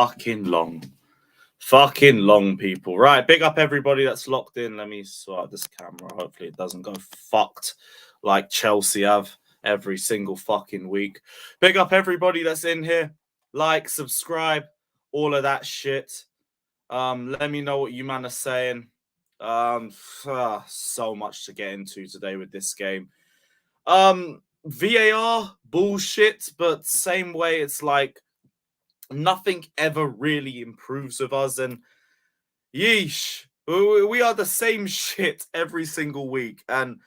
fucking long. Fucking long, people. Right, big up everybody that's locked in. Let me sort out this camera. Hopefully it doesn't go fucked like Chelsea have every single fucking week. Big up everybody that's in here. Like, subscribe, all of that shit. Let me know what you man are saying. So much to get into today with this game. VAR bullshit, but same way it's like nothing ever really improves with us, and yeesh, we are the same shit every single week. And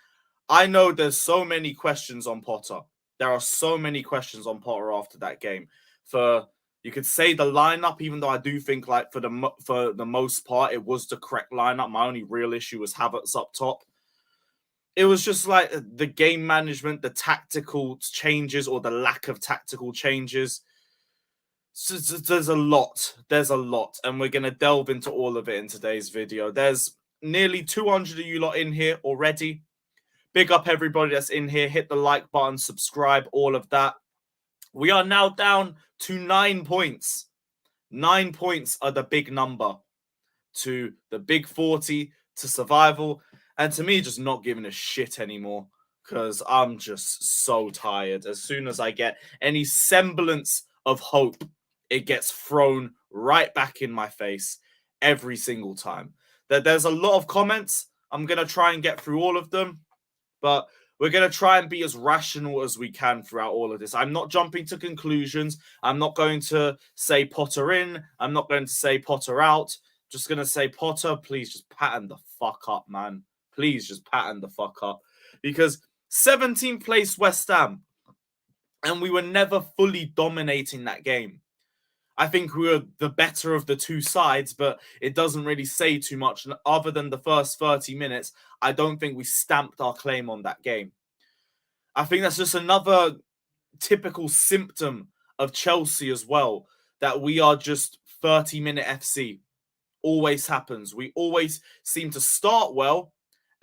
I know there's so many questions on Potter. There are so many questions on Potter after that game. You could say the lineup, even though I do think like for the most part it was the correct lineup. My only real issue was Havertz up top. It was just like the game management, the tactical changes or the lack of tactical changes. So there's a lot. And we're going to delve into all of it in today's video. There's nearly 200 of you lot in here already. Big up everybody that's in here. Hit the like button, subscribe, all of that. We are now down to 9 points. 9 points are the big number to the big 40, to survival, and to me, just not giving a shit anymore because I'm just so tired. As soon as I get any semblance of hope, it gets thrown right back in my face every single time. There's a lot of comments. I'm going to try and get through all of them, but we're going to try and be as rational as we can throughout all of this. I'm not jumping to conclusions. I'm not going to say Potter in. I'm not going to say Potter out. Just going to say, Potter, please just pattern the fuck up, man. Please just pattern the fuck up. Because 17th place West Ham, and we were never fully dominating that game. I think we were the better of the two sides, but it doesn't really say too much. Other than the first 30 minutes, I don't think we stamped our claim on that game. I think that's just another typical symptom of Chelsea as well, that we are just 30-minute FC. Always happens. We always seem to start well,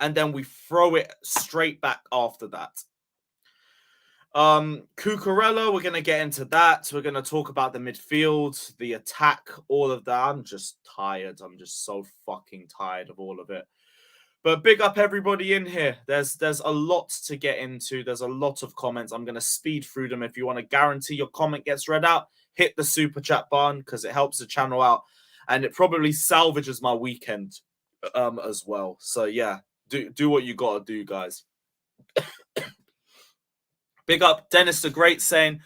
and then we throw it straight back after that. Cucurella, we're going to get into that. We're going to talk about the midfield, the attack, all of that. I'm just tired. I'm just so fucking tired of all of it. But big up everybody in here. There's a lot to get into. There's a lot of comments. I'm going to speed through them. If you want to guarantee your comment gets read out, hit the super chat button because it helps the channel out. And it probably salvages my weekend as well. So, yeah, do what you got to do, guys. Big up Dennis the Great saying,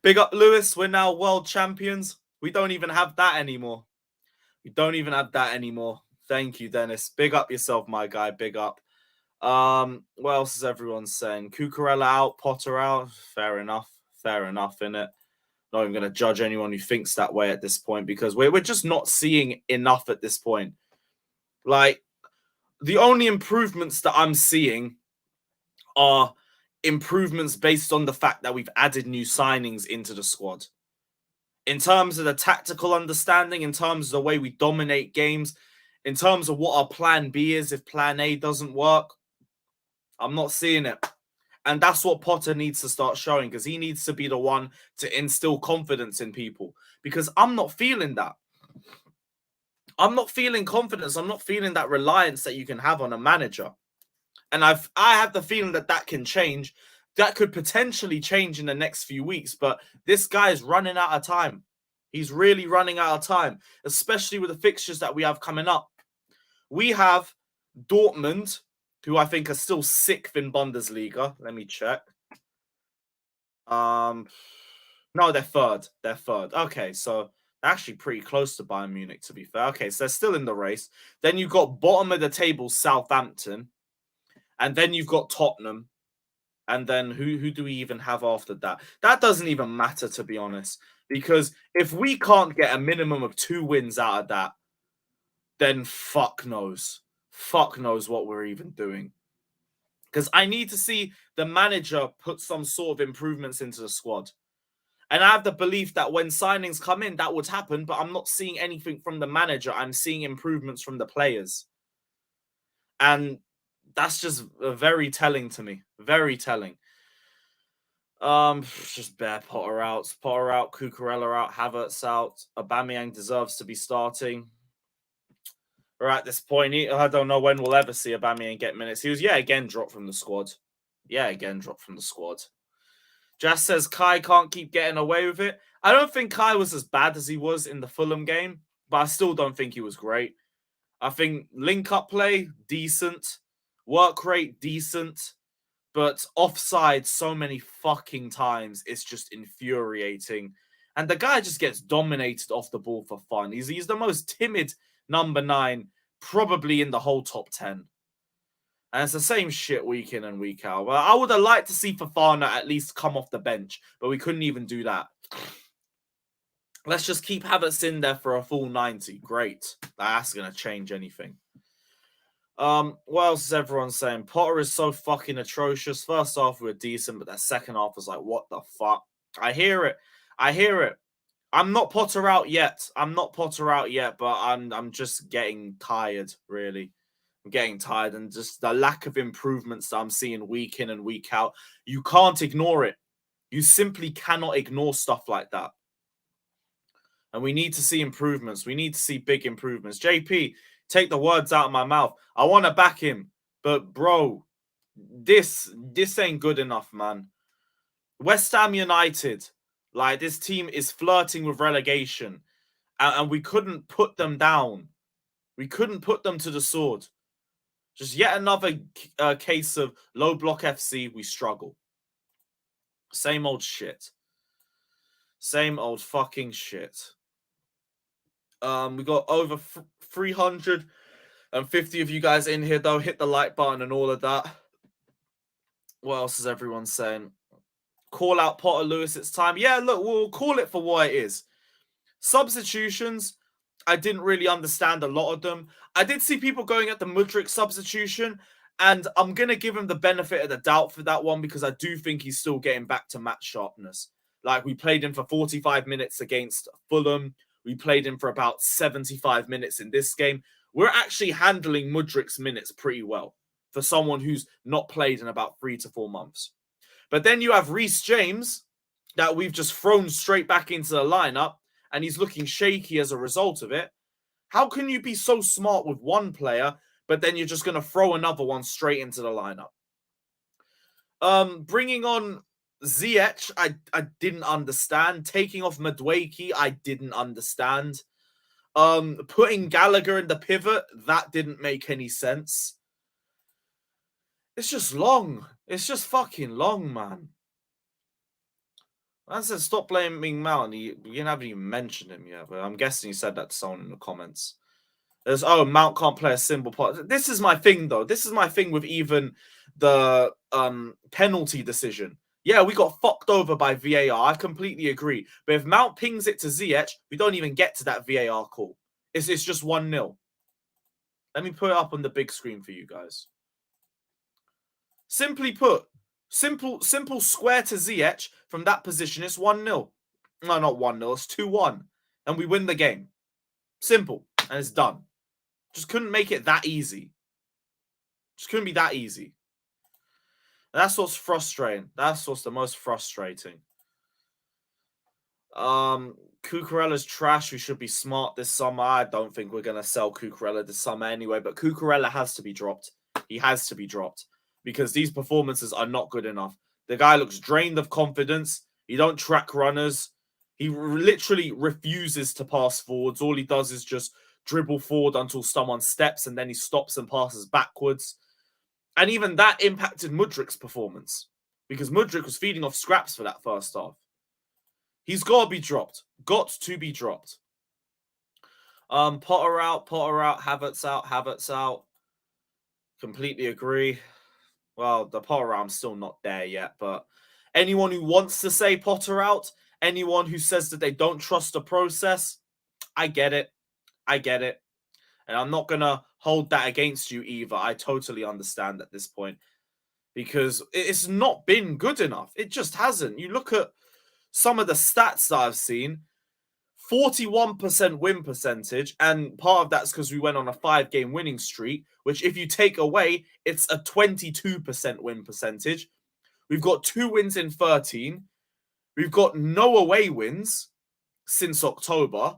big up Lewis, we're now world champions. We don't even have that anymore. Thank you, Dennis. Big up yourself, my guy. Big up. What else is everyone saying? Cucurella out, Potter out. Fair enough, innit? Not even going to judge anyone who thinks that way at this point because we're just not seeing enough at this point. Like, the only improvements that I'm seeing are improvements based on the fact that we've added new signings into the squad. In terms of the tactical understanding, in terms of the way we dominate games, in terms of what our plan B is if plan A doesn't work, I'm not seeing it. And that's what Potter needs to start showing because he needs to be the one to instill confidence in people because I'm not feeling that. I'm not feeling confidence. I'm not feeling that reliance that you can have on a manager. And I have the feeling that can change. That could potentially change in the next few weeks. But this guy is running out of time. He's really running out of time, especially with the fixtures that we have coming up. We have Dortmund, who I think are still 6th in Bundesliga. Let me check. No, they're 3rd. They're 3rd. Okay, so they're actually pretty close to Bayern Munich, to be fair. Okay, so they're still in the race. Then you've got bottom of the table, Southampton. And then you've got Tottenham. And then who do we even have after that? That doesn't even matter, to be honest. Because if we can't get a minimum of 2 wins out of that, then fuck knows. Fuck knows what we're even doing. Because I need to see the manager put some sort of improvements into the squad. And I have the belief that when signings come in, that would happen. But I'm not seeing anything from the manager. I'm seeing improvements from the players. And that's just very telling to me. Very telling. Just bare Potter out. Potter out, Cucurella out, Havertz out. Aubameyang deserves to be starting. We're at this point. I don't know when we'll ever see Aubameyang get minutes. He was again dropped from the squad. Again dropped from the squad. Jazz says Kai can't keep getting away with it. I don't think Kai was as bad as he was in the Fulham game, but I still don't think he was great. I think link-up play, decent. Work rate, decent. But offside so many fucking times, it's just infuriating. And the guy just gets dominated off the ball for fun. He's the most timid number 9, probably in the whole top 10. And it's the same shit week in and week out. Well, I would have liked to see Fofana at least come off the bench, but we couldn't even do that. Let's just keep Havertz in there for a full 90. Great. That's going to change anything. What else is everyone saying? Potter is so fucking atrocious. First half we were decent, but that second half was like, what the fuck? I hear it. I'm not Potter out yet. But I'm just getting tired, really. I'm getting tired, and just the lack of improvements that I'm seeing week in and week out. You can't ignore it. You simply cannot ignore stuff like that. And we need to see improvements. We need to see big improvements. JP, take the words out of my mouth. I want to back him. But, bro, this ain't good enough, man. West Ham United, like, this team is flirting with relegation. And we couldn't put them down. We couldn't put them to the sword. Just yet another case of low block FC, we struggle. Same old shit. Same old fucking shit. We got over 350 of you guys in here, though. Hit the like button and all of that. What else is everyone saying? Call out Potter Lewis, it's time. Yeah, look, we'll call it for what it is. Substitutions, I didn't really understand a lot of them. I did see people going at the Mudryk substitution, and I'm going to give him the benefit of the doubt for that one because I do think he's still getting back to match sharpness. Like, we played him for 45 minutes against Fulham. We played him for about 75 minutes in this game. We're actually handling Mudryk's minutes pretty well for someone who's not played in about 3 to 4 months. But then you have Reece James that we've just thrown straight back into the lineup, and he's looking shaky as a result of it. How can you be so smart with one player, but then you're just going to throw another one straight into the lineup? Bringing on Ziyech, I didn't understand. Taking off Madueke, I didn't understand. Putting Gallagher in the pivot, that didn't make any sense. It's just long. It's just fucking long, man. I said stop blaming Mount. You haven't even mentioned him yet, but I'm guessing you said that to someone in the comments. There's, Mount can't play a simple part. This is my thing, though. This is my thing with even the penalty decision. Yeah, we got fucked over by VAR. I completely agree. But if Mount pings it to Ziyech, we don't even get to that VAR call. It's just 1-0. Let me put it up on the big screen for you guys. Simply put, simple square to Ziyech from that position. It's 1-0. No, not 1-0. It's 2-1. And we win the game. Simple. And it's done. Just couldn't make it that easy. Just couldn't be that easy. And that's what's frustrating. That's what's the most frustrating. Cucurella's trash. We should be smart this summer. I don't think we're going to sell Cucurella this summer anyway. But Cucurella has to be dropped. He has to be dropped. Because these performances are not good enough. The guy looks drained of confidence. He don't track runners. He literally refuses to pass forwards. All he does is just dribble forward until someone steps, and then he stops and passes backwards. And even that impacted Mudryk's performance. Because Mudryk was feeding off scraps for that first half. He's got to be dropped. Got to be dropped. Potter out, Havertz out. Completely agree. Well, the Potter out, I'm still not there yet, but anyone who wants to say Potter out, anyone who says that they don't trust the process, I get it. And I'm not going to hold that against you either. I totally understand at this point because it's not been good enough. It just hasn't. You look at some of the stats that I've seen, 41% win percentage, and part of that's because we went on a 5-game winning streak, which if you take away, it's a 22% win percentage. We've got 2 wins in 13. We've got no away wins since October.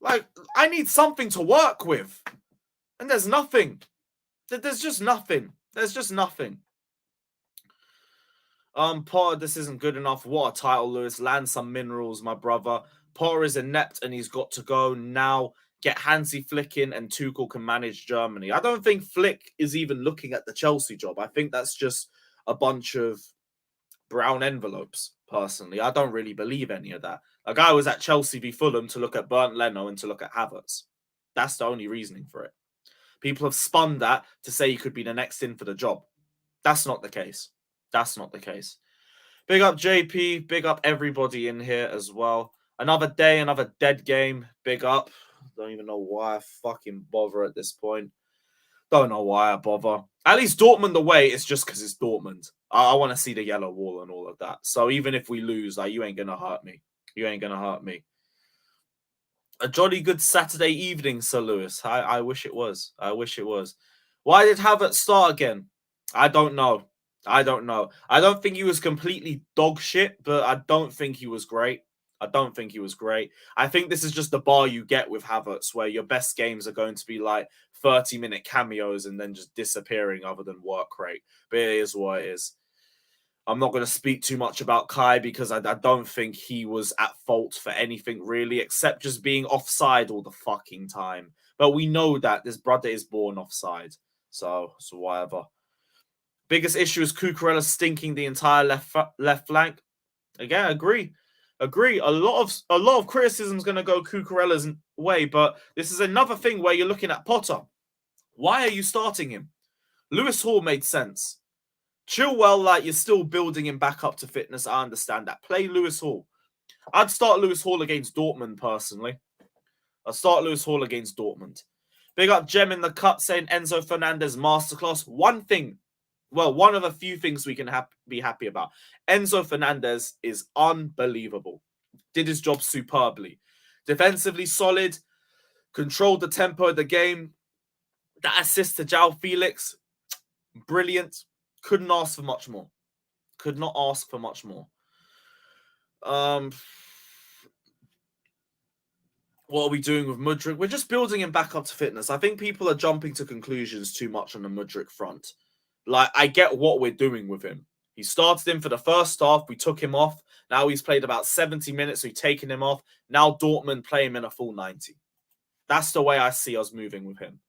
Like, I need something to work with. And there's nothing. There's just nothing. There's just nothing. Potter, this isn't good enough. What a title, Lewis. Land some minerals, my brother. Potter is inept and he's got to go now. Get Hansi Flick in and Tuchel can manage Germany. I don't think Flick is even looking at the Chelsea job. I think that's just a bunch of brown envelopes, personally. I don't really believe any of that. A guy was at Chelsea v Fulham to look at Bernd Leno and to look at Havertz. That's the only reasoning for it. People have spun that to say he could be the next in for the job. That's not the case. That's not the case. Big up JP. Big up everybody in here as well. Another day, another dead game. Big up. Don't even know why I fucking bother at this point. Don't know why I bother. At least Dortmund away is just because it's Dortmund. I want to see the yellow wall and all of that. So even if we lose, like, you ain't going to hurt me. You ain't going to hurt me. A jolly good Saturday evening, Sir Lewis. I wish it was. I wish it was. Why did Havertz start again? I don't know. I don't know. I don't think he was completely dog shit, but I don't think he was great. I don't think he was great. I think this is just the bar you get with Havertz, where your best games are going to be like 30-minute cameos and then just disappearing other than work rate. But it is what it is. I'm not going to speak too much about Kai because I don't think he was at fault for anything really, except just being offside all the fucking time. But we know that this brother is born offside. So whatever. Biggest issue is Cucurella stinking the entire left flank. Again, agree. A lot of criticism is going to go Cucurella's way, but this is another thing where you're looking at Potter. Why are you starting him? Lewis Hall made sense. Chilwell, like, you're still building him back up to fitness. I understand that. Play Lewis Hall. I'd start Lewis Hall against Dortmund, personally. I'd start Lewis Hall against Dortmund. Big up Jem in the cut saying Enzo Fernandez masterclass. One of a few things we can be happy about. Enzo Fernandez is unbelievable. Did his job superbly. Defensively solid. Controlled the tempo of the game. That assist to João Felix. Brilliant. Couldn't ask for much more. Could not ask for much more. What are we doing with Mudryk? We're just building him back up to fitness. I think people are jumping to conclusions too much on the Mudryk front. Like, I get what we're doing with him. He started him for the first half. We took him off. Now he's played about 70 minutes. We've taken him off. Now Dortmund play him in a full 90. That's the way I see us moving with him.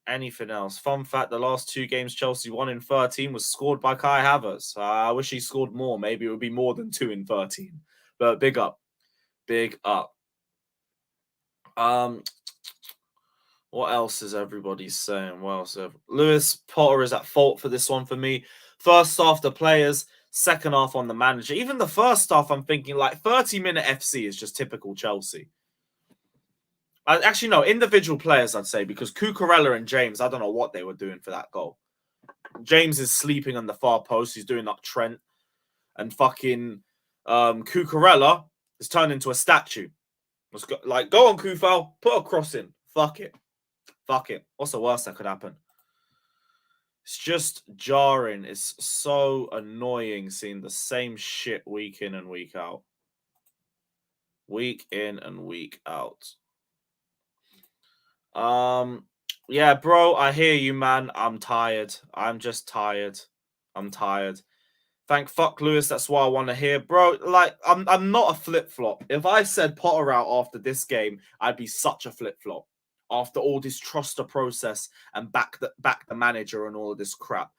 Anything else? Fun fact, the last 2 games Chelsea won in 13 was scored by Kai Havertz. I wish he scored more. Maybe it would be more than 2 in 13. But big up. Big up. What else is everybody saying? Well, so Lewis Potter is at fault for this one for me. First half, the players. Second half on the manager. Even the first half, I'm thinking like 30-minute FC is just typical Chelsea. Actually, no, individual players, I'd say, because Cucurella and James, I don't know what they were doing for that goal. James is sleeping on the far post. He's doing up Trent. And fucking Cucurella is turned into a statue. Let's go, like, go on, Kufal. Put a cross in. Fuck it. Fuck it. What's the worst that could happen? It's just jarring. It's so annoying seeing the same shit week in and week out. Week in and week out. Yeah, bro, I hear you, man. I'm tired. I'm just tired. I'm tired. Thank fuck, Lewis. That's what I want to hear, bro. Like, I'm not a flip-flop. If I said Potter out after this game, I'd be such a flip-flop. After all this truster process and back the manager and all of this crap.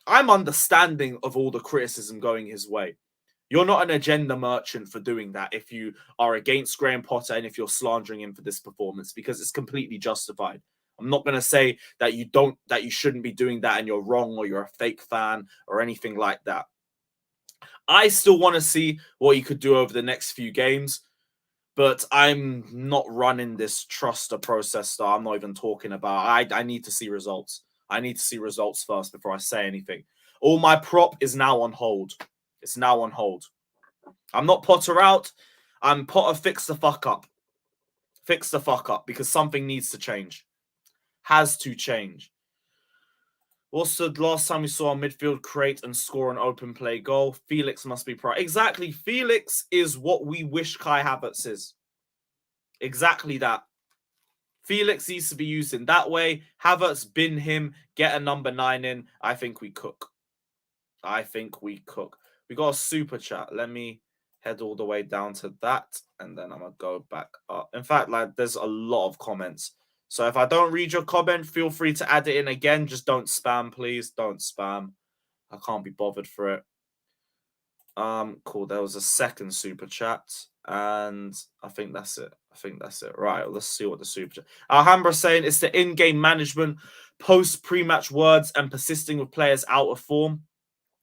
I'm understanding of all the criticism going his way. You're not an agenda merchant for doing that if you are against Graham Potter and if you're slandering him for this performance, because it's completely justified. I'm not going to say that you shouldn't be doing that and you're wrong or you're a fake fan or anything like that. I still want to see what he could do over the next few games, but I'm not running this truster process that I'm not even talking about. I need to see results. I need to see results first before I say anything. All my prop is now on hold. It's now on hold. I'm not Potter out. I'm Potter fix the fuck up. Fix the fuck up because something needs to change. Has to change. What's the last time we saw a midfield create and score an open play goal? Felix must be pro. Exactly. Felix is what we wish Kai Havertz is. Exactly that. Felix needs to be used in that way. Havertz, bin him, get a number 9 in. I think we cook. I think we cook. We got a super chat. Let me head all the way down to that, and then I'm going to go back up. In fact, like, there's a lot of comments. So if I don't read your comment, feel free to add it in again. Just don't spam, please. Don't spam. I can't be bothered for it. Cool. There was a second super chat, and I think that's it. Right, let's see what the super chat. Alhambra saying it's the in-game management, post pre-match words, and persisting with players out of form.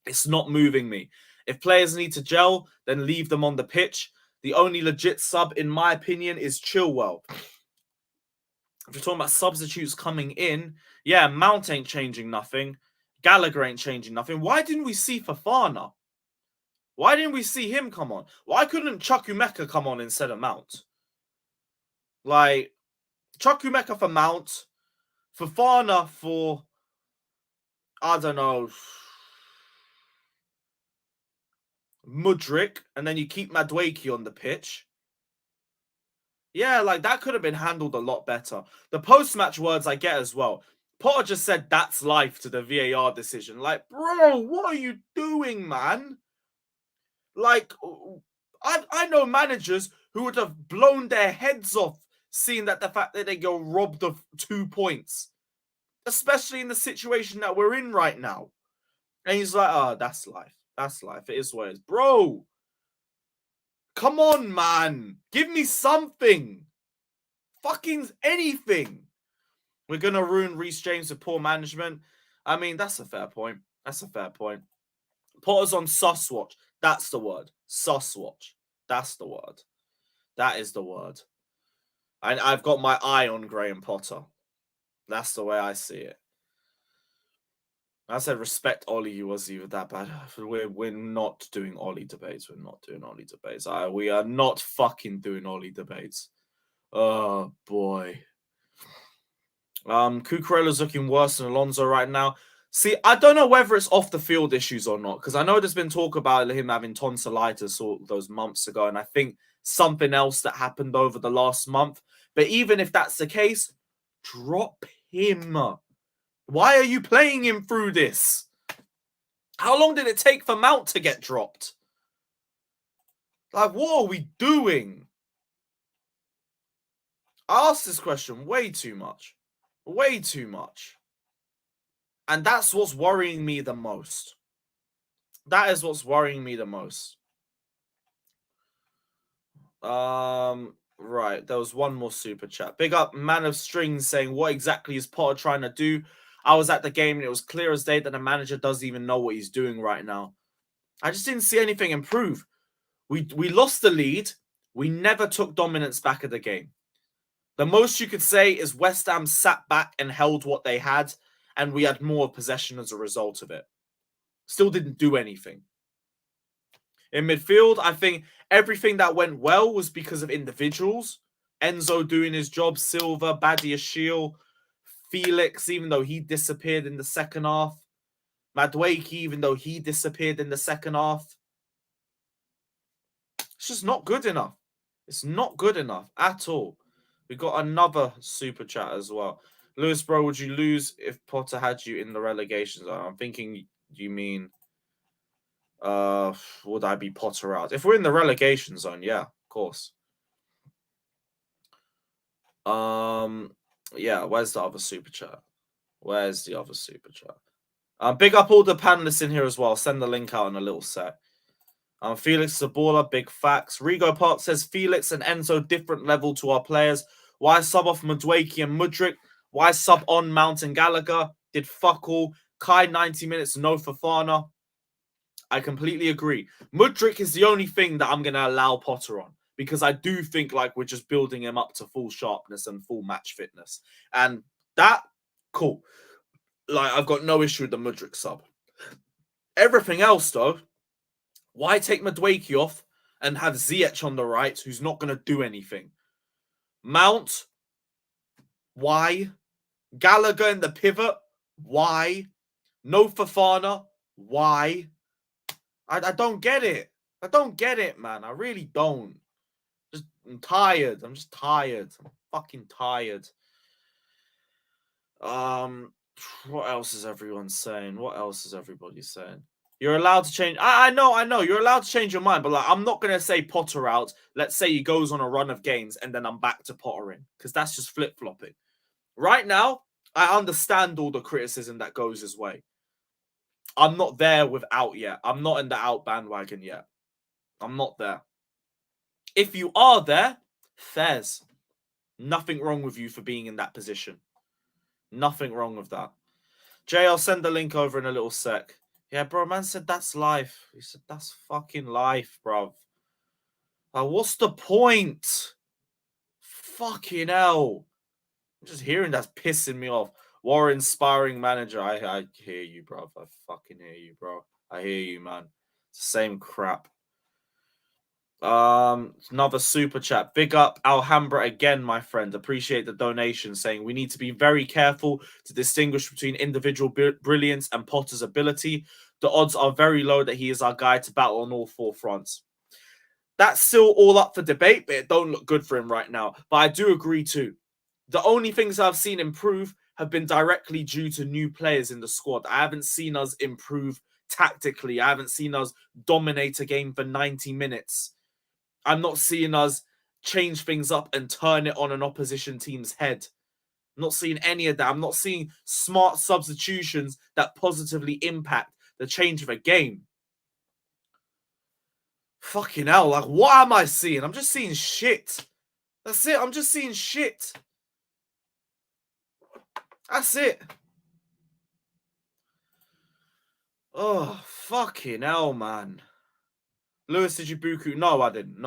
It's not moving me. If players need to gel, then leave them on the pitch. The only legit sub, in my opinion, is Chilwell. If you're talking about substitutes coming in, yeah, Mount ain't changing nothing. Gallagher ain't changing nothing. Why didn't we see Fofana? Why didn't we see him come on? Why couldn't Chukwuemeka come on instead of Mount? Like, Chukwuemeka for Mount, Fofana for, I don't know, Mudryk, and then you keep Madueke on the pitch. Yeah, like, that could have been handled a lot better. The post-match words I get as well. Potter just said that's life to the VAR decision. Like, bro, what are you doing, man? Like, I know managers who would have blown their heads off seeing that the fact that they go robbed of 2 points. Especially in the situation that we're in right now. And he's like, oh, that's life. That's life. It is what it is. Bro, come on, man. Give me something. Fucking anything. We're going to ruin Reece James with poor management. I mean, that's a fair point. That's a fair point. Potter's on sus watch. That's the word. Sus watch. That's the word. That is the word. I've got my eye on Graham Potter. That's the way I see it. I said respect Ollie. He wasn't even that bad. We're not doing Ollie debates. We're not doing Ollie debates. We are not fucking doing Ollie debates. Oh boy. Cucurella's looking worse than Alonso right now. See, I don't know whether it's off the field issues or not, because I know there's been talk about him having tonsillitis all those months ago, and I think something else that happened over the last month. But even if that's the case, drop him. Why are you playing him through this? How long did it take for Mount to get dropped? Like, what are we doing? I asked this question way too much. Way too much. And that's what's worrying me the most. That is what's worrying me the most. Right. There was one more super chat. Big up Man of Strings saying, what exactly is Potter trying to do? I was at the game and it was clear as day that the manager doesn't even know what he's doing right now. I just didn't see anything improve. We lost the lead. We never took dominance back of the game. The most you could say is West Ham sat back and held what they had, and we had more possession as a result of it. Still didn't do anything. In midfield, I think everything that went well was because of individuals. Enzo doing his job, Silva, Badiashile, Felix, even though he disappeared in the second half. Madueke, even though he disappeared in the second half. It's just not good enough. It's not good enough at all. We got another super chat as well. Lewis, bro, would you lose if Potter had you in the relegation zone? I'm thinking you mean, would I be Potter out? If we're in the relegation zone, yeah, of course. Yeah, where's the other super chat? Where's the other super chat? Big up all the panelists in here as well. Send the link out in a little sec. Felix Zabola, big facts. Rigo Park says Felix and Enzo different level to our players. Why sub off Madueke and Mudryk? Why sub on Mount and Gallagher? Did fuck all. Kai 90 minutes, no Fofana. I completely agree. Mudryk is the only thing that I'm going to allow Potter on, because I do think like we're just building him up to full sharpness and full match fitness. And that, cool. Like, I've got no issue with the Mudryk sub. Everything else, though, why take Madueke off and have Ziyech on the right, who's not going to do anything? Mount, why? Gallagher in the pivot, why? No Fofana. Why? I don't get it. I don't get it, man. I really don't. I'm tired. I'm just tired. I'm fucking tired. What else is everyone saying? What else is everybody saying? You're allowed to change. I know. You're allowed to change your mind, but like, I'm not gonna say Potter out. Let's say he goes on a run of games and then I'm back to Potter in, because that's just flip flopping. Right now, I understand all the criticism that goes his way. I'm not there with out yet. I'm not in the out bandwagon yet. I'm not there. If you are there, fairs. Nothing wrong with you for being in that position. Nothing wrong with that. Jay, I'll send the link over in a little sec. Yeah, bro, man said that's life. He said that's fucking life, bro. Like, what's the point? Fucking hell. Just hearing that's pissing me off. Warren inspiring manager. I hear you, bro. I fucking hear you, bro. I hear you, man. It's the same crap. Another super chat. Big up Alhambra again, my friend. Appreciate the donation, saying we need to be very careful to distinguish between individual brilliance and Potter's ability. The odds are very low that he is our guy to battle on all four fronts. That's still all up for debate, but it don't look good for him right now. But I do agree too. The only things I've seen improve have been directly due to new players in the squad. I haven't seen us improve tactically. I haven't seen us dominate a game for 90 minutes. I'm not seeing us change things up and turn it on an opposition team's head. I'm not seeing any of that. I'm not seeing smart substitutions that positively impact the change of a game. Fucking hell, like, what am I seeing? I'm just seeing shit. That's it. I'm just seeing shit. That's it. Oh, fucking hell, man. Lewis, did you buku? No, I didn't.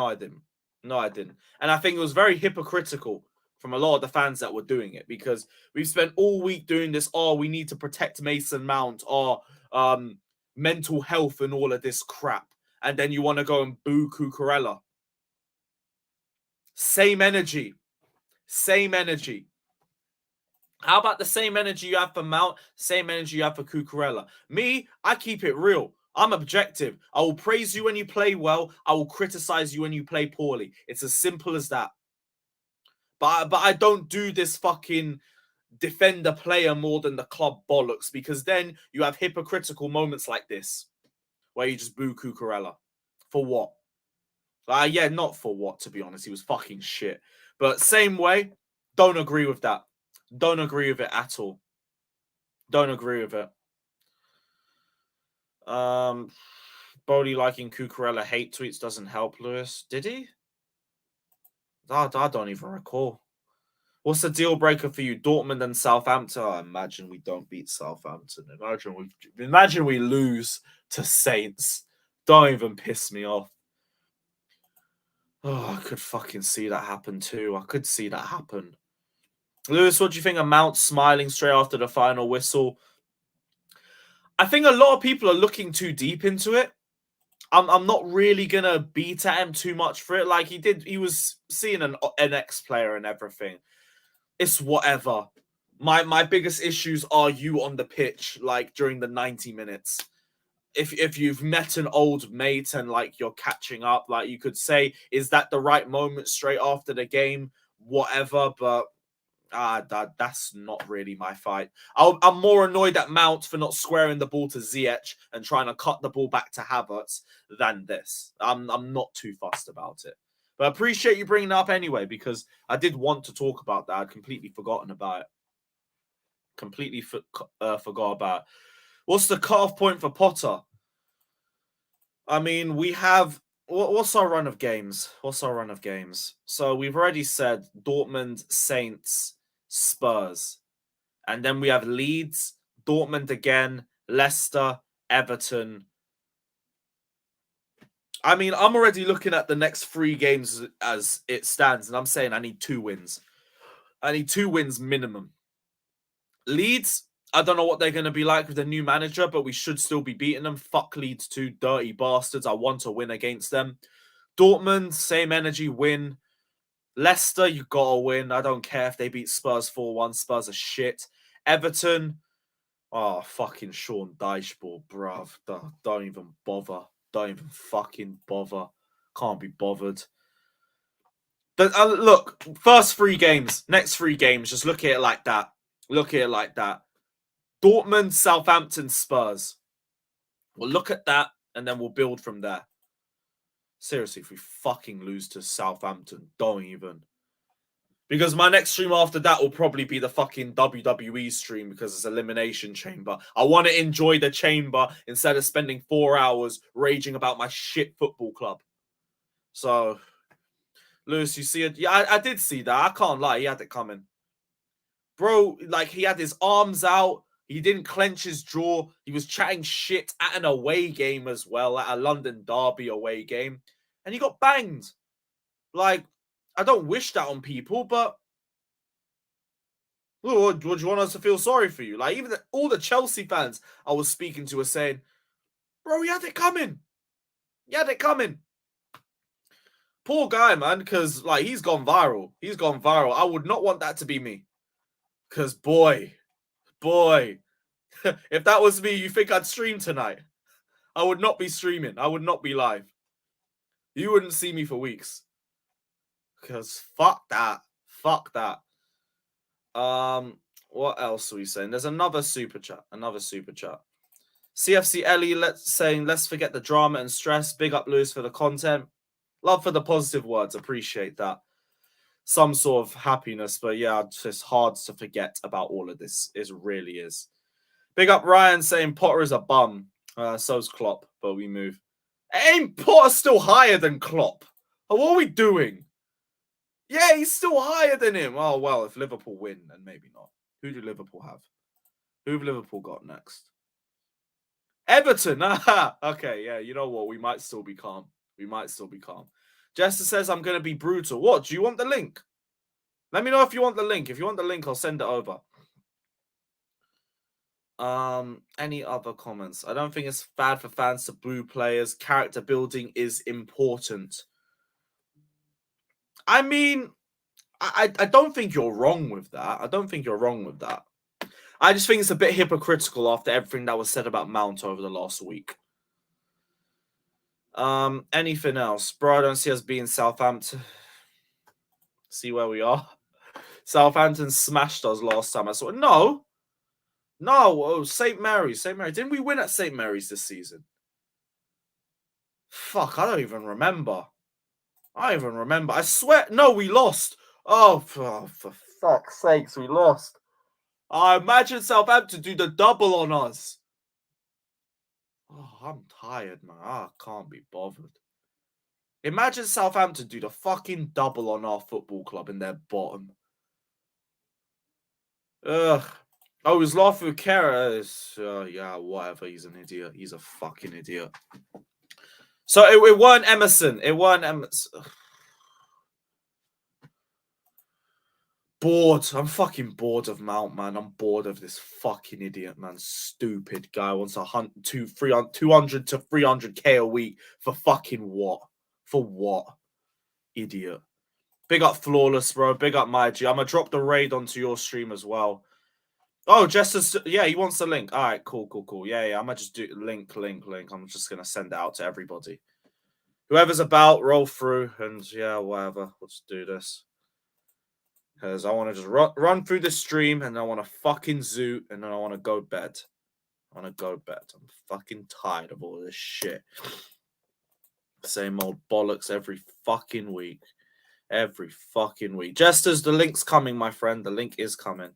And I think it was very hypocritical from a lot of the fans that were doing it, because we've spent all week doing this. Oh, we need to protect Mason Mount, or mental health and all of this crap. And then you want to go and boo Cucurella. Same energy. How about the same energy you have for Mount, same energy you have for Cucurella? Me, I keep it real. I'm objective. I will praise you when you play well. I will criticize you when you play poorly. It's as simple as that. But I don't do this fucking defend the player more than the club bollocks, because then you have hypocritical moments like this where you just boo Cucurella. For what? Yeah, not for what, to be honest. He was fucking shit. But same way, don't agree with that. Don't agree with it at all. Don't agree with it. Bodie liking Cucurella hate tweets doesn't help, Lewis. Did he? I don't even recall. What's the deal breaker for you? Dortmund and Southampton? Oh, imagine we don't beat Southampton. Imagine we lose to Saints. Don't even piss me off. Oh, I could fucking see that happen too. I could see that happen. Lewis, what do you think of Mount smiling straight after the final whistle? I think a lot of people are looking too deep into it. I'm not really gonna beat at him too much for it. Like, he was seeing an ex-player and everything. It's whatever. My biggest issues are you on the pitch, like, during the 90 minutes. If you've met an old mate and, like, you're catching up, like, you could say, is that the right moment straight after the game? Whatever, but that's not really my fight. I'm more annoyed at Mount for not squaring the ball to Ziyech and trying to cut the ball back to Havertz than this. I'm not too fussed about it. But I appreciate you bringing it up anyway, because I did want to talk about that. I'd completely forgotten about it. Completely forgot about it. What's the cutoff point for Potter? I mean, we have... What's our run of games? So we've already said Dortmund, Saints, Spurs. And then we have Leeds, Dortmund again, Leicester, Everton. I mean, I'm already looking at the next 3 games as it stands, and I'm saying I need 2 wins. I need 2 wins minimum. Leeds, I don't know what they're going to be like with the new manager, but we should still be beating them. Fuck Leeds too, dirty bastards. I want to win against them. Dortmund, same energy, win. Leicester, you got to win. I don't care if they beat Spurs 4-1. Spurs are shit. Everton, Oh, fucking Sean Dycheball, bruv. Don't even bother. Don't even fucking bother. Can't be bothered. Look, first 3 games, next 3 games, just look at it like that. Look at it like that. Dortmund, Southampton, Spurs. We'll look at that and then we'll build from there. Seriously, if we fucking lose to Southampton, don't even. Because my next stream after that will probably be the fucking WWE stream because it's Elimination Chamber. I want to enjoy the chamber instead of spending 4 hours raging about my shit football club. So, Lewis, you see it? Yeah, I did see that. I can't lie. He had it coming. Bro, like, he had his arms out. He didn't clench his jaw. He was chatting shit at an away game as well, at a London Derby away game. And he got banged. Like, I don't wish that on people, but would you want us to feel sorry for you? Like, even all the Chelsea fans I was speaking to were saying, bro, he had it coming. He had it coming. Poor guy, man, because, like, he's gone viral. He's gone viral. I would not want that to be me. Because, boy, if that was me, you think I'd stream tonight? I would not be streaming. I would not be live. You wouldn't see me for weeks. Because fuck that. Fuck that. What else are we saying? There's another super chat. CFC Ellie saying, let's forget the drama and stress. Big up Lewis for the content. Love for the positive words. Appreciate that. Some sort of happiness, but yeah, it's hard to forget about all of this. It really is. Big up Ryan saying Potter is a bum. So's Klopp, but we move. Ain't Potter still higher than Klopp? What are we doing? Yeah, he's still higher than him. Oh, well, if Liverpool win, then maybe not. Who do Liverpool have? Who have Liverpool got next? Everton. Okay, yeah, you know what? We might still be calm. Jester says, I'm going to be brutal. What? Do you want the link? Let me know if you want the link. If you want the link, I'll send it over. Any other comments? I don't think it's bad for fans to boo players. Character building is important. I mean, I don't think you're wrong with that. I just think it's a bit hypocritical after everything that was said about Mount over the last week. Anything else? Bro, I don't see us being Southampton. See where we are? Southampton smashed us last time. I saw no. Oh, St. Mary's. Didn't we win at St. Mary's this season? Fuck, I don't even remember. I swear, no, we lost. Oh, for fuck's sakes, we lost. I imagine Southampton do the double on us. Oh, I'm tired, man. I can't be bothered. Imagine Southampton do the fucking double on our football club in their bottom. Ugh. Oh, it was Lafu Kera. Yeah, whatever. He's an idiot. He's a fucking idiot. So it weren't Emerson. Bored. I'm fucking bored of Mount, man. I'm bored of this fucking idiot, man. Stupid guy wants 200 to 300k a week for fucking what? For what? Idiot. Big up Flawless, bro. Big up my G. I'm gonna drop the raid onto your stream as well. Oh, yeah, he wants the link. All right, cool. Yeah. I'm gonna just do link. I'm just gonna send it out to everybody. Whoever's about, roll through, and yeah, whatever. Let's do this. Because I want to just run through the stream, and I want to fucking zoot, and then I want to go bed. I'm fucking tired of all this shit. Same old bollocks every fucking week. Jesters, the link's coming, my friend. The link is coming.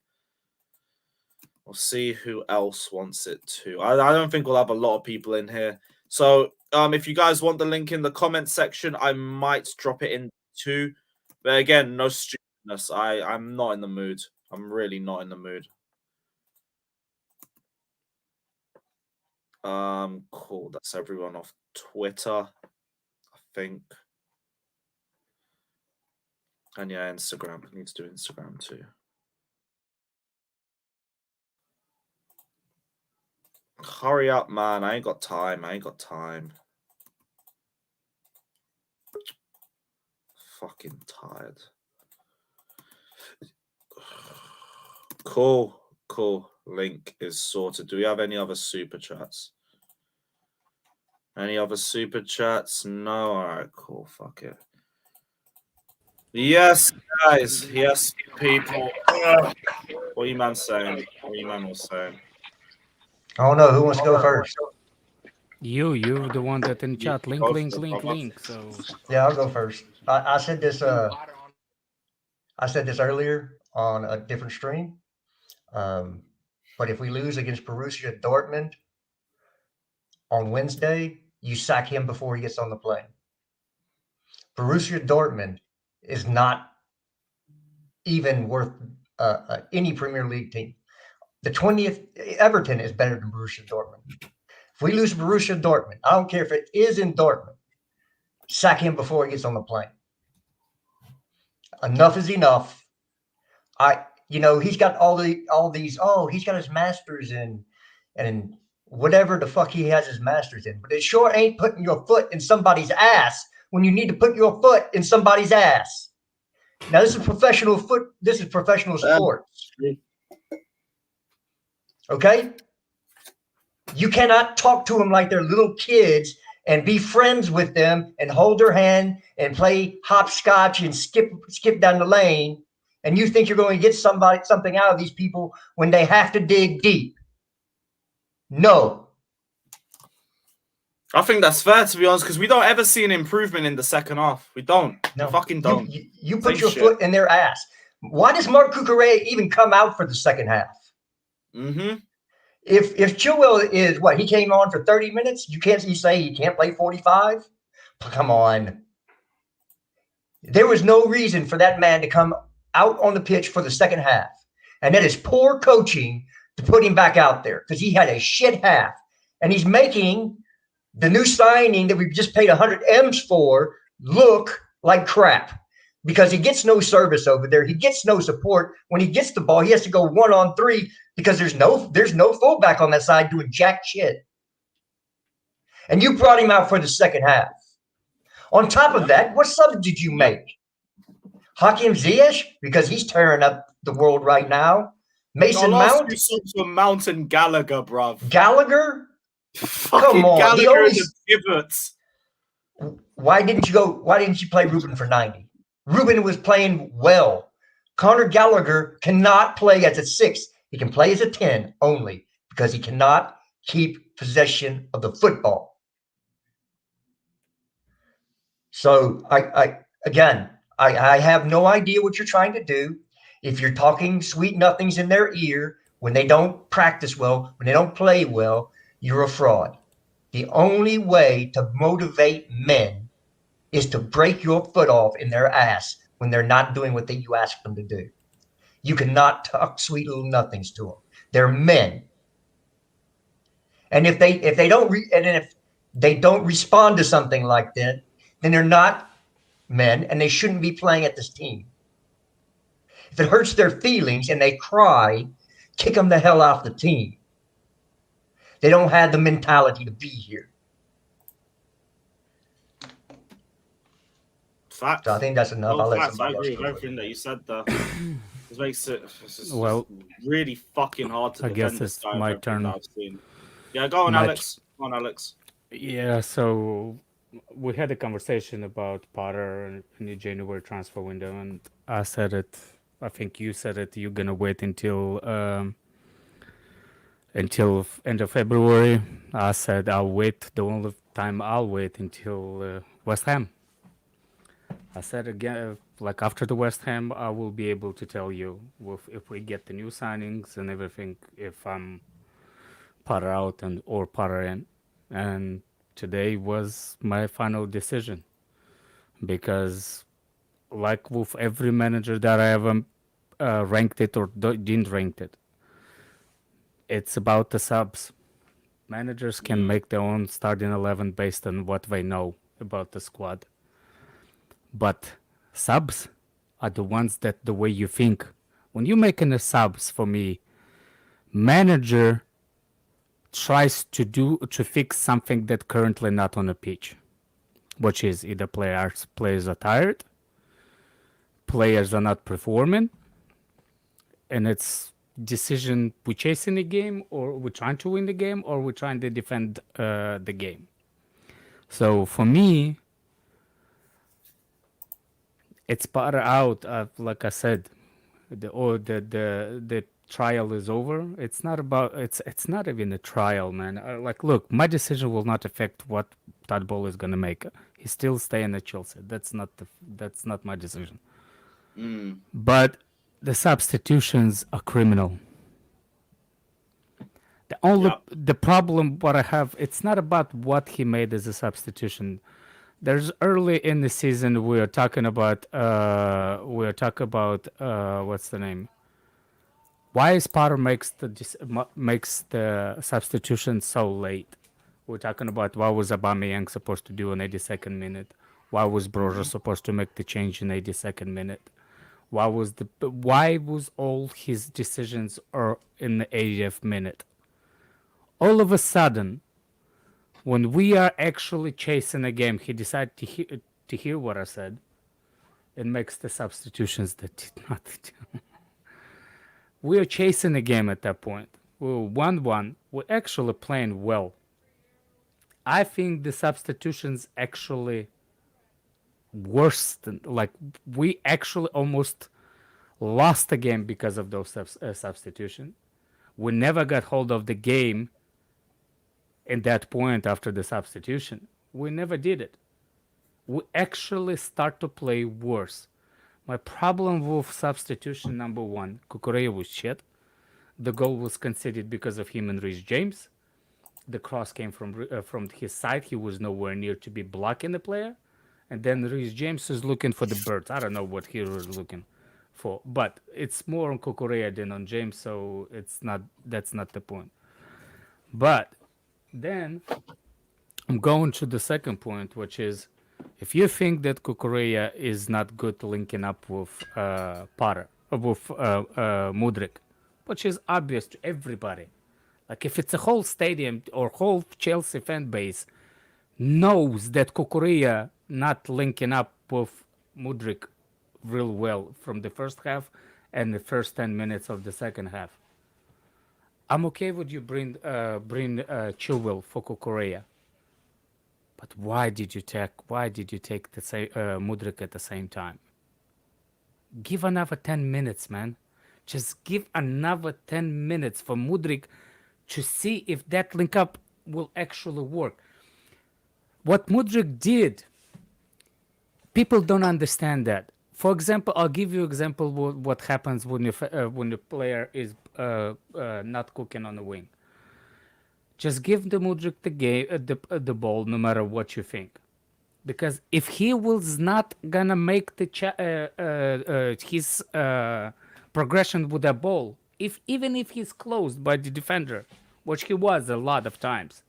We'll see who else wants it too. I don't think we'll have a lot of people in here. So if you guys want the link in the comment section, I might drop it in too. But again, no stupidness. I'm not in the mood. I'm really not in the mood. Cool. That's everyone off Twitter, I think. And yeah, Instagram. I need to do Instagram too. Hurry up, man. I ain't got time. Fucking tired. Cool. link is sorted. Do we have any other super chats? Any other super chats? No. All right, cool. Fuck it. Yes, guys. Yes, people. Ugh. What are you man saying? What are you man was saying? I don't know who wants to go first. You're the one that in chat. Link, Go link, for it, link, brother. link. So Yeah, I'll go first. I said this. I said this earlier on a different stream. But if we lose against Borussia Dortmund on Wednesday, you sack him before he gets on the plane. Borussia Dortmund is not even worth any Premier League team. The 20th Everton is better than Borussia Dortmund. If we lose Borussia Dortmund, I don't care if it is in Dortmund, sack him before he gets on the plane. Enough is enough. He's got all these. Oh, he's got his masters in, and whatever the fuck he has his masters in. But it sure ain't putting your foot in somebody's ass when you need to put your foot in somebody's ass. Now this is professional sports. Okay? You cannot talk to them like they're little kids and be friends with them and hold their hand and play hopscotch and skip down the lane. And you think you're going to get something out of these people when they have to dig deep. No. I think that's fair, to be honest, because we don't ever see an improvement in the second half. We don't. No. We fucking don't. You put your foot in their ass. Why does Mark Cucurella even come out for the second half? Mm-hmm. If Chilwell is he came on for 30 minutes, you say he can't play 45? Come on. There was no reason for that man to come out on the pitch for the second half. And that is poor coaching to put him back out there because he had a shit half. And he's making the new signing that we've just paid 100 M's for look like crap because he gets no service over there. He gets no support. When he gets the ball, he has to go 1-on-3 because there's no fullback on that side doing jack shit. And you brought him out for the second half. On top of that, what sub did you make? Hakim Ziyech, because he's tearing up the world right now. Mason Mount. You subs for Mount and Gallagher, bruv. Gallagher? Fucking come on. Gallagher and the pivots. Why didn't you play Ruben for 90? Ruben was playing well. Conor Gallagher cannot play as a 6. He can play as a 10 only because he cannot keep possession of the football. So I have no idea what you're trying to do. If you're talking sweet nothings in their ear when they don't practice well, when they don't play well, you're a fraud. The only way to motivate men is to break your foot off in their ass when they're not doing what you ask them to do. You cannot talk sweet little nothings to them. They're men. And if they don't respond to something like that, then they're not men and they shouldn't be playing at this team. If it hurts their feelings and they cry, kick them the hell off the team. They don't have the mentality to be here. Facts. So I think that's enough. I agree with everything that you said there. It makes it really fucking hard to I defend guess this it's guy. my turn. Yeah, go on, Alex. Go on, Alex. Yeah, so we had a conversation about Potter in the January transfer window, and I said it. I think you said it. You're gonna wait until end of February. I said I'll wait. The only time I'll wait until West Ham. I said again, like after the West Ham, I will be able to tell you if we get the new signings and everything, if I'm Potter out or Potter in. And today was my final decision because, like with every manager that I ever ranked it or didn't rank it, it's about the subs. Managers can make their own starting 11 based on what they know about the squad. But subs are the ones that the way you think. When you're making the subs, for me, manager tries to fix something that currently not on the pitch, which is either players are tired, players are not performing, and it's decision: we chasing the game, or we're trying to win the game, or we're trying to defend the game. So for me, it's part out. Like I said, the trial is over. It's not about. It's not even a trial, man. Like, look, my decision will not affect what Todd Bowl is gonna make. He's still staying at Chelsea. That's not my decision. But the substitutions are criminal. The problem what I have, it's not about what he made as a substitution. There's early in the season we are talking about what's the name? Why is Potter makes the substitution so late? We're talking about what was Aubameyang supposed to do in 82nd minute? Why was Broja supposed to make the change in 82nd minute? Why was all his decisions are in the 80th minute? All of a sudden, when we are actually chasing a game, he decided to hear what I said and makes the substitutions that did not do. We are chasing a game at that point. We were 1-1. We're actually playing well. I think the substitutions actually worse than, like, we actually almost lost the game because of those substitutions. We never got hold of the game in that point after the substitution. We never did it. We actually start to play worse. My problem with substitution number one, Cucurella was shit. The goal was conceded because of him and Reece James. The cross came from his side. He was nowhere near to be blocking the player. And then Reece James is looking for the birds. I don't know what he was looking for. But it's more on Cucurella than on James, so that's not the point. But then I'm going to the second point, which is, if you think that Cucurella is not good linking up with Mudryk, which is obvious to everybody. Like, if it's a whole stadium or whole Chelsea fan base knows that Cucurella not linking up with Mudryk real well from the first half and the first 10 minutes of the second half. I'm okay with you bring Chilwell for Cucurella. But why did you take the Mudryk at the same time? Give another 10 minutes, man. Just give another 10 minutes for Mudryk to see if that link up will actually work. What Mudryk did, people don't understand that. For example, I'll give you an example what happens when the player is not cooking on the wing. Just give the Mudryk the ball, no matter what you think, because if he was not gonna make his progression with the ball, even if he's closed by the defender, which he was a lot of times,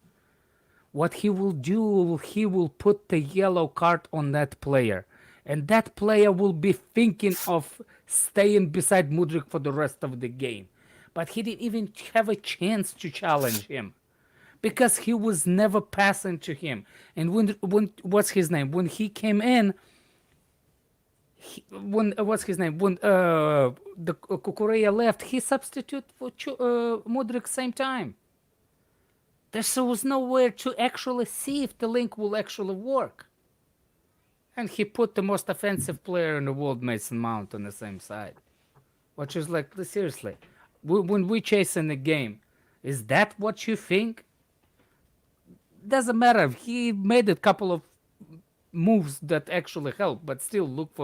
what he will do, he will put the yellow card on that player, and that player will be thinking of staying beside Mudryk for the rest of the game. But he didn't even have a chance to challenge him, because he was never passing to him. And when what's his name? When he came in, when the Cucurella left, he substituted for Mudryk same time. There was nowhere to actually see if the link will actually work. And he put the most offensive player in the world, Mason Mount, on the same side. Which is like, seriously, when we chasing the game, is that what you think? Doesn't matter. He made a couple of moves that actually helped, but still look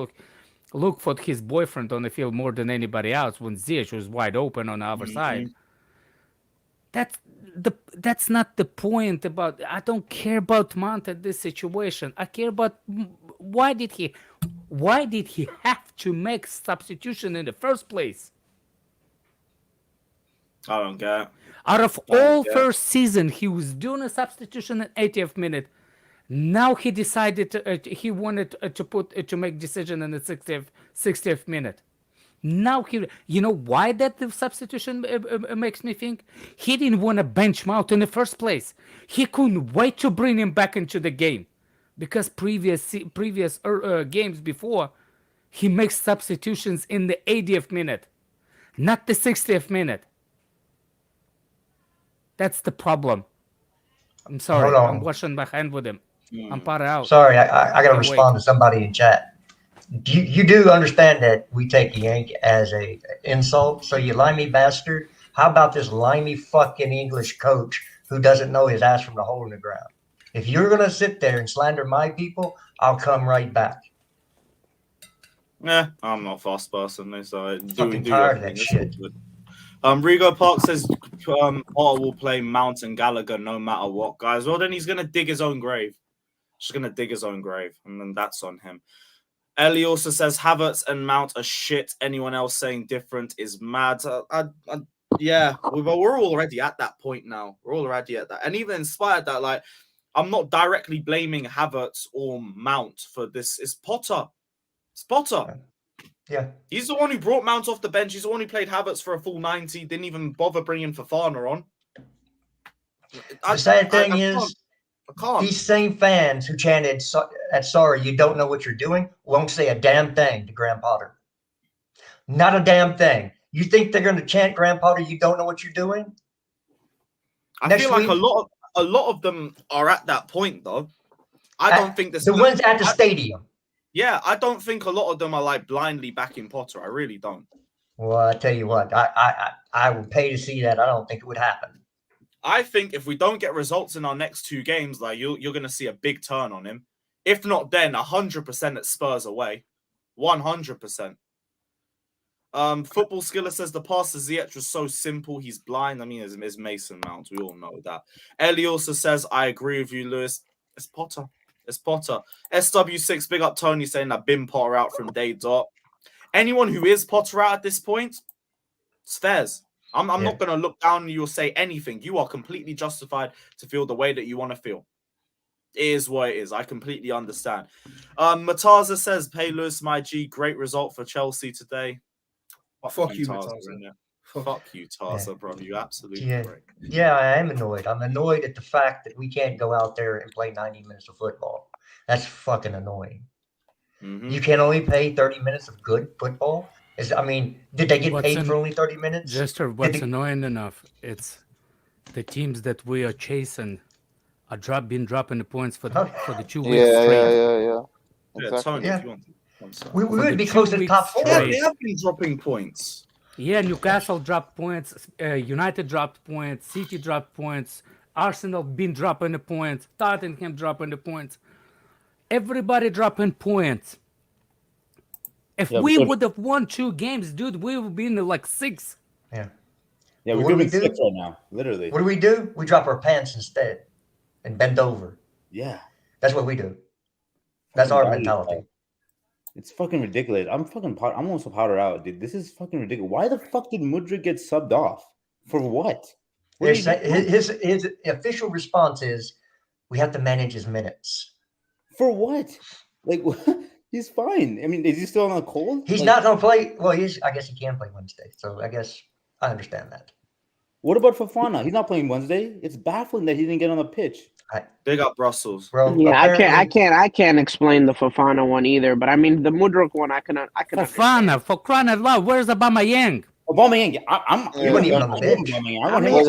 for his boyfriend on the field more than anybody else when Ziyech was wide open on the other side. That's not the point. About, I don't care about Mount at this situation. I care about why did he have to make substitution in the first place? I don't get it. Out of all first season, he was doing a substitution at 80th minute. Now he decided he wanted to make decision in the 60th minute. Now you know why that the substitution makes me think? He didn't want to bench Mount in the first place. He couldn't wait to bring him back into the game, because previous games before, he makes substitutions in the 80th minute. Not the 60th minute. That's the problem. I'm sorry. Hold I'm on. washing my hand with him. I'm part out. Sorry, I got to Can't respond wait. to somebody in chat. You do understand that we take Yank as a insult? So you limey bastard. How about this limey fucking English coach who doesn't know his ass from the hole in the ground? If you're gonna sit there and slander my people, I'll come right back. Yeah, I'm not a fast person, so Fucking tired of that shit. Rigo Park says Potter will play Mount and Gallagher no matter what, guys. Well, then he's gonna dig his own grave. Just gonna dig his own grave, and then that's on him. Ellie also says Havertz and Mount are shit. Anyone else saying different is mad. Yeah, we're already at that point now. We're already at that, and even in spite of that, like, I'm not directly blaming Havertz or Mount for this. It's Potter. It's Potter. Yeah. He's the one who brought Mount off the bench. He's the one who played Havertz for a full 90. Didn't even bother bringing Fofana on. The sad thing is, I can't. These same fans who chanted at sorry, you don't know what you're doing, won't say a damn thing to Graham Potter. Not a damn thing. You think they're going to chant Graham Potter, you don't know what you're doing? I feel like a lot of them are at that point, though. I don't think the ones at the stadium. Yeah, I don't think a lot of them are like blindly backing Potter. I really don't. Well, I tell you what, I would pay to see that. I don't think it would happen. I think if we don't get results in our next 2 games, like you're going to see a big turn on him. If not, then 100% at Spurs away, 100%. Football Skiller says the pass to Ziyech was so simple. He's blind. I mean, it's Mason Mount. We all know that. Ellie also says, I agree with you, Lewis. It's Potter. It's Potter. SW6, big up Tony saying that bin Potter out from day dot. Anyone who is Potter out at this point, it's theirs. I'm not going to look down on you or say anything. You are completely justified to feel the way that you want to feel. It is what it is. I completely understand. Mataza says, hey, Lewis, my G, great result for Chelsea today. Fuck you, Taza. Fuck you, Taza, bro. You absolutely prick. Yeah, I am annoyed. I'm annoyed at the fact that we can't go out there and play 90 minutes of football. That's fucking annoying. You can only play 30 minutes of good football? Did they get paid for only 30 minutes? Jester, what's annoying enough, it's the teams that we are chasing are been dropping the points for the 2 weeks straight. Yeah. Exactly. Tony, if you want to. We would be close to the top 4. Yeah, they have been dropping points. Yeah, Newcastle dropped points, United dropped points, City dropped points, Arsenal been dropping the points, Tottenham dropping the points. Everybody dropping points. If we would have won 2 games, dude, we would have been like 6. Yeah, we're giving 6 right now, literally. What do? We drop our pants instead and bend over. Yeah. That's what we do. That's our mentality. It's fucking ridiculous. I'm almost powder out, dude. This is fucking ridiculous. Why the fuck did Mudryk get subbed off? For what? His official response is, we have to manage his minutes. For what? Like, he's fine. I mean, is he still on a cold? He's not going to play. Well, I guess he can play Wednesday. So I guess I understand that. What about Fofana? He's not playing Wednesday. It's baffling that he didn't get on the pitch. Big up Brussels, bro. Yeah, I can't explain the Fofana one either. But I mean, the Mudryk one, I can. Fofana, for crying out loud, where's Aubameyang? Aubameyang, he wasn't even on the bench.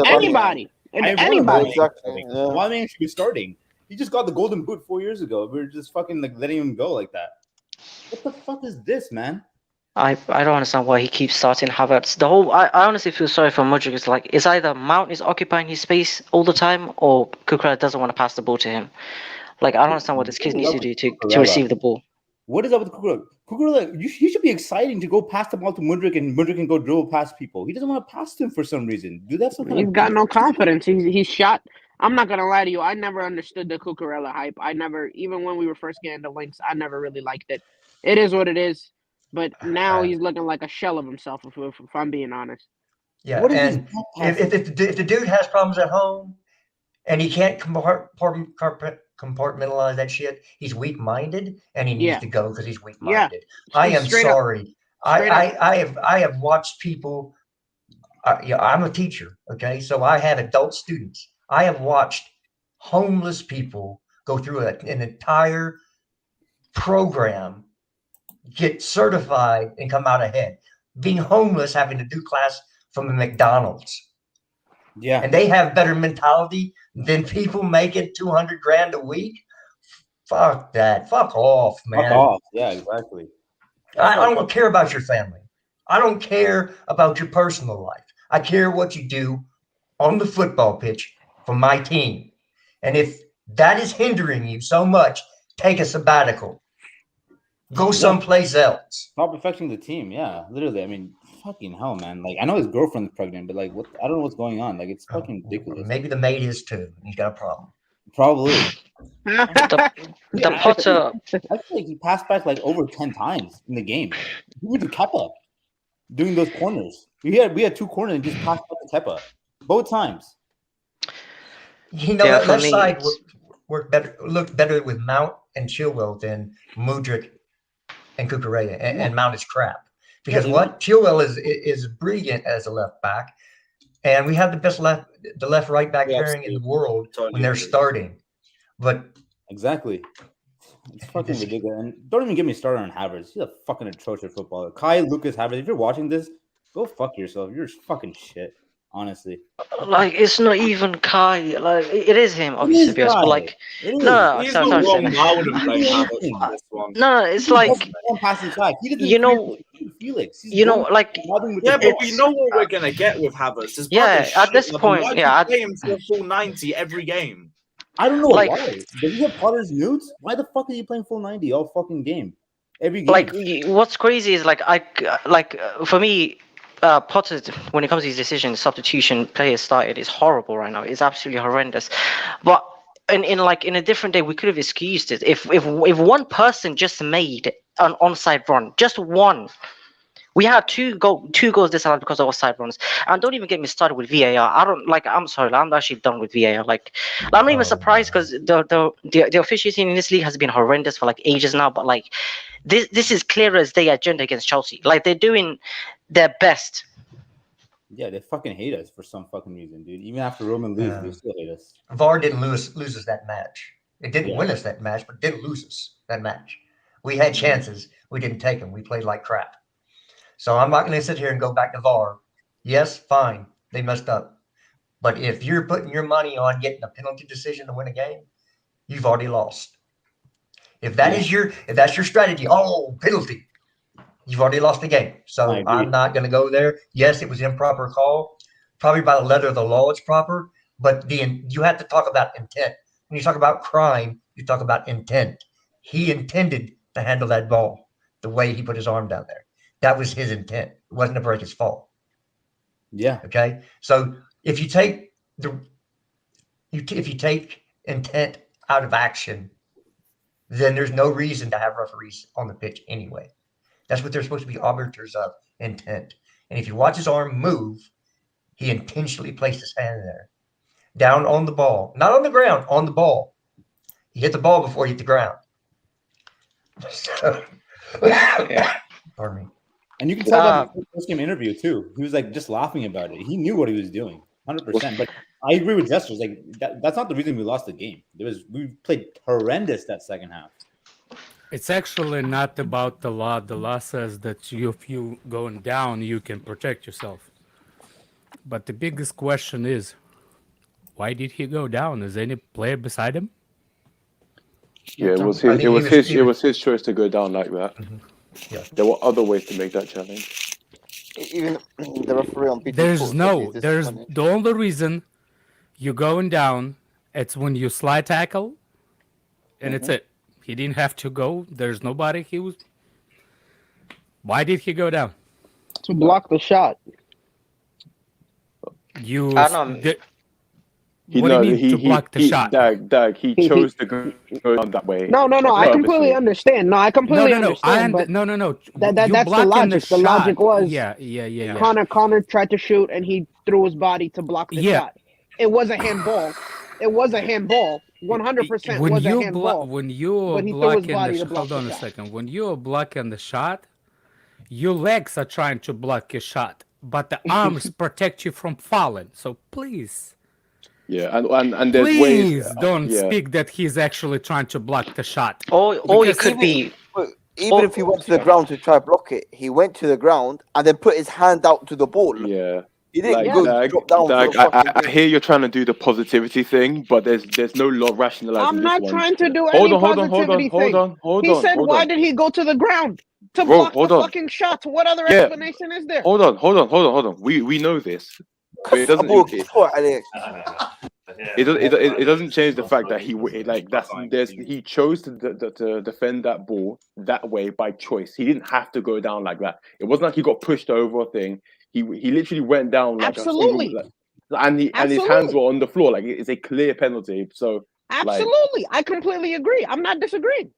Anybody. Exactly. Aubameyang should be starting. He just got the Golden Boot 4 years ago. We're just fucking like letting him go like that. What the fuck is this, man? I don't understand why he keeps starting Havertz. I honestly feel sorry for Mudryk. It's like, it's either Mount is occupying his space all the time, or Cucurella doesn't want to pass the ball to him. Like, I don't understand what this kid needs to do to receive the ball. What is up with Cucurella? Cucurella, he should be exciting to go pass the ball to Mudryk, and Mudryk can go dribble past people. He doesn't want to pass to him for some reason. Dude, that's He's got no confidence. He's shot. I'm not gonna lie to you. I never understood the Cucurella hype. Even when we were first getting the links, I never really liked it. It is what it is. But now he's looking like a shell of himself, if I'm being honest. Yeah, and if the dude has problems at home and he can't compartmentalize that shit, he's weak-minded and he needs to go because he's weak-minded. Yeah. I am sorry. I have watched people. I'm a teacher, okay? So I have adult students. I have watched homeless people go through an entire program, get certified, and come out ahead. being homeless, having to do class from a McDonald's. Yeah. And they have better mentality than people making 200 grand a week. Fuck that. Fuck off, man. Fuck off. Yeah, exactly. I don't care about your family. I don't care about your personal life. I care what you do on the football pitch for my team. And if that is hindering you so much, take a sabbatical. Go someplace else. Stop affecting the team. Yeah, literally. I mean, fucking hell, man. Like, I know his girlfriend's pregnant, but like, what? I don't know what's going on. Like, it's fucking ridiculous. Maybe the maid is too. He's got a problem. Probably. The Potter. I feel like he passed back like over 10 times in the game. He went to Kepa doing those corners. We had 2 corners and just passed back to Kepa both times. You know, that side looked better with Mount and Chilwell than Mudryk and Cucurella, and Mount is crap. Because Chilwell is brilliant as a left back, and we have the best left right back pairing in the world when they're starting. But exactly, it's fucking ridiculous. And don't even get me started on Havertz. He's a fucking atrocious footballer. Lucas Havertz. If you're watching this, go fuck yourself. You're fucking shit. Honestly, like it's not even Kai. Like it is him, obviously. But like, no, he's not wrong. I would have played Havertz in this one. No, it's like you know, Felix. You know, like yeah, but we know what we're gonna get with Havertz. Yeah, at this point, I'd play him for full 90 every game. I don't know why. Does he have Potter's nudes? Why the fuck are you playing full 90 all fucking game? Every game. Like, what's crazy is for me. Potter, when it comes to his decisions, substitution players started is horrible right now. It's absolutely horrendous. But in a different day, we could have excused it if one person just made an onside run, just one. We had two goals disallowed because of offside runs. And don't even get me started with VAR. I'm sorry, I'm actually done with VAR. Like, I'm not even surprised because the officiating in this league has been horrendous for like ages now. But like, this is clear as day agenda against Chelsea. Like, they're doing their best. Yeah, they fucking hate us for some fucking reason, dude. Even after Roman leaves, they still hate us. VAR didn't lose us that match. It didn't win us that match, but didn't lose us that match. We had chances. We didn't take them. We played like crap. So I'm not going to sit here and go back to VAR. Yes, fine. They messed up. But if you're putting your money on getting a penalty decision to win a game, you've already lost. If that's your strategy, penalty, you've already lost the game. So I'm not going to go there. Yes, it was improper call. Probably by the letter of the law, it's proper. But you have to talk about intent. When you talk about crime, you talk about intent. He intended to handle that ball the way he put his arm down there. That was his intent. It wasn't to break his fault. Yeah. Okay. So if you take intent out of action, then there's no reason to have referees on the pitch anyway. That's what they're supposed to be arbiters of, intent. And if you watch his arm move, he intentionally placed his hand there, down on the ball, not on the ground, on the ball. He hit the ball before he hit the ground. So, pardon me. And you can tell that in the post-game interview too. He was like just laughing about it. He knew what he was doing, 100%. But I agree with Jesters. Like that's not the reason we lost the game. We played horrendous that second half. It's actually not about the law. The law says that if you going down, you can protect yourself. But the biggest question is, why did he go down? Is any player beside him? Yeah, it was his choice to go down like that. Mm-hmm. Yeah. There were other ways to make that challenge. Even the referee on PT There's the only reason you're going down, it's when you slide tackle, and it's it. He didn't have to go. There's nobody. Why did he go down? To block the shot. What do you mean to block the shot? Dag, he chose to go down that way. No. I completely understand. No, I completely understand. No. That's the logic. The logic was yeah. Connor tried to shoot and he threw his body to block the shot. It was a handball. 100% was a handball. When you're blocking hold on a second. When you're blocking the shot, your legs are trying to block your shot, but the arms protect you from falling. So please. Yeah, and there's ways. Please don't speak that he's actually trying to block the shot. Or it could be. even if he went to the ground to try to block it, he went to the ground and then put his hand out to the ball. Yeah. He didn't Like, go drop down. Dag, For the fucking I hear you're trying to do the positivity thing, but there's no law rationalizing I'm this not one. trying to do Hold any on, hold positivity thing. on. He said, why did he go to the ground? To Bro, block hold the on. fucking shot. What other Yeah. explanation is there? Hold on. We know this, but it doesn't. It doesn't change the fact that he chose to defend that ball that way by choice. He didn't have to go down like that. It wasn't like he got pushed over a thing. He literally went down like Absolutely. and his hands were on the floor. Like, it's a clear penalty. So absolutely, I completely agree. I'm not disagreeing.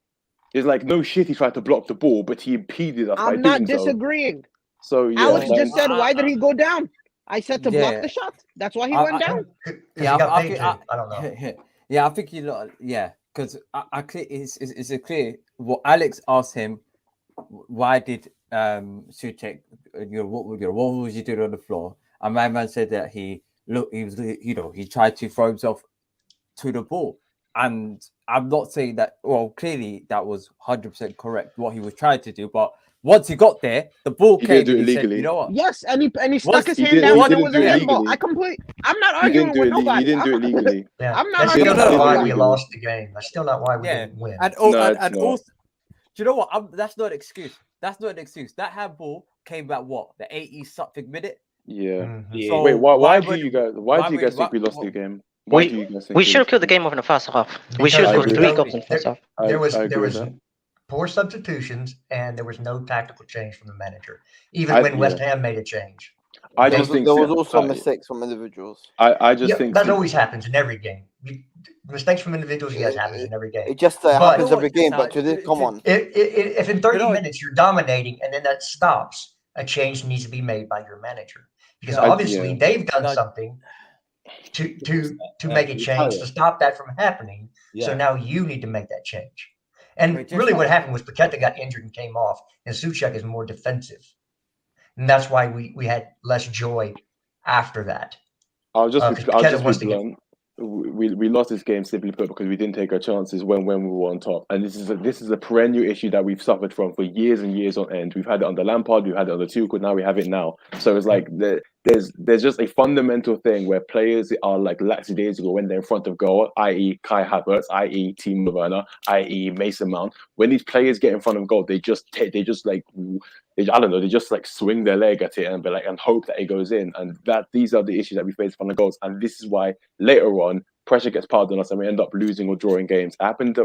It's like, no shit, he tried to block the ball, but he impeded us by I'm doing not disagreeing. So yeah, Alex just said, why did he go down? I said to block Yeah. the shot. That's why he went down. Yeah, I don't know. Yeah, I think you know. Yeah, because it's a clear. What Alex asked him, why did Suchek, what was you doing on the floor? And my man said that he tried to throw himself to the ball. And I'm not saying that. Well, clearly that was 100% correct what he was trying to do, but once he got there, the ball came and he said, "You know what?" Yes, and he stuck his hand down. It was a handball. I'm not arguing with nobody. He didn't do it legally. I'm not That's arguing still with not why nobody. we lost the game. That's still not why we didn't win. And also, do you know what? That's not an excuse. That's not an excuse. That handball came at what, the 80-something minute? Yeah. So wait, why do you guys think we lost the game? Why do you guys think we should have killed the game off in the first half. We should have Because scored 3 goals in the first half. There was that. poor substitutions, and there was no tactical change from the manager, even when West Ham made a change. There was also mistakes from individuals. I just think that always happens in every game. Mistakes from individuals, yes, happens in every game. It just happens every game, but come on. If in 30 minutes you're dominating and then that stops, a change needs to be made by your manager, because obviously they've done something to make a change to stop that from happening. So now you need to make that change. And really what happened was Paqueta got injured and came off, and Suchek is more defensive. And that's why we had less joy after that. I'll just be blunt. We lost this game simply put because we didn't take our chances when we were on top, and this is a perennial issue that we've suffered from for years and years on end. We've had it under Lampard, we've had it under Tuchel, now we have it now. So it's like there's just a fundamental thing where players are like lackadaisical when they're in front of goal, i.e. Kai Havertz, i.e. Timo Werner, i.e. Mason Mount. When these players get in front of goal, they just swing their leg at it and be like and hope that it goes in. And that these are the issues that we face in front of goals. And this is why later on pressure gets piled on us and we end up losing or drawing games. It happened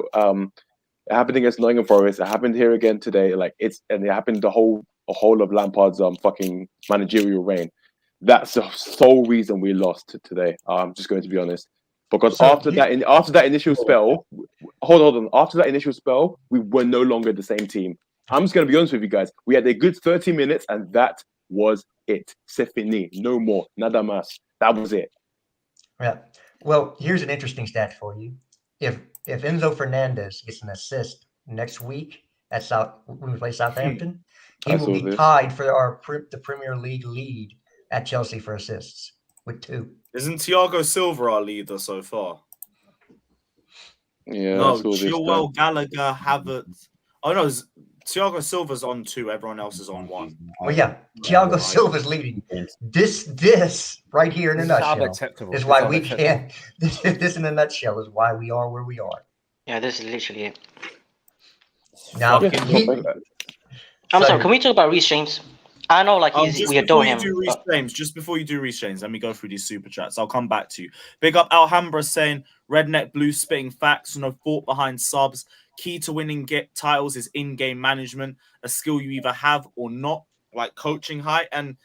against Nottingham Forest. It happened here again today. It happened the whole of Lampard's fucking managerial reign. That's the sole reason we lost today. I'm just going to be honest. Because after that initial spell, hold on. After that initial spell, we were no longer the same team. I'm just going to be honest with you guys. We had a good 30 minutes, and that was it. C'est fini. No more. Nada más. That was it. Yeah. Well, here's an interesting stat for you. If Enzo Fernandez gets an assist next week when we play Southampton, he will be tied for the Premier League lead at Chelsea for assists with 2. Isn't Thiago Silva our leader so far? Yeah. No, Chilwell, Gallagher, Havertz. Oh no, Thiago Silva's on 2. Everyone else is on 1. Well, yeah, Thiago Silva's leading. This right here in a nutshell is why we can't. This in a nutshell is why we are where we are. Yeah, this is literally it. Now, I'm sorry. Can we talk about Reece James? I know, we adore him. Just before you do Reece James, let me go through these super chats. I'll come back to you. Big up Alhambra saying, Redneck Blue spitting facts, no thought behind subs. Key to winning titles is in-game management, a skill you either have or not, like coaching height. And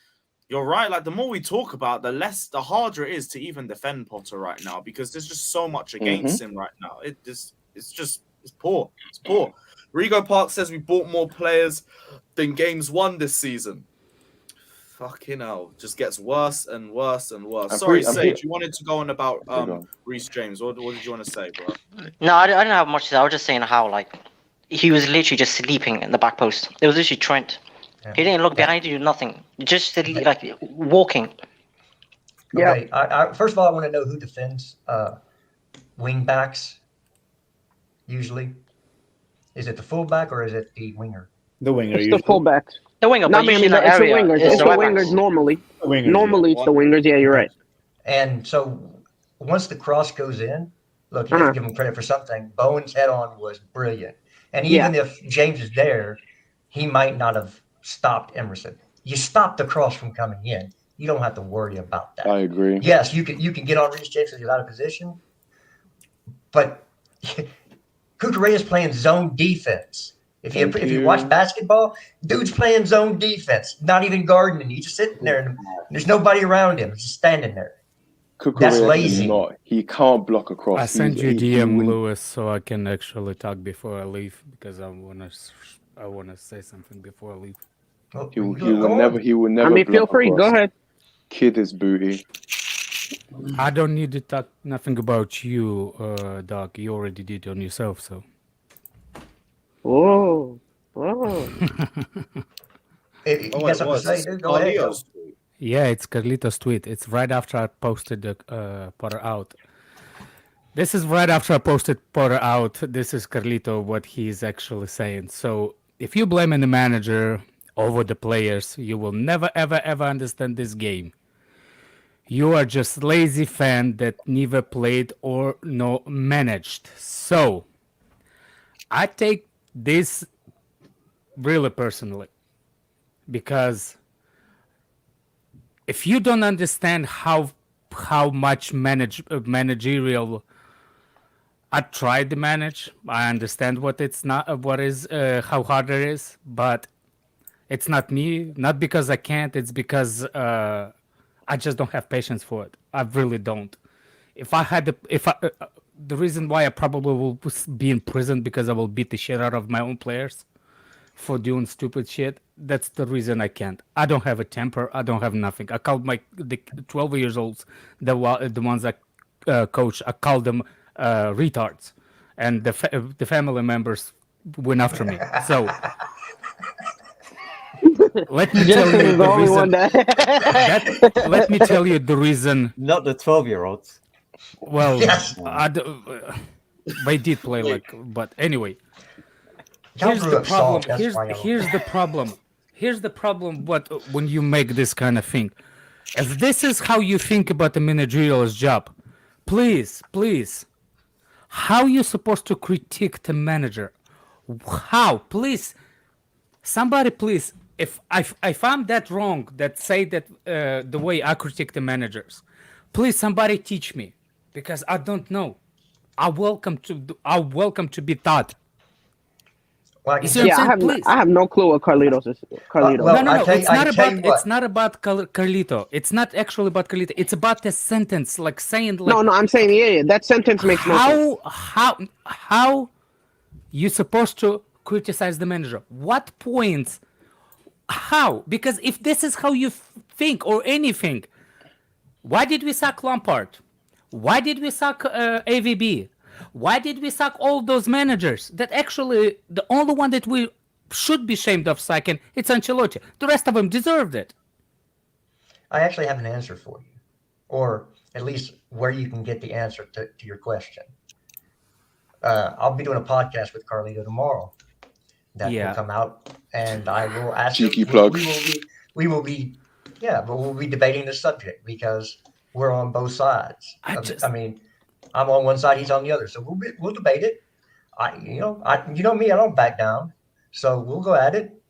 you're right, like the more we talk about, the harder it is to even defend Potter right now, because there's just so much against him right now. It's poor. It's poor. Rigo Park says we bought more players than games won this season. Fucking hell, just gets worse and worse and worse. Sage, you wanted to go on about Reece James. What did you want to say, bro? No, I didn't have much to say. I was just saying how he was literally just sleeping in the back post. It was literally Trent. Yeah. He didn't look behind, he did nothing. Just walking. Okay. First of all, I want to know who defends wing backs usually. Is it the fullback or is it the winger? The winger. It's the usually. fullback. The winger, No, but I mean, usually in that it's the area, wingers. it's It's the the right wingers backs. normally. The wingers, Normally, yeah. it's the wingers. Yeah, you're right. And so once the cross goes in, look, you Uh-huh. have to give him credit for something. Bowen's head on was brilliant. And Yeah. even if James is there, he might not have stopped Emerson. You stop the cross from coming in. You don't have to worry about that. I agree. Yes, you can get on Reece James because he's out of position, but Cucurella's playing zone defense. If you watch basketball, dude's playing zone defense, not even guarding. He's just sitting there, and there's nobody around him. He's just standing there. That's Cucurella lazy. He can't block across. I sent you He DM wouldn't- Lewis so I can actually talk before I leave because I wanna say something before I leave. Well, He will go on. never. He will never. I mean, feel block free. Go across. ahead. Kid is booty. I don't need to talk nothing about you, Doc. You already did on yourself, so. Whoa. Whoa. If you got something to say, dude, go ahead. Go. Yeah, it's Carlito's tweet. It's right after I posted the Potter out. This is right after I posted Potter out. This is Carlito, what he's actually saying. So if you blame the manager over the players, you will never, ever, ever understand this game. You are just lazy fan that never played or no managed. So I take this really personally because if you don't understand how much managerial I tried to manage, I understand what it's not, what is how hard it is, but it's not me. Not because I can't. It's because I just don't have patience for it. I really don't. If I had the reason why I probably will be in prison because I will beat the shit out of my own players for doing stupid shit. That's the reason I can't. I don't have a temper. I don't have nothing. I called the 12 years olds, the ones that coach. I called them retards, and the family members went after me. So let me tell you the reason. Let me tell you the reason. Not the 12-year-olds. Well, Yes. they did play like, but anyway. Y'all Here's grew the up problem. soft, that's why y'all- Here's the problem. Here's the problem. When you make this kind of thing, if this is how you think about the managerial job, please, how you supposed to critique the manager? How? Please, somebody, please. If I'm that wrong, that say that the way I critique the managers, please somebody teach me because I don't know. I welcome to be taught. Well, I You can see tell- what I'm Yeah, saying? Please. I have no clue what Carlitos is. Carlitos. well, No. I tell you- It's I not can tell about. you what. It's not about Carlito. It's not actually about Carlito. It's about the sentence, like saying, like, No, I'm saying yeah. That sentence makes no sense. how you supposed to criticize the manager? What points? How? Because if this is how you think or anything, why did we sack Lampard? Why did we sack AVB? Why did we sack all those managers? That actually the only one that we should be ashamed of sacking, it's Ancelotti. The rest of them deserved it. I actually have an answer for you, or at least where you can get the answer to your question. I'll be doing a podcast with Carlito tomorrow that Yeah. will come out, and I will ask Cheeky him. plug. We will be, yeah, but we'll be debating the subject because we're on both sides. I mean, I'm on one side, he's on the other, so we'll debate it. You know me, I don't back down, so we'll go at it.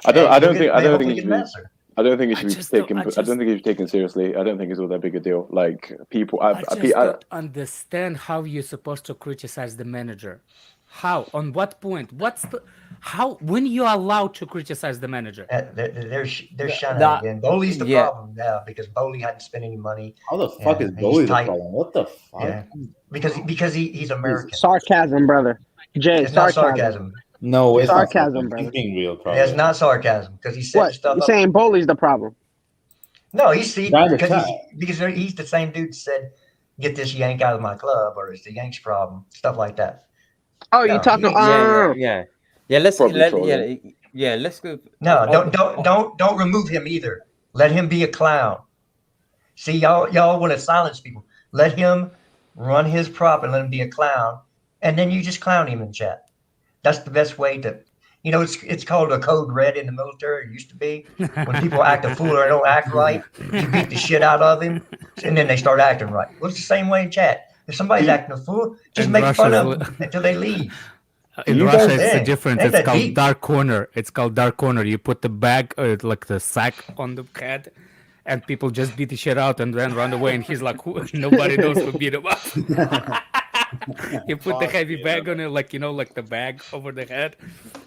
I don't think it hopefully should get an be. answer. I don't think it I should be just don't- taken. I I don't think it should be taken seriously. I don't think it's all that big a deal. Like people, I just don't understand how you're supposed to criticize the manager. How? On what point? What's the how? When you're allowed to criticize the manager? They're shining that- again. Bowley's the yeah. problem now because Bowley hadn't spent any money. How the fuck Yeah, is he's Bowie the tight. problem? What the fuck? Yeah, because he's American. Sarcasm, brother. Jay, It's not sarcasm. sarcasm. No, it's not Sarcasm, fucking- brother. He's being real, probably. It's not sarcasm because he's setting What? stuff You're up. saying Bully's the problem? No, Guy in the because he's the same dude that said, "Get this yank out of my club," or "It's the Yanks' problem," stuff like that. Oh, you No, talking? Yeah. Let's Probably let trolling. let's go. No, don't remove him either. Let him be a clown. See, y'all want to silence people. Let him run his prop and let him be a clown, and then you just clown him in chat. That's the best way to, it's called a code red in the military. It used to be when people act a fool or don't act right, you beat the shit out of them, and then they start acting right. Well, it's the same way in chat. If somebody's acting a fool, just In make fun Russia, of them until they leave. In You Russia, guys- it's different. ain't It's that called deep. dark corner. It's called dark corner. You put the bag, like the sack, on the head, and people just beat the shit out and then run away. And he's like, nobody knows who beat him up. You put the heavy bag on it, like like the bag over the head,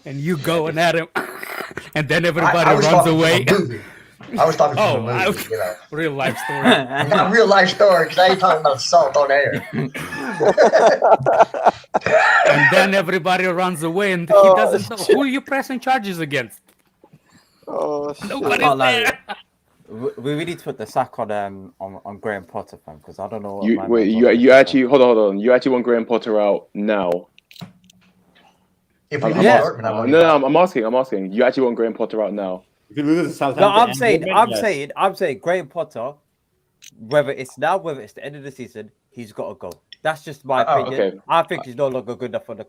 and you going at him, and then everybody I was runs talking away. from a movie. I was talking from Oh, a movie, real life story. Not real life story, because I ain't talking about assault on air. And then everybody runs away, and he Oh, doesn't know who are you pressing charges against. Oh, shit. Nobody's can't lie. there. We really need to put the sack on Graham Potter, fam, because I don't know. What You my wait. man's You on you about. actually hold on. You actually want Graham Potter out now? If we I'm lose Yeah. Dortmund, I want No, him no, out. I'm asking. You actually want Graham Potter out now? If you lose to Southampton, No, I'm and saying, Dortmund, yes. I'm saying, Graham Potter, whether it's now, whether it's the end of the season, he's got to go. That's just my Oh, opinion. okay. I think he's no longer good enough for the,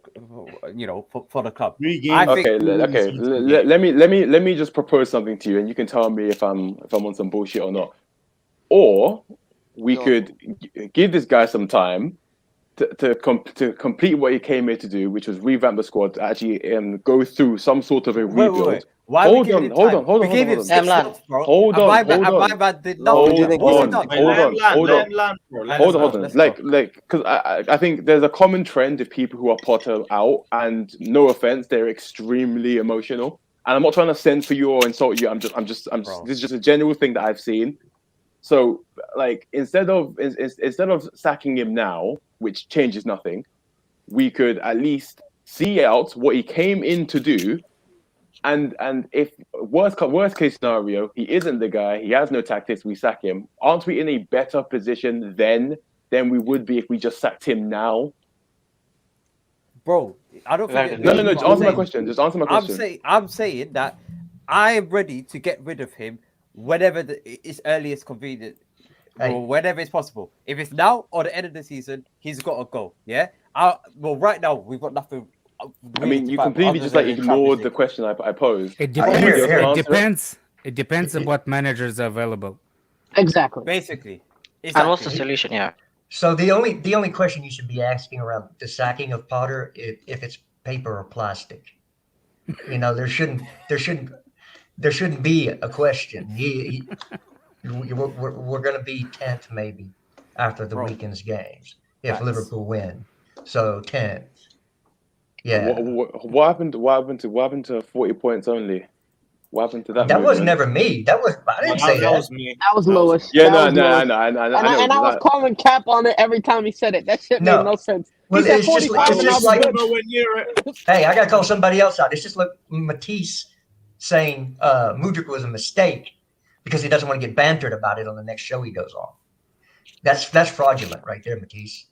for the club. 3 games. I think- Okay. Let me just propose something to you, and you can tell me if I'm on some bullshit or not. Or we Go. could give this guy some time to complete what he came here to do, which was revamp the squad, actually go through some sort of a rebuild. Wait. Why are we Hold giving on, him hold time? on, hold We on, gave hold him on. 6 Lam. months, bro. Hold And on, my man- hold and on. my man did No, nothing. we didn't What's give he him- done? Wait, Hold let on, him land, hold let on. him land, bro. Let Hold him on, land. hold on. Like, because I think there's a common trend of people who are Potter out, and no offense, they're extremely emotional. And I'm not trying to censor you or insult you. I'm just. Bro. This is just a general thing that I've seen. So, like, instead of sacking him now, which changes nothing, we could at least see out what he came in to do. And if worst case scenario, he isn't the guy, he has no tactics, we sack him. Aren't we in a better position then than we would be if we just sacked him now? Bro, I don't think. No, No. Just answer my question. Just answer my question. I'm saying that I am ready to get rid of him whenever it's earliest convenient, Hey. or whenever it's possible. If it's now or the end of the season, he's got to go. Yeah. Well, right now we've got nothing. I mean, you completely just like ignored the question I posed. It Here, depends. here. It depends. It depends on what managers are available. Exactly. Basically. And what's the Exactly. solution? Yeah. So the only question you should be asking around the sacking of Potter is if it's paper or plastic. There shouldn't be a question. We're going to be 10th maybe after the Bro. weekend's games if Facts. Liverpool win. So 10th. Yeah. What happened to 40 points only? What happened to that? That was movement? never me. I didn't say That that. was me. That was Lewis. Yeah, That no, was no, Lewis. I know. And I was calling cap on it every time he said it. That shit made No. no sense. Well, he said it's just 45 it's and I just was like good. Nowhere near it. Hey, I gotta call somebody else out. It's just like Matisse saying Mudryk was a mistake because he doesn't want to get bantered about it on the next show he goes on. That's fraudulent right there, Matisse.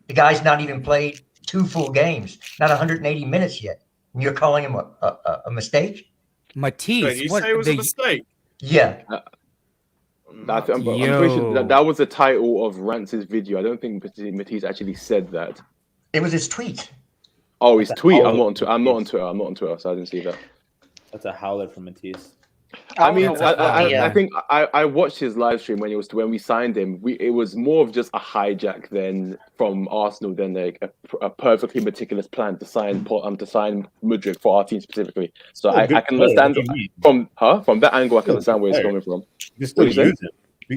The guy's not even played 2 full games, not 180 minutes yet. And you're calling him a mistake? Matisse, Wait, you what say it was a the- mistake? Yeah. I'm pretty sure Yo. that was the title of Rance's video. I don't think Matisse actually said that. It was his tweet. Oh, his tweet. Oh, I'm not on Twitter, so I didn't see that. That's a howler from Matisse. I mean, don't know what the, I think I watched his live stream when we signed him. It was more of just a hijack than from Arsenal than like a perfectly meticulous plan to sign Mudryk for our team specifically. So I can understand from that angle. I can understand where he's coming from. You can still What'd you use him.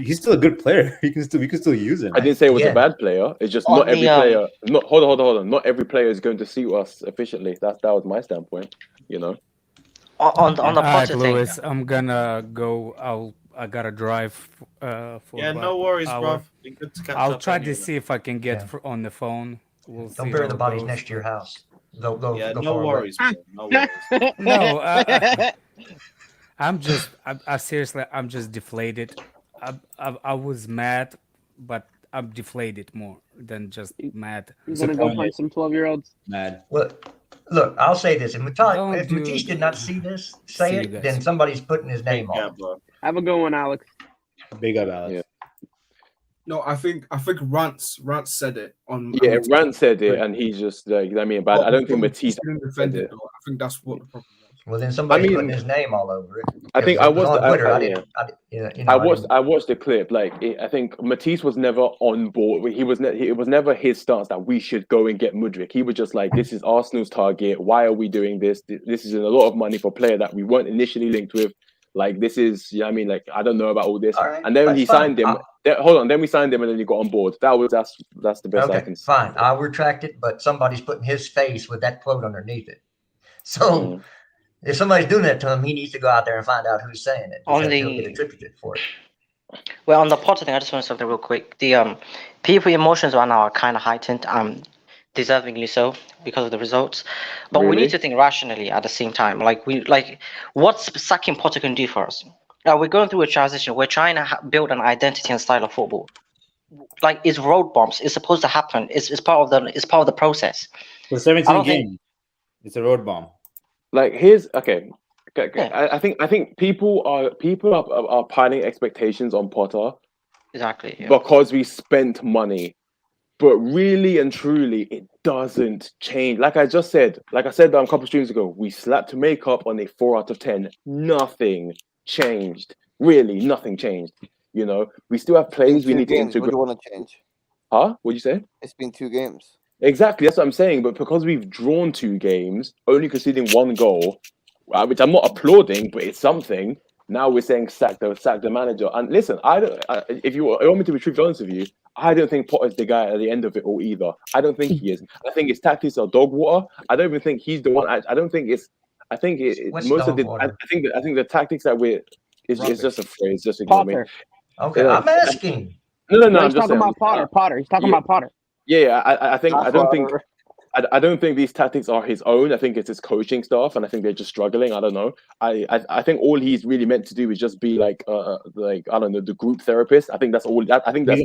He's still a good player. We can still use him. I didn't say it was Yeah. a bad player. It's just On not every the, player. Not hold on. Not every player is going to suit us efficiently. That was my standpoint. on the All right, Potter thing. Lewis, I'm gonna go. I gotta drive. For Yeah, about no worries, hour. bro. Be good to catch I'll up try anyway. to see if I can get Yeah. on the phone. We'll see. Don't bury how the it bodies goes. next to your house. Go Yeah, go no far away. worries, bro. No worries. No, I'm just. I seriously, I'm just deflated. I was mad, but I'm deflated more than just mad. He's gonna go find some 12-year-olds. Mad. Well, look, I'll say this. If Don't Matisse do- did not see this, See say you it, guys. then somebody's putting his name Yeah, on it. bro. Have a good one, Alex. Big up, Alex. Yeah. No, I think Rance said it on. Yeah, Rant said it, and he's just like, I mean, but I don't think Matisse didn't said defend it. it. Though. I think that's what the problem was. Well, then somebody's putting mean, his name all over it. I think It was on Twitter. I yeah. didn't. I watched the clip. Like, I think Matisse was never on board. It was never his stance that we should go and get Mudryk. He was just like, this is Arsenal's target. Why are we doing this? This is a lot of money for a player that we weren't initially linked with. Like, this is, you know what I mean? Like, I don't know about all this. All right, and then that's he fine. signed him. Then we signed him, and then he got on board. That's the best I can say. Fine. I'll retract it, but somebody's putting his face with that quote underneath it. So if somebody's doing that to him, he needs to go out there and find out who's saying it. Because he'll get attributed for it. Well, on the Potter thing, I just want to say something real quick. The people emotions right now are kind of heightened, deservingly so because of the results. But we need to think rationally at the same time. What's sacking Potter can do for us? We're going through a transition. We're trying to build an identity and style of football. Like, it's road bumps. It's supposed to happen. It's part of the process. For 17 games, it's a road bomb. Like, here's okay. I think people are piling expectations on Potter. Exactly. Yeah. Because we spent money. But really and truly, it doesn't change. Like I said a couple of streams ago, we slapped makeup on a 4 out of 10. Nothing changed. Really, nothing changed. You know, we still have plays we need to integrate. What do you want to change? Huh? What'd you say? It's been 2 games. Exactly, that's what I'm saying. But because we've drawn 2 games, only conceding 1 goal, which I'm not applauding, but it's something. Now we're saying sack the manager. And listen, if you want me to be truthfully honest with you, I don't think Potter's the guy at the end of it all either. I don't think he is. I think his tactics are dog water. I don't even think he's the one. I don't think it's. I think most of the. I think the tactics that it's just a phrase. Just ignore me. Okay, I'm asking. No. He's talking about Potter. He's talking about Potter. Yeah. I don't think these tactics are his own. I think it's his coaching staff, and I think they're just struggling. I don't know. I think all he's really meant to do is just be like I don't know, the group therapist. I think that's all. I think that's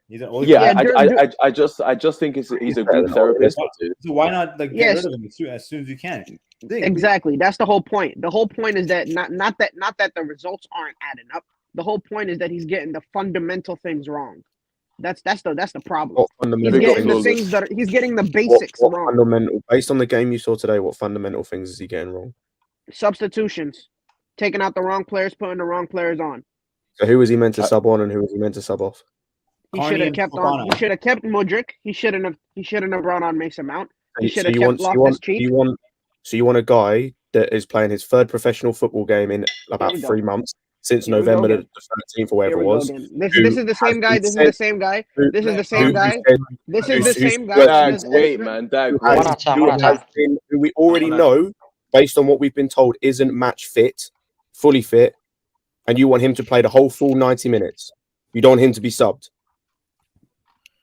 He's an Ole. Yeah, I just think he's a group therapist. So why not get rid of him as soon as you can? Exactly. That's the whole point. The whole point is that not that the results aren't adding up. The whole point is that he's getting the fundamental things wrong. That's the problem. He's getting the basics wrong. Fundamental, based on the game you saw today, what fundamental things is he getting wrong? Substitutions, taking out the wrong players, putting the wrong players on. So who was he meant to sub on, and who was he meant to sub off? He should have kept on. He should have kept Mudryk. He shouldn't have brought on Mason Mount. He should have kept Loftus-Cheek. So you want a guy that is playing his 3rd professional football game in about 3 months. Since November the 13th or whatever it was. This is the same guy. This is the same guy. This is the same guy. This is the same guy. Wait, man. Who we already know, based on what we've been told, isn't match fit, fully fit, and you want him to play the whole full 90 minutes. You don't want him to be subbed.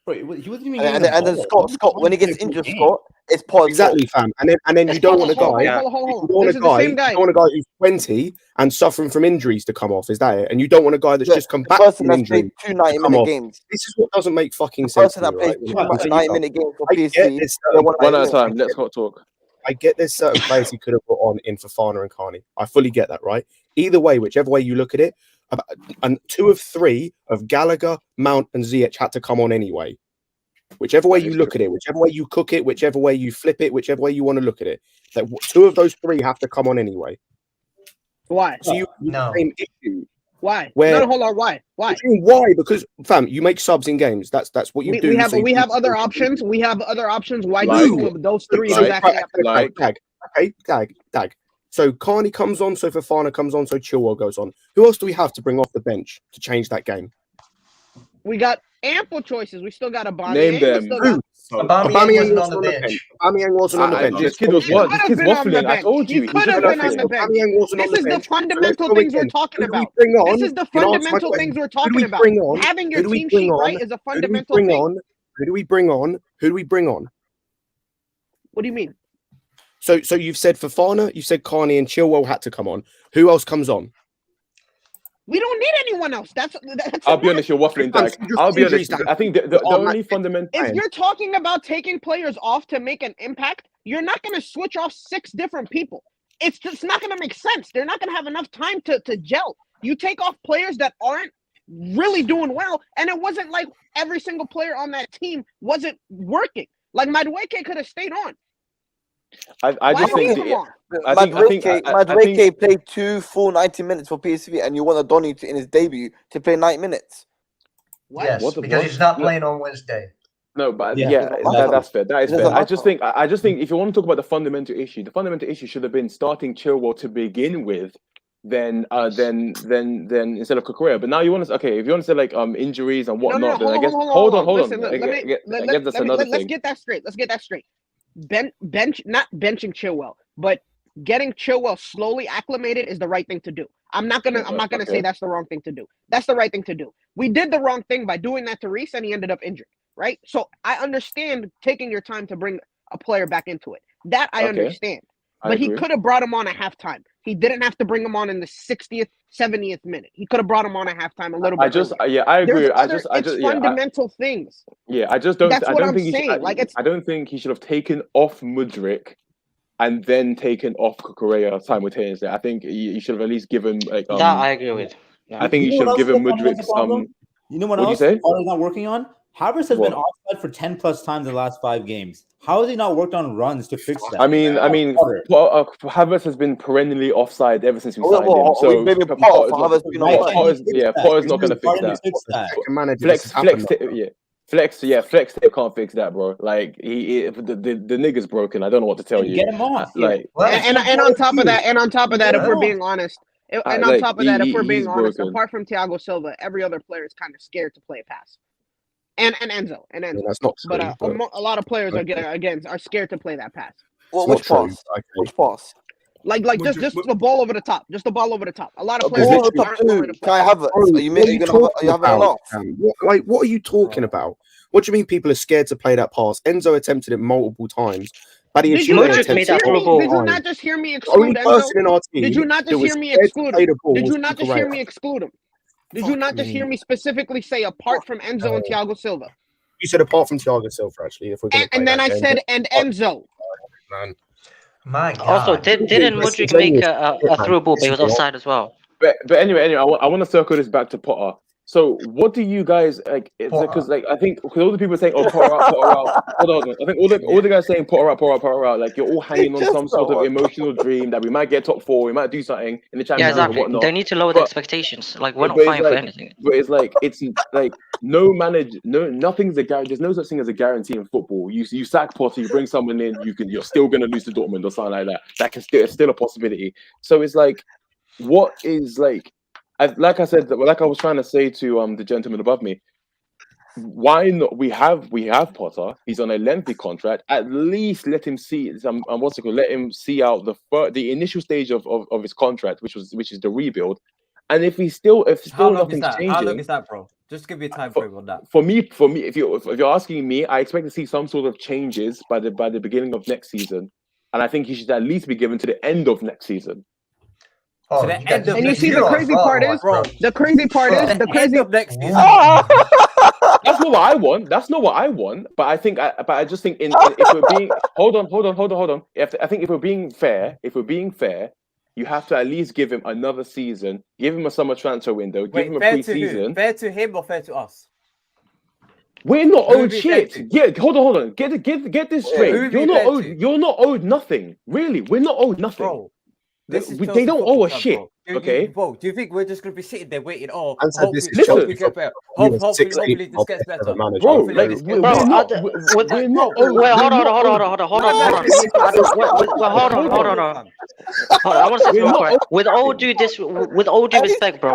He wasn't even and then Scott, when he gets injured, Scott, it's part exactly, fam. And then you don't want a guy. You don't want a guy who's 20 and suffering from injuries to come off. Is that it? And you don't want a guy that's just come back from injury. 2 90-minute games. This is what doesn't make fucking sense. Person that plays 2 90-minute games for PSG. One at a time. Let's not talk. I get there's certain players he could have put on in Fofana and Carney. I fully get that, right? Either way, whichever way you look at it, and 2 of 3 of Gallagher, Mount, and Ziyech had to come on anyway. Whichever way you look at it, whichever way you cook it, whichever way you flip it, whichever way you want to look at it, that 2 of those 3 have to come on anyway. Why? So you the same issue. Why? No, hold on. Why? Why? Because fam, you make subs in games. That's what you do. We have other options. We have other options. Why do those 3 exactly have to Dag. So Carney comes on, so Fofana comes on, so Chilwell goes on. Who else do we have to bring off the bench to change that game? We got ample choices. We still got Aubameyang. Name them. Aubameyang wasn't on the bench. Aubameyang wasn't on the bench. This kid was what? This kid's waffling. I told you. He could have been on the bench. This is the fundamental things we're talking about. This is the fundamental things we're talking about. Having your team sheet right is a fundamental thing. Who do we bring on? What do you mean? So you've said Fofana, you said Carney and Chilwell had to come on. Who else comes on? We don't need anyone else. That's I'll be honest, you're waffling, Dag. I'll be honest. I think the only fundamental. If you're talking about taking players off to make an impact, you're not going to switch off 6 different people. It's just not going to make sense. They're not going to have enough time to gel. You take off players that aren't really doing well, and it wasn't like every single player on that team wasn't working. Like Madueke could have stayed on. I just Why did think he come on? Madueke played 2 full 90 minutes for PSV, and you want Donny in his debut to play 90 minutes. What? Yes, because he's not playing on Wednesday. No, but Yeah. that's fair. That is It fair. doesn't I just think if you want to talk about the fundamental issue should have been starting Chilwell to begin with, then instead of Cucurella. But now you want to if you want to say like injuries and whatnot, then I guess hold on. Listen, I guess that's another thing. Let's get that straight. Not benching Chilwell, but getting Chilwell slowly acclimated is the right thing to do. I'm not gonna say that's the wrong thing to do. That's the right thing to do. We did the wrong thing by doing that to Reece, and he ended up injured, right? So I understand taking your time to bring a player back into it. That I understand. But he could have brought him on at halftime. He didn't have to bring him on in the 60th, 70th minute. He could have brought him on at halftime a little bit. I agree. It's fundamental things. Yeah, I just don't. That's I what don't I'm think saying. I don't think he should have taken off Mudryk and then taken off Cucurella simultaneously. I think you should have at least given like. That I agree with. Yeah. I think you should have given Mudryk You know what What'd else? you say? All he's not working on. Havertz has been offside for 10 plus times in the last 5 games. How has he not worked on runs to fix that? I mean, Havertz has been perennially offside ever since we signed him. So Potter's not going to fix that. Flex tape can't fix that, bro. Like the nigga's broken. I don't know what to tell you. Get him off. And on top of that, if we're being honest, apart from Thiago Silva, every other player is kind of scared to play a pass. And Enzo. That's not true, but a lot of players are scared to play that pass. Which pass? Which pass? Like just the ball over the top. Just the ball over the top. A lot of players Can I have it? Are you having enough? What are you talking about? What do you mean people are scared to play that pass? Enzo attempted it multiple times. Did you not just hear me exclude Enzo? Did you not just hear me exclude him? Did you not just hear me exclude him? Did you not just hear me specifically say apart from Enzo and Thiago Silva? You said apart from Thiago Silva, actually. If we're and then I said and Enzo. Man. My God. Also, didn't Mudryk make a through ball, but he was offside as well? But anyway, I want to circle this back to Potter. So, what do you guys like? Because I think all the people are saying, "Oh, Potter out, Potter out." Hold on, I think all the guys saying Potter out, Potter out, Potter out. Like you're all hanging on some sort of emotional dream that we might get top 4, we might do something in the Champions League or whatnot. They need to lower the expectations. Like we're not fighting for anything. But it's like nothing's a guarantee. There's no such thing as a guarantee in football. You sack Potter, you bring someone in, you're still gonna lose to Dortmund or something like that. It's still a possibility. So it's like, what is like. Like I said, like I was trying to say to the gentleman above me, why not? We have Potter. He's on a lengthy contract. At least let him see let him see out the initial stage of his contract, which is the rebuild. And if nothing's changing, how long is that, bro? Just give me a time frame on that. For me, if you're asking me, I expect to see some sort of changes by the beginning of next season, and I think he should at least be given to the end of next season. Oh, and you see the crazy part is next season. That's not what I want. That's not what I want. But I just think if we're being hold on. I think if we're being fair, you have to at least give him another season. Give him a summer transfer window. Give him a pre-season. Fair to him or fair to us? We're not owed shit. Yeah, hold on. Get this straight. You're not owed nothing. Really, we're not owed nothing. Bro. They don't owe us shit. Okay. Bro, do you think we're just gonna be sitting there waiting? Oh, hopefully this gets better. Hopefully this gets better. Bro, like we're not Hold on. I want to say real quick. With all due respect, bro,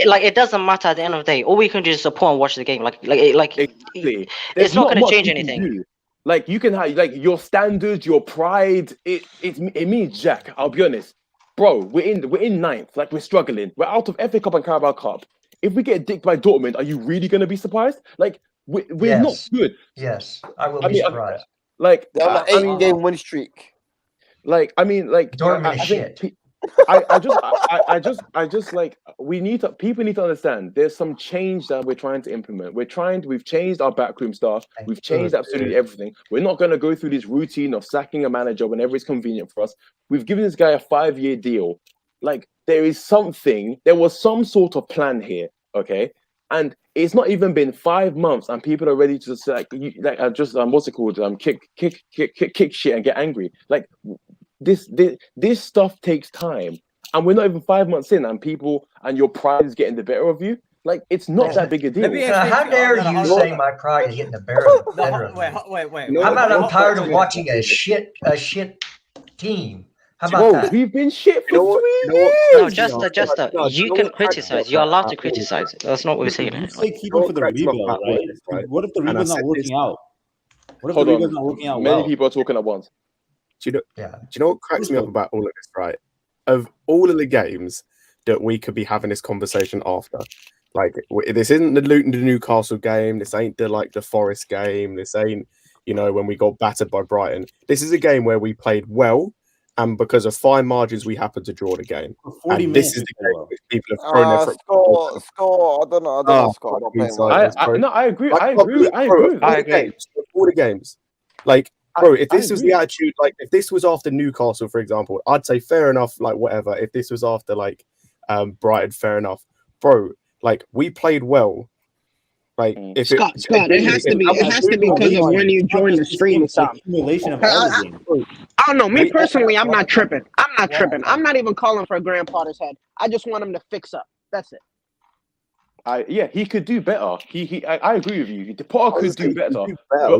like it doesn't matter at the end of the day. All we can do is support and watch the game. Like exactly. It's not gonna change anything. Like you can have like your standards, your pride. It means jack. I'll be honest, bro. We're in ninth. Like we're struggling. We're out of FA Cup and Carabao Cup. If we get dicked by Dortmund, are you really gonna be surprised? Like we're not good. Yes, I will be surprised. Like they're on an 8-game win streak. Like Dortmund is shit. I just like people need to understand there's some change that we're trying to implement. We've changed our backroom staff, we've changed absolutely everything. We're not going to go through this routine of sacking a manager whenever it's convenient for us. We've given this guy a 5-year deal. Like there is something. There was some sort of plan here. Okay. And it's not even been 5 months, and people are ready to just what's it called? Kick shit and get angry. Like this stuff takes time, and we're not even 5 months in, and people and your pride is getting the better of you. Like it's not that big a deal. How dare you say my pride is getting the better of me? Wait. How about I'm tired of watching a shit team? How about that? We've been shit for 3 years. No, Jester, you can criticize. You're allowed to criticize. That's not what we're saying. You say keep him for the rebuild, right? What if the rebuild's not working out? What if the rebuild's not working out? Many people are talking at once. Do you know what cracks me up about all of this, right? Of all of the games that we could be having this conversation after, like this isn't the Luton to Newcastle game. This ain't the Forest game. This ain't when we got battered by Brighton. This is a game where we played well. And because of fine margins, we happened to draw the game. And this is the game which people have thrown their score. I don't know. Score. I agree. I agree. All the games. Like, bro, if this was the attitude, like if this was after Newcastle, for example, I'd say fair enough, like whatever. If this was after Brighton, fair enough. Bro, like we played well. Like if Scott, it has to be because of when you join the stream or something. I don't know. Me personally, I'm not tripping. I'm not even calling for Graham Potter's head. I just want him to fix up. That's it. He could do better. I agree with you. Potter could do better. But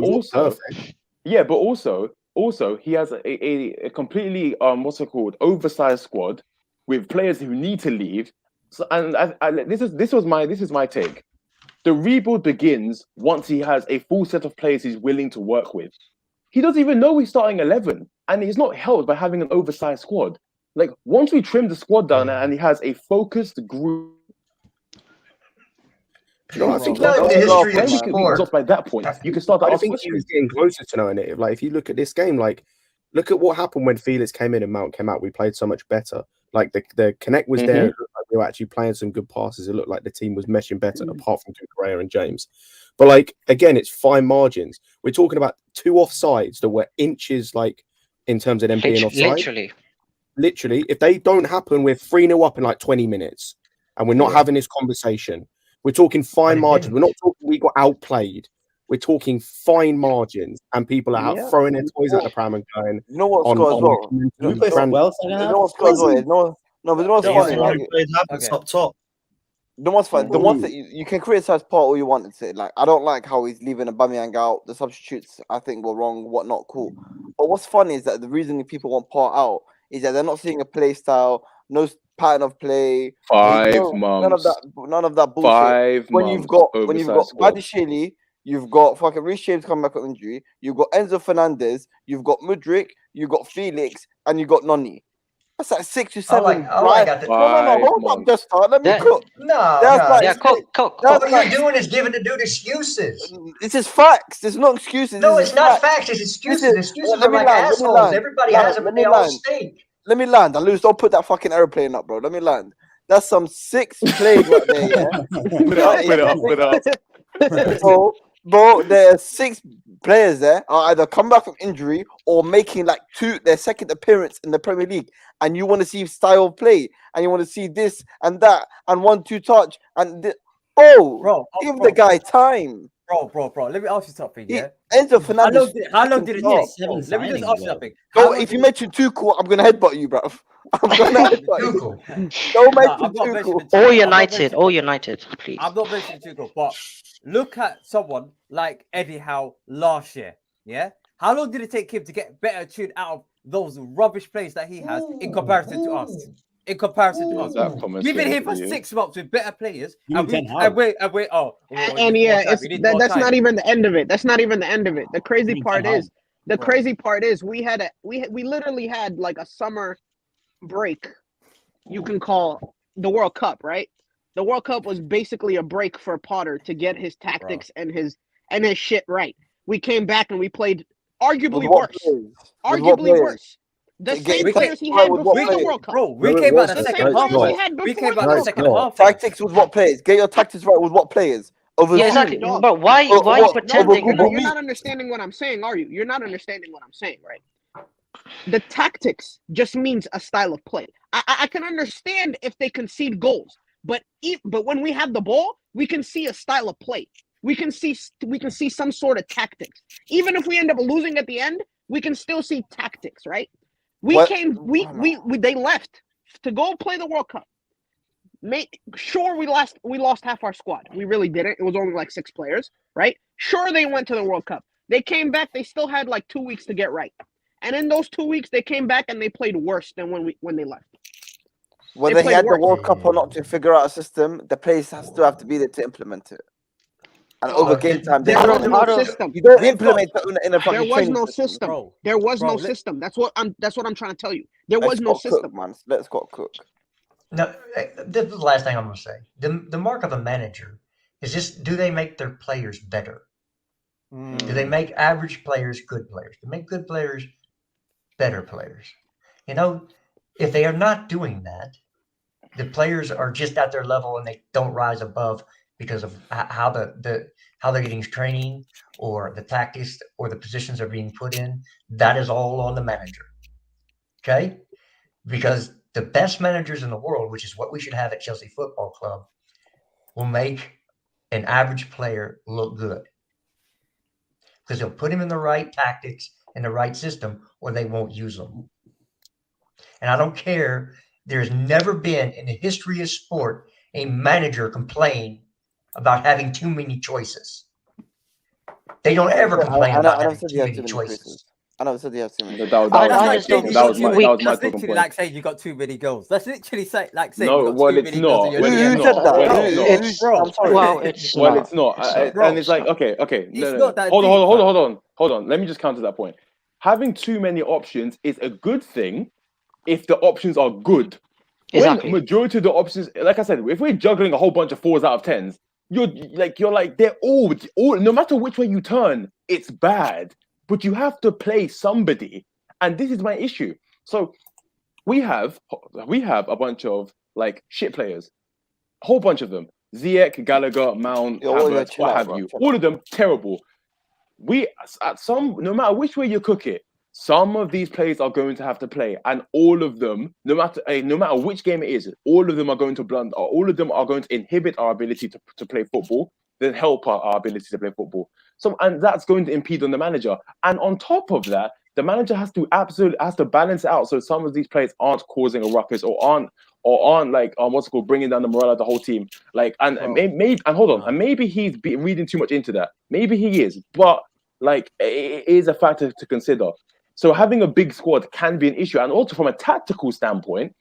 also he has a completely oversized squad with players who need to leave. So this is my take. The rebuild begins once he has a full set of players he's willing to work with. He doesn't even know he's starting 11, and he's not helped by having an oversized squad. Like, once we trim the squad down and he has a focused group... I think by that point, you can start. I think he was getting closer to knowing it. Like, if you look at this game, look at what happened when Felix came in and Mount came out. We played so much better. Like the connect was there. It looked like we were actually playing some good passes. It looked like the team was meshing better, apart from Correa and James. But again, it's fine margins. We're talking about 2 offsides that were inches, in terms of them being offside. Literally, if they don't happen, we're 3-0 up in 20 minutes, and we're not having this conversation. We're talking fine margins. We're not talking we got outplayed. We're talking fine margins, and people are out throwing their toys at the pram and going. You know what, Scott, as well? We play well. You know what, Scott, as well? No, but you know what's funny? Up top. The one's fine. The ones that you can criticize Part all you want to say. I don't like how he's leaving Aubameyang out. The substitutes I think were wrong, whatnot, cool. But what's funny is that the reason people want Part out is that they're not seeing a play style, no pattern of play. 5 months. None of that bullshit. When you've got Badiashile, you've got fucking Reece James coming back on injury, you've got Enzo Fernandez, you've got Mudryk, you've got Felix, and you've got Noni. That's like 6 to 7. No, hold up, just start. Let me cook. What you're doing is giving the dude excuses. This is facts. There's no excuses. No, it's not facts. It's excuses. Excuses are like assholes. Everybody has them, and they all stink. Let me land. Don't put that fucking airplane up, bro. Let me land. That's some 6 plays right there, yeah? Put it up. Bro, there are 6 players there are either come back from injury or making their second appearance in the Premier League, and you want to see style of play, and you want to see this and that and 1-2 touch, and give the guy time. Bro. Let me ask you something. Yeah, Enzo Fernandez. How long did it take? Let me just ask you something. If you mention Tuchel, I'm gonna headbutt you, bro. I'm gonna headbutt you. Don't mention Tuchel. All United, please. I'm not mentioning Tuchel, but look at someone like Eddie Howe last year. Yeah, how long did it take him to get better tune out of those rubbish plays that he has in comparison to us? We've been here for 6 months with better players, that's not even the end of it. That's not even the end of it. The crazy part is, we literally had a summer break. You can call the World Cup, right? The World Cup was basically a break for Potter to get his tactics and his shit right. We came back and we played arguably worse. The same players he had before the World Cup. Bro, we came out the second half. Tactics with what players? Get your tactics right with what players? Exactly. But why are you pretending? You're not understanding what I'm saying, are you? You're not understanding what I'm saying, right? the tactics just means a style of play. I can understand if they concede goals, but when we have the ball, we can see a style of play. We can see some sort of tactics. Even if we end up losing at the end, we can still see tactics, right? They left to go play the World Cup. Sure, we lost half our squad. We really didn't. It was only like 6 players, right? Sure, they went to the World Cup. They came back. They still had like 2 weeks to get right. And in those 2 weeks, they came back and they played worse than when they left. Whether he had the World Cup or not to figure out a system, the players still have to be there to implement it. And over game time, there was no system. You don't implement it in a fucking There was training no system. system. There was no system. That's what I'm trying to tell you. There was no system. Man. Let's go cook. No, this is the last thing I'm going to say. The mark of a manager is just, do they make their players better? Do they make average players good players? Do they make good players better players? You know, if they are not doing that, the players are just at their level and they don't rise above because of how how they're getting training or the tactics or the positions are being put in. That is all on the manager. Okay? Because the best managers in the world, which is what we should have at Chelsea Football Club, will make an average player look good. Because they'll put him in the right tactics and the right system, or they won't use them. And I don't care. There's never been in the history of sport a manager complain about having too many choices. They don't ever complain about having too many choices. I never said he has too many. That's literally like saying you got too many goals. That's literally saying you got too many goals. It's not. And it's like, okay. No. Hold on. Let me just counter that point. Having too many options is a good thing if the options are good. Exactly. When majority of the options, like I said, if we're juggling a whole bunch of 4s out of 10s, you're like they're all no matter which way you turn, it's bad. But you have to play somebody, and this is my issue. So we have a bunch of like shit players, a whole bunch of them. Ziyech, Gallagher, Mount, Havertz, what have you. All of them terrible. No matter which way you cook it, some of these players are going to have to play, and all of them, no matter which game it is, all of them are going to blunder. All of them are going to inhibit our ability to play football, then help our ability to play football. And that's going to impede on the manager. And on top of that, the manager has to balance it out so some of these players aren't causing a ruckus or aren't like bringing down the morale of the whole team. Like and maybe he's reading too much into that. Maybe he is, but like it is a factor to consider. So having a big squad can be an issue, and also from a tactical standpoint,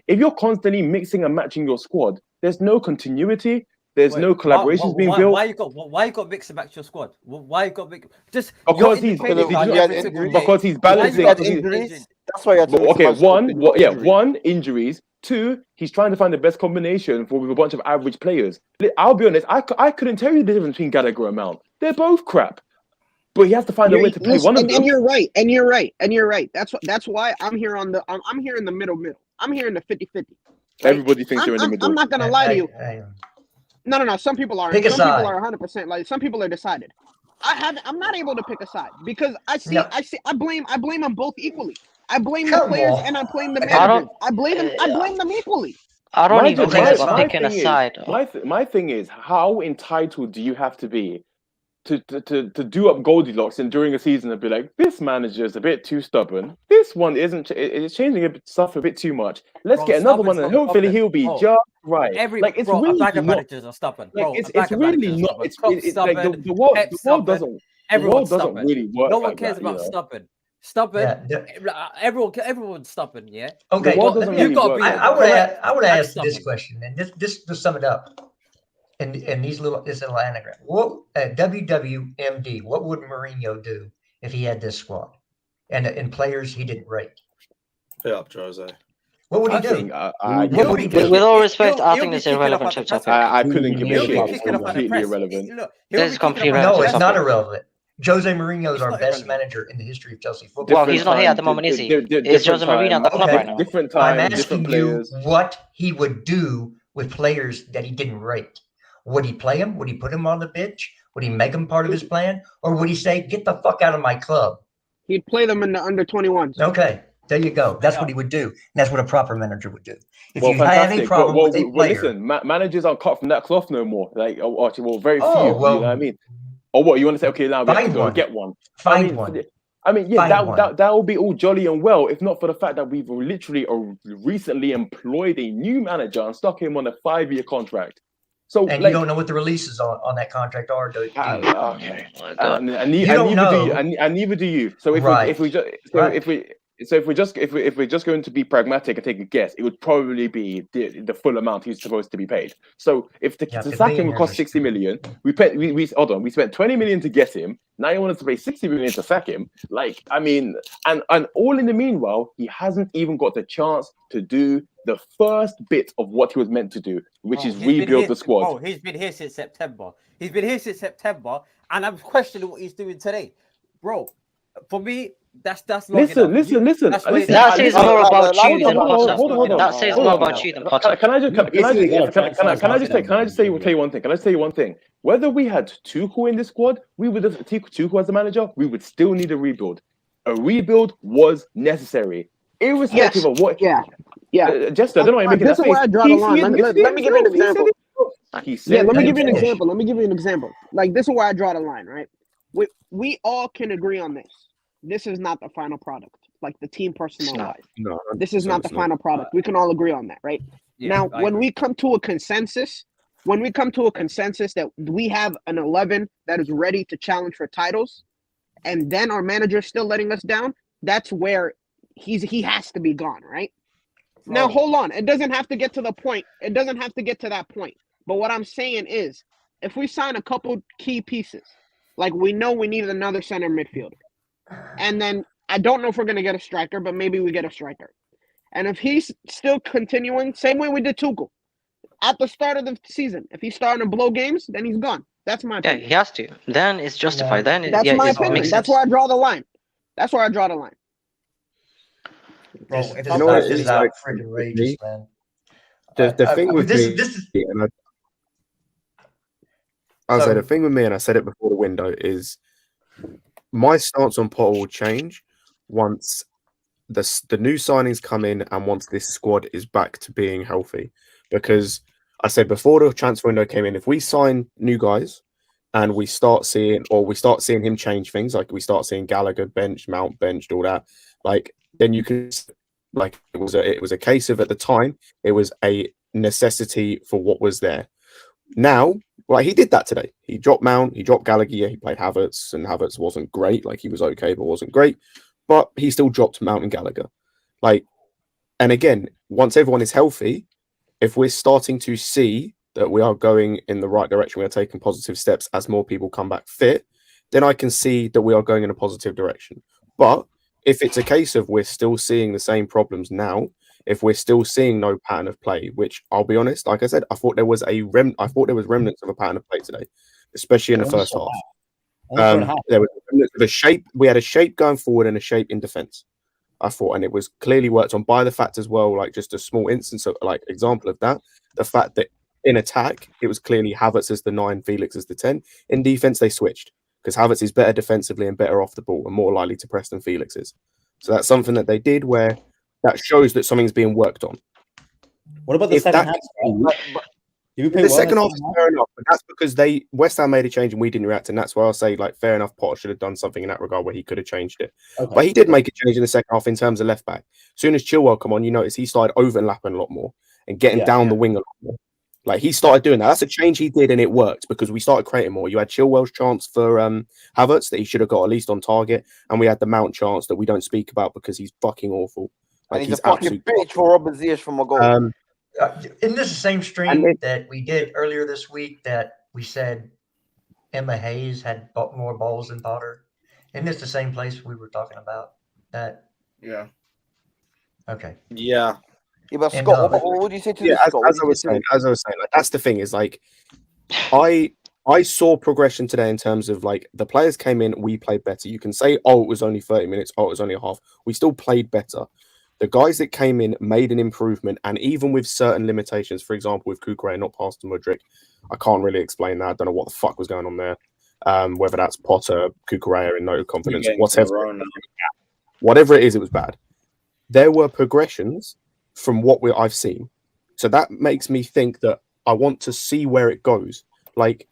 if you're constantly mixing and matching your squad, there's no continuity. There's no collaborations being built. Why you got mix and match your squad? Why you got mix? Just because he's balancing. That's why. One, injuries. 2, he's trying to find the best combination with a bunch of average players. I'll be honest, I couldn't tell you the difference between Gallagher and Mount. They're both crap. But he has to find a way to play one of them. And you're right. That's why I'm here in the middle. I'm here in the 50-50. Right? Everybody thinks you're in the middle. I'm not gonna lie to you. No. Some people are. Pick a some side. people are 100% like. Some people are decided. I'm not able to pick a side because I blame them both equally. I blame the players and I blame the managers. I blame them equally. I don't even think about picking a side. My thing is, how entitled do you have to be to do up Goldilocks and during a season and be like, this manager is a bit too stubborn. This one it's changing stuff a bit too much. Let's get another one and hopefully he'll be just right. It's really not, managers are stubborn. It's really not. It's like the world doesn't. Everyone's doesn't really work. No one cares about stubborn. Stubborn. Everyone's stubborn. Yeah. Okay. I would ask this question, and this to sum it up. And this little anagram. What WWMD? What would Mourinho do if he had this squad and players he didn't rate? Pay up, Jose. What would he do? What would he do? With all respect, I think it's irrelevant to topic. I couldn't give a shit. It's completely irrelevant. It's completely irrelevant. No, it's not irrelevant. Jose Mourinho is our best manager in the history of Chelsea football. Well, he's not here at the moment, is he? Is Jose Mourinho at the club right now? Different time. I'm asking you what he would do with players that he didn't rate. Would he play him? Would he put him on the bench? Would he make him part of his plan? Or would he say, get the fuck out of my club? He'd play them in the under 21s. Okay, there you go. That's what he would do. And that's what a proper manager would do. If Well, you have a fantastic. problem Well, with a player, listen, managers aren't cut from that cloth no more. Like, actually, well, very few. Oh, You know what I mean? Or what you want to say? Okay, now we have to find go one. get one. Find one. I mean, yeah, Find one. that will be all jolly and well, if not for the fact that we've literally recently employed a new manager and stuck him on a 5-year contract. So, And like, you don't know what the releases on that contract are, do you? okay, Oh and You don't neither know. do you, and neither do you. So if Right. if we're just going to be pragmatic and take a guess, it would probably be the full amount he's supposed to be paid. So if to sack him would cost 60 million, we spent 20 million to get him. Now you want us to pay 60 million to sack him. Like, I mean, and all in the meanwhile, he hasn't even got the chance to do the first bit of what he was meant to do, which is rebuild the squad. Oh, he's been here since September. And I'm questioning what he's doing today, bro. For me, that's Listen. That says more about you than us. Hold on. That says more about you than Potter. Can I just tell you one thing? Can I tell you one thing? Whether we had Tuchel in this squad, we would have Tuchel as the manager. We would still need a rebuild. A rebuild was necessary, irrespective of what. Yeah. Jester, I don't know why you're making that face. This is where I draw the line. Let me give you an example. Let me give you an example. Like, this is where I draw the line, right? We all can agree on this. This is not the final product, like the team personnel-wise. No, this is not the final product. We can all agree on that, right? Yeah, now, when we come to a consensus that we have an 11 that is ready to challenge for titles, and then our manager is still letting us down, that's where he has to be gone, right? Now, hold on. It doesn't have to get to the point. It doesn't have to get to that point. But what I'm saying is, if we sign a couple key pieces, like we know we need another center midfielder, and then I don't know if we're going to get a striker, but maybe we get a striker. And if he's still continuing, same way we did Tuchel, at the start of the season, if he's starting to blow games, then he's gone. That's my opinion. Yeah, he has to. Then it's justified. Then that's my opinion. That's where I draw the line. Bro, if I'm not just out freaking rages, man. The thing with me, and I say the thing with me, and I said it before the window, is my stance on Potter will change once the new signings come in and once this squad is back to being healthy. Because I said before the transfer window came in, if we sign new guys and we start seeing him change things, like we start seeing Gallagher benched, Mount benched, all that, like then you can, like it was a case of, at the time it was a necessity for what was there. Now, like, he did that today. He dropped Mount, he dropped Gallagher. Yeah, he played Havertz, and Havertz wasn't great. Like, he was okay, but wasn't great. But he still dropped Mount and Gallagher. Like, and again, once everyone is healthy, if we're starting to see that we are going in the right direction, we are taking positive steps as more people come back fit, then I can see that we are going in a positive direction. But if it's a case of we're still seeing the same problems now, if we're still seeing no pattern of play, which I'll be honest, like I said, I thought there was remnants of a pattern of play today, especially in the first half. There was a shape. We had a shape going forward and a shape in defense, I thought, and it was clearly worked on by the fact as well, like just a small instance of, like, example of that, the fact that in attack it was clearly Havertz as the 9, Felix as the 10. In defense they switched, because Havertz is better defensively and better off the ball and more likely to press than Felix is. So that's something that they did, where that shows that something's being worked on. What about the second half? The second half is fair enough, but that's because West Ham made a change and we didn't react, and that's why I'll say, like, fair enough, Potter should have done something in that regard where he could have changed it. Okay. But he did make a change in the second half in terms of left back. As soon as Chilwell come on, you notice he started overlapping a lot more and getting down the wing a lot more. Like, he started doing that. That's a change he did, and it worked because we started creating more. You had Chilwell's chance for Havertz that he should have got at least on target, and we had the Mount chance that we don't speak about because he's fucking awful. Like, and he's a fucking bitch for Robert Ziyech from a goal. Isn't this the same stream that we did earlier this week that we said Emma Hayes had more balls than Potter? Isn't this the same place we were talking about that? Yeah. Okay. Yeah. Yeah, but Scott, what do you say to this, Scott? As I was saying, like, that's the thing, is like, I saw progression today in terms of, like, the players came in, we played better. You can say, oh, it was only 30 minutes, oh, it was only a half. We still played better. The guys that came in made an improvement, and even with certain limitations, for example, with Kukurea not past to Mudryk, I can't really explain that. I don't know what the fuck was going on there. whether that's Potter, Cucurella in no confidence, whatever it is, it was bad. There were progressions from what I've seen. So that makes me think that I want to see where it goes. Like,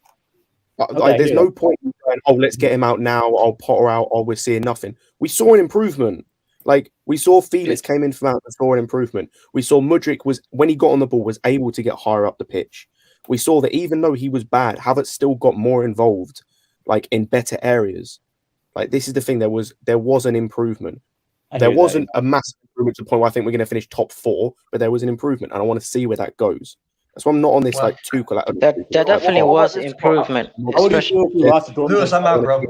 there's no point in going, oh, let's get him out now. I'll Potter out. Oh, we're seeing nothing. We saw an improvement. Like, we saw Felix came in from out and saw an improvement. We saw Mudryk was, when he got on the ball, was able to get higher up the pitch. We saw that even though he was bad, Havertz still got more involved, like in better areas. Like, this is the thing. There was an improvement. There wasn't a massive improvement to the point where I think we're going to finish top 4, but there was an improvement, and I want to see where that goes. That's why I'm not on this Tuchel. There definitely was improvement. Lewis, I'm out, bro.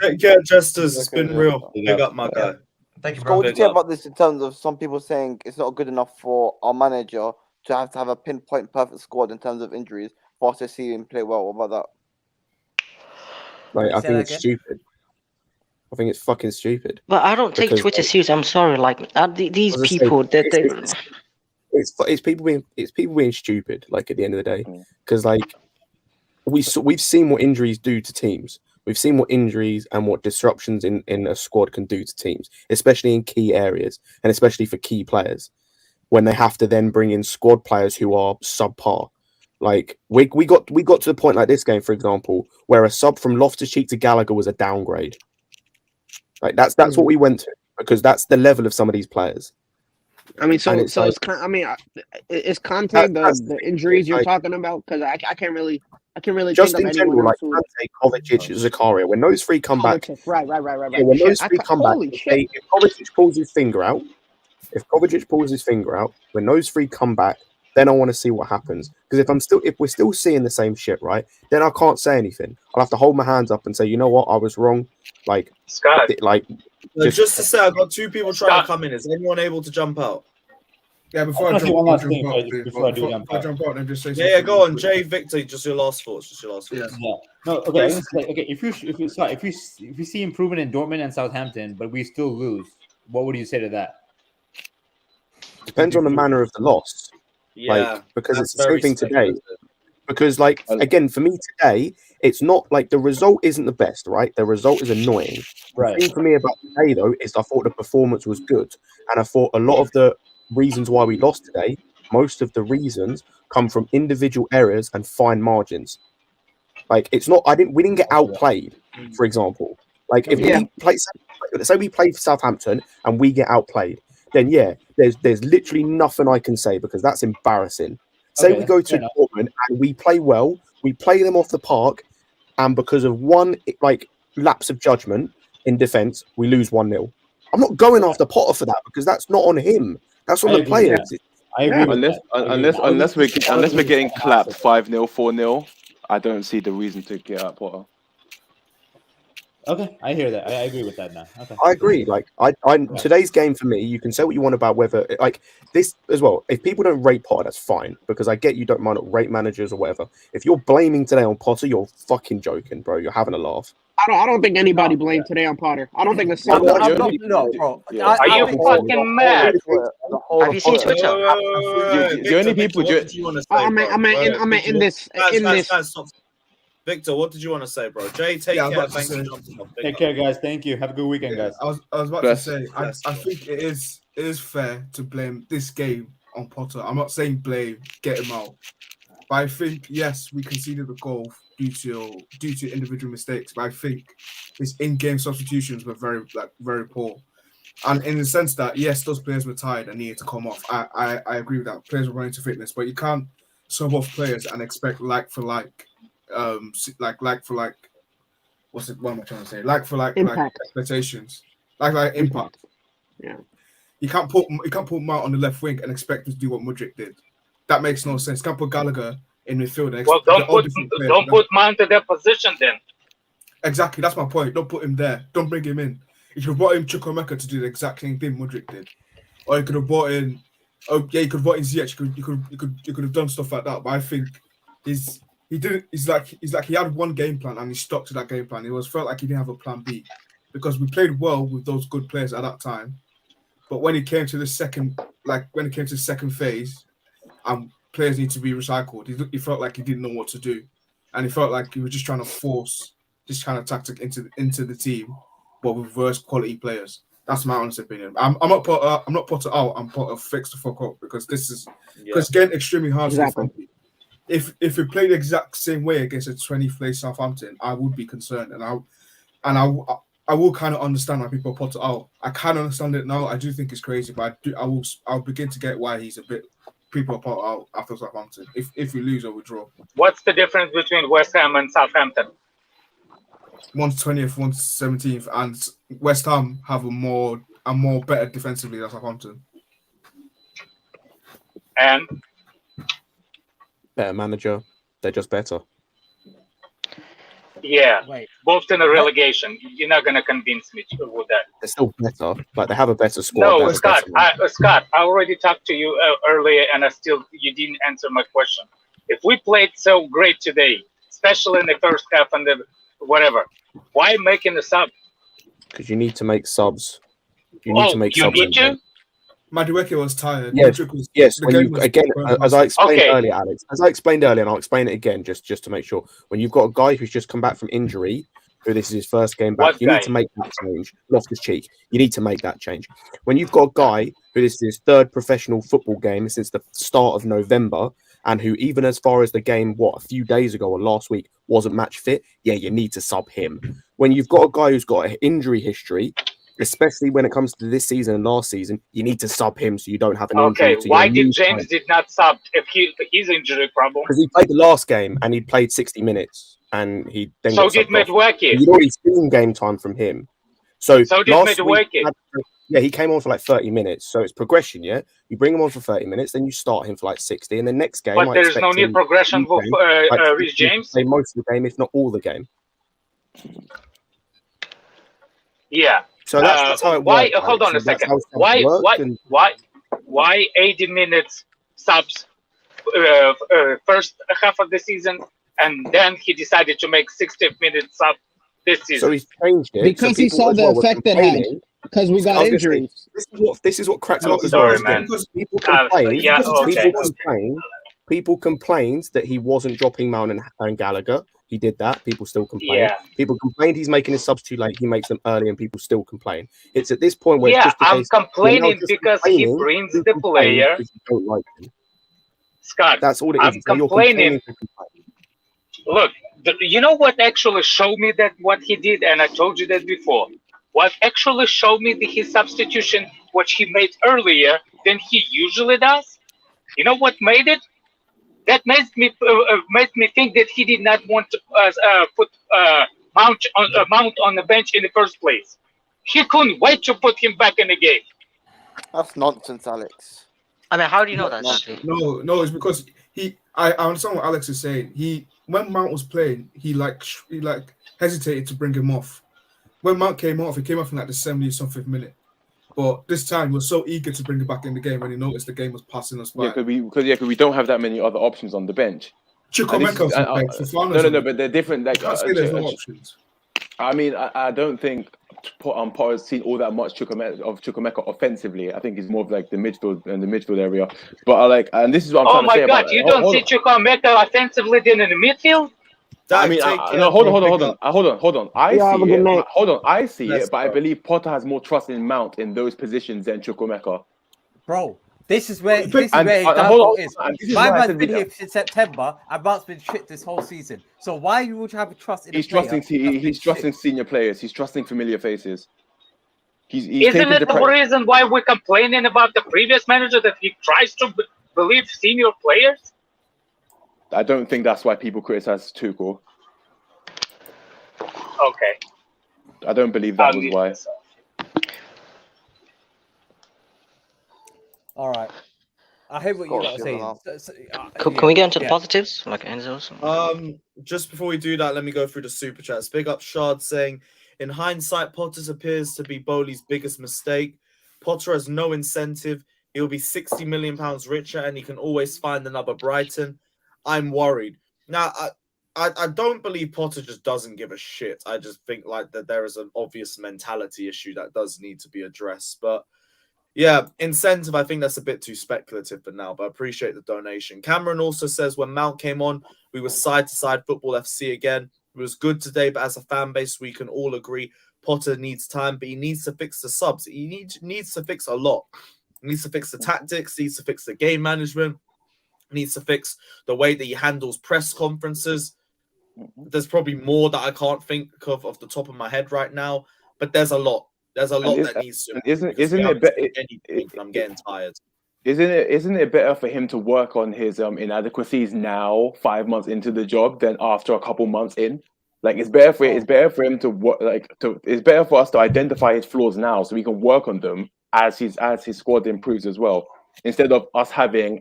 Take care, Jesters. It's been real. Big up, my guy. Thank you, Scott, bro. what do you say about this in terms of some people saying it's not good enough for our manager to have a pinpoint perfect squad in terms of injuries for us to see him play well? What about that? Like, I think it's stupid. I think it's fucking stupid. But I don't take Twitter seriously. I'm sorry. Like these people, it's people being stupid. Like, at the end of the day, because like we've seen what injuries do to teams. We've seen what injuries and what disruptions in a squad can do to teams, especially in key areas and especially for key players when they have to then bring in squad players who are subpar. Like, we got to the point like this game, for example, where a sub from Loftus-Cheek to Gallagher was a downgrade. Like, that's what we went to, because that's the level of some of these players. I mean, is Conte the injuries you're talking about? Because I can't really just think in of general, like anyone Conte, Kovacic, Zakaria. When those three come back, Right. yeah, when those three come back, if Kovacic pulls his finger out, when those three come back, then I want to see what happens. Because if we're still seeing the same shit, right, then I can't say anything. I'll have to hold my hands up and say, you know what, I was wrong. Like, Scott. Just to say, I've got 2 people trying to come in. Is anyone able to jump out? Yeah, before I jump out, then just say something. Yeah, go on, Jay, Victor. Just your last thoughts. Yeah. No, okay. If you see improvement in Dortmund and Southampton, but we still lose, what would you say to that? Depends on the manner of the loss. Yeah, like, because it's the same thing today. Because, like, again, for me today, it's not like the result isn't the best, right? The result is annoying. Right. The thing for me about today, though, is I thought the performance was good, and I thought a lot of the reasons why we lost today, most of the reasons come from individual errors and fine margins. Like, it's not, we didn't get outplayed, for example. Like, if we play, say we play Southampton and we get outplayed, then yeah, there's literally nothing I can say, because that's embarrassing. Say we go to Dortmund and we play well, we play them off the park, and because of one lapse of judgment in defence, we lose 1-0. I'm not going after Potter for that, because that's not on him. That's on the players. I agree. Unless we're getting clapped 5-0, 4-0, I don't see the reason to get out Potter. Okay, I hear that. I agree with that now. Okay. I agree. Like, today's game for me, you can say what you want about whether, like, this as well. If people don't rate Potter, that's fine, because I get you don't mind not rate managers or whatever. If you're blaming today on Potter, you're fucking joking, bro. You're having a laugh. I don't think anybody blamed today on Potter. I don't think the bro. Are you fucking mad? Have you seen Twitter? The only people. In this. Victor, what did you want to say, bro? Jay, take care. Thanks for jumping off. Take care, guys. Thank you. Have a good weekend, guys. I was about to say, I think it is fair to blame this game on Potter. I'm not saying blame, get him out. But I think, yes, we conceded the goal due to individual mistakes. But I think his in-game substitutions were very poor. And in the sense that, yes, those players were tired and needed to come off. I agree with that. Players were running to fitness, but you can't sub off players and expect like for like. What's it? What am I trying to say? Like expectations, like impact. Yeah, you can't put Mount on the left wing and expect him to do what Mudryk did. That makes no sense. You can't put Gallagher in midfield. Don't put Mount in that position then. Exactly, that's my point. Don't put him there. Don't bring him in. You could have brought in Chukwuemeka to do the exact same thing Mudryk did, or you could have brought in. Oh yeah, you could have brought in Ziyech. You could have done stuff like that. But I think he didn't. He's like he had one game plan and he stuck to that game plan. It felt like he didn't have a plan B, because we played well with those good players at that time. But when it came to the second phase, and players need to be recycled, he felt like he didn't know what to do, and he felt like he was just trying to force this kind of tactic into the team, but with reverse quality players. That's my honest opinion. I'm not Potter out. I'm Potter fix the fuck up because it's getting extremely hard to defend. If we played the exact same way against a 20th place Southampton, I would be concerned, and I will kind of understand why people put it out. I kind of understand it now. I do think it's crazy, but I'll begin to get why he's a bit people are put out after Southampton. If we lose or we draw. What's the difference between West Ham and Southampton? One's 20th, one's 17th, and West Ham have a more better defensively than Southampton. And better manager. They're just better. Yeah, both in a relegation. You're not gonna convince me with that. They're still better, but they have a better squad. No, Scott. Scott, I already talked to you earlier, and you didn't answer my question. If we played so great today, especially in the first half and the whatever, why making a sub? Because you need to make subs. You need to make subs. You need to? Madueke was tired. Yes. When you again, as I explained earlier, Alex, as I explained earlier, and I'll explain it again, just to make sure. When you've got a guy who's just come back from injury, who this is his first game back, you need to make that change. Loftus-Cheek, you need to make that change. When you've got a guy who this is his third professional football game since the start of November, and who even as far as the game, a few days ago or last week wasn't match fit, you need to sub him. When you've got a guy who's got an injury history, especially when it comes to this season and last season, you need to sub him so you don't have an injury. Okay, why did James did not sub if his injury problem? Because he played the last game and he played 60 minutes and he then so did Madueke. You'd already seen game time from him. So did Madueke. He came on for like 30 minutes. So it's progression, yeah? You bring him on for 30 minutes, then you start him for like 60, and the next game... But there's no need progression for Reece James? Play most of the game, if not all the game. Yeah. So that's how it works. Hold on a second. Why 80 minutes subs first half of the season, and then he decided to make 60 minutes sub this season? So he's changed it because he saw the effect it had. Because we got injuries. This is what cracked him up as well. Because people complained that he wasn't dropping Mount and Gallagher. He did that. People still complain. Yeah. People complained he's making his subs too late. He makes them early, and people still complain. It's at this point where it's just the I'm case, complaining because he brings the player. You don't like him. Scott, that's all it is. I'm complaining. Look, you know what actually showed me that what he did, and I told you that before. What actually showed me his substitution, which he made earlier than he usually does. You know what made it? That made me think that he did not want to put Mount on the bench in the first place. He couldn't wait to put him back in the game. That's nonsense, Alex. I mean, how do you know that? No, it's because I understand what Alex is saying. When Mount was playing, he hesitated to bring him off. When Mount came off, he came off in like the 70-something minute. But this time, he was so eager to bring it back in the game when he noticed the game was passing us by. Yeah, because we don't have that many other options on the bench. Chukwuemeka no, but they're different. Like, can't say there's no options. I mean, I don't think Potter's seen all that much Chukwuemeka offensively. I think he's more of like the midfield area. But and this is what I'm trying to say. Oh my God, you don't see Chukwuemeka offensively than in the midfield? I mean, hold on. I see it, but I believe Potter has more trust in Mount in those positions than Chukwuemeka. Bro, this is where his downfall is. My man's been here since September, and Mount's been shit this whole season. So why would you have a trust in? He's trusting senior players. He's trusting familiar faces. Isn't it the reason why we're complaining about the previous manager that he tries to believe senior players? I don't think that's why people criticize Tuchel. Okay. I don't believe that was why. All right. I hear what you're saying. Can we get into the positives, like Enzo's? Just before we do that, let me go through the super chats. Big up Shard saying, in hindsight, Potter's appears to be Bowley's biggest mistake. Potter has no incentive. He'll be £60 million richer, and he can always find another Brighton. I'm worried. Now, I don't believe Potter just doesn't give a shit. I just think that there is an obvious mentality issue that does need to be addressed. But yeah, incentive, I think that's a bit too speculative for now, but I appreciate the donation. Cameron also says when Mount came on, we were side-to-side football FC again. was good today, but as a fan base, we can all agree Potter needs time, but he needs to fix the subs. He needs to fix a lot. He needs to fix the tactics, needs to fix the game management, needs to fix the way that he handles press conferences. There's probably more that I can't think of off the top of my head right now, but there's a lot. There's a lot that needs to. Isn't it better? I'm getting tired. Isn't it better for him to work on his inadequacies now, 5 months into the job, than after a couple months in? Like it's better for him to work. It's better for us to identify his flaws now, so we can work on them as his squad improves as well. Instead of us having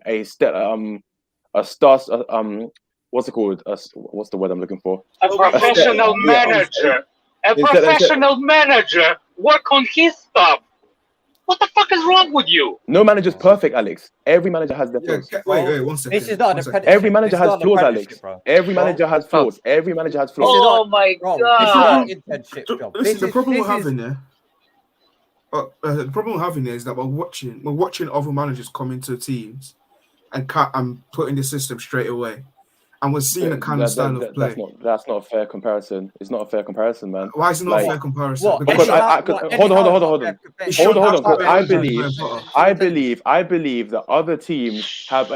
what's it called? What's the word I'm looking for? A professional manager. A professional manager work on his stuff. What the fuck is wrong with you? No manager's perfect, Alex. Every manager has their flaws. Wait, 1 second. This is not an apprenticeship. Every manager This is has not an flaws, apprenticeship, Alex. bro. Every manager has flaws. Every manager has flaws. Oh my This is god! not an internship job. Listen, the problem this we're having there. The problem we're having there is that we're watching other managers come into teams and put in the system straight away, and we're seeing a kind of style of play. That's not a fair comparison. It's not a fair comparison, man. Why is it not a fair comparison? What? Because hold on. I believe that other teams have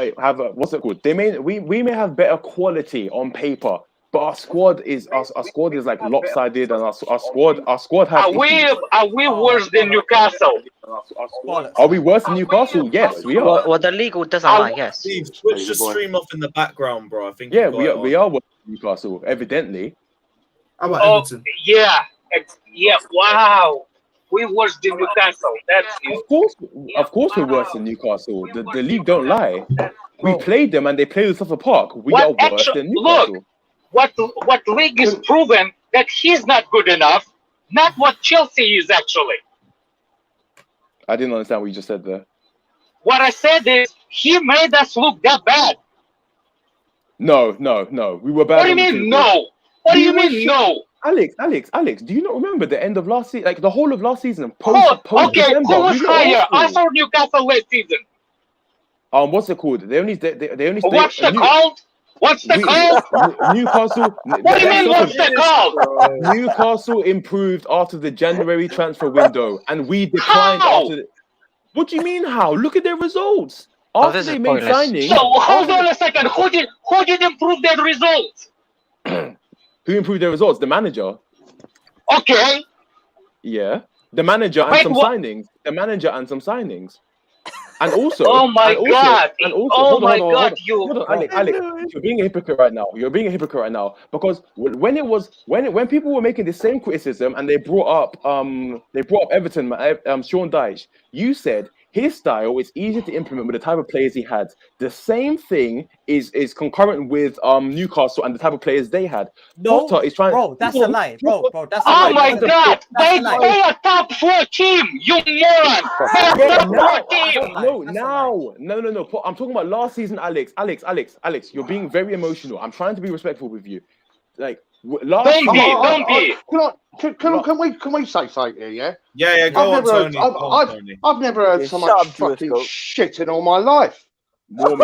what's it called? We may have better quality on paper, but our squad is like lopsided, and our squad has. Are we worse than Newcastle? Are we worse than Newcastle? Yes, we are. Well, the league doesn't lie. Yes. Steve, switch the stream off in the background, bro. I think. Yeah, we are worse than Newcastle, evidently. How about Everton? Yeah. Wow. We worse than Newcastle. That's it. Of course, we're worse than Newcastle. The league don't lie. We played them, and they played us off the park. We are worse than Newcastle. Look, what league is proven that he's not good enough, not what Chelsea is actually. I didn't understand what you just said there. What I said is he made us look that bad. No. We were bad. What do you mean no? What do you mean no? Alex, do you not remember the end of last season? Like the whole of last season? Okay, who was higher? Us or Newcastle last season? What's it called? They only What's the called? What's the call? Newcastle. What do you mean, what's the call? Newcastle improved after the January transfer window, and we declined after. What do you mean? How? Look at their results. After they made signings. So hold on a second. Who did improve their results? Who improved their results? The manager. Okay. Yeah, the manager and some signings. The manager and some signings. And also, oh my god! Hold on, Alex, you're being a hypocrite right now. Because when people were making the same criticism and they brought up Everton, Sean Dyche, you said his style is easier to implement with the type of players he had. The same thing is concurrent with Newcastle and the type of players they had. No, Potter is trying. Bro, that's a lie. Bro, that's a lie. Oh my god! They a top 4 team, you moron! No. I'm talking about last season, Alex. Alex, you're being very emotional. I'm trying to be respectful with you. Like last. Don't be. Can we say something here? Yeah. Yeah. Go on, Tony. I've never heard so much fucking shit in all my life. I've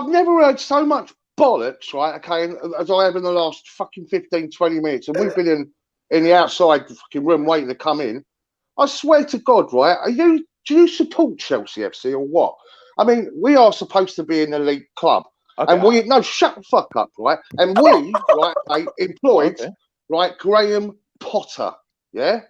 never heard so much bollocks, right? Okay, as I have in the last fucking 15, 20 minutes, and we've been in the outside fucking room waiting to come in. I swear to God, right? Do you support Chelsea FC or what? I mean, we are supposed to be an elite club. Okay. And shut the fuck up, right? And we, right, employed, right, Graham Potter, yeah?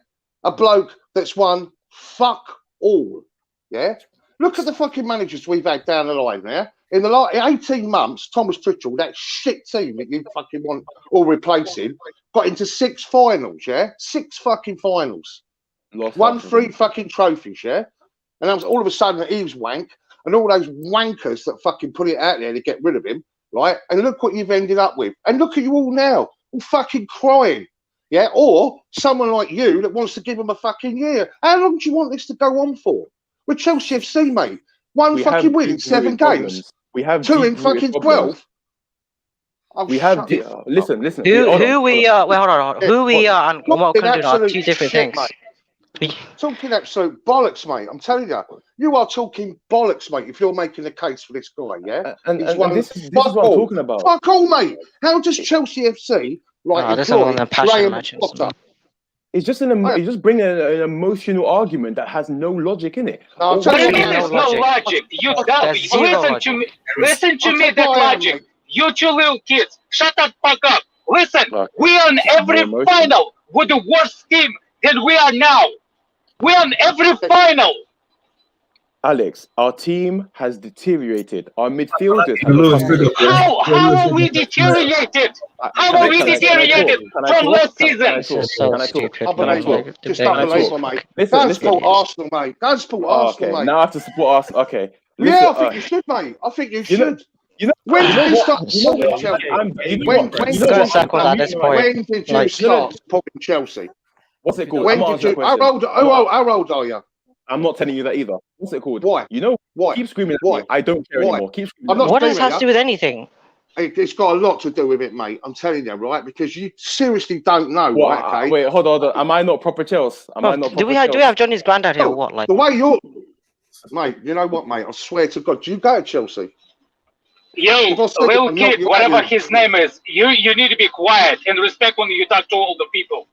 A bloke that's won fuck all, yeah? Look at the fucking managers we've had down the line, yeah? In the last 18 months, Thomas Tuchel, that shit team that you fucking want all replacing, got into 6 finals, yeah? 6 fucking finals. Won 3 fucking trophies, yeah? And all of a sudden he was wank, and all those wankers that fucking put it out there to get rid of him, right? And look what you've ended up with. And look at you all now, all fucking crying, yeah? Or someone like you that wants to give him a fucking year. How long do you want this to go on for? We're Chelsea FC, mate. One fucking win in 7 games. We have 2 in fucking 12. We have listen. Who we are? Wait, hold on. Who we are and what we're going to do are 2 different things. Talking absolute bollocks, mate. I'm telling you, you are talking bollocks, mate. If you're making a case for this guy, yeah, and this is what I'm talking about. Fuck all, mate. How does Chelsea FC employ Graham Potter? It's just it's just bringing an emotional argument that has no logic in it. What do you mean there's no logic? You listen to me. That logic. You two little kids, shut the fuck up. Listen, we on every final with the worst team than we are now. We on every final. Alex, our team has deteriorated. Our midfielders. How are we deteriorated? How are we deteriorated from last season? Just unbelievable, mate. That's support Arsenal, mate. That's support Arsenal, mate. Now I have to support Arsenal. Okay. Yeah, I think you should, mate. I think you should. When did you start supporting Chelsea? When did you start supporting Chelsea? What's it called? When did you? How old are you? I'm not telling you that either. What's it called? Why? You know why? Keep screaming at me. I don't care anymore. Keep screaming. What does it have to do with anything? It's got a lot to do with it, mate. I'm telling you, right? Because you seriously don't know, right? Okay? Wait, hold on. Am I not proper Chelsea? Do we have Johnny's granddad here or what? Like the way you're, mate. You know what, mate? I swear to God, do you go to Chelsea? Yo, little kid, whatever his name is, you need to be quiet and respect when you talk to older people.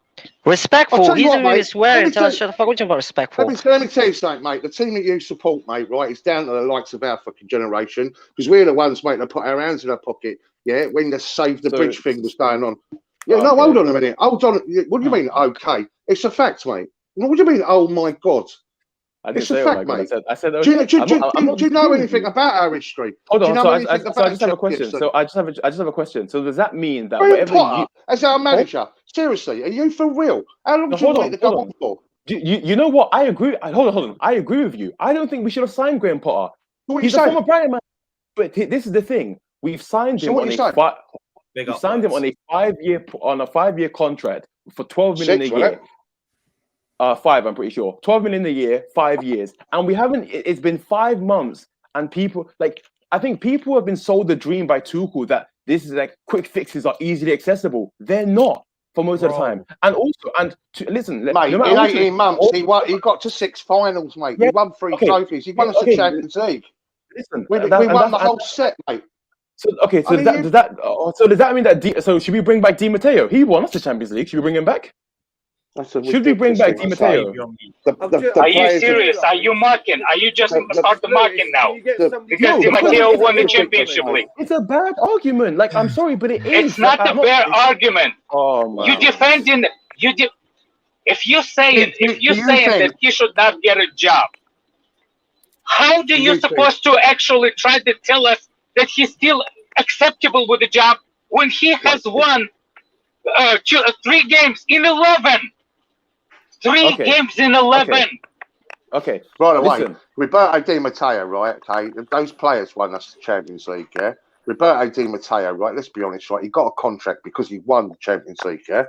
Respectful. He's really swearing. Tell us, shut the fuck. What you about respectful? Let me tell you something, mate. The team that you support, mate, right, is down to the likes of our fucking generation because we're the ones, mate, that put our hands in our pocket. Yeah, when the save the bridge thing was going on. Yeah, no, hold on a minute. Hold on. What do you mean? Okay, it's a fact, mate. What do you mean? Oh my God. It's a fact, mate. I said, do you know anything about our history? Hold on. So I just have a question. So I just have a question. So does that mean that whatever as our manager? Seriously, are you for real? How long do you want to go on for? You know what? I agree. Hold on. I agree with you. I don't think we should have signed Graham Potter. He's a former Brighton man. But this is the thing. We've signed him on a 5-year contract for 12 million a year. 5, I'm pretty sure. 12 million a year, 5 years. And we haven't, it's been 5 months. And people, I think people have been sold the dream by Tuchel that this is quick fixes are easily accessible. They're not for most of the time. And also, listen, mate, in 18 months, he got to 6 finals, mate. Yeah, he won 3 trophies. He won us the Champions League. Listen, we won the whole set, mate. So does that mean that? So should we bring back Di Matteo? He won us the Champions League. Should we bring him back? Should we bring back Di Matteo? Are you serious? Are you marking? Are you just start the marking now? Because Di Matteo won the Championship League. It's a bad argument. I'm sorry, but it is. It's not a bad argument. Oh my! You defending if you're saying that he should not get a job, how do you supposed to actually try to tell us that he's still acceptable with the job when he has won 3 games in 11? 3 games in 11. Okay. By the way, Roberto Di Matteo, right? Okay, those players won us the Champions League, yeah? Roberto Di Matteo, right? Let's be honest, right? He got a contract because he won the Champions League, yeah?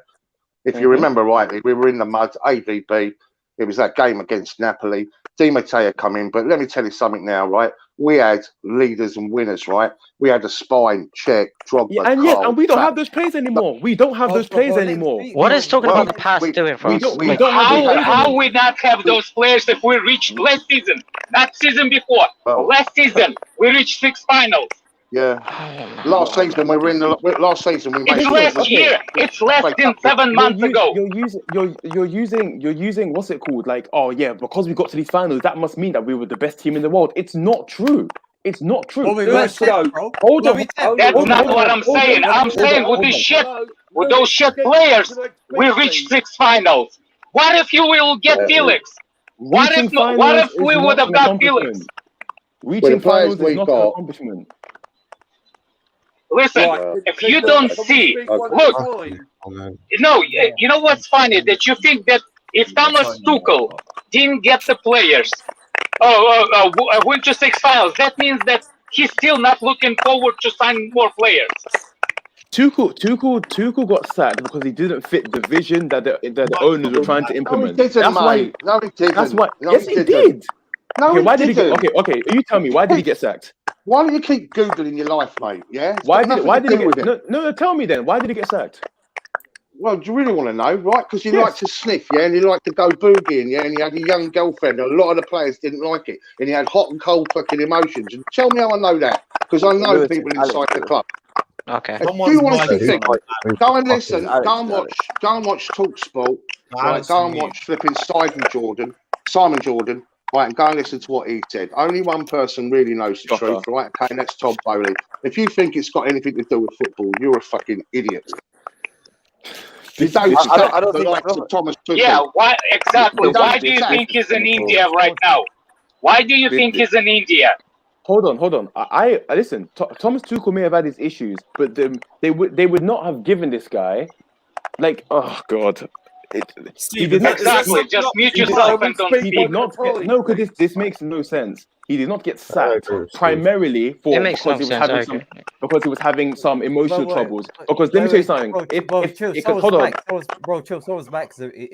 If you remember rightly, we were in the mud, AVB. It was that game against Napoli. Di Matteo come in, but let me tell you something now, right? We had leaders and winners, right? We had a spine, Check, Drogba, and we don't have those players anymore. We don't have those players anymore. What is talking about the past doing for us? How we not have those players if we reached last season, not season before? Last season we reached 6 finals. Yeah, last season we were in the last season we made. It's last year. It's less than 7 months ago. You're using what's it called? Because we got to these finals, that must mean that we were the best team in the world. It's not true. It's not true. Hold on. That's not what I'm saying. I'm saying with those shit players, we reached 6 finals. What if you will get Felix? What if we would have got Felix? Reaching finals is not an accomplishment. Listen, if you don't see, look, you know what's funny? That you think that if Thomas Tuchel didn't get the players, went to 6 finals, that means that he's still not looking forward to signing more players. Tuchel got sacked because he didn't fit the vision that the owners were trying to implement. No, he didn't, No, he didn't. That's why. No, yes, he did. No, why did he get? Okay. You tell me. Why did he get sacked? Why do you keep googling your life, mate? Yeah. Why did he get? No, tell me then. Why did he get sacked? Well, do you really want to know, right? Because he liked to sniff, yeah, and he liked to go boogieing, yeah, and he had a young girlfriend. A lot of the players didn't like it, and he had hot and cold fucking emotions. And tell me how I know that, because I know Lewis, people Alex, inside the club. Okay. If you want to think, go and listen, go and watch TalkSport, right? Go and watch flipping Simon Jordan, right? And go and listen to what he said. Only one person really knows the truth, right? Okay, and that's Todd Bowley. If you think it's got anything to do with football, you're a fucking idiot. You don't I don't think Thomas Tuchel. Yeah, why exactly? Why do you think he's in India right now? Why do you think he's in India? Hold on. I listen. Thomas Tuchel may have had his issues, but they would not have given this guy, like, oh god. He did not exactly. Just mute yourself and don't speak. He did not get, no, because this makes no sense. He did not get sacked primarily because he was having some emotional troubles. Because let me tell you something. Hold on, bro, chill. So was Max. I think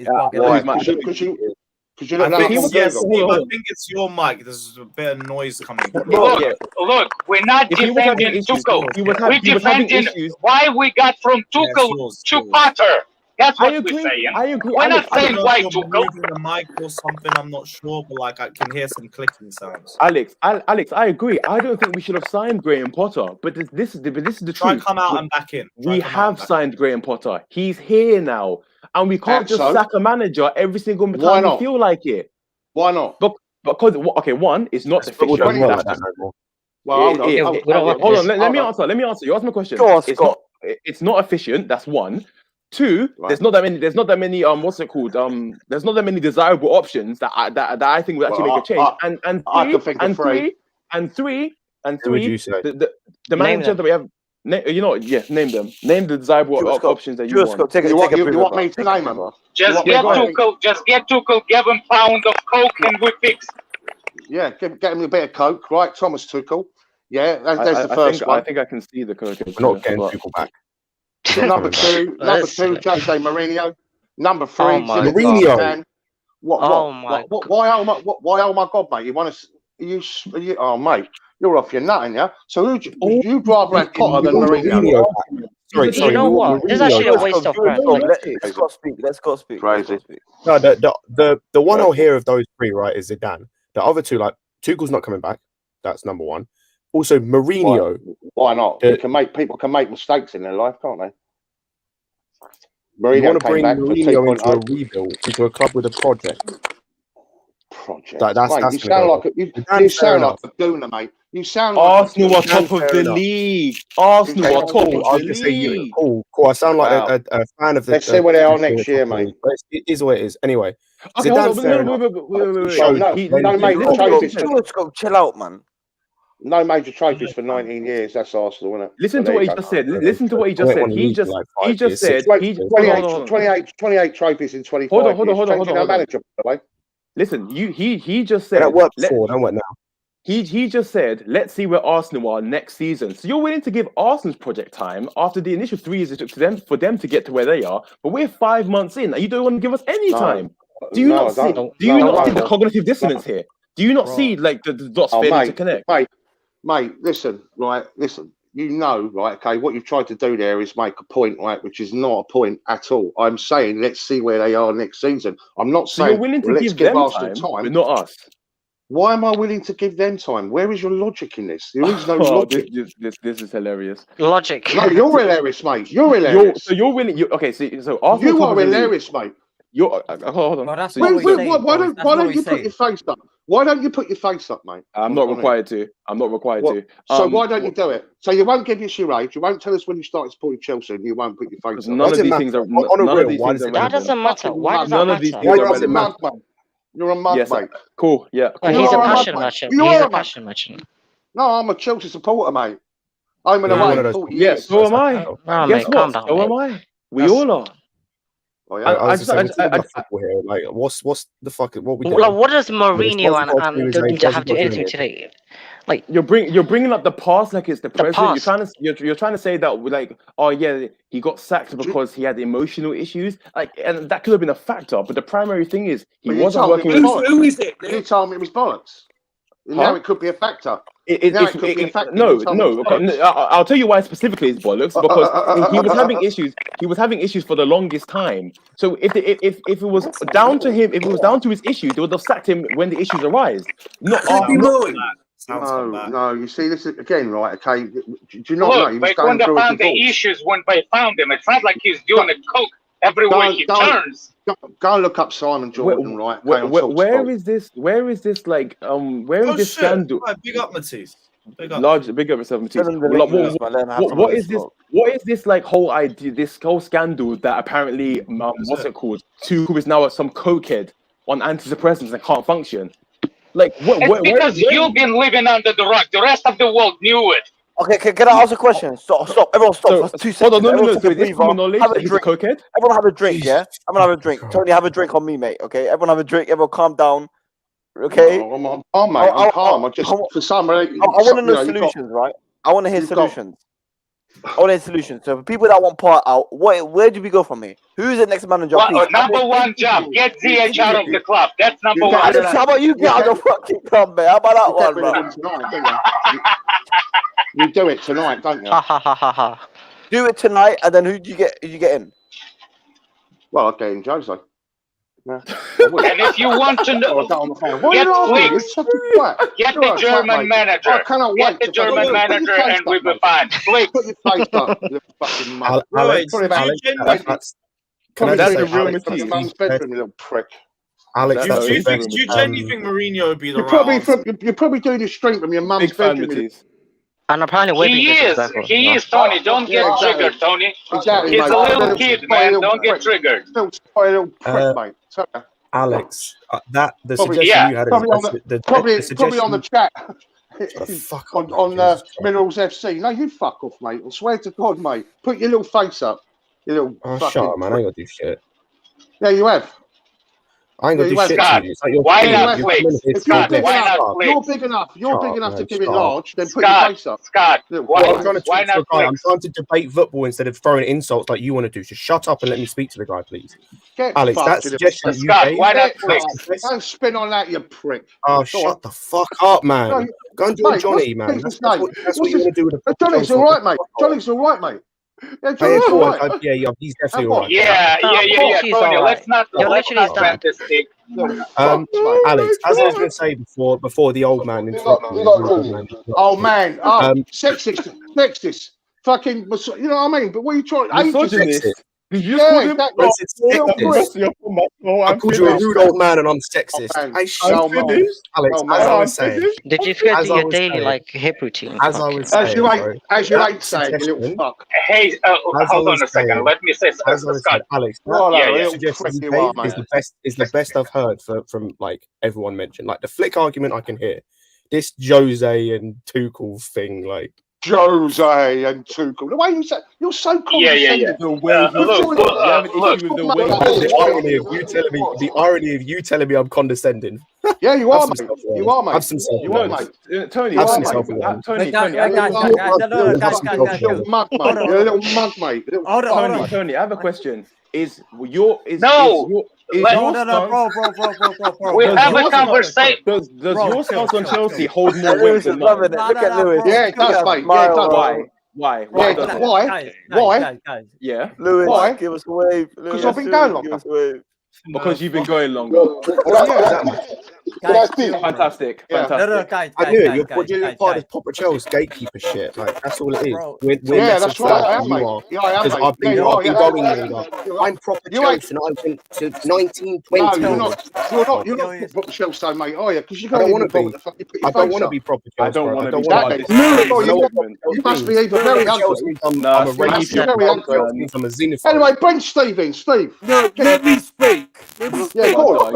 it's your mic. There's a bit of noise coming. Look, we're not defending Tuchel. We're defending why we got from Tuchel to Potter. That's what we're saying. I agree. We're not saying why Tuchel. The mic or something, I'm not sure, but like I can hear some clicking sounds. Alex, I agree. I don't think we should have signed Graham Potter, but this is the truth. Try come out and back in. We have signed Graham Potter. He's here now, and we can't just sack a manager every single time we feel like it. Why not? Because one, it's not efficient. Hold on. Let me answer. You asked my question. It's not efficient. That's one. Two, there's not that many. What's it called? There's not that many desirable options that I think would actually make a change. And three. The manager that we have. Name them. Name the desirable options that you want. You want me to name them? Just get Tuchel. Give him a pound of coke, and we fix. Yeah, get him a bit of coke, right? Thomas Tuchel. Yeah, there's the first one. I think I can see the coke. We're not getting Tuchel back. Number two, Jose Mourinho. Number three, Mourinho. Why? Oh my God, mate! You want to? Oh, mate, you're off your nut, ain't you? So you'd rather have Potter than Mourinho? Sorry. You know what? This is actually a waste of breath. Let's go speak. Crazy. No, the one I'll hear of those three, right, is Zidane. The other two, like Tuchel's not coming back. That's number one. Also, Mourinho. Why not? People can make mistakes in their life, can't they? You want to bring Mourinho into a rebuild, into a club with a project. You sound like a gooner, mate. You sound like Arsenal are top of the league. Arsenal are top of the league. Cool. I sound like a fan of the. Let's see where they are next year, mate. It is what it is. Anyway. Okay, wait. Chill out, man. No major trophies for 19 years. That's Arsenal, isn't it? Listen to what he just said. Listen to what he just said. He just said 28 trophies in 25 years. Hold on. Manager, by the way. Listen, he just said that worked before. Don't work now. He just said, let's see where Arsenal are next season. So you're willing to give Arsenal's project time after the initial 3 years it took for them to get to where they are, but we're 5 months in and you don't want to give us any time. Do you not see the cognitive dissonance here? Do you not see like the dots failing to connect? Mate, listen. You know, right? Okay, what you've tried to do there is make a point, right? Which is not a point at all. I'm saying let's see where they are next season. I'm not saying you're willing to give them time, but not us. Why am I willing to give them time? Where is your logic in this? There is no logic. This is hilarious. Logic. No, you're hilarious, mate. You're hilarious. You're willing. So Arsenal you are hilarious, mate. Hold on. Why don't you put your face up? Why don't you put your face up, mate? I'm not required to. So why don't you do it? So you won't give us your age. You won't tell us when you started supporting Chelsea, and you won't put your face up. None of these things are. That doesn't matter. Why does that matter? You're a mug, mate. Cool. Yeah. Well, he's a passion merchant. He's a passion merchant. No, I'm a Chelsea supporter, mate. I'm in a way. Yes, so am I. Oh, mate, calm down. So am I. We all are. I was just saying, football here. Like, what's the fuck? What we doing? Like, what does Mourinho and have to do anything today? Like, you're bringing up the past like it's the present. You're trying to say that like, oh yeah, he got sacked because he had emotional issues. Like, and that could have been a factor. But the primary thing is he wasn't working with. Who is it? You told me it was bollocks. Now it could be a factor. I'll tell you why specifically it's bollocks, because he was having issues. He was having issues for the longest time. So if it was down to him, if it was down to his issues, they would have sacked him when the issues arise. Not after. No. You see, this is, again, right? Okay, do you not know? He was Look, going they through a found the divorce. issues when they found him. It's not like he's doing a coke everywhere he turns. Go look up Simon Jordan, right? Where is this like where is this scandal? Right, big up Matisse. Big up. Big up yourself, Matisse. What is this like whole idea? This whole scandal that apparently what's it called? Tuchel is now some cokehead on antidepressants and can't function. Like It's because you've been living under the rock. The rest of the world knew it. Okay, can I ask a question? Stop. Everyone stop. For 2 seconds. Everyone take a breather. Have a drink. Everyone have a drink, yeah? Everyone have a drink. Tony, have a drink on me, mate, okay? Everyone have a drink. Everyone calm down, okay? I'm calm, mate. I'm calm. I just, for some reason... I want to know solutions, right? I want to hear solutions. I want to hear solutions. So for people that want part out, where do we go from here? Who's the next manager? Well, number one job, get ZH out of the club. That's number one. How about you get out of the fucking club, man? How about that one, bro? You do it tonight, don't you? Do it tonight, and then who do you get? Who you get in? Well, I'll get in Jose. Yeah. And if you want to know, get the German manager. I cannot wait. Get the German manager, and we'll be fine. Please. Put your face up, you fucking mug. Alex, that's the real Matisse. Mum's bedroom, you little prick. Alex, do you genuinely think Mourinho would be the You're probably doing this stream from your mum's bedroom. And apparently, he is, Tony. Don't get triggered, Tony. Exactly, He's mate. a little kid, man. Don't get triggered. Little prick, mate. Alex, the suggestion you had probably on the chat. on Minerals FC. No, you fuck off, mate. I swear to God, mate. Put your little face up. You little shut up, man. I ain't gonna do shit. Yeah, you have. I ain't gonna do shit to you. Like why not, please? You're big enough. You're big enough to give it large. Then put your face up. Scott, why not? I'm trying to debate football instead of throwing insults like you want to do. So shut up and let me speak to the guy, please. Alex, that suggestion you gave. Why not? Don't spin on that, you prick. Oh, shut the fuck up, man. Go and do Johnny, man. That's what you want to do with the Johnny's all right, mate. Johnny's all right, mate. Yeah, he's definitely all right. Yeah. Tony, let's not spend this thing. Alex, as I was going to say before the old man interrupted me. Oh man, sexist, fucking, you know what I mean? But what are you trying? Sexist. I called you a rude old man and I'm sexist. Alex, as I was saying. Did you forget your daily hip routine? As I was saying, as you ain't saying, you little fuck. Hey, hold on a second. Let me say something. Scott. Alex, is the best I've heard from like everyone mentioned. Like the flick argument I can hear. This Jose and Tuchel thing, like. Jose and Tuchel. The way you say, you're so condescending. The irony of you telling me I'm condescending. Yeah, you are, mate. You are, mate. Have some self, you are, mate. Tony, have some self. Tony, you're a little mug, mate. You're a little mug, mate. Tony, I have a question. Bro. We have a conversation. Does your stance on Chelsea hold more weight than mine? Look at Lewis. Yeah, it does, mate. Yeah, it does. Why? Why? Yeah. Lewis, why? Give us a wave. Because I've been going longer. Because you've been going longer. Fantastic. I knew it. You're part of Papa Chel's gatekeeper shit. Like that's all it is. That's right. I am, mate. Because I've been going longer. I'm proper Chelsea, and I went to 1920. No, you're not proper Chelsea, mate, are you? Because you don't want to be. I don't want to be proper Chelsea. I don't want to be. You must be either very ugly. I'm a raging. I'm a xenophobe. Anyway, bring Steve in. Steve. Let me speak. Yeah, go on.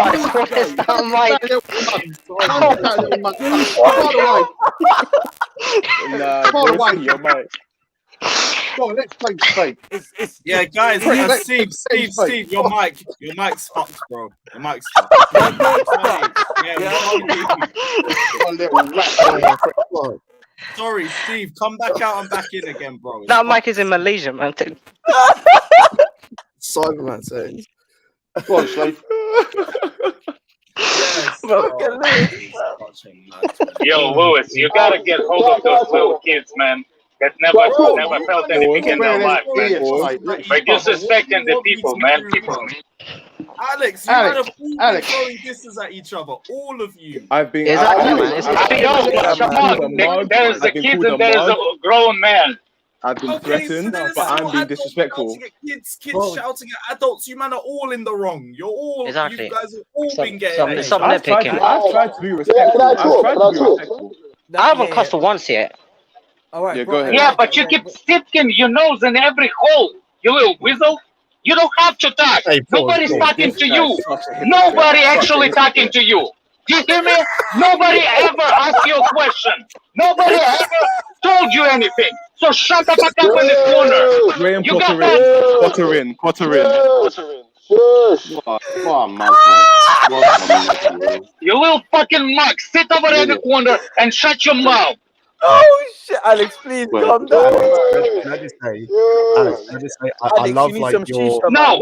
Jesus Christ, what is that, Mike? By the way, go on, let's play Steve. Yeah, guys, Steve, your mic's fucked, bro. Your mic's fucked. Sorry, Steve, come back out and back in again, bro. That mic is in Malaysia, man. Cyberman saying. Go on, Steve. Yo, Lewis, you gotta get hold of those little kids, man. That never felt anything in their life, man. By disrespecting the people, man. Alex, you might have all been throwing disses at each other. All of you. I've been. Come on, there's a kid and there's a grown man. I've been threatened, but I'm being disrespectful. Kids shouting at adults. You man are all in the wrong. You're all. Exactly. You guys have all been getting. Stop nitpicking. I've tried to be respectful. I haven't cussed for once yet. All right, Yeah, go ahead. Yeah, but you keep sticking your nose in every hole, you little weasel. You don't have to talk. Nobody's talking to you. Nobody actually talking to you. Do you hear me? Nobody ever asked you a question. Nobody ever told you anything. So shut the fuck up in the corner. Graham, You got Potter in. You little fucking mug. Sit over in the corner and shut your mouth. Oh shit, Alex, please calm down. Can I just say, I love like your. No,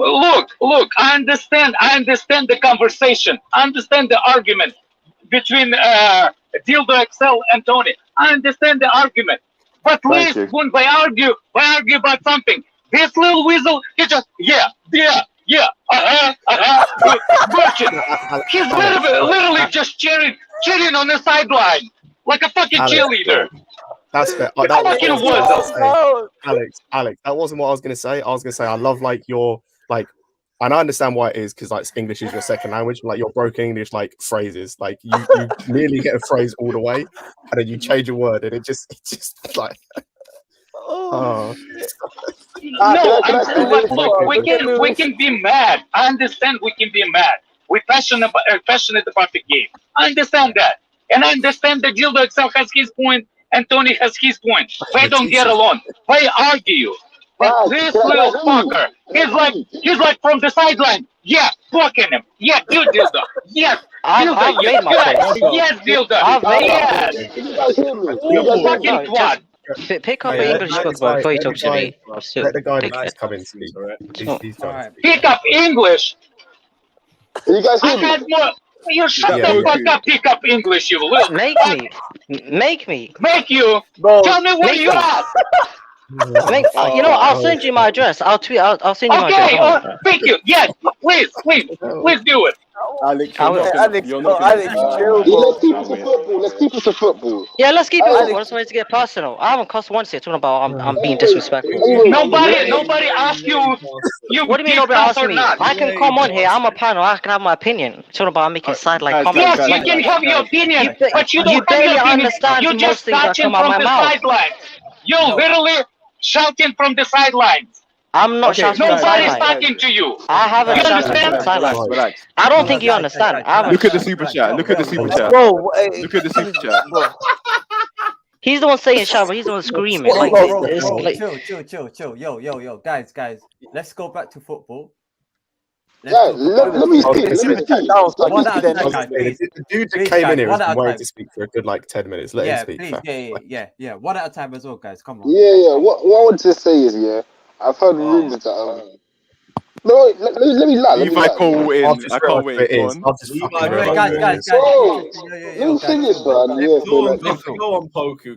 look. I understand the conversation. I understand the argument between Dildo XL and Tony. I understand the argument. But please, when they argue about something, this little weasel, he just Virgin. He's literally just cheering on the sideline. Like a fucking cheerleader. That's fair. Alex, that wasn't what I was going to say. I was going to say I love like your like, and I understand why it is because like English is your second language. Like your broken English like phrases, like you nearly get a phrase all the way, and then you change a word, and it just like. No, look, we can be mad. I understand we can be mad. We're passionate about the game. I understand that. And I understand that Dildo XL has his point and Tony has his point. They don't get along. They argue. But this little fucker, he's like from the sideline. Yeah, fucking him. Yeah, you Dildo. Yes. I've made my point. Yes, Dildo. Yes. You fucking twat. Pick up an English book before you talk to me. Let the guy that's come in speak. He's trying to speak. Pick up English. You guys hear me? I had more. You shut the fuck up, pick up English, you little. Make me. Make you. Bro. Tell me where you at. You know, I'll send you my address. I'll tweet. I'll send you my Okay, address. thank you. Yes, please do it. Alex, chill, bro. Let's keep it to football. Yeah, let's keep it. I just wanted to get personal. I haven't cussed once yet talking about I'm being disrespectful. Nobody asked you. What do you mean nobody asked me? I can come on here. I'm a panel. I can have my opinion. Talking about making sideline comments. Yes, you can have your opinion, but you don't barely have your opinion. understand You're most just things that touching come out from of my the mouth. sidelines. You're literally shouting from the sidelines. I'm not shouting from the Nobody's sideline. talking to you. I haven't You shouted from the understand? sideline. Relax. I don't think you understand. I haven't. Look at the super chat. Look at the super chat. Bro, Look at the super chat. He's the one saying shout, but he's the one screaming. Like, it's like, Chill. Yo, guys. Let's go back to football. let me speak. The dude that came in here was waiting to speak for a good like 10 minutes. Let him speak. Please, yeah. One at a time as well, guys. Come on. Yeah. What I want to say is, I've heard rumors that no, let me lie. Levi Cole in. I can't wait. Go on. Guys. Let me finish, man. Go on, Poku.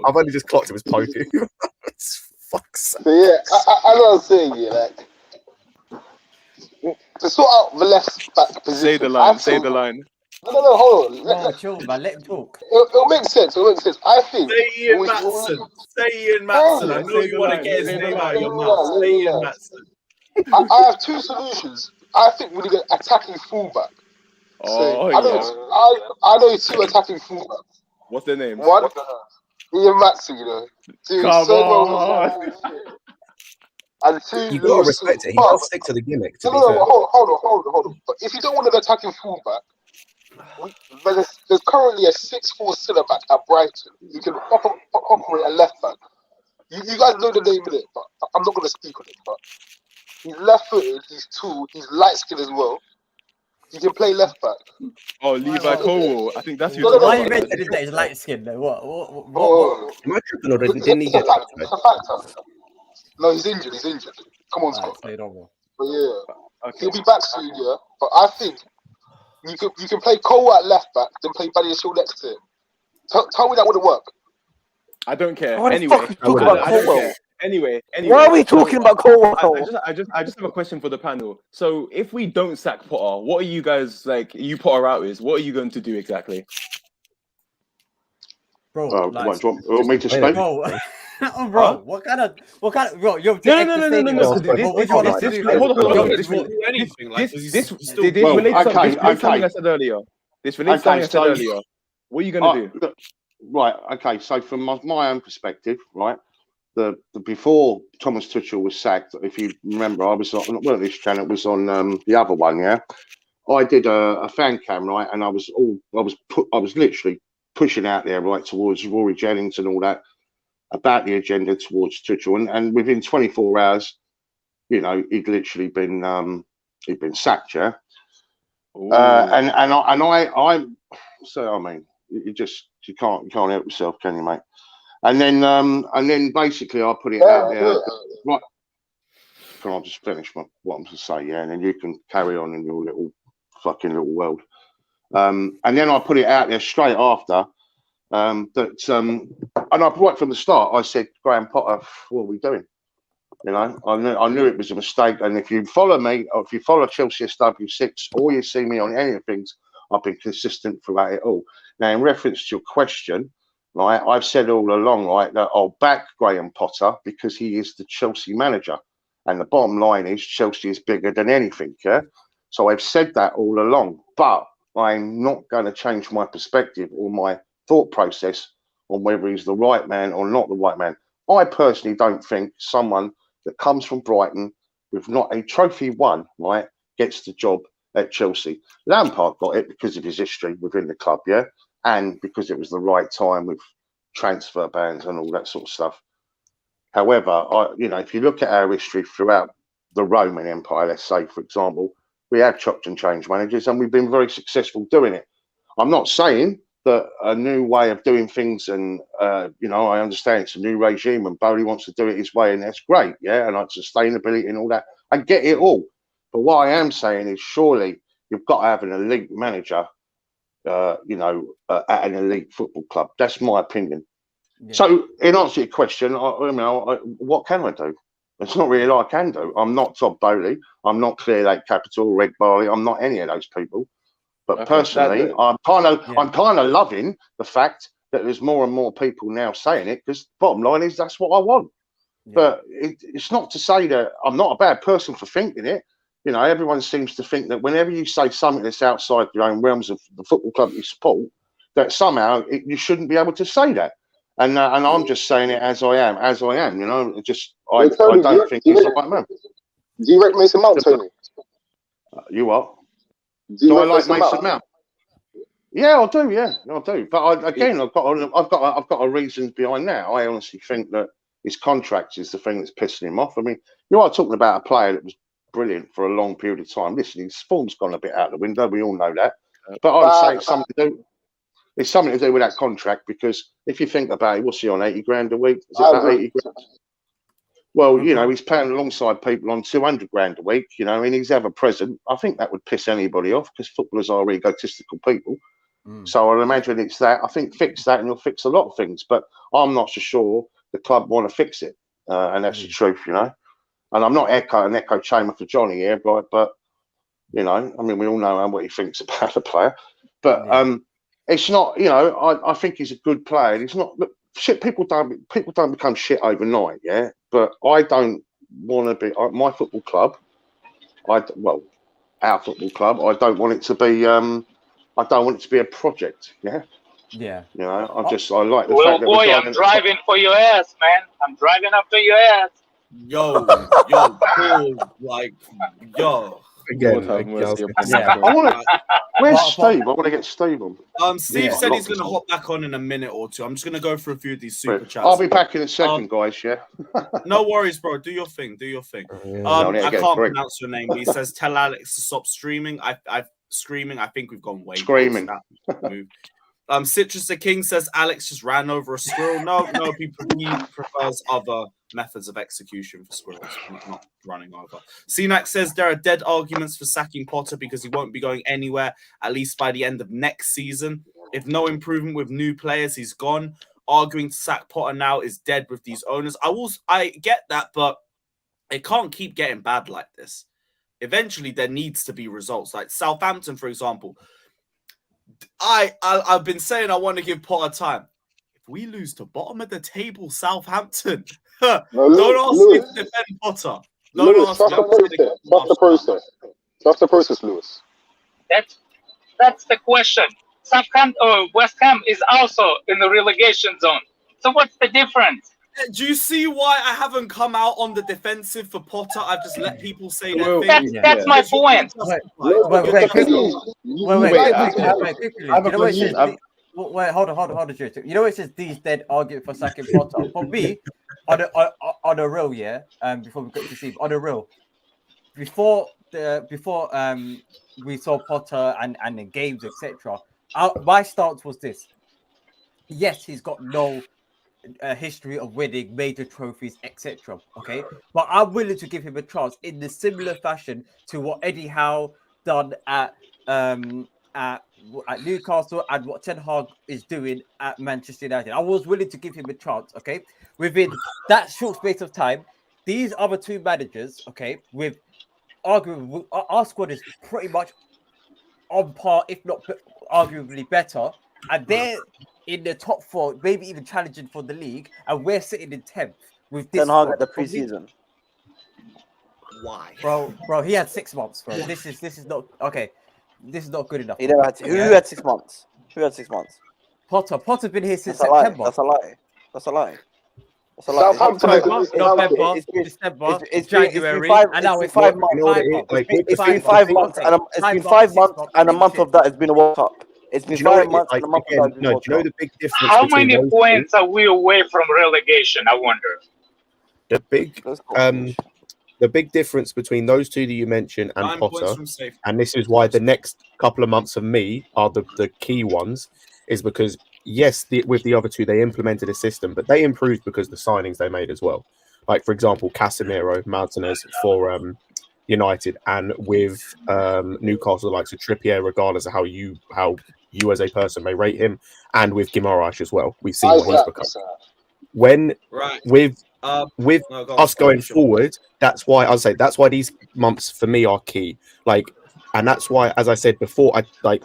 I've only just clocked it was Poku. Fuck's sake. So yeah, as I was saying, like to sort out the left back position. Say the line. No, hold on. Chill, man. Let him talk. It'll make sense. I think. Say Ian Maatson. I know you want to get his name out of your mouth. Say Ian Maatson. I have two solutions. I think we need an attacking fullback. I know two attacking fullbacks. What's their name? One, Ian Maatson, you know. Two, Come on. And two, you gotta respect it. He does stick to the gimmick. Hold on. But if you don't want an attacking fullback, there's currently a 6'4" centre back at Brighton. You can operate a left back. You guys know the name of it, but I'm not going to speak on it. But he's left-footed. He's tall. He's light-skinned as well. He can play left back. Oh, Levi Cole. I think that's who. Why you mentioning that he's light-skinned though? What? Am I tripping or didn't he get that? It's a factor. No, he's injured. Come on, Scott. Play it over. But yeah, he'll be back soon. Yeah, but I think you can play Cole at left back, then play Badiashile next to him. Tell me that wouldn't work. I don't care. What the Anyway, fuck are you talking about I don't Colwell? care. Anyway, Why are we talking about Colwell? I just have a question for the panel. So if we don't sack Potter, what are you guys like? You Potter out is. What are you going to do exactly? Bro, do you want me to speak? Bro, bro, what kind of, bro? You're No. This relates to something I said earlier. This relates to something I said earlier. What are you going to do? Right. Okay. So from my own perspective, right, the before Thomas Tuchel was sacked, if you remember, I was on well, this channel, it was on the other one. Yeah, I did a fan cam, right, and I was literally pushing out there right towards Rory Jennings and all that about the agenda towards Tuchel, and within 24 hours, you know, he'd literally been sacked. Yeah, and I so I mean. You can't help yourself, can you, mate? And then basically I put it out there. Right, can I just finish what I'm to say? Yeah, and then you can carry on in your little world. And then I put it out there straight after and right from the start I said, Graham Potter, what are we doing? You know, I knew it was a mistake. And if you follow me, or if you follow Chelsea SW6, or you see me on any of things, I've been consistent throughout it all. Now, in reference to your question, right, I've said all along, right, that I'll back Graham Potter because he is the Chelsea manager. And the bottom line is Chelsea is bigger than anything, yeah? So I've said that all along, but I'm not going to change my perspective or my thought process on whether he's the right man or not the right man. I personally don't think someone that comes from Brighton with not a trophy won, right, gets the job at Chelsea. Lampard got it because of his history within the club, yeah, and because it was the right time with transfer bans and all that sort of stuff. However, if you look at our history throughout the Roman Empire, let's say, for example, we have chopped and changed managers, and we've been very successful doing it. I'm not saying that a new way of doing things, and I understand it's a new regime, and Bowley wants to do it his way, and that's great, yeah, and like sustainability and all that. I get it all. But what I am saying is, surely you've got to have an elite manager, at an elite football club. That's my opinion. Yeah. So, in answer to your question, what can I do? It's not really all I can do. I'm not Todd Bowley. I'm not Clear Lake Capital, Reg Barley. I'm not any of those people. But personally, I'm kind of loving the fact that there's more and more people now saying it, because bottom line is that's what I want. Yeah. But it's not to say that I'm not a bad person for thinking it. You know, everyone seems to think that whenever you say something that's outside your own realms of the football club you support, that somehow you shouldn't be able to say that. And I'm just saying it as I am. You know, I don't think he's the right man. Do you reckon Mason Mount, Tony? You what? Do I like Mason Mount? Yeah, I do. Yeah, I do. But I've got a reasons behind that. I honestly think that his contract is the thing that's pissing him off. I mean, you are talking about a player that was brilliant for a long period of time. Listen, his form's gone a bit out the window. We all know that. But I'd say it's something to do. It's something to do with that contract, because if you think about it, what's he on, 80 grand a week? Is it about 80 grand? Well, you know, he's playing alongside people on 200 grand a week, you know, and he's ever present. I think that would piss anybody off, because footballers are egotistical people. So I'll imagine it's that. I think fix that and you'll fix a lot of things. But I'm not so sure the club want to fix it. And that's the truth, you know. And I'm not an echo chamber for Johnny here, but you know, I mean, we all know what he thinks about the player. But it's not, you know, I think he's a good player. And he's not, look, shit, people don't become shit overnight, yeah. But I don't want to be my football club. Our football club. I don't want it to be. I don't want it to be a project. Yeah. Yeah. You know, I like the fact that. Boy, I'm driving for your ass, man. I'm driving after your ass. Yo, like, yo. Again, I want to. Where's Steve? I want to get Steve on. Steve said he's going to hop back on in a minute or two. I'm just going to go through a few of these super chats. I'll be back in a second, guys. Yeah. No worries, bro. Do your thing. I can't pronounce your name. But he says, "Tell Alex to stop streaming." I think we've gone way. Screaming. Citrus the King says Alex just ran over a squirrel. No, he prefers other methods of execution for squirrels, not running over. CNAC says there are dead arguments for sacking Potter because he won't be going anywhere, at least by the end of next season. If no improvement with new players, he's gone. Arguing to sack Potter now is dead with these owners. I get that, but it can't keep getting bad like this. Eventually, there needs to be results. Like Southampton, for example. I've been saying I want to give Potter time. If we lose to bottom of the table Southampton, don't ask me to defend Potter. Lewis, trust the process. Trust the process, Lewis. That's the question. Southampton or West Ham is also in the relegation zone. So what's the difference? Do you see why I haven't come out on the defensive for Potter? I've just let people say their thing. That's my point. Wait, hold on, Joseph. You know it says these dead argument for sacking Potter. For me, on a real, yeah. Before we got to see on a real, before we saw Potter and the games, etc. My stance was this. Yes, he's got no history of winning major trophies, etc. Okay, but I'm willing to give him a chance in the similar fashion to what Eddie Howe done at Newcastle and what Ten Hag is doing at Manchester United. I was willing to give him a chance. Okay, within that short space of time, these other two managers, okay, with arguably our squad is pretty much on par, if not arguably better, and they're in the top four, maybe even challenging for the league, and we're sitting in 10th with this. Ten Hag at the preseason. Why, bro? He had 6 months, bro. This is not okay. This is not good enough. He never had who had 6 months? Who had 6 months? Potter's been here since September. That's a lie. That's a lie. November, December, January, and now it's 5 months. It's been 5 months, and it's been 5 months, and a month of that has been a World Cup. It's been 5 months, and a month of that has been a World Cup. The big difference? How many points are we away from relegation? I wonder. The big difference between those two that you mentioned and 9 points Potter, from safety. and this is why the next couple of months of me are the key ones, is because yes, with the other two they implemented a system, but they improved because the signings they made as well. Like for example, Casemiro, Martinez for United, and with Newcastle, like so Trippier, regardless of how you as a person may rate him, and with Guimaraes as well, we've seen what he's become. When with us going forward, that's why these months for me are key. Like, and that's why, as I said before,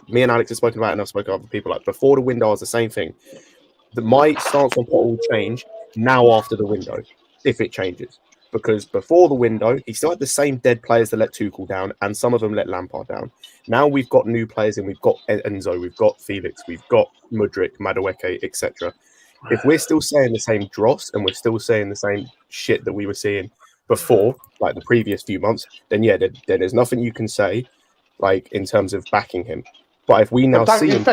me and Alex have spoken about it, and I've spoken to other people. Like before the window, I was the same thing. My stance on Potter will change now after the window, if it changes. Because before the window, he still had the same dead players that let Tuchel down, and some of them let Lampard down. Now we've got new players, and we've got Enzo, we've got Felix, we've got Mudryk, Madueke, etc. If we're still saying the same dross and we're still saying the same shit that we were seeing before, like the previous few months, then then there's nothing you can say, like in terms of backing him. But if we now see him,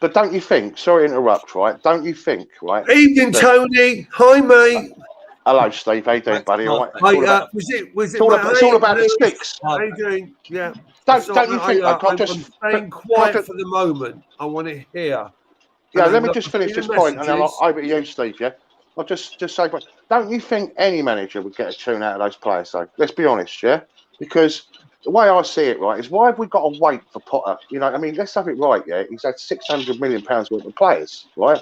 but don't you think? Sorry to interrupt, right? Don't you think, right? Evening, Tony. Hi, mate. Hello, Steve. How you doing, buddy? All right. Was it? It's all about the sticks. How you doing? Yeah. Don't you think? I'm staying quiet for the moment. I want to hear. Yeah, let me just finish this point, and then I'll over to you, Steve. Yeah, I'll just say, but don't you think any manager would get a tune out of those players? Though, let's be honest, yeah. Because the way I see it, right, is why have we got to wait for Potter? You know, I mean, let's have it right, yeah. He's had £600 million worth of players, right?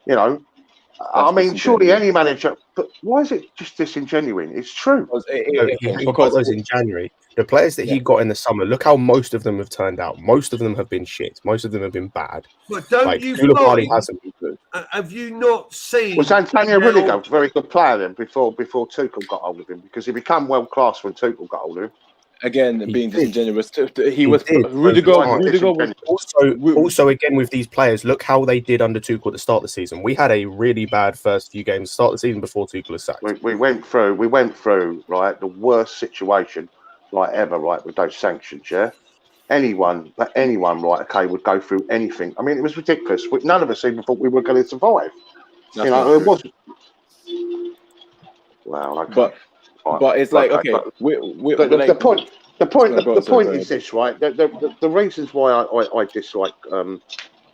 You know, I mean, surely any manager. But why is it just disingenuous? It's true. He got those in January. The players that he got in the summer, look how most of them have turned out. Most of them have been shit. Most of them have been bad. But don't you Koulibaly hasn't been good. Have you not seen? Was Antonio Rudiger a very good player then before Tuchel got hold of him? Because he became world class when Tuchel got hold of him. Again, being disingenuous. Rudiger also again with these players, look how they did under Tuchel at the start of the season. We had a really bad first few games start of the season before Tuchel was sacked. We went through right the worst situation like ever, right, with those sanctions, yeah. Anyone, right, okay, would go through anything. I mean, it was ridiculous. None of us even thought we were going to survive. That's you know, it wasn't. Wow, okay. But it's like, okay, the The point is this, right? The reasons why I dislike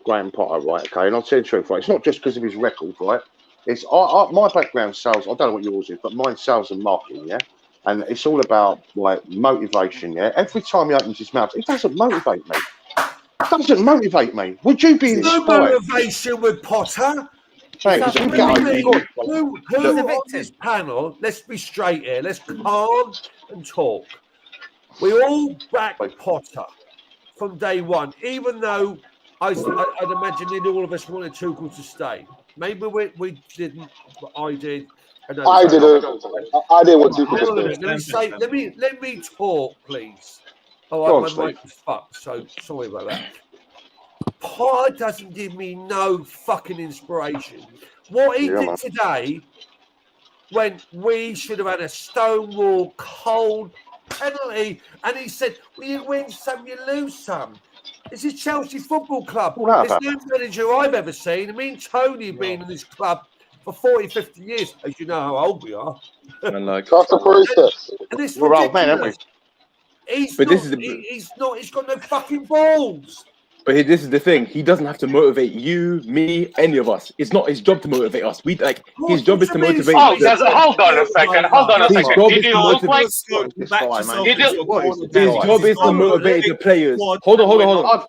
Graham Potter, right? Okay, and I'll tell you the truth, right? It's not just because of his record, right? It's my background sales. I don't know what yours is, but mine's sales and marketing, yeah. And it's all about like motivation, yeah. Every time he opens his mouth, it doesn't motivate me. It doesn't motivate me. Would you be no inspired? motivation with Potter. Thanks. Who on this panel? Let's be straight here. Let's calm and talk. We all back Potter from day one, even though I'd imagine that all of us wanted Tuchel to stay. Maybe we didn't, but I did. I didn't want Tuchel to stay. Let me talk, please. Go on, my mic is fucked, so sorry about that. Potter doesn't give me no fucking inspiration. What he did today, when we should have had a stonewall cold penalty, and he said, well, you win some, you lose some. This is Chelsea Football Club. There's no manager I've ever seen. Me and Tony have been in this club for 40, 50 years, as you know how old we are. And like, that's the process. And it's we're old men, aren't we? He's got no fucking balls. But this is the thing. He doesn't have to motivate you, me, any of us. It's not his job to motivate us. His job is to motivate. Oh, hold on a second. His job is to motivate. His job is to motivate the players. Hold on.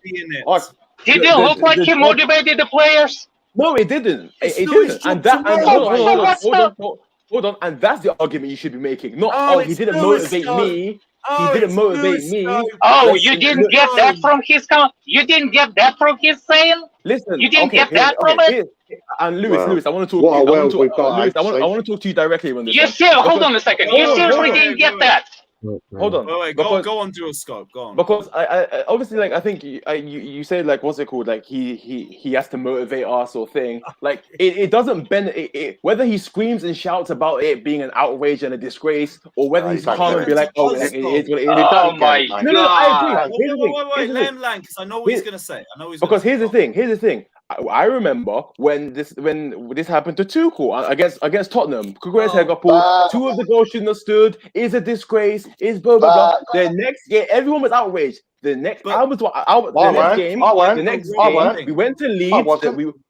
Did it look like he motivated the players? No, it didn't. It didn't. And hold on. And that's the argument you should be making. Not he didn't motivate me. He didn't motivate me. Oh, you didn't get that from his count? You didn't get that from his saying? Listen, you didn't get that from it? And Lewis, I want to talk to you. I want to talk to you directly on this. You hold on a second. You seriously didn't get that? Hold on. Wait, go on, do a scope. Go on. Because I obviously, like, I think you said, like, what's it called? Like he has to motivate us or thing. Like it doesn't benefit whether he screams and shouts about it being an outrage and a disgrace, or whether he's calm and be like, oh, it is what it is. Oh my God! No, I agree. Wait, let him land because I know what he's gonna say. Because here's the thing. I remember when this happened to Tuchel against Tottenham. Kukureya's head got pulled. 2 of the goals shouldn't have stood. Is a disgrace. Is blah blah blah. The next game, everyone was outraged. The next game, we went to Leeds.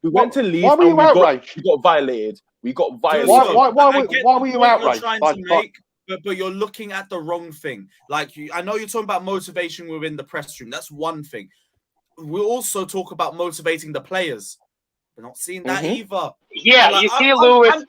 We went to Leeds. Why were you outraged? We got violated. Why were you outraged? But you're looking at the wrong thing. Like I know you're talking about motivation within the press room. That's one thing. We'll also talk about motivating the players. We're not seeing that either. Yeah, like, you see, Lewis.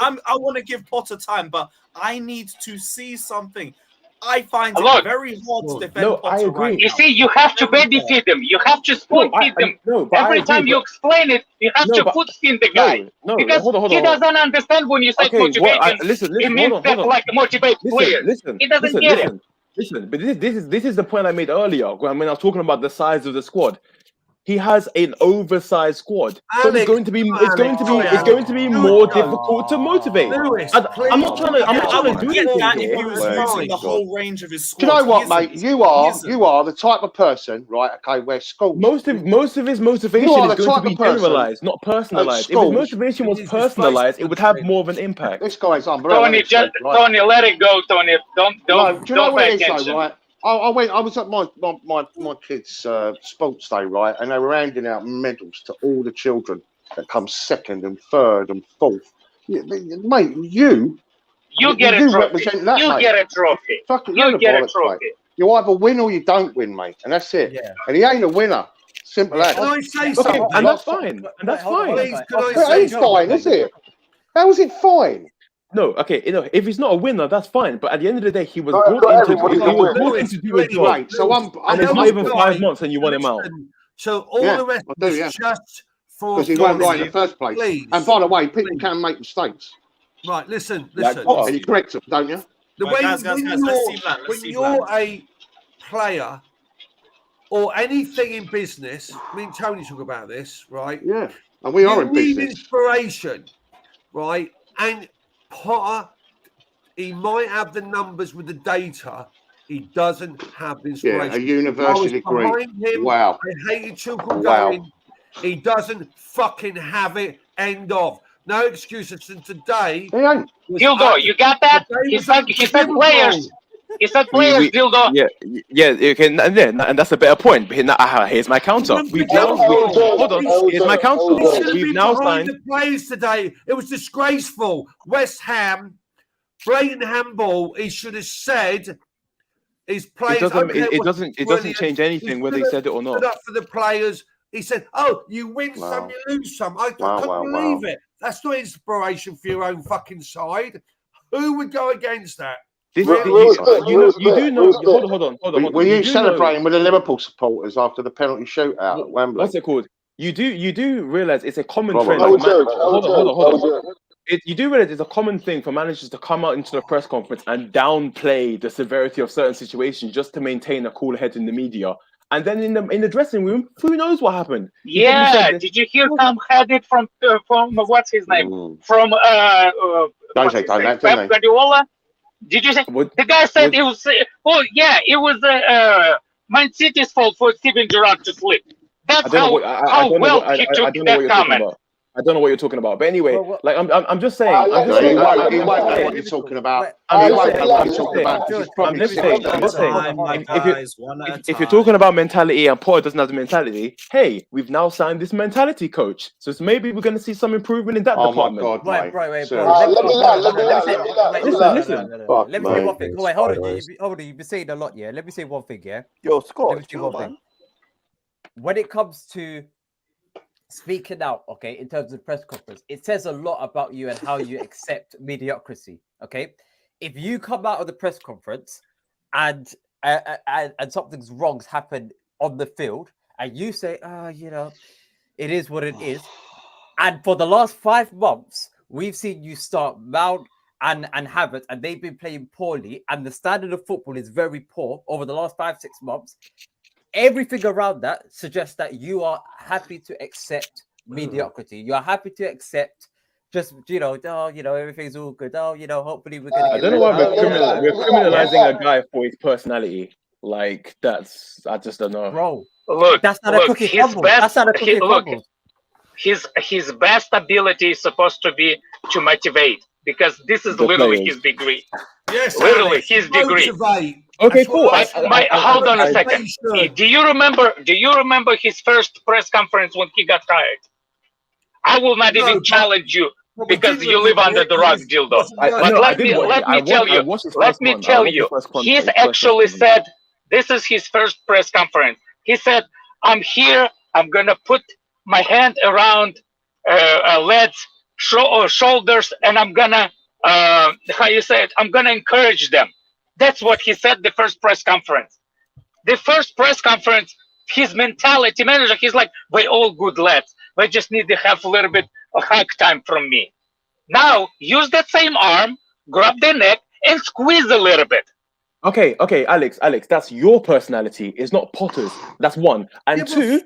I want to give Potter time, but I need to see something. I find it very hard to defend Potter right now. You see, you have to baby feed him. You have to spoon feed him. Every time you explain it, you have to foot spin the guy. Because he doesn't understand when you say motivation. It means that like motivate players. He doesn't get it. Listen, but this is the point I made earlier when I was talking about the size of the squad. He has an oversized squad, so it's going to be more difficult to motivate. Lewis, I'm not trying to do anything. If he was using the whole range of his squad, do you know what, mate? You are the type of person, right? Okay, where schools most of his motivation is going to be generalized, not personalized. If his motivation was personalized, it would have more of an impact. This guy's unbelievable. Tony, let it go, Tony. Don't do you know what pay it is, attention. though, right? I was at my kids' sports day, right, and they were handing out medals to all the children that come second and third and fourth. Mate, you get a trophy. Represent that, you get a trophy. You get a trophy. Mate. You either win or you don't win, mate, and that's it. Yeah. And he ain't a winner. Simple as. Can I say something? And that's fine. And that's fine. It's fine, is it? How is it fine? No, okay, if he's not a winner, that's fine. But at the end of the day, he was brought into do a job. Right, so and it's not even 5 months, and you want him out. So all the rest is just for because he won't right in the first place. Please. And by the way, people can make mistakes. Right, listen. And you correct them, don't you? When you're a player or anything in business, me and Tony talk about this, right? Yeah, and we are in business. You need inspiration, right? And Potter, he might have the numbers with the data. He doesn't have the inspiration. Yeah, a university degree. Wow. I hated Tuchel going. He doesn't fucking have it. End of. No excuses. And today, Hugo, you got that? He said players. He said players, dildo. Okay, and that's a better point. But here's my counter. Hold on. Here's my counter. He should have We've been now behind signed. the players today. It was disgraceful. West Ham, blatant handball. He should have said his players. It doesn't change anything whether he said it or not. Stood up for the players. He said, "Oh, you win some, you lose some." I couldn't believe it. That's not inspiration for your own fucking side. Who would go against that? You do know. Hold on. Were you celebrating with the Liverpool supporters after the penalty shootout at Wembley? What's it called? You do realize it's a common trend. Hold on. You do realize it's a common thing for managers to come out into the press conference and downplay the severity of certain situations just to maintain a cool head in the media. And then in the dressing room, who knows what happened? Yeah, did you hear Tom had it from what's his name? From Pep Guardiola? Did you say the guy said it was? Oh yeah, it was Man City's fault for Steven Gerrard to slip. That's how well he took that comment. I don't know what you're talking about, but anyway, I'm just saying. He won't know what you're talking about. If you're talking about mentality and Potter doesn't have the mentality, hey, we've now signed this mentality coach, so maybe we're going to see some improvement in that department. Oh my God, Wait. Listen. Let me say one thing. Wait, hold on. You've been saying a lot, yeah. Let me say one thing, yeah. Yo, Scott. Let me say one thing. When it comes to speaking out, okay, in terms of press conference, it says a lot about you and how you accept mediocrity. Okay, if you come out of the press conference and something's wrong's happened on the field, and you say, it is what it is, and for the last 5 months, we've seen you start Mount and Havertz, and they've been playing poorly, and the standard of football is very poor over the last 5-6 months. Everything around that suggests that you are happy to accept mediocrity. You are happy to accept just, everything's all good. Hopefully we're going to get... I don't know why we're criminalizing a guy for his personality. Like, I just don't know. Bro, look, that's not a cookie crumble. That's not a cookie crumble. His best ability is supposed to be to motivate, because this is literally his degree. Yes, literally his degree. Okay, cool. Hold on a second. Do you remember his first press conference when he got hired? I will not even challenge you because you live under the rug, dildo. But let me tell you. He's actually said this is his first press conference. He said, "I'm here. I'm gonna put my hand around Led's shoulders, and I'm gonna I'm gonna encourage them." That's what he said the first press conference. The first press conference, his mentality manager, he's like, "We're all good lads. We just need to have a little bit of hug time from me." Now, use that same arm, grab their neck, and squeeze a little bit. Okay, Alex, that's your personality. It's not Potter's. That's one. And two,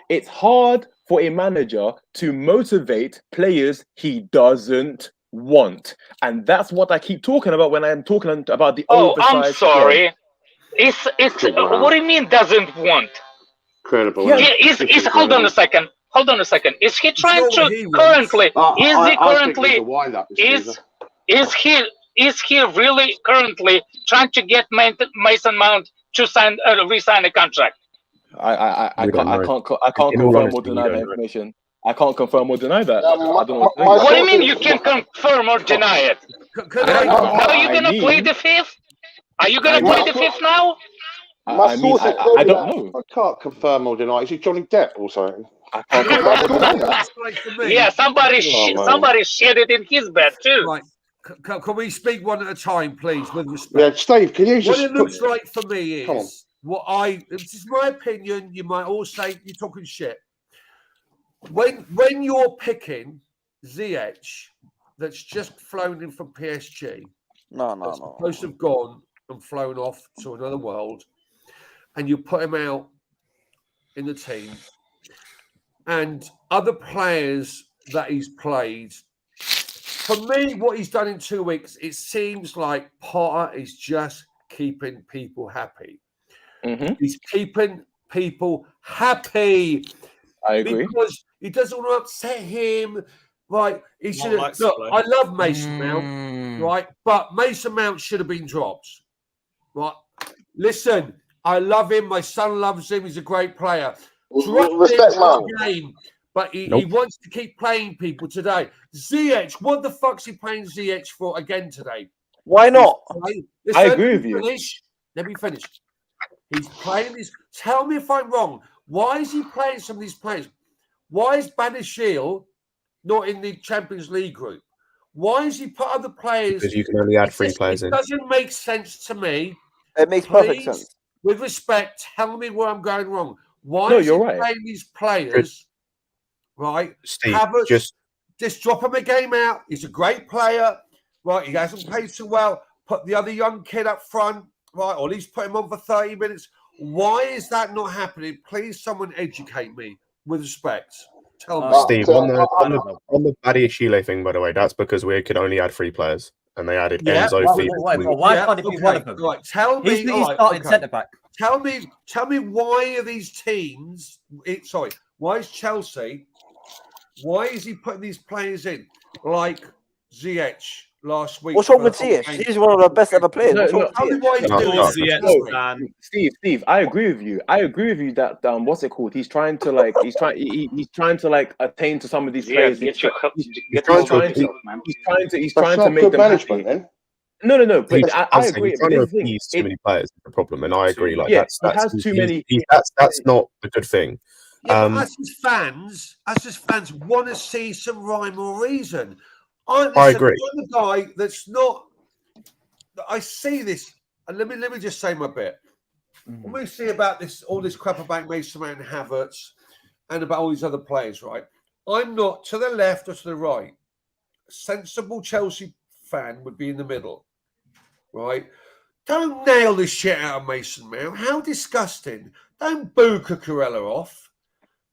it's hard for a manager to motivate players he doesn't want, and that's what I keep talking about when I'm talking about the oversized. I'm sorry. It's what do you mean doesn't want? Incredible. Yeah, hold on a second. Is he trying to currently? Is he really currently trying to get Mason Mount to resign a contract? I can't confirm or deny that information. I can't confirm or deny that. I don't know what do you mean you can confirm or deny it? Are you gonna play the fifth? Are you gonna play the fifth now? I don't know. I can't confirm or deny. Is it Johnny Depp or something? I can't confirm or deny that. Yeah, somebody shit it in his bed too. Right. Can we speak one at a time, please, with respect? Yeah, Steve, can you just... What it looks like for me is, this is my opinion, you might all say you're talking shit. When you're picking Ziyech, that's just flown in from PSG, supposed to have gone and flown off to another world, and you put him out in the team, and other players that he's played, for me, what he's done in 2 weeks, it seems like Potter is just keeping people happy. Mm-hmm. He's keeping people happy. I agree. Because he doesn't want to upset him. Right? He should. Look, I love Mason Mount. right? But Mason Mount should have been dropped, right? Listen, I love him. My son loves him. He's a great player. Drop Respect him Mount. one game, but he wants to keep playing people today. Ziyech, what the fuck's he playing Ziyech for again today? Why not? Listen, I agree with you. Let me finish. He's playing this. Tell me if I'm wrong. Why is he playing some of these players? Why is Banishil not in the Champions League group? Why is he put other players? Because you can only add 3 players in. It doesn't make sense to me. It makes perfect sense. With respect, tell me where I'm going wrong. Why No, is you're he right. playing these players? Right? Steve, Havertz, just drop him a game out. He's a great player. Right? He hasn't played so well. Put the other young kid up front. Right? Or at least put him on for 30 minutes. Why is that not happening? Please, someone educate me with respect. Tell me. Steve, on the Badiashile thing, by the way, that's because we could only add 3 players. And they added Enzo. Why can't it be one of them? Right, tell me. He's starting centre back. Tell me why are these teams? Why is Chelsea? Why is he putting these players in like Ziyech last week? What's wrong with Ziyech? He's one of the best ever players. Tell me why he's doing No, Steve, I agree with you. I agree with you that what's it called? He's trying to like he's trying to like attain to some of these players. He's trying to make them management then. No. But I agree. He's trying to appease too many players. The problem, and I agree. Like yeah, that's too many. That's not a good thing. Yeah, but us as fans want to see some rhyme or reason. I agree. I'm the guy that's not. I see this, and let me just say my bit. When we see about all this crap about Mason Mount and Havertz, and about all these other players, right? I'm not to the left or to the right. A sensible Chelsea fan would be in the middle, right? Don't nail this shit out of Mason Mount. How disgusting! Don't boo Cucurella off.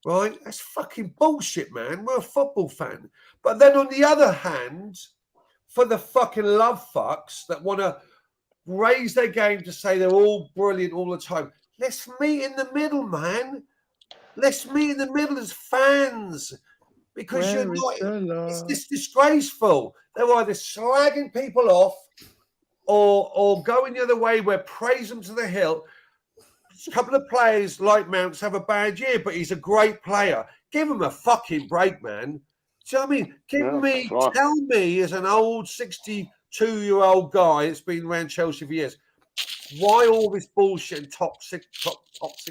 Right? That's fucking bullshit, man. We're a football fan. But then on the other hand, for the fucking love fucks that want to raise their game to say they're all brilliant all the time, let's meet in the middle, man. Let's meet in the middle as fans. Because it's just disgraceful. They're either slagging people off or going the other way where praise them to the hilt. A couple of players like Mounts have a bad year, but he's a great player. Give him a fucking break, man. Do you know what I mean? Tell me, as an old 62-year-old guy that's been around Chelsea for years, why all this bullshit and toxic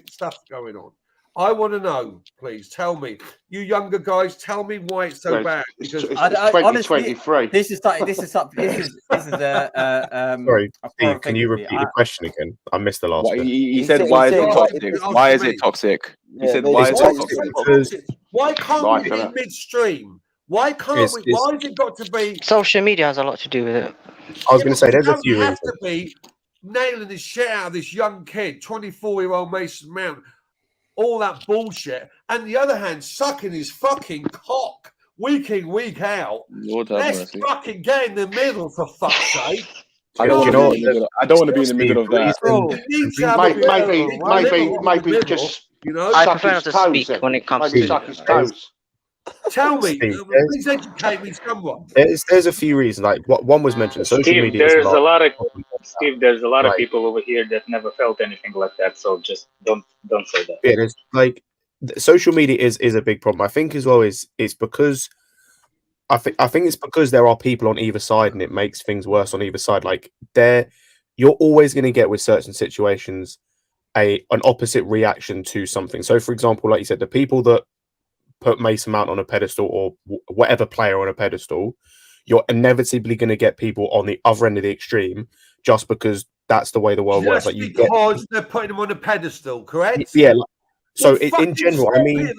stuff going on? I want to know, please. Tell me, you younger guys. Tell me why it's so bad. Because it's 2023. This is Sorry, Steve, can you repeat the question again? I missed the last bit. He said, "Why is it toxic? Why is it toxic?" He said, "Why is it toxic?" Why can't we be midstream? Why can't we? Why has it got to be? Social media has a lot to do with it. I was going to say there's a few You reasons. have to be nailing the shit out of this young kid, 24-year-old Mason Mount. All that bullshit, and the other hand, sucking his fucking cock week in, week out. Let's fucking get in the middle, for fuck's sake. I don't want to be in the middle of that. Maybe just I prefer not to speak when it comes to suck his toes. Tell me, Steve, please educate me somewhat. There's a few reasons. Like what one was mentioned, social Steve, media. there's a lot of Right. people over here that never felt anything like that. So just don't say that. Yeah, there's like social media is a big problem. I think as well it's because I think it's because there are people on either side and it makes things worse on either side. Like you're always going to get with certain situations an opposite reaction to something. So for example, like you said, the people that put Mason Mount on a pedestal or whatever player on a pedestal, you're inevitably going to get people on the other end of the extreme just because that's the way the world works. Like because they're putting him on a pedestal, correct? Yeah. So in general, I mean,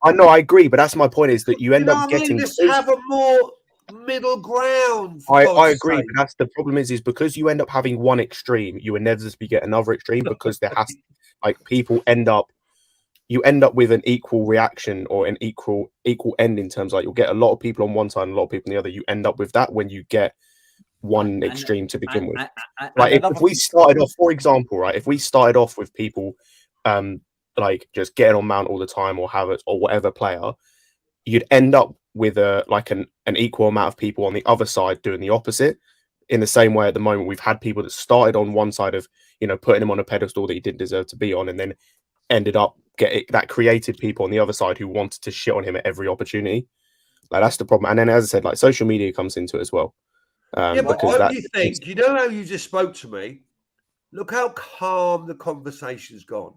I know, I agree, but that's my point is that you end up getting. Let's have a more middle ground. I agree, but that's the problem is because you end up having one extreme, you inevitably get another extreme because there has people you end up with an equal reaction or an equal end in terms you'll get a lot of people on one side and a lot of people on the other. You end up with that when you get one extreme to begin with. If we started off, for example, if we started off with people just getting on Mount all the time or Havertz or whatever player, you'd end up with an equal amount of people on the other side doing the opposite. In the same way, at the moment, we've had people that started on one side of, putting him on a pedestal that he didn't deserve to be on, and then ended up that created people on the other side who wanted to shit on him at every opportunity. Like, that's the problem. And then, as I said, like, social media comes into it as well. Yeah, but because what do you think? You know how you just spoke to me? Look how calm the conversation's gone.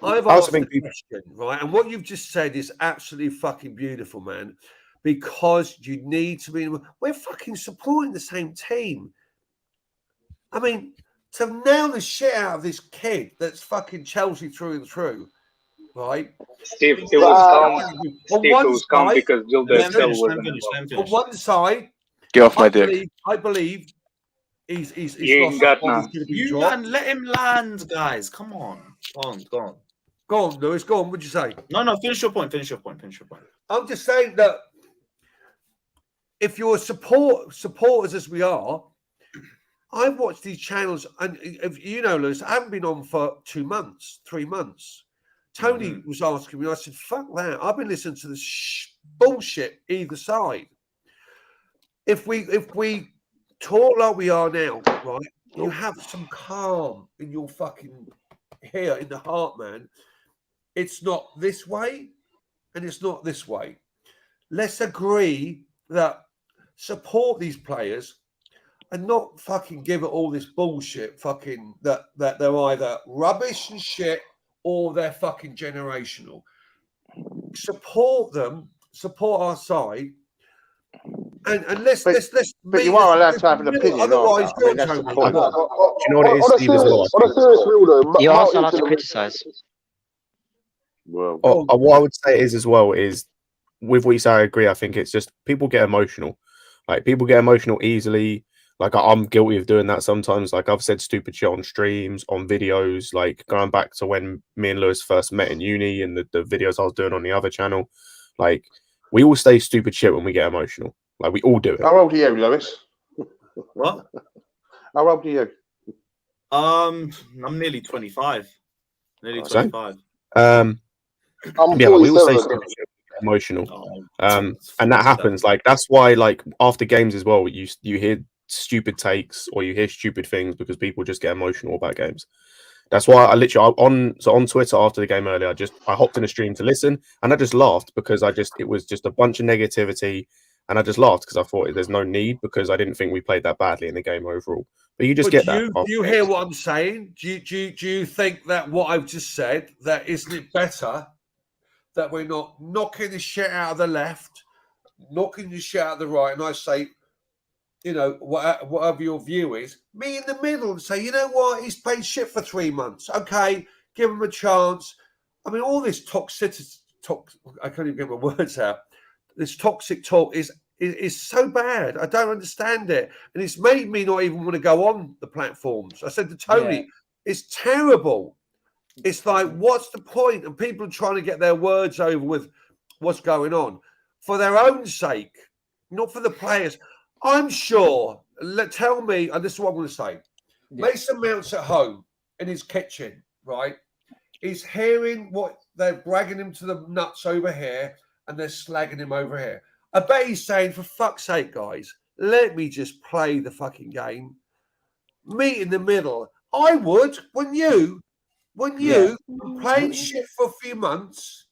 I've asked a question, right? And what you've just said is absolutely fucking beautiful, man. Because you need to be. We're fucking supporting the same team. I mean, to nail the shit out of this kid that's fucking Chelsea through and through, right? Steve, it was calm because Gilberto wasn't involved. On one side, get off my dick. I believe he's ain't got none. You man, let him land, guys. Come on. Go on, Lewis. Go on. What'd you say? No. Finish your point. I'm just saying that if you're supporters as we are, I've watched these channels, and if you know, Lewis, I haven't been on for 2 months, 3 months. Tony was asking me, I said, fuck that. I've been listening to this bullshit either side. If we talk like we are now, right, you have some calm in your fucking here in the heart, man. It's not this way and it's not this way. Let's agree that support these players and not fucking give it all this bullshit fucking that they're either rubbish and shit or they're fucking generational. Support them, support our side, and let's. But you are allowed to have an opinion. Otherwise, I mean, that's the point. Do you know what it is, Steve, as well? On a serious real though, You're also allowed to criticize. Well, what I would say is as well is with what you say, I agree. I think it's just people get emotional. Like, people get emotional easily. Like, I'm guilty of doing that sometimes. Like, I've said stupid shit on streams, on videos, like going back to when me and Lewis first met in uni and the videos I was doing on the other channel. Like, we all say stupid shit when we get emotional. Like, we all do it. How old are you, Lewis? What? How old are you? I'm nearly 25. Nearly 25. I'm yeah, we all say 47. stupid shit, emotional. And that happens. Like, that's why, like, after games as well, you hear stupid takes or you hear stupid things because people just get emotional about games. That's why I literally on Twitter after the game earlier, I hopped in a stream to listen and I just laughed because it was just a bunch of negativity, and I just laughed because I thought there's no need, because I didn't think we played that badly in the game overall. But you just get that. Do you hear what I'm saying? Do you think that what I've just said, that isn't it better that we're not knocking the shit out of the left, knocking the shit out of the right, and I say, you know, whatever your view is, me in the middle and say, you know what, he's played shit for 3 months. Okay, give him a chance. I mean, all this toxicity, I can't even get my words out. This toxic talk is so bad. I don't understand it. And it's made me not even want to go on the platforms. I said to Tony, it's terrible. It's like, what's the point? And people are trying to get their words over with what's going on for their own sake, not for the players. I'm sure, tell me, and this is what I'm going to say. Mason Mount's at home in his kitchen, right? He's hearing what they're bragging him to the nuts over here and they're slagging him over here. I bet he's saying, for fuck's sake, guys, let me just play the fucking game. Meet in the middle. I would, when you played shit for a few months,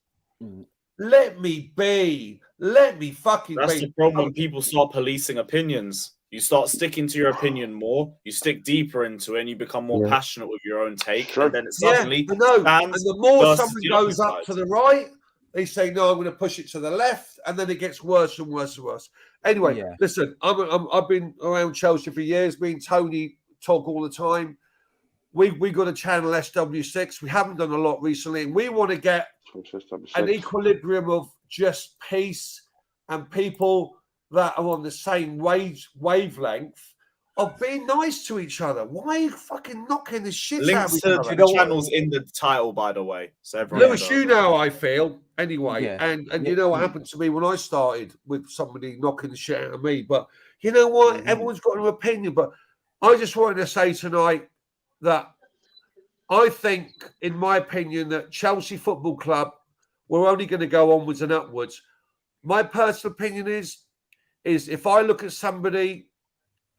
let me be. Let me fucking That's be. the problem when people start policing opinions. You start sticking to your opinion more, you stick deeper into it, and you become more passionate with your own take. And then it suddenly and the more someone goes up to the right, they say, no, I'm going to push it to the left, and then it gets worse and worse and worse. Anyway, listen, I've been around Chelsea for years, me and Tony talk all the time. We got a channel, SW6. We haven't done a lot recently, and we want to get an equilibrium of just peace and people that are on the same wavelength of being nice to each other. Why are you fucking knocking the shit out of Links each to other? the channels in the title, by the way. So everyone Lewis, you know how I feel anyway. And you know what happened to me when I started with somebody knocking the shit out of me. But you know what? Everyone's got an opinion. But I just wanted to say tonight that I think, in my opinion, that Chelsea Football Club, we're only going to go onwards and upwards. My personal opinion is if I look at somebody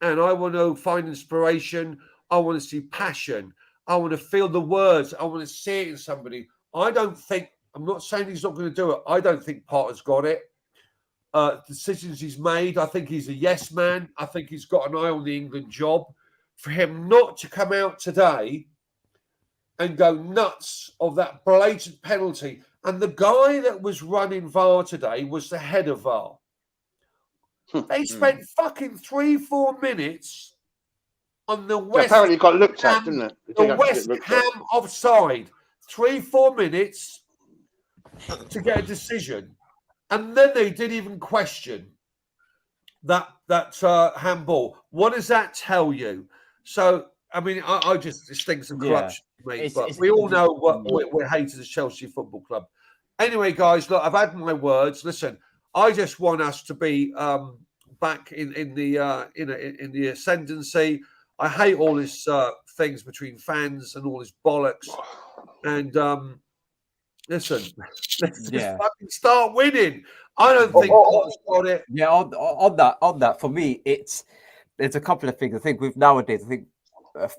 and I want to find inspiration, I want to see passion, I want to feel the words, I want to see it in somebody. I'm not saying he's not going to do it. I don't think Potter's got it. Decisions he's made, I think he's a yes man. I think he's got an eye on the England job. For him not to come out today and go nuts of that blatant penalty. And the guy that was running VAR today was the head of VAR. They spent fucking 3-4 minutes on the West. Apparently, got looked at, didn't it? The West Ham offside. 3-4 minutes to get a decision, and then they didn't even question that handball. What does that tell you? So, I mean, I just think some corruption, mate. But we all know what we're haters of Chelsea Football Club. Anyway, guys, look, I've had my words. Listen, I just want us to be back in the ascendancy. I hate all this things between fans and all this bollocks. And listen, let's just fucking start winning. I don't think Potter's got it. Yeah, on that, for me, it's a couple of things. I think nowadays, I think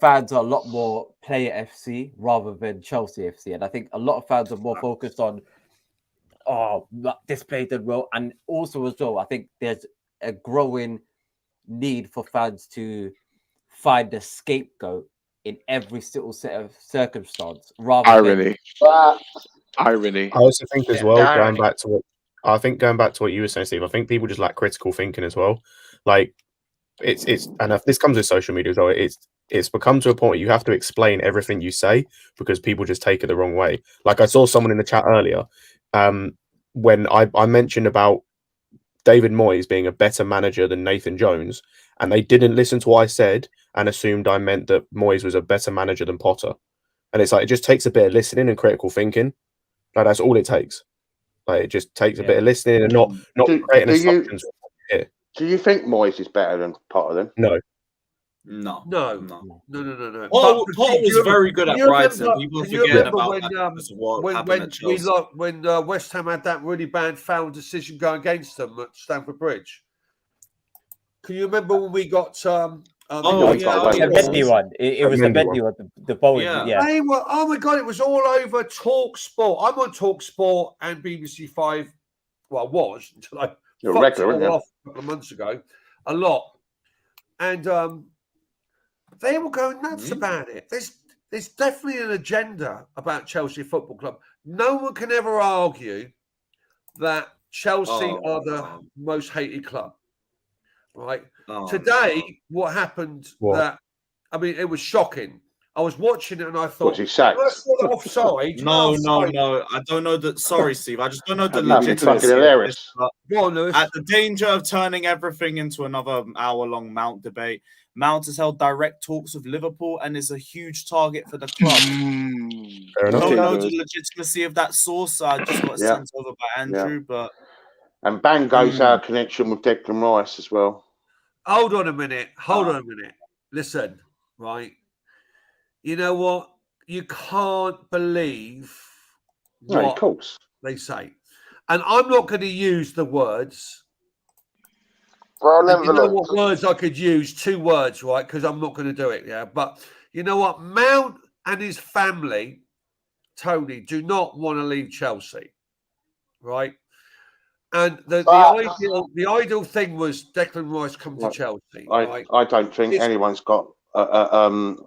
fans are a lot more player FC rather than Chelsea FC, and I think a lot of fans are more focused on this played did well, and also as well, I think there's a growing need for fans to find a scapegoat in every single set of circumstance. Irony. I also think as well, going back to what you were saying, Steve, I think people just lack critical thinking as well. Like it's and if this comes with social media as well, it's become to a point where you have to explain everything you say because people just take it the wrong way. Like I saw someone in the chat earlier, when I mentioned about David Moyes being a better manager than Nathan Jones, and they didn't listen to what I said and assumed I meant that Moyes was a better manager than Potter. And it's like, it just takes a bit of listening and critical thinking. Like that's all it takes. Like it just takes a bit of listening and not creating assumptions. Do you think Moyes is better than Potter then? No. No. Potter was very good at Brighton. People forget about that. When West Ham had that really bad foul decision going against them at Stamford Bridge. Can you remember when we got the Mendy one? It was the Mendy one. The bowling. Yeah. They were, oh my god! It was all over Talk Sport. I'm on Talk Sport and BBC 5. Well, I was until I fucked it all off a couple of months ago. A lot, and they were going nuts about it. There's definitely an agenda about Chelsea Football Club. No one can ever argue that Chelsea are the most hated club. Right. Today, what happened that, I mean, it was shocking. I was watching it and I thought, was he sacked? Offside. No. I don't know that. Sorry, Steve. I just don't know the legitimacy. Fucking hilarious. Go on, Lewis. At the danger of turning everything into another hour-long Mount debate, Mount has held direct talks with Liverpool and is a huge target for the club. I don't know the legitimacy of that source. I just got sent over by Andrew, but. And bang goes our connection with Declan Rice as well. Hold on a minute. Listen, right. You know what? You can't believe what they say. And I'm not going to use the words. You know what words I could use? 2 words, right? Because I'm not going to do it, yeah. But you know what? Mount and his family, Tony, do not want to leave Chelsea, right? And the ideal thing was Declan Rice come to Chelsea. I don't think anyone's got I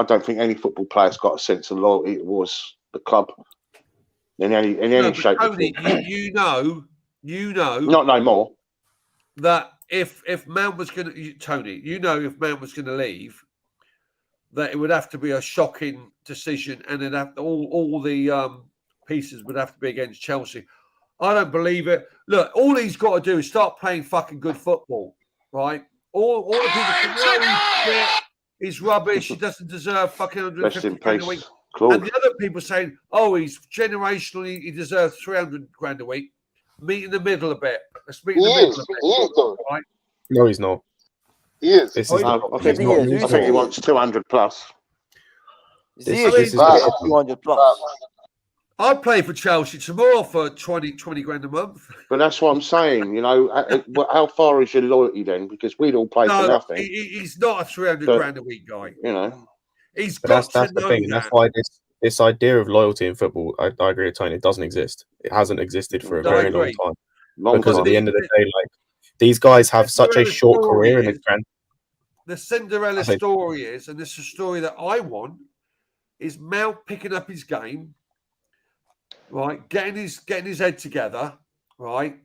don't think any football player's got a sense of loyalty towards the club in any shape. Tony, you know, not no more. That if Mount was going to, Tony, you know, if Mount was going to leave, that it would have to be a shocking decision, and then all the pieces would have to be against Chelsea. I don't believe it. Look, all he's got to do is start playing fucking good football, right? All the people say, he's rubbish. He doesn't deserve fucking 150 grand a week. And the other people saying, he's generationally, he deserves 300 grand a week. Meet in the middle a bit. Let's meet in the middle a bit. Right? No, he's not. He is. I think he wants 200 plus. This is 200 plus. I'd play for Chelsea tomorrow for 20 grand a month. But that's what I'm saying. You know, how far is your loyalty then? Because we'd all play for nothing. He's not a 300 But, grand a week guy. You know, he's But got that's to the know thing, and that. that's why this idea of loyalty in football, I agree with Tony, it doesn't exist. It hasn't existed for a very long time. Because at the end of the day, like these guys have such a short career in the grand. The Cinderella story is, and this is a story that I want, is Mount picking up his game, right, getting his head together, right,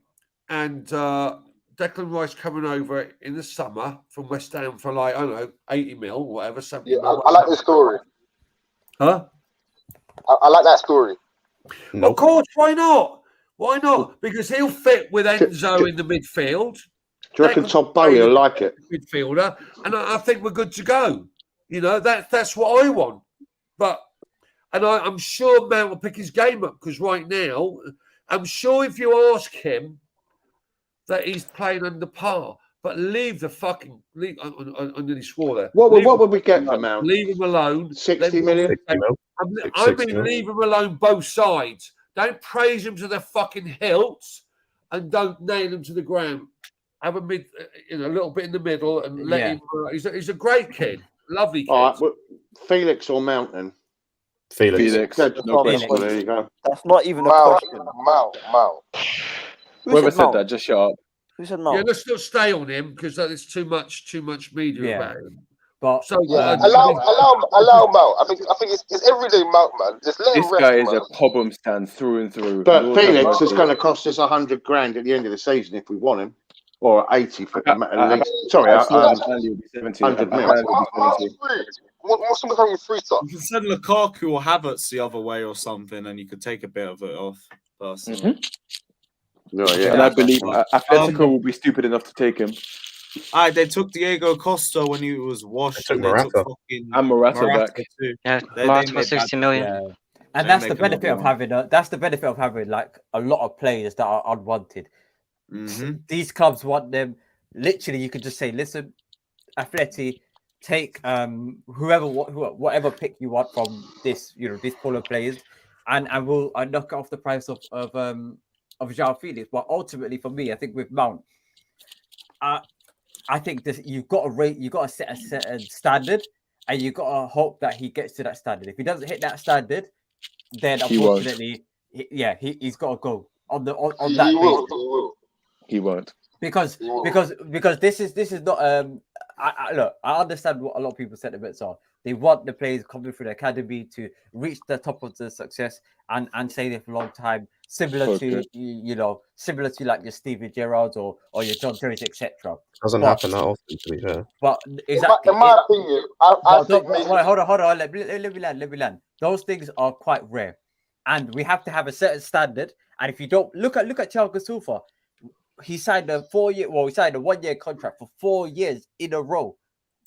and Declan Rice coming over in the summer from West Ham for like, I don't know, 80 mil or whatever. 70 Yeah, mil, I like this story. Huh? I like that story. Of course, why not? Why not? Because he'll fit with Enzo in the midfield. Do you reckon Todd Bowie will like it? Midfielder, and I think we're good to go. You know, that's what I want. But I'm sure Mount will pick his game up because right now, I'm sure if you ask him that he's playing under par, but leave the fucking leave. I nearly swore there. What would we get for Mount? Leave him alone. 60 million. I mean, leave him alone both sides. Don't praise him to the fucking hilts, and don't nail him to the ground. Have a a little bit in the middle, and let him. He's a great kid, lovely kid. All right, well, Felix or Mount then? Felix. There you go. That's not even a question. Mount. Whoever said that, just shut up. Who said Mount? Yeah, let's not stay on him because there's too much media about him. But so allow Mount. I think it's everyday Mount, man. Just let him This rest, guy is man. a problem stand through and through. But Lord Felix have is mercy. going to cost us 100 grand at the end of the season if we want him, or 80 for at least. Sorry, 100 mil. What's someone coming free stuff? You can send Lukaku or Havertz the other way or something, and you could take a bit of it off. Personally. And I believe Atletico will be stupid enough to take him. They took Diego Costa when he was washed. They took and they took Morata. fucking And Morata back. too. Yeah, They Morata made for 60 bad million. decisions. And They that's the make benefit another of having like a lot of players that are unwanted. Mm-hmm. These clubs want them. Literally, you could just say, "Listen, Atleti, take whatever pick you want from this, this pool of players, and we'll knock off the price of João Felix." But ultimately, for me, I think with Mount, I think this you've got to set a standard, and you've got to hope that he gets to that standard. If he doesn't hit that standard, then unfortunately, he's got to go on that basis. He won't. Because this is not look, I understand what a lot of people's sentiments are. They want the players coming through the academy to reach the top of the success and stay there for a long time, similar to like your Steven Gerrard or your John Terry's, etc. Doesn't happen that often, to be fair. But exactly, in my opinion, I think hold on. Let me land. Those things are quite rare, and we have to have a certain standard. And if you don't look at Thiago Silva, he signed a 1-year contract for 4 years in a row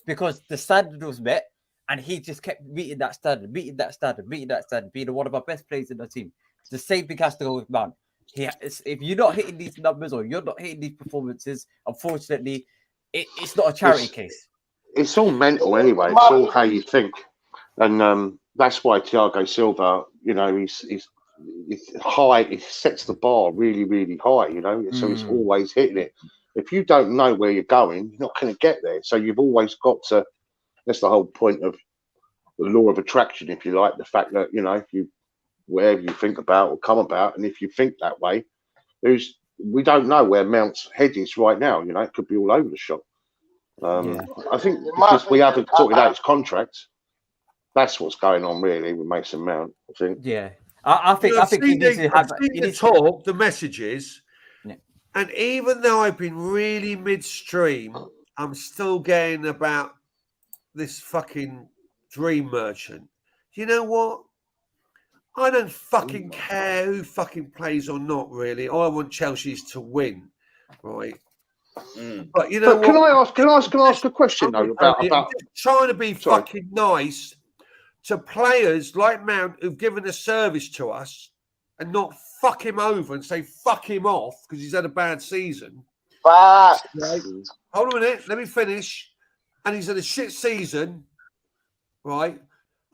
because the standard was met, and he just kept meeting that standard, being one of our best players in the team. The same thing has to go with Mount. If you're not hitting these numbers or you're not hitting these performances, unfortunately, it's not a charity case. It's all mental anyway. It's all how you think, and that's why Thiago Silva, he's high. He sets the bar really, really high. So he's always hitting it. If you don't know where you're going, you're not going to get there. So you've always got to. That's the whole point of the law of attraction, if you like. The fact that if you wherever you think about or come about, and if you think that way, we don't know where Mount's head is right now. It could be all over the shop. I think because we haven't sorted out his contract, that's what's going on really with Mason Mount. I think. Yeah, I think he needs to have the messages, and even though I've been really midstream, I'm still getting about this fucking dream merchant. You know what? I don't fucking care who fucking plays or not, really. All I want Chelsea's to win, right? But you know what? Can I ask a question though about trying to be fucking nice to players like Mount who've given a service to us and not fuck him over and say fuck him off because he's had a bad season. Right? Hold on a minute, let me finish. And he's had a shit season, right?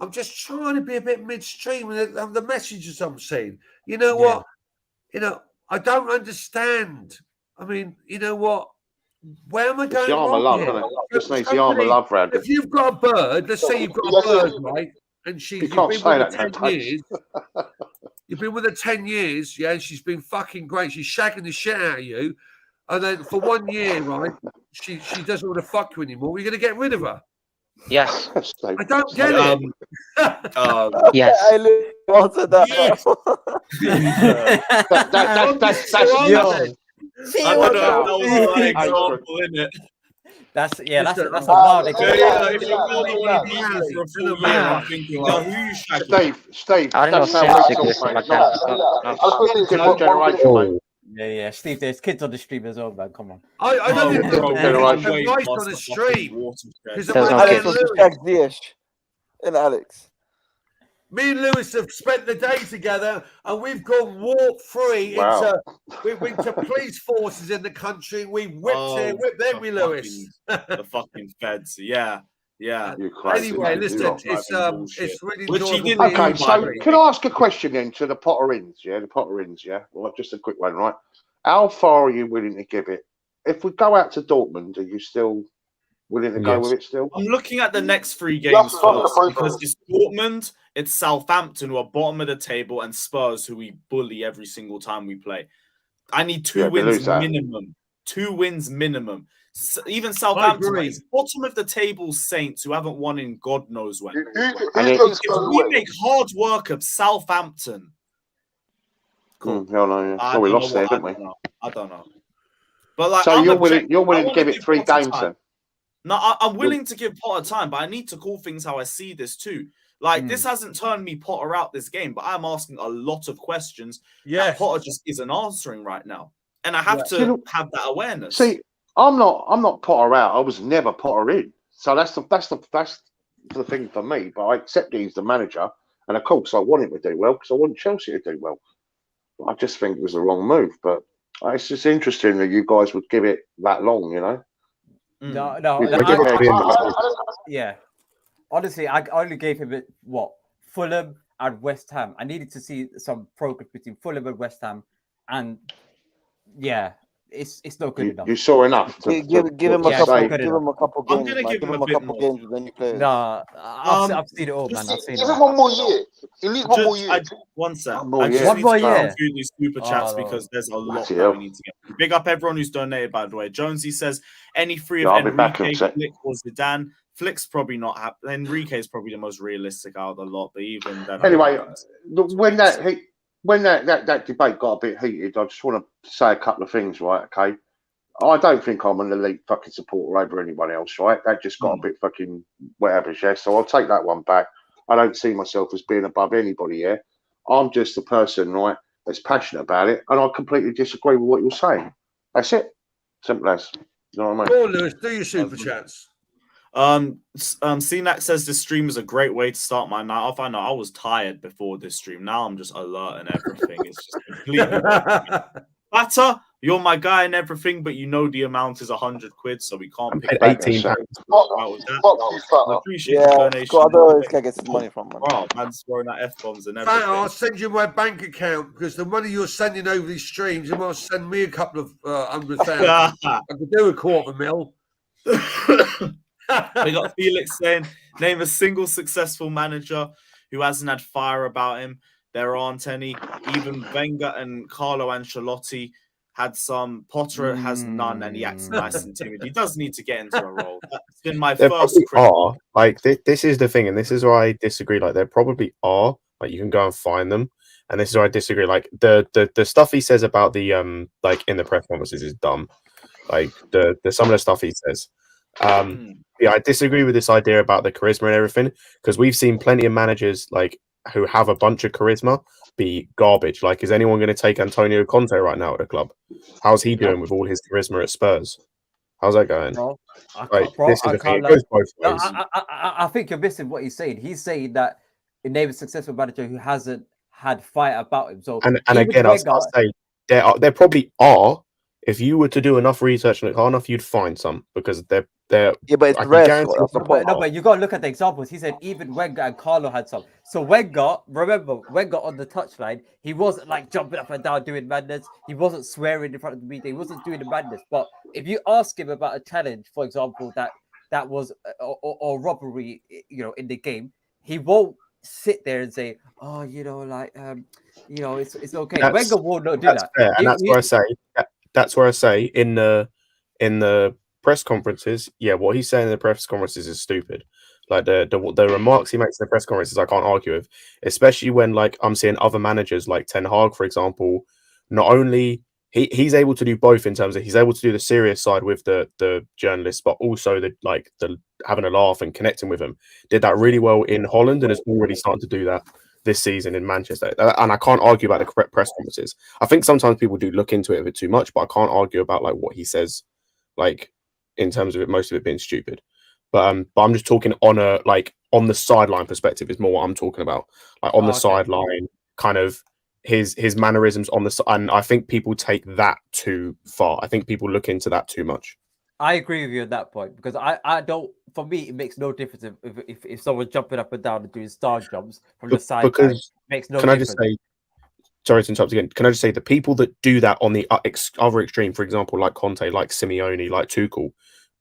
I'm just trying to be a bit midstream with the messages I'm seeing. You know what? You know, I don't understand. I mean, you know what? Where am I It's going the arm of wrong love, here? isn't it? Just needs the arm of love round If it. you've got a bird, let's say you've got a bird, right? And You you've can't been say with her that 10 nowadays. years. You've been with her 10 years, yeah, and she's been fucking great. She's shagging the shit out of you. And then for 1 year, right, she doesn't want to fuck you anymore. You're going to get rid of her. Yes. I don't get it. Yes. I answered that. That's I don't know if that was the right example, innit? That's that's a Yeah, wild if example. you really want to beat me for a full year, I'm thinking, now who you shagging? Steve, I didn't know that's how Savić I existed talk, like mate. that. It's a different generation, mate. Yeah. Steve, there's kids on the stream as well, man. Come on. I don't even think generation. the rice on the stream. Because There's no Alex kids. was the shag Ziyech. And Alex. Me and Lewis have spent the day together, and we've gone warp free Wow. into police forces in the country. We whipped it, then we Lewis. The fucking feds, yeah. Anyway, listen, it's really Which he enjoyable didn't being Okay, on so stream. can I ask a question then to the Potterins? Yeah, the Potterins. Yeah, well, just a quick one, right? How far are you willing to give it? If we go out to Dortmund, are you still willing to go with it still? I'm looking at the next 3 games first because it's Dortmund, it's Southampton who are bottom of the table, and Spurs who we bully every single time we play. I need 2 wins minimum. 2 wins minimum. Even Southampton is bottom of the table Saints who haven't won in God knows when. If we make hard work of Southampton, cool. So we lost there, didn't we? I don't know. But like, so I'm you're willing to give it 3 Potter games time. then? No, I'm willing to give Potter time, but I need to call things how I see this too. Like, this hasn't turned me Potter out this game, but I'm asking a lot of questions that Potter just isn't answering right now. And I have to have that awareness. See, I'm not Potter out. I was never Potter in. So that's the thing for me. But I accept he's the manager, and of course I want him to do well because I want Chelsea to do well. But I just think it was the wrong move. But it's just interesting that you guys would give it that long, you know. Yeah. Honestly, I only gave him Fulham and West Ham. I needed to see some progress between Fulham and West Ham, and it's not good enough. You saw enough. Give him a couple. Give him a couple games. I'm gonna give him a couple games with any players. Nah, I've seen it all, man. I've seen it Give him all. 1 more year. He needs 1 more year. One sec. One more I just year. need One to more go year. through these super chats because there's a lot that we need to get. Big up everyone who's donated, by the way. Jonesy says any 3 of I'll be back in Enrique, a sec. Flick, or Zidane. Flick's probably not happening. Enrique is probably the most realistic out of the lot, but even then. Anyway, when that debate got a bit heated, I just want to say a couple of things, right? Okay, I don't think I'm an elite fucking supporter over anyone else, right? That just got a bit fucking whatever, yeah. So I'll take that one back. I don't see myself as being above anybody here. I'm just a person, right, that's passionate about it, and I completely disagree with what you're saying. That's it. Simple as. You know what I mean? Go on, Lewis, do your super chats. CNAC says this stream is a great way to start my night off. I know I was tired before this stream. Now I'm just alert and everything. It's just completely Batter, you're my guy and everything, but you know the amount is 100 quid, so we can't pick back. £18. I appreciate the donation. I know this guy gets his money from, man. Wow, man's throwing out F-bombs and everything. I'll send you my bank account because the money you're sending over these streams, you might send me a couple of 100,000. I could do a $250,000. We got Felix saying, name a single successful manager who hasn't had fire about him. There aren't any. Even Wenger and Carlo Ancelotti had some. Potter has none, and he acts nice and timid. He does need to get into a role. That's been my There first probably critique. are. Like this is the thing, and this is where I disagree. Like there probably are. Like you can go and find them, and this is where I disagree. Like the stuff he says about the like in the press conferences is dumb. Like the some of the stuff he says. Yeah, I disagree with this idea about the charisma and everything because we've seen plenty of managers like who have a bunch of charisma be garbage. Like, is anyone going to take Antonio Conte right now at the club? How's he doing with all his charisma at Spurs? How's that going? This is the thing. It goes both ways. I think you're missing what he's saying. He's saying that name a successful manager who hasn't had fire about him. So and again, I'll say there probably are. If you were to do enough research and look hard enough, you'd find some because there They're Yeah, but it's I can rare, guarantee. Scott. That's the point. No, but you got to look at the examples. He said even Wenger and Carlo had some. So Wenger, remember, Wenger on the touchline, he wasn't like jumping up and down doing madness. He wasn't swearing in front of the media. He wasn't doing the madness. But if you ask him about a challenge, for example, that was or robbery, you know, in the game, he won't sit there and say, "Oh, you know, like, you know, it's okay." Wenger will not do that. Fair. And that's where I say that's where I say in the press conferences, yeah, what he's saying in the press conferences is stupid. Like the remarks he makes in the press conferences, I can't argue with. Especially when like I'm seeing other managers like Ten Hag, for example, not only he's able to do both in terms of he's able to do the serious side with the journalists, but also the having a laugh and connecting with them. Did that really well in Holland and is already starting to do that this season in Manchester. And I can't argue about the correct press conferences. I think sometimes people do look into it a bit too much, but I can't argue about like what he says, like in terms of it, most of it being stupid. But I'm just talking on the sideline perspective is more what I'm talking about. Like on the sideline, kind of his mannerisms on the and I think people take that too far. I think people look into that too much. I agree with you on that point because I don't. For me, it makes no difference if someone's jumping up and down and doing star jumps from the side. Because makes no can difference. I just say, sorry to interrupt again. Can I just say the people that do that on the other extreme, for example, like Conte, like Simeone, like Tuchel,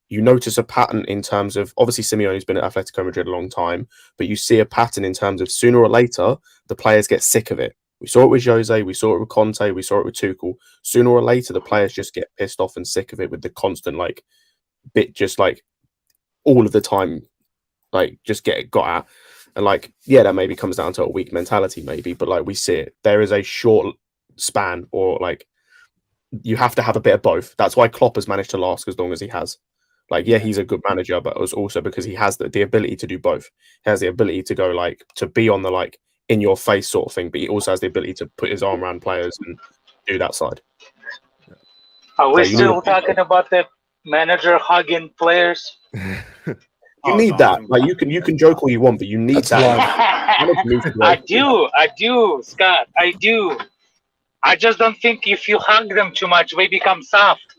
you notice a pattern in terms of obviously Simeone's been at Atletico Madrid a long time, but you see a pattern in terms of sooner or later the players get sick of it. We saw it with Jose, we saw it with Conte, we saw it with Tuchel. Sooner or later, the players just get pissed off and sick of it with the constant like bit, just like all of the time, like just get it got at. And like, yeah, that maybe comes down to a weak mentality, maybe, but like we see it. There is a short span, or like you have to have a bit of both. That's why Klopp has managed to last as long as he has. Like, yeah, he's a good manager, but it was also because he has the ability to do both. He has the ability to go like to be on the like in your face sort of thing, but he also has the ability to put his arm around players and do that side. Are we So still talking about the manager hugging players? You need that. Like you can joke all you want, but you need that. I do, Scott. I do. I just don't think if you hug them too much, they become soft.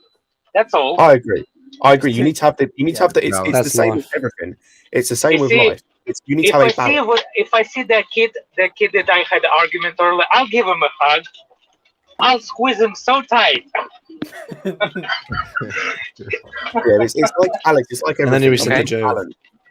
That's all. I agree. You need to have the. You need to have the. It's the same with everything. It's the same with life. You need to have a balance. If I see that kid that I had argument earlier, I'll give him a hug. I'll squeeze him so tight. Yeah, it's like Alex. It's like everything. And then he was sent to jail.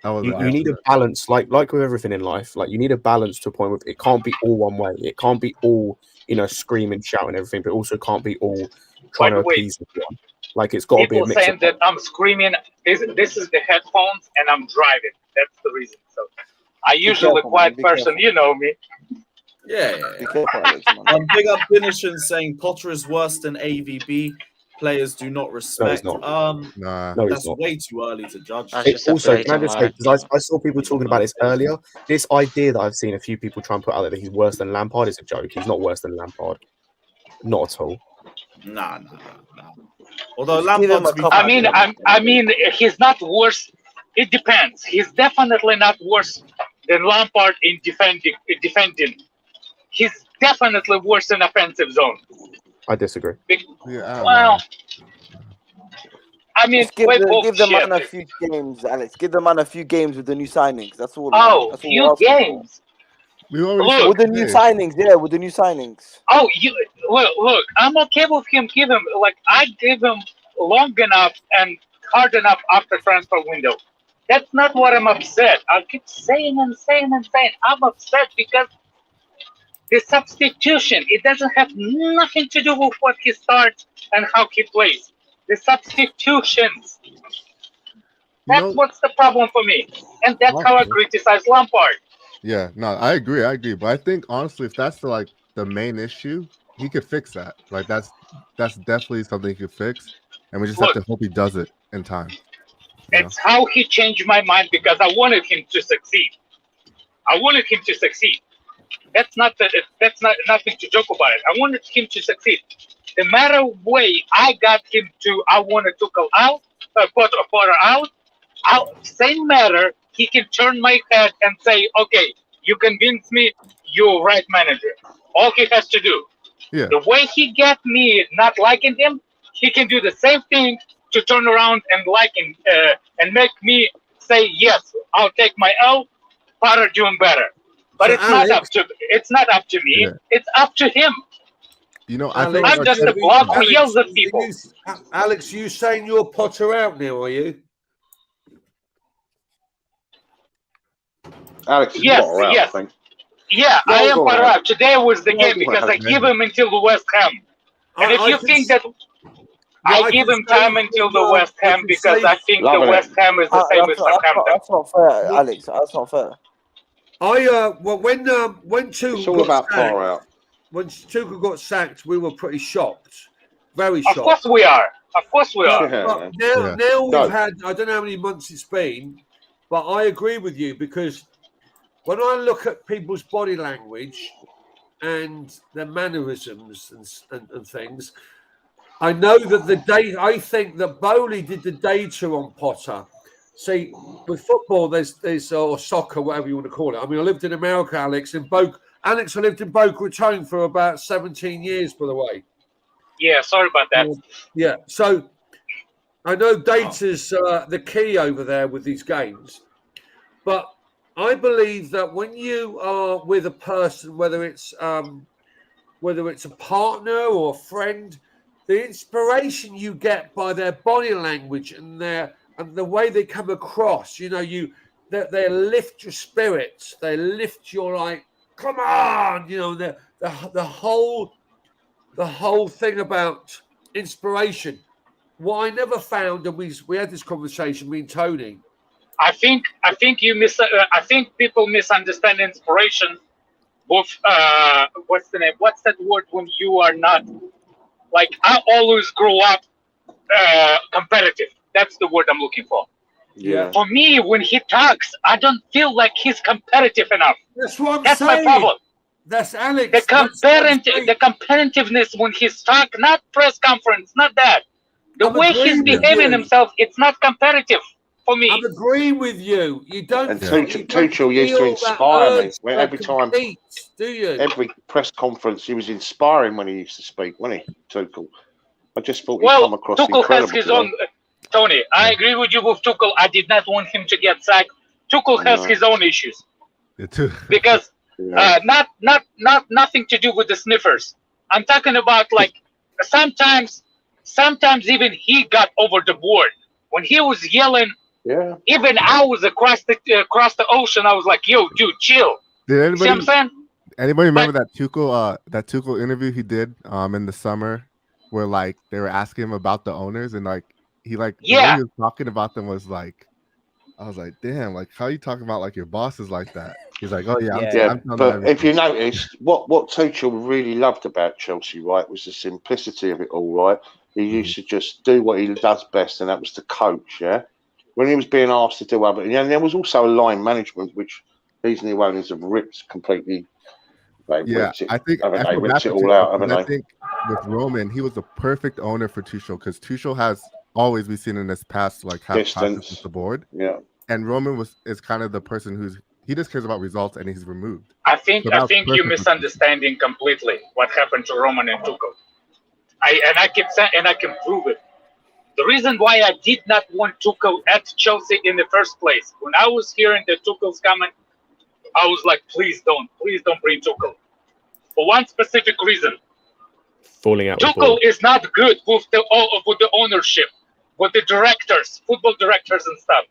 Balance. You need a balance, like with everything in life. Like you need a balance to a point where it can't be all one way. It can't be all screaming, shouting, everything, but also can't be all trying to appease everyone. Like it's got to be a People mix. saying that I'm screaming. This is the headphones, and I'm driving. That's the reason. So I usually a quiet person. You know me. Yeah. Big up Finishing saying Potter is worse than AVB. Players do not respect. No, that's way too early to judge. Also, can I just say, because I saw people talking about this earlier, this idea that I've seen a few people try and put out there that he's worse than Lampard is a joke. He's not worse than Lampard. Not at all. Nah. Although Lampard's I mean, he's not worse. It depends. He's definitely not worse than Lampard in defending. He's definitely worse in offensive zone. I disagree. Well, I mean, give the man a few games, Alex. Give the man a few games with the new signings. That's all. That's few all games. With the new signings, yeah, with the new signings. Oh, look, I'm okay with him. I gave him long enough and hard enough after transfer window. That's not what I'm upset. I'll keep saying and saying. I'm upset because the substitution, it doesn't have nothing to do with what he starts and how he plays. The substitutions. That's what's the problem for me. And that's how I criticize Lampard. Yeah, no, I agree. But I think honestly, if that's the main issue, he could fix that. Like that's definitely something he could fix. And we just have to hope he does it in time. It's how he changed my mind because I wanted him to succeed. That's not nothing to joke about it. I wanted him to succeed. The matter way I got him to, I wanted Tuchel out, Potter out. Same matter, he can turn my head and say, "Okay, you convinced me. You're right, manager." All he has to do. Yeah. The way he got me not liking him, he can do the same thing to turn around and and make me say yes, I'll take my L. Potter doing better, but So it's not up to me. Yeah. It's up to him. You know, I Alex, feel I'm just a block who yells at people. Alex, you saying you're Potter out now, are you? Alex is Yes, Potter out, yes. I think. Yeah, No, I am go on, Potter Alex. out. Today was the No, game go on, because I Alex. give him until the West Ham. And if you think that I give him time until the West Ham because I think the West Ham is the same as Southampton. That's not fair, Alex. That's not fair. Well, when Tuchel It's all got about sacked, Potter out. when Tuchel got sacked, we were pretty shocked, very shocked. Of course we are. Of course we are. But now we've had, I don't know how many months it's been, but I agree with you because when I look at people's body language and their mannerisms and things, I know that I think that Bowley did the data on Potter. See, with football, there's or soccer, whatever you want to call it. I mean, I lived in America, Alex, Alex, I lived in Boca Raton for about 17 years, by the way. Yeah, sorry about that. Yeah, so I know data's the key over there with these games, but I believe that when you are with a person, whether it's a partner or a friend, the inspiration you get by their body language and the way they come across, they lift your spirits, they lift your come on, the whole thing about inspiration. What I never found, and we had this conversation, me and Tony. I think people misunderstand inspiration. What's the name? What's that word when you are not I always grow up competitive. That's the word I'm looking for. Yeah. For me, when he talks, I don't feel like he's competitive enough. That's what I'm That's saying. my problem. That's Alex. The competitiveness when he's talking, not press conference, not that. The way he's behaving himself, it's not competitive for me. I'm agreeing with you. You don't. And Tuchel used to inspire me every time. Do you? Every press conference, he was inspiring when he used to speak, wasn't he, Tuchel? I just thought he'd Well, come across Tuchel incredible. has his own. Tony, I agree with you with Tuchel. I did not want him to get sacked. Tuchel has his own issues. Because nothing to do with the sniffers. I'm talking about sometimes even he got over the board when he was yelling. Yeah. Even I was across the ocean. I was like, "Yo, dude, chill." Did See what I'm saying? anybody remember that Tuchel interview he did in the summer where they were asking him about the owners and the way he was talking about them was I was like, damn, how are you talking about your bosses like that? He's like, oh yeah, I'm but if you notice, what Tuchel really loved about Chelsea, right, was the simplicity of it all, right? He used to just do what he does best, and that was to coach, yeah? When he was being asked to do other, and there was also line management, which these new owners have ripped completely. I feel ripped it all out, haven't they? I think with Roman, he was the perfect owner for Tuchel because Tuchel has always been seen in his past have distance with the board. Yeah, and Roman is kind of the person he just cares about results and he's removed. I think you're misunderstanding completely what happened to Roman and Tuchel. I keep saying, and I can prove it. The reason why I did not want Tuchel at Chelsea in the first place, when I was hearing the Tuchel's comment, I was like, please don't bring Tuchel. For one specific reason. Falling out. Tuchel is not good with the ownership, with the directors, football directors and stuff.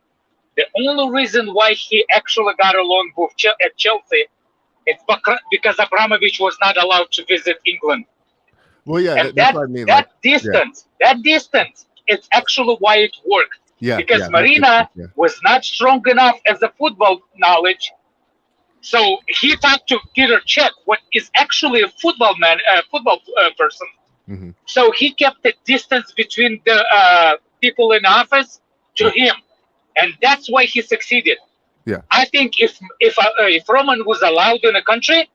The only reason why he actually got along with at Chelsea is because Abramovich was not allowed to visit England. Well, yeah, and that's what I mean. That distance, it's actually why it worked. Yeah, because Marina was not strong enough as a football knowledge. So he talked to Peter Cech, what is actually a football person. Mm-hmm. So he kept the distance between the people in office to him, and that's why he succeeded. Yeah, I think if Roman was allowed in a country,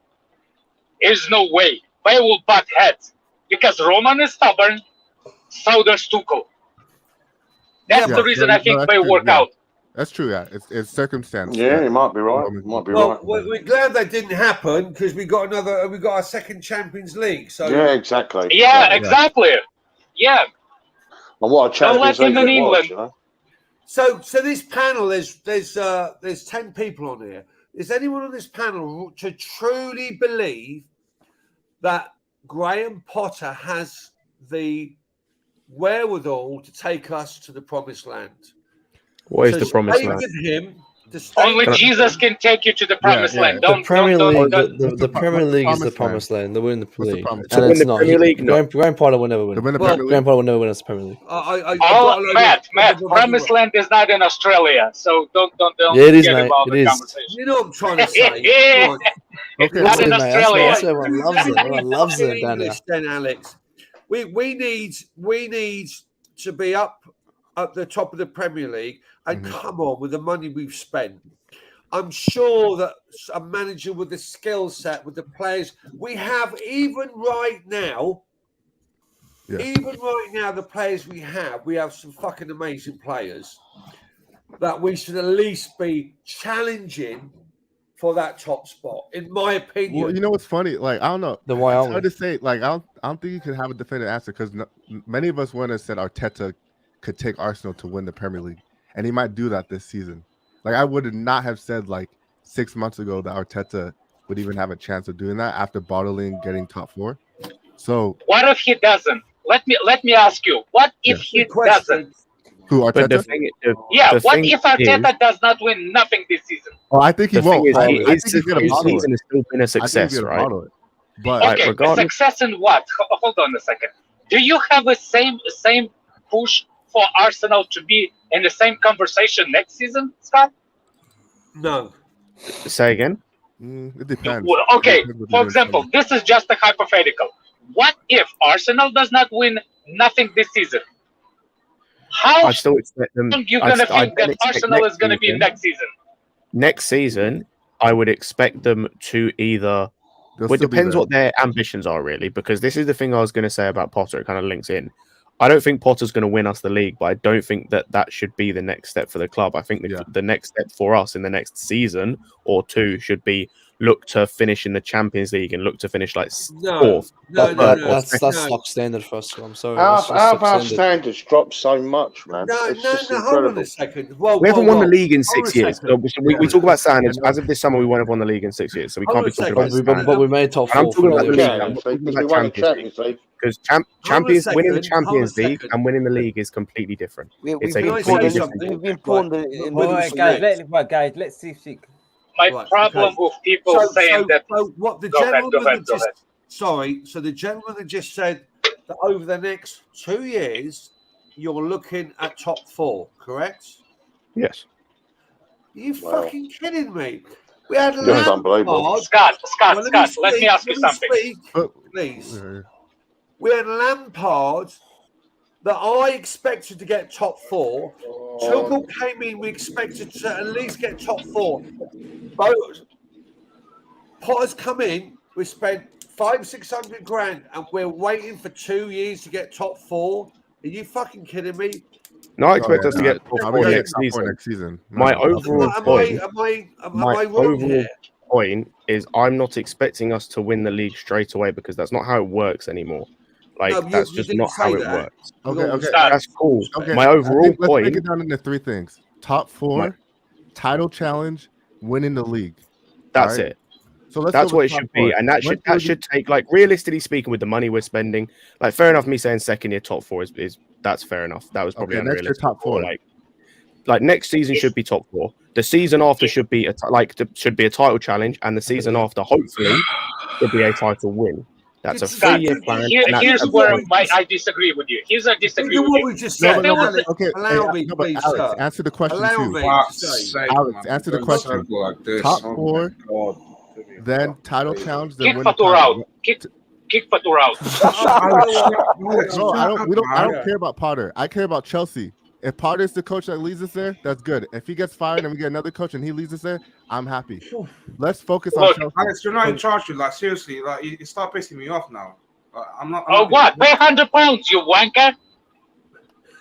there's no way they will butt heads because Roman is stubborn, so does Tuchel. That's the reason I think they work out. That's true. Yeah, it's circumstance. Yeah, you might be right. Well, we're glad that didn't happen because we got our second Champions League. So yeah, exactly. Yeah, exactly. Yeah. And what a Don't let Champions him League in it was, England. you know? So this panel, there's 10 people on here. Is anyone on this panel to truly believe that Graham Potter has the wherewithal to take us to the promised land? What is the promised stay land? with him. Only Jesus can take you to the promised land. The Don't Premier League, don't. the Premier League is the promised land. They win the league, To and win it's the not. Premier League, no. Graham Potter will never win. Premier League. Graham Potter will never win us the Premier League. Matt, promised land is not in Australia, so don't Yeah, it is, get mate. involved It in is. conversation. You know what I'm trying to say? Come on. It's not in Mate, Australia. that's why everyone loves it. Everyone loves it down there. English then, Alex. We need to be up at the top of the Premier League, and come on, with the money we've spent, I'm sure that a manager with the skill set, with the players we have, even right now, the players we have some fucking amazing players that we should at least be challenging for that top spot, in my opinion. Well, you know what's funny? Like, I don't know. Then why It's aren't hard we? to say. Like, I don't think you can have a definitive answer because many of us would have said Arteta could take Arsenal to win the Premier League, and he might do that this season. Like, I would not have said like 6 months ago that Arteta would even have a chance of doing that after bottling getting top 4. So, What if he doesn't? Let me ask you. What if he doesn't? who, But the Arteta? thing, Yeah. the What thing if Arteta does not win nothing this season? Oh, I think he the thing won't. is, I his think he's gonna bottle season it. has still been a I think he's success, gonna right? bottle it. But Like, Okay, regardless, success in what? Hold on a second. Do you have a same push for Arsenal to be in the same conversation next season, Scott? No. say again. It depends. Well, okay, It depends what for you're example, doing. this is just a hypothetical. What if Arsenal does not win nothing this season? How I still expect them. you I gonna st- I think don't that expect Arsenal next is gonna be season. next season? Next season, I would expect them to either. They'll Well, it still be depends there. what their ambitions are, really, because this is the thing I was going to say about Potter. It kind of links in. I don't think Potter's going to win us the league, but I don't think that should be the next step for the club. I think the next step for us in the next season or two should be look to finish in the Champions League and look to finish like fourth. That's stock standard for us. So I'm sorry. How That's just have stock our standard. standards dropped so much, man? No, It's just hold on incredible. a second. Well, We haven't won the league in hold on 6 a years. second. So we talk about standards. As of this summer, we won't have won the league in 6 years, so we Hold can't be on a talking about second. standards. But we made top And I'm 4 talking for about the the league. year. I'm not talking Because we about won the Champions Champions League. because Hold on a champions winning the second. Hold on a Champions League second. and winning the league is completely different. We've It's a been completely pawned. different. We've been pawned in the Right, guys, let's see if she. My Right, problem okay. with people saying that. So what the Go ahead, gentleman go ahead, that go just ahead. sorry, so the gentleman that just said that over the next 2 years you're looking at top 4, correct? Yes. Are you Wow. fucking kidding me? We had That's unbelievable. Lampard. Scott, Well, let me ask you something. Please. We had Lampard that I expected to get top 4. Tuchel came in, we expected to at least get top 4. Both Potter's come in, we spent 500-600 grand, and we're waiting for 2 years to get top 4. Are you fucking kidding me? No, I expect us to get top 4 next top 4 season. next season. My No, overall point. Am I wrong here? Point is, I'm not expecting us to win the league straight away because that's not how it works anymore. Like No, that's you just didn't not say how it that. works. Okay. That's cool. Okay. My I overall think let's break point. it down into 3 things: top 4, title challenge, winning the league. That's right? it. So let's That's go what with it top should be, 4. and that should take, like, realistically speaking, with the money we're spending. Like, fair enough. Me saying second year top 4 is that's fair enough. That was probably Okay, next year unrealistic. top 4. Like next season should be top 4. The season after should be a title challenge, and the season after hopefully should be a title win. That's a Scott, 3-year plan. here's where I disagree with you. Here's where I disagree with you. We just No, said. but Alex, okay. allow me, No, but please, Alex, sir. answer the question Allow too. me to say. Alex, answer the question. Top 4, then title challenge, then Kick win the Fatur title. out. Kick Fatur out. No, I don't care about Potter. I care about Chelsea. If Potter's the coach that leads us there, that's good. If he gets fired and we get another coach and he leads us there, I'm happy. Let's focus on Chelsea. Alex, you're not in charge. Like seriously, like you start pissing me off now. Like, I'm not. What? Pay £100, you wanker!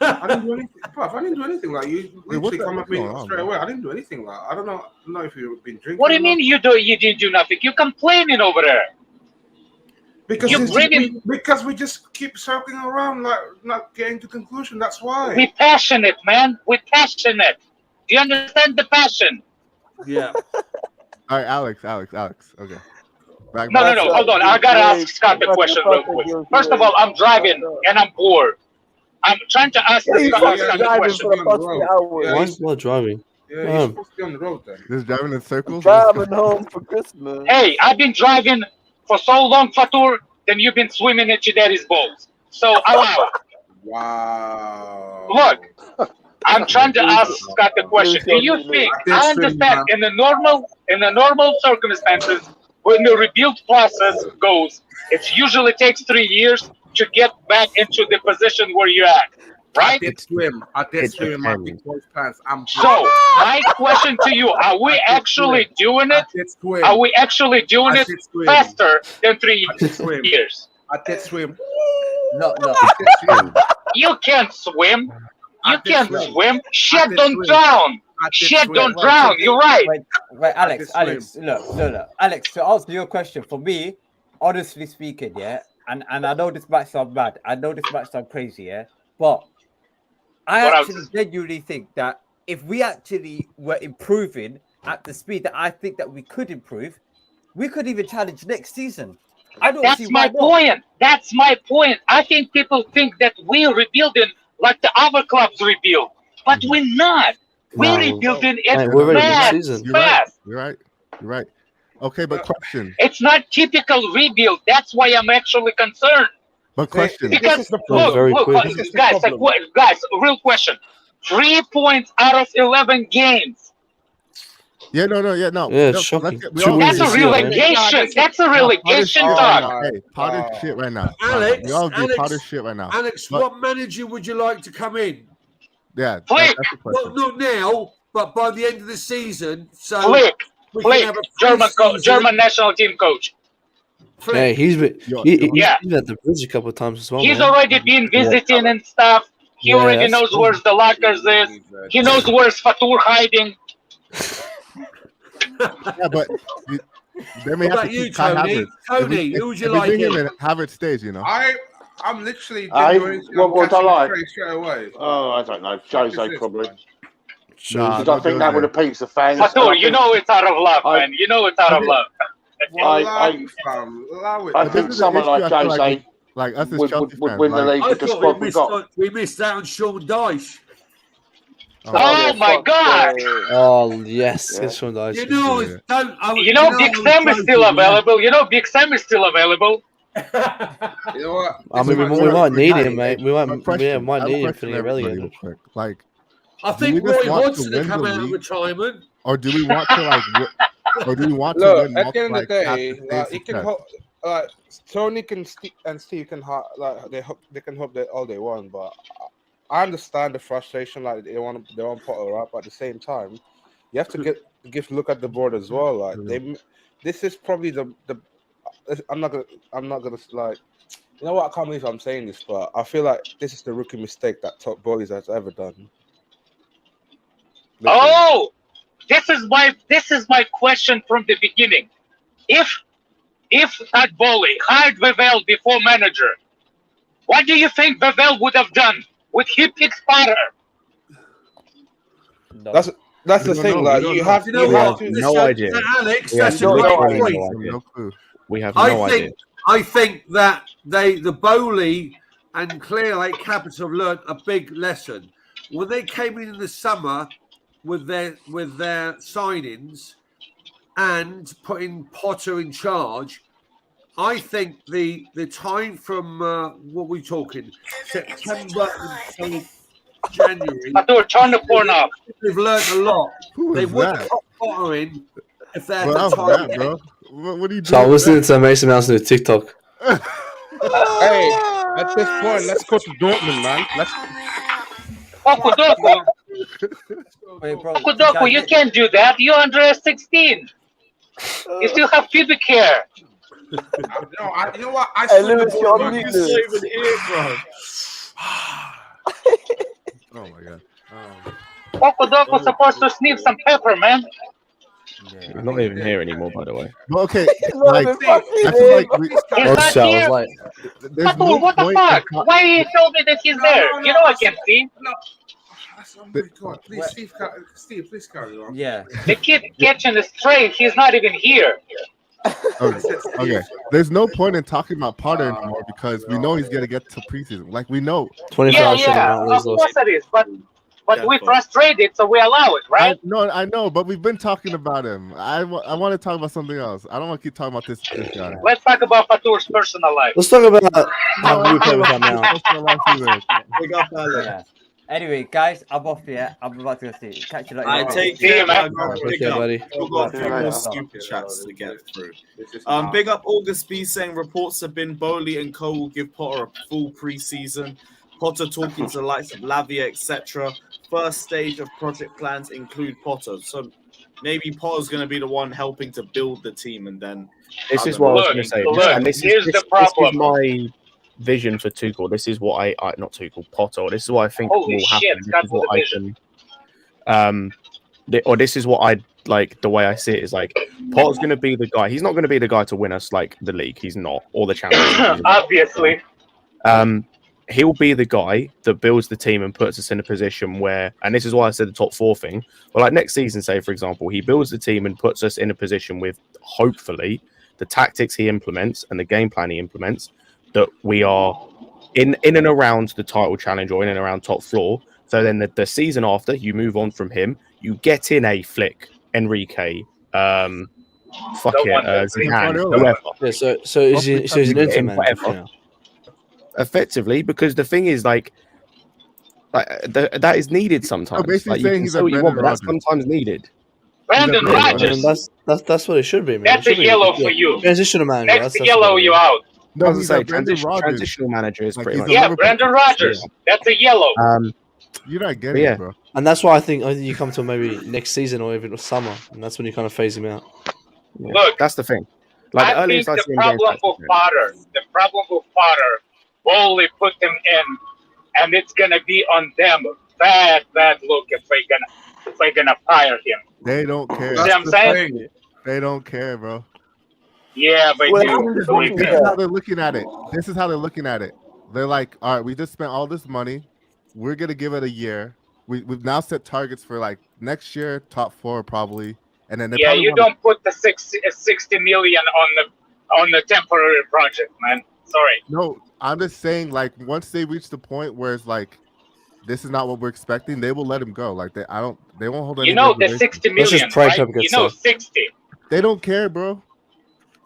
I didn't do anything. Bruv, I didn't do anything. Like you literally come at me going on, straight man? away. I didn't do anything. Like I don't know if you've been drinking. What do you or mean not. you didn't do nothing? You're complaining over there. Because You bring in. because we just keep circling around, like not getting to conclusion. That's why. We passionate, man. We passionate. Do you understand the passion? Yeah. All right, Alex. Okay. No. Hold on. I gotta ask Scott the question real quick. First of all, I'm driving and I'm bored. I'm trying to ask Scott the question. Why is not driving? Yeah, you're supposed to be on the road then. Just driving in circles. Driving home for Christmas. Hey, I've been driving for so long, Fatur, then you've been swimming at your daddy's balls. So allow it. Wow. Look, I'm trying to ask Scott the question. Do you think? I understand in the normal circumstances, when the rebuild process goes, it usually takes 3 years to get back into the position where you're at, right? I did swim in my big boys pants. So my question to you: are we actually doing it? Are we actually doing it faster than 3 years? I did swim. No. You can't swim. You can't swim. Shit don't drown. Shit don't drown. You're right. Wait, Alex, look. Alex, to answer your question, for me, honestly speaking, yeah, and I know this might sound bad. I know this might sound crazy, yeah, but I actually genuinely think that if we actually were improving at the speed that I think that we could improve, we could even challenge next season. I don't see why not. Point. That's my point. I think people think that we're rebuilding like the other clubs rebuild, but we're not. We're rebuilding it fast. You're right. Okay, but question. It's not typical rebuild. That's why I'm actually concerned. But question. Because look, guys, real question. 3 points out of 11 games. Yeah, no. Yeah, it's shocking. That's a relegation. That's a relegation talk. Hey, Potter's shit right now. Alex, we all agree Potter's shit right now. Alex, But- what manager would you like to come in? Yeah, Flick. that's the Well, question. not now, but by the end of the season. So Flick, we can have a pre-season. German national team coach. Yeah, he's been at the bridge a couple of times as well. He's man. already been visiting and stuff. He Yeah, already that's knows cool. where's the lockers is. He knows where's Fatur hiding. Yeah, but they may What have to about you, keep Kai Tony? Havertz. Tony, who would you like If we bring him in? in, Havertz stays, you know. I'm literally What I like? straight away. Oh, I don't know. Jose probably. Nah, Because I think that would appease the fans. Fatur, you know it's out of love, man. You know it's out of love. I think someone like Jose like us as would Chelsea win fans, the league I with the thought squad we got. we missed out on Sean Dyche. Oh my God! Oh yes, it's Sean Dyche. You know, You know, Big Sam is still available. You know, Big Sam is still available. You know what? I mean, we might need him, mate. We might, question. might I have a need him question for the for everybody relegated. real quick. Like, I do think we just Roy want Hodgson to to win come the out of league? retirement. Or do we want to like, or do we want to Look, win? at the end of the day, have to like, stay it can success? like Tony and Steve can like they can hope that all they want, but I understand the frustration. Like they want Potter up, but at the same time, you have to look at the board as well. Like this is probably the I'm not gonna like. You know what? I can't believe I'm saying this, but I feel like this is the rookie mistake that Top Boys has ever done. Oh, this is my question from the beginning. If Todd Bowley hired Vevel before manager, what do you think Vevel would have done? Would he pick Potter? That's the thing. Like you have to. No idea. Alex, We that's have a great literally point. no idea. No clue. We have no idea. I think that the Bowley and Clear Lake Capital learned a big lesson when they came in the summer with their signings and putting Potter in charge. I think the time from what we're talking September until January. Turn the porn off. They've learned a lot. They was wouldn't that? put Potter in if they had Bro, the that was time. bad, bro. What are you doing? So I was listening to Mason Mouse on TikTok. Hey, at this point, let's go to Dortmund, man. Let's. Okudoku, you can't do that. You're under 16. You still have pubic hair. You know what? I Hey, saw Lewis, the you're board, on man. mute, It's not Lewis. even here, bro. Oh my god. Okudoku's supposed to sniff some pepper, man. He's not even here anymore, by the way. But okay, Not like even I fucking feel like him. we, He's Oh, not shit, I was here. like, there's Fatul, no what the point in fuck? Why you told me that he's there? You know I can see. Oh my God. Please, Steve, please carry on. Yeah. The kid catching the straight. He's not even here. okay. There's no point in talking about Potter anymore because we know he's gonna get to preseason. Like we know. 24 Yeah, hours shut him yeah. out. Of Lays lost. course it is. But we frustrated, so we allow it, right? I know, but we've been talking about him. I want to talk about something else. I don't want to keep talking about this guy. Let's talk about Fatur's personal life. Let's talk about how we play with that now. Big up, Alex. Yeah. Anyway, guys, I'm off here. I'm about to go see. Catch you later. I take See you, care, man. man. Big Okay, up. buddy. We've got a few more super chats to get through. Big up August B saying reports have been Bowley and Cole will give Potter a full preseason. Potter talking to the likes of Lavia, etc. First stage of project plans include Potter. So maybe Potter's going to be the one helping to build the team, and then This is what I was going to say. And this is my vision for Tuchel. This is what I not Tuchel, Potter. This is what I think Holy will shit, happen. This got is what the I vision. can, or this is what I like. The way I see it is like Potter's going to be the guy. He's not going to be the guy to win us like the league. He's not, or the championship. Obviously. He'll be the guy that builds the team and puts us in a position where, and this is why I said the top 4 thing. But like next season, say for example, he builds the team and puts us in a position with hopefully the tactics he implements and the game plan he implements that we are in and around the title challenge or in and around top floor. So then the season after, you move on from him, you get in a Flick, Enrique, Zidane, whoever. Yeah, so he's an Inter-man. Effectively, because the thing is, that is needed sometimes. basically like, you saying can he's say a what you want, but Brendan that's sometimes needed. Brandon Rodgers. That's what it should be, man. That's a yellow for you. Transitional manager. Next yellow you out. No, he's a Brendan Rodgers. Transitional manager is pretty much. Yeah, Brandon Rodgers. That's a yellow. You're not getting it, bro. And that's why I think you come to maybe next season or even summer, and that's when you kind of phase him out. Yeah, Look, that's the thing. Like I think the problem with Potter, Bowley put him in, and it's gonna be on them. Bad look if they're gonna fire him. They don't care. See what I'm saying? They don't care, bro. Yeah, but This is how they're looking at it. This is how they're looking at it. They're like, all right, we just spent all this money. We're gonna give it a year. We've now set targets for like next year, top 4 probably, and then you don't put the 60 million on the temporary project, man. Sorry. No, I'm just saying, like, once they reach the point where it's like, this is not what we're expecting, they will let him go. Like, they won't hold any. You know the 60 million, right? You know 60. They don't care, bro.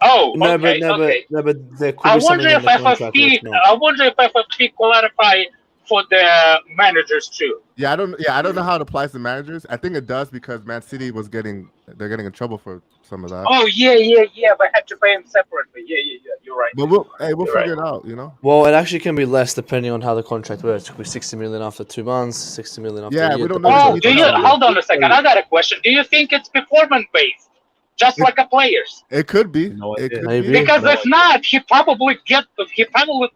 Oh, No, okay, but there could I be something wonder in if the contract FFP. that's not. I wonder if FFP clarify for the managers too. Yeah, I don't know how it applies to managers. I think it does because Man City they're getting in trouble for some of that. Oh yeah, but had to pay them separately. Yeah. You're right. But we'll You're figure right. it out, you know. Well, it actually can be less depending on how the contract works. It could be 60 million after 2 months, 60 million after a year. We don't know. Oh, hold on a second? I got a question. Do you think it's performance based, just like a players? It could be. It could be. Because if not, he probably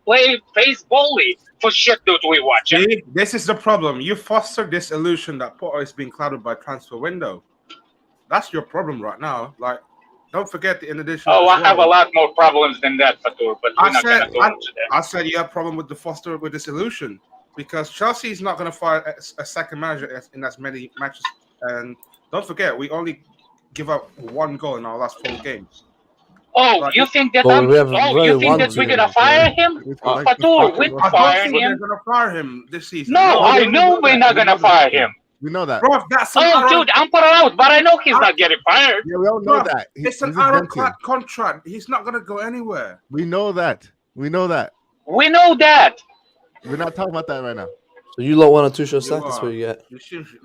play face Bowley for shit that we watch. See, this is the problem. You foster this illusion that Potter is being clouded by transfer window. That's your problem right now. Like, don't forget the in addition. Oh, I have a lot more problems than that, Fatur, but we're not going to go into that. I said you have a problem with the foster with this illusion because Chelsea is not going to fire a second manager in as many matches. And don't forget, we only give up 1 goal in our last 4 games. Oh, Like, you think that Well, we have you think that we're gonna fire him? Fatur, we're I firing don't think him. they're gonna fire him this season. No, I know we're not gonna fire him. We know that. Bro, that's an Oh, dude, I'm put out, but I know he's not getting fired. Yeah, we all know Bro, that. It's an he's inventing. ironclad contract. He's not gonna go anywhere. We know that. We know that. We know that. We're not talking about that right now. So you lot want a 2 shot sack? That's what you get.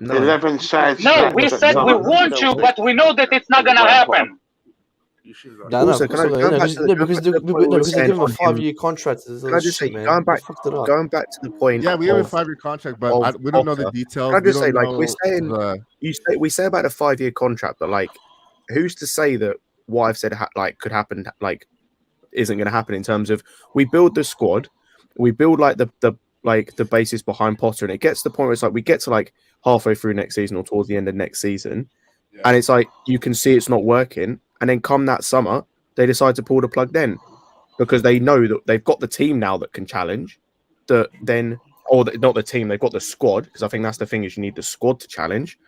11 sides. No, we said we want you, but we know that it's not gonna happen. Because they give him a 5-year contract. Can I just say, going back to the point? Yeah, we have a 5-year contract, but we don't know the details. Can I just say, like, we say about a 5-year contract, but like, who's to say that what I've said could happen, like, isn't going to happen in terms of we build the squad, we build like the basis behind Potter, and it gets to the point where it's like we get to like halfway through next season or towards the end of next season, And it's like you can see it's not working, and then come that summer, they decide to pull the plug then because they know that they've got the team now that can challenge. Not the team, they've got the squad, because I think that's the thing is you need the squad to challenge,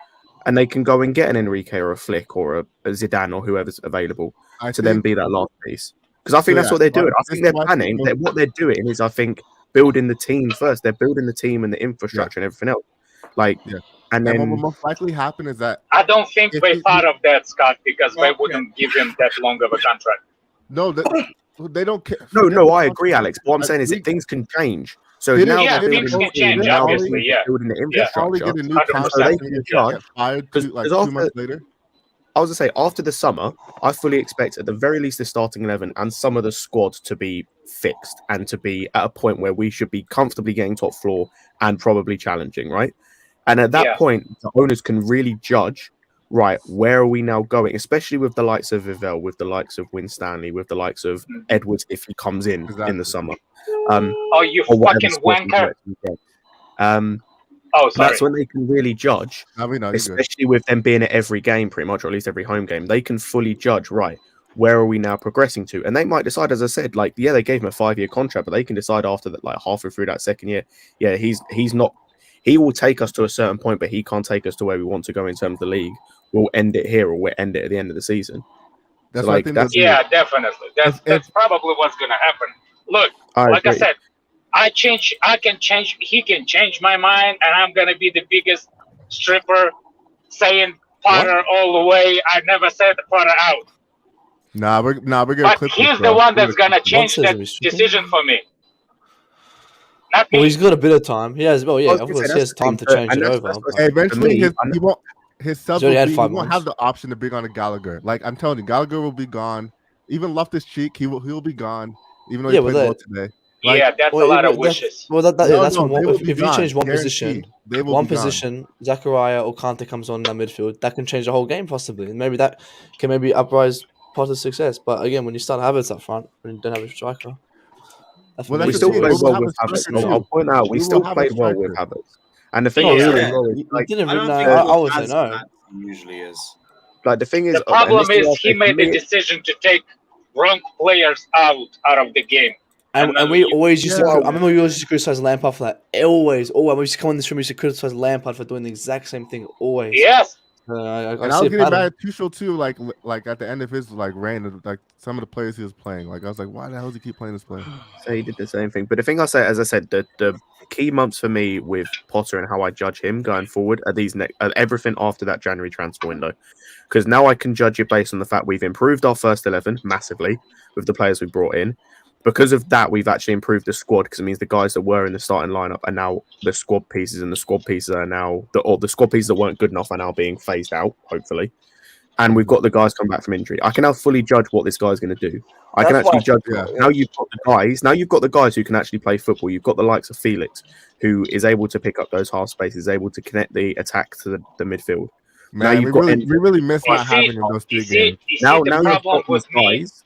and they can go and get an Enrique or a Flick or a Zidane or whoever's available then be that last piece. Because I think that's what they're doing. I think they're planning. What they're doing is, I think, building the team first. They're building the team and the infrastructure and everything else. And then what will most likely happen is that I don't think they thought of that, Scott, because they wouldn't give him that long of a contract. No, they don't care. No, I agree, Alex. What I'm saying is that things can change. So now they're building things can change, obviously, building the infrastructure. Get a new contract and get fired 2 months later. I was going to say, after the summer, I fully expect at the very least the starting 11 and some of the squad to be fixed and to be at a point where we should be comfortably getting top floor and probably challenging, right? And at that point, the owners can really judge, right, where are we now going? Especially with the likes of Vivell, with the likes of Winstanley, with the likes of Edwards if he comes in the summer. You fucking wanker. Sorry. That's when they can really judge, especially with them being at every game pretty much, or at least every home game. They can fully judge, right, where are we now progressing to? And they might decide, as I said, like, yeah, they gave him a 5-year contract, but they can decide after that, like halfway through that second year, yeah, he's not, he will take us to a certain point, but he can't take us to where we want to go in terms of the league. We'll end it here, or we'll end it at the end of the season. Definitely. That's probably what's gonna happen. Look, like I said, he can change my mind, and I'm gonna be the biggest stripper saying Potter all the way. I never said Potter out. Nah, we're gonna But clip he's this, the bro. one that's gonna change that decision for me. Not me. Well, he's got a bit of time. He has. Well, yeah, of course, he has time to change it over. Eventually, his subs already will had be, he 5 won't months. have the option to bring on a Gallagher. Like I'm telling you, Gallagher will be gone. Even Loftus Cheek, he'll be gone. Even though he played well today. Yeah, that's a lot of wishes. That's no, one. they will If be you gone. change one Guaranteed. position, They will be gone. Zachariah or Kante comes on in that midfield, that can change the whole game possibly, and maybe that can uprise Potter's success. But again, when you start Havertz up front, when you don't have a striker, we still played well with Havertz. I'll point out, we still played well with Havertz. And the thing is, I would say no. Usually is. Like the thing is, The problem is he made the decision to take wrong players out of the game. And we always used to. I remember we always used to criticize Lampard for that. Always. We used to come in this room. We used to criticize Lampard for doing the exact same thing. Always. Yes. And I was getting mad at Tuchel too. Like at the end of his reign, like some of the players he was playing. Like I was like, why the hell does he keep playing this player? So he did the same thing. But the thing as I said, the key months for me with Potter and how I judge him going forward are these everything after that January transfer window. Because now I can judge it based on the fact we've improved our first 11 massively with the players we brought in. Because of that, we've actually improved the squad because it means the guys that were in the starting lineup are now the squad pieces, and the squad pieces are now the squad pieces that weren't good enough are now being phased out, hopefully. And we've got the guys come back from injury. I can now fully judge what this guy's going to do. I can actually judge. Now you've got the guys. Now you've got the guys who can actually play football. You've got the likes of Felix, who is able to pick up those half spaces, able to connect the attack to the midfield. Man, now you've got we really missed not having in those 3 games. Now you've got these guys.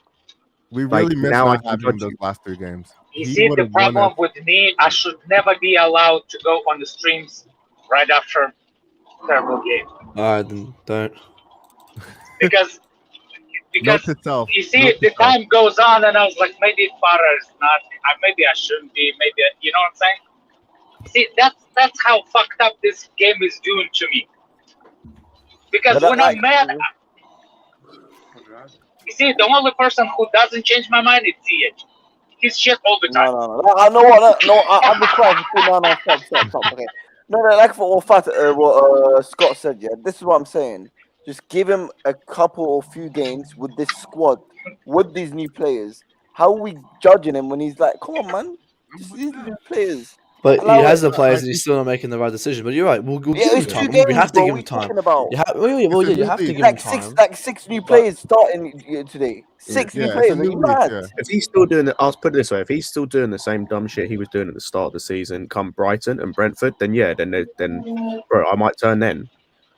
We really missed now not having those last 3 games. You see, the problem with me, I should never be allowed to go on the streams right after terrible game. Alright, then don't. Because Note to self. you see, the time goes on, and I was like, maybe Farah is not. Maybe I shouldn't be. Maybe you know what I'm saying. See, that's how fucked up this game is doing to me. Because when I'm mad. You see, the only person who doesn't change my mind is Ziyech. He's shit all the time. No. I know what. No, I'm the quiet. No, stop. Okay. No, like for what Scott said. Yeah, this is what I'm saying. Just give him a couple or few games with this squad, with these new players. How are we judging him when he's like, come on, man, just these new players? But he has the players and he's still not making the right decision. But you're right. We'll give him time. We have to give him time. You have to give him time. Like 6 new players starting today. 6 new players. Are you mad? If he's still doing it, I'll put it this way: if he's still doing the same dumb shit he was doing at the start of the season, come Brighton and Brentford, then bro, I might turn then.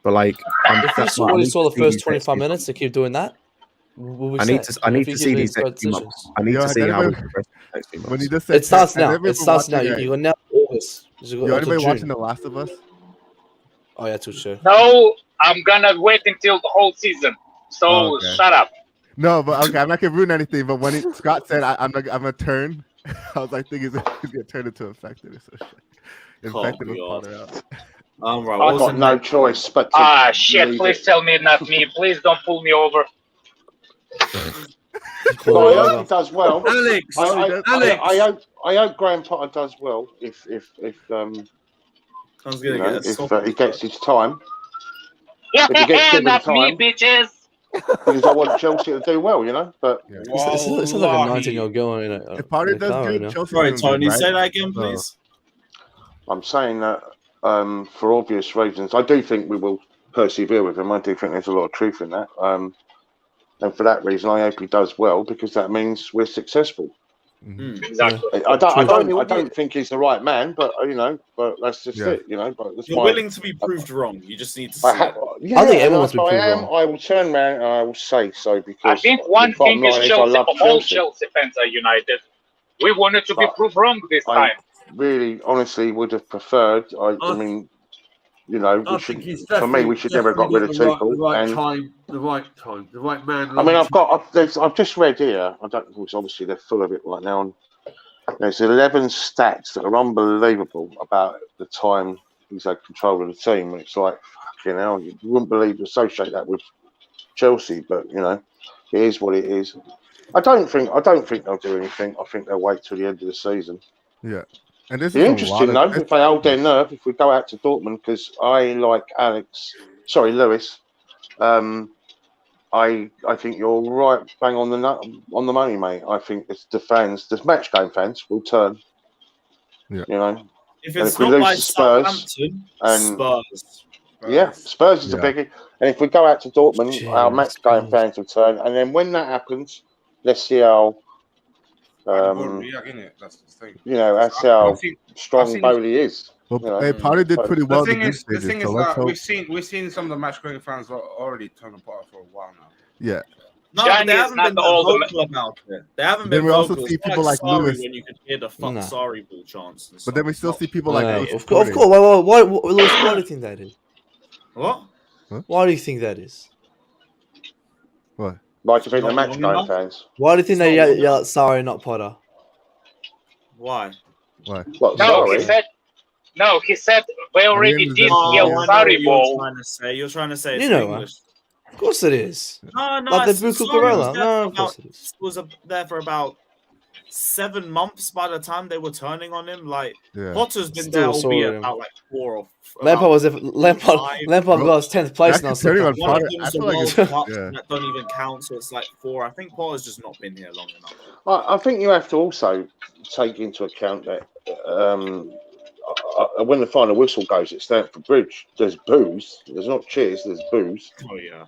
But like, if you saw the first 25 minutes to keep doing that, I need to see these next few months. I need to see how we progress next few months. It starts now. It starts now. You're now August. Anybody watching The Last of Us? Oh yeah, too sure. No, I'm gonna wait until the whole season. So Oh, okay. shut up. No, but okay, I'm not gonna ruin anything. But when Scott said I'm gonna turn, I was like, thinking he's gonna turn into infected or some shit. Infected with Potter out. Right, I got no choice but to shit! leave Please it. tell me not me. Please don't pull me over. Well, I hope he does well. Alex, I hope Graham Potter does well if Sounds you gonna know, get if he gets his time. Yeah, If he gets given not time, me, bitches. because I want Chelsea to do well, you know. But It sounds like a 19-year-old girl in a If Potter in a does car good, right now. Chelsea's Sorry, doing Tony, good, right? say that again, So- please. I'm saying that for obvious reasons, I do think we will persevere with him. I do think there's a lot of truth in that. And for that reason, I hope he does well because that means we're successful. Exactly. I don't think he's the right man, but you know, but that's just it, you know. But that's You're willing to be proved wrong. You just need to see it. Yeah, I think and everyone's if been I proved am, wrong. I will turn around and I will say so because I think one the bottom thing is line Chelsea. I love All Chelsea. Chelsea fans are united. We wanted to be But proved wrong this I time. really, honestly, would have preferred. I mean, you know, I we think should. he's For me, we should never have got rid of Tuchel. the right And time, the right man. I mean, I've just read here. I don't. Obviously, they're full of it right now. And there's 11 stats that are unbelievable about the time he's had control of the team. And it's like, fucking hell, you wouldn't believe associate that with Chelsea, but you know, it is what it is. I don't think they'll do anything. I think they'll wait till the end of the season. Yeah, and this Be is a interesting lot of. though if they hold their nerve. If we go out to Dortmund, because I like Lewis. I think you're right, bang on the money, mate. I think it's the match game fans will turn. Yeah. You know, If and it's if we not lose like to Spurs, Southampton, and Spurs. yeah, Spurs is a Yeah. biggie. And if we go out to Dortmund, our Jeez, match game fans will turn. And then when that happens, let's see how That's the thing. you know, that's I how think- strong I've seen- Bowley is. Well, You know? hey, Potter did pretty well The the thing group is, the stages, thing so is let's that hope. we've seen some of the match going fans already turn apart for a while now. Yeah. No, Johnny but they is haven't not been the that old vocal about it. They haven't Then been we also vocal. see It's people like sorry Lewis. when you could hear the fuck Nah. sorry ball chants and stuff. But then we still see people like Lewis. Of course. supporting. Why do you think that is? What? Why do you think that is? What? Why do you think Not the match long game enough? fans? Why do you think It's they not long yell out sorry, not Potter? Why? Why? What, No, sorry? he said we already end, did Oh, yell I know sorry what you're ball. trying to say. You're trying to say You it's know, English. Of course it is. No, Like the it's Boo sorry was Cucurella. there No, for of course about it is. there for about 7 months by the time they were turning on him. Like Yeah. Potter's been Still there, sorry. albeit about like 4 or Lampard was Lampard. Lampard got us 10th place now. Actually, turning on One of Potter, I them's the feel like World it's Cup yeah. that don't even count, so it's like 4. I think Potter's just not been here long enough. I think you have to also take into account that when the final whistle goes at Stamford Bridge, there's boos. There's not cheers. There's boos. Oh yeah,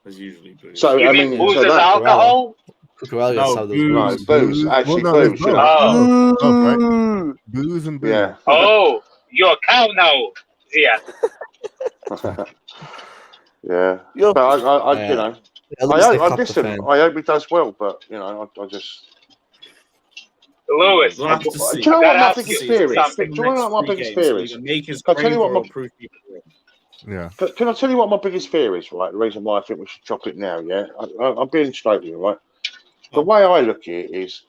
there's usually booze. So You I mean mean, booze so is that alcohol? Cucurella No, gets how those no booze. boos. Actually, Well, no, there's boos. both. Yeah. Both, right? Booze and booze. Yeah. Oh, you're a cow now, Zia. Yeah. Yo, But I you know, At least they clap the listen. fan. I hope he does well, but you know, I just. Lewis, We'll have to Do see. you know I what gotta my ask biggest you fear is? something. Do you know what my biggest fear is? Either make his Can I tell you grave what or prove people wrong. Yeah. Can I tell you what my biggest fear is? Right, the reason why I think we should drop it now. Yeah, I'm being straight with you. Right, the way I look at it is,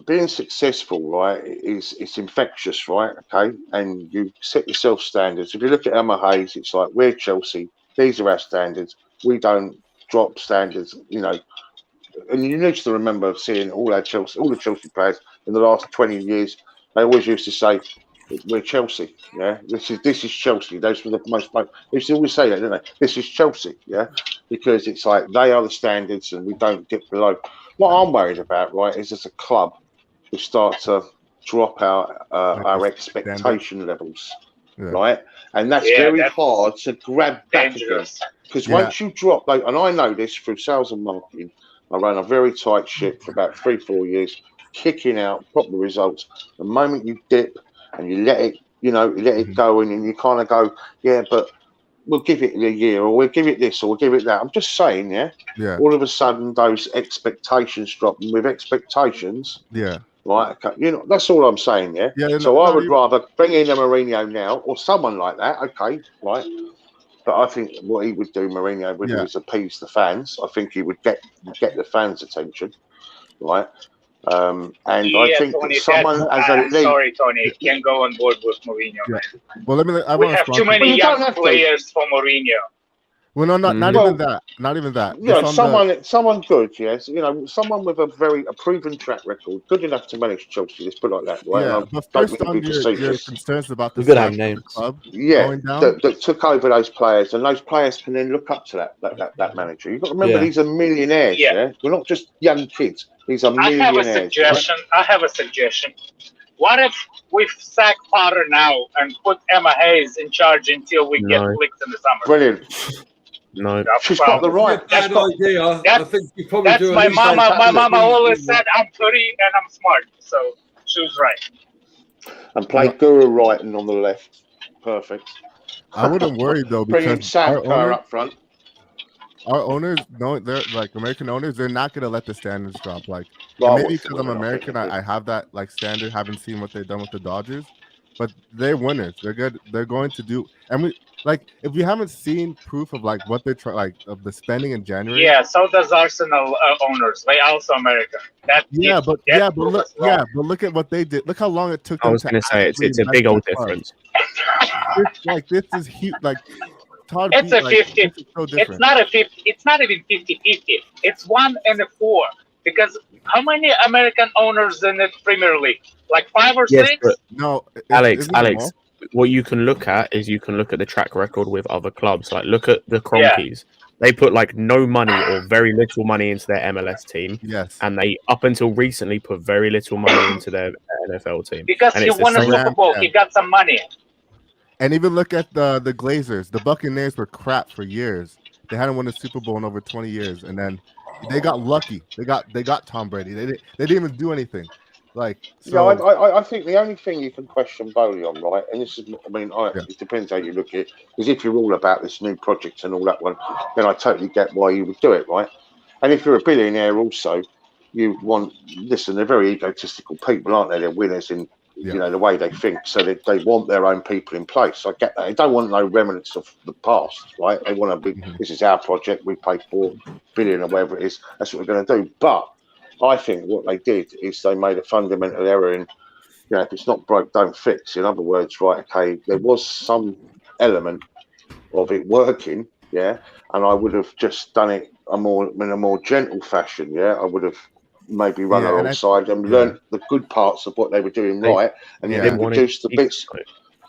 being successful. Right, it's infectious. Right, okay, and you set yourself standards. If you look at Emma Hayes, it's like we're Chelsea. These are our standards. We don't drop standards. You know. And you need to remember seeing all the Chelsea players in the last 20 years. They always used to say, "We're Chelsea." Yeah, this is Chelsea. Those were the most. They used to always say that, didn't they? This is Chelsea. Yeah, because it's like they are the standards, and we don't dip below. What I'm worried about, right, is as a club, we start to drop our expectation levels, Yeah. right, and that's Yeah, very that's hard to grab back again. dangerous. Because Yeah. once you drop, and I know this through sales and marketing, I ran a very tight ship for about 3-4 years, kicking out proper results. The moment you dip and you let it, let it go in, and you kind of go, yeah, but we'll give it a year, or we'll give it this, or we'll give it that. I'm just saying, yeah. Yeah. All of a sudden, those expectations drop, and with expectations, Yeah. right? Okay, that's all I'm saying, yeah. Yeah. So I would rather bring in a Mourinho now, or someone like that. Okay, right. But I think what he would do, Mourinho, would do is appease the fans. I think he would get the fans' attention, right? And I think Tony, that someone as a league. sorry, Tony, can't go on board with Mourinho. Yeah. Well, We have too many young players for Mourinho. Well, no, not even that. Not even that. Yeah, Just on someone good, yes. Someone with a proven track record, good enough to manage Chelsea. Let's put it like that, right? Yeah, And I but don't first mean to on be your facetious. concerns about the We're gonna have staff of the names. club Yeah, going down. that took over those players, and those players can then look up to that manager. You've got to remember, Yeah. these are millionaires. Yeah. We're not just young kids. These are I have a millionaires. suggestion. I have a suggestion. What if we sack Potter now and put Emma Hayes in charge until we get Flicks in the summer? Brilliant. No, she's got the right. Bad idea. I think you probably That's do. my mama. My mama always said I'm pretty and I'm smart, so she was right. And play Guru right and on the left. Perfect. I wouldn't worry though Bring in because Sam Kerr up front. Our owners, they're like American owners. They're not gonna let the standards drop. Like Well, maybe because I'm American, I have that like standard. Haven't seen what they've done with the Dodgers, but they're winners. They're good. They're going to do. And we like if we haven't seen proof of like what they're like of the spending in January. Yeah, so does Arsenal owners. They also American. But look at what they did. Look how long it took. I was going to say it's a big old difference. This is huge. Like Todd it's a 50. So it's not a 50. It's not even 50-50. It's 1 and 4. Because how many American owners in the Premier League? Like 5 or 6? But no, Alex. What you can look at is the track record with other clubs. Like look at the Cronkies. They put like no money or very little money into their MLS team. Yes. And they up until recently put very little money into their NFL team. Because he won a Super Bowl. He got some money. And even look at the Glazers. The Buccaneers were crap for years. They hadn't won a Super Bowl in over 20 years, and then they got lucky. They got Tom Brady. They didn't even do anything. Like so, I think the only thing you can question Bowley on, right, and this is, it depends how you look at it. Because if you're all about this new project and all that one, then I totally get why you would do it, right? And if you're a billionaire, also, you want. Listen, they're very egotistical people, aren't they? They're winners in. The way they think, so they want their own people in place. I get that. They don't want no remnants of the past, right? They want to be. This is our project. We pay $4 billion or whatever it is. That's what we're going to do. But I think what they did is they made a fundamental error in. If it's not broke, don't fix. In other words, right? Okay, there was some element of it working, and I would have just done it in a more gentle fashion. I would have. Maybe run alongside them, learn the good parts of what they were doing right, and then reduce the bits.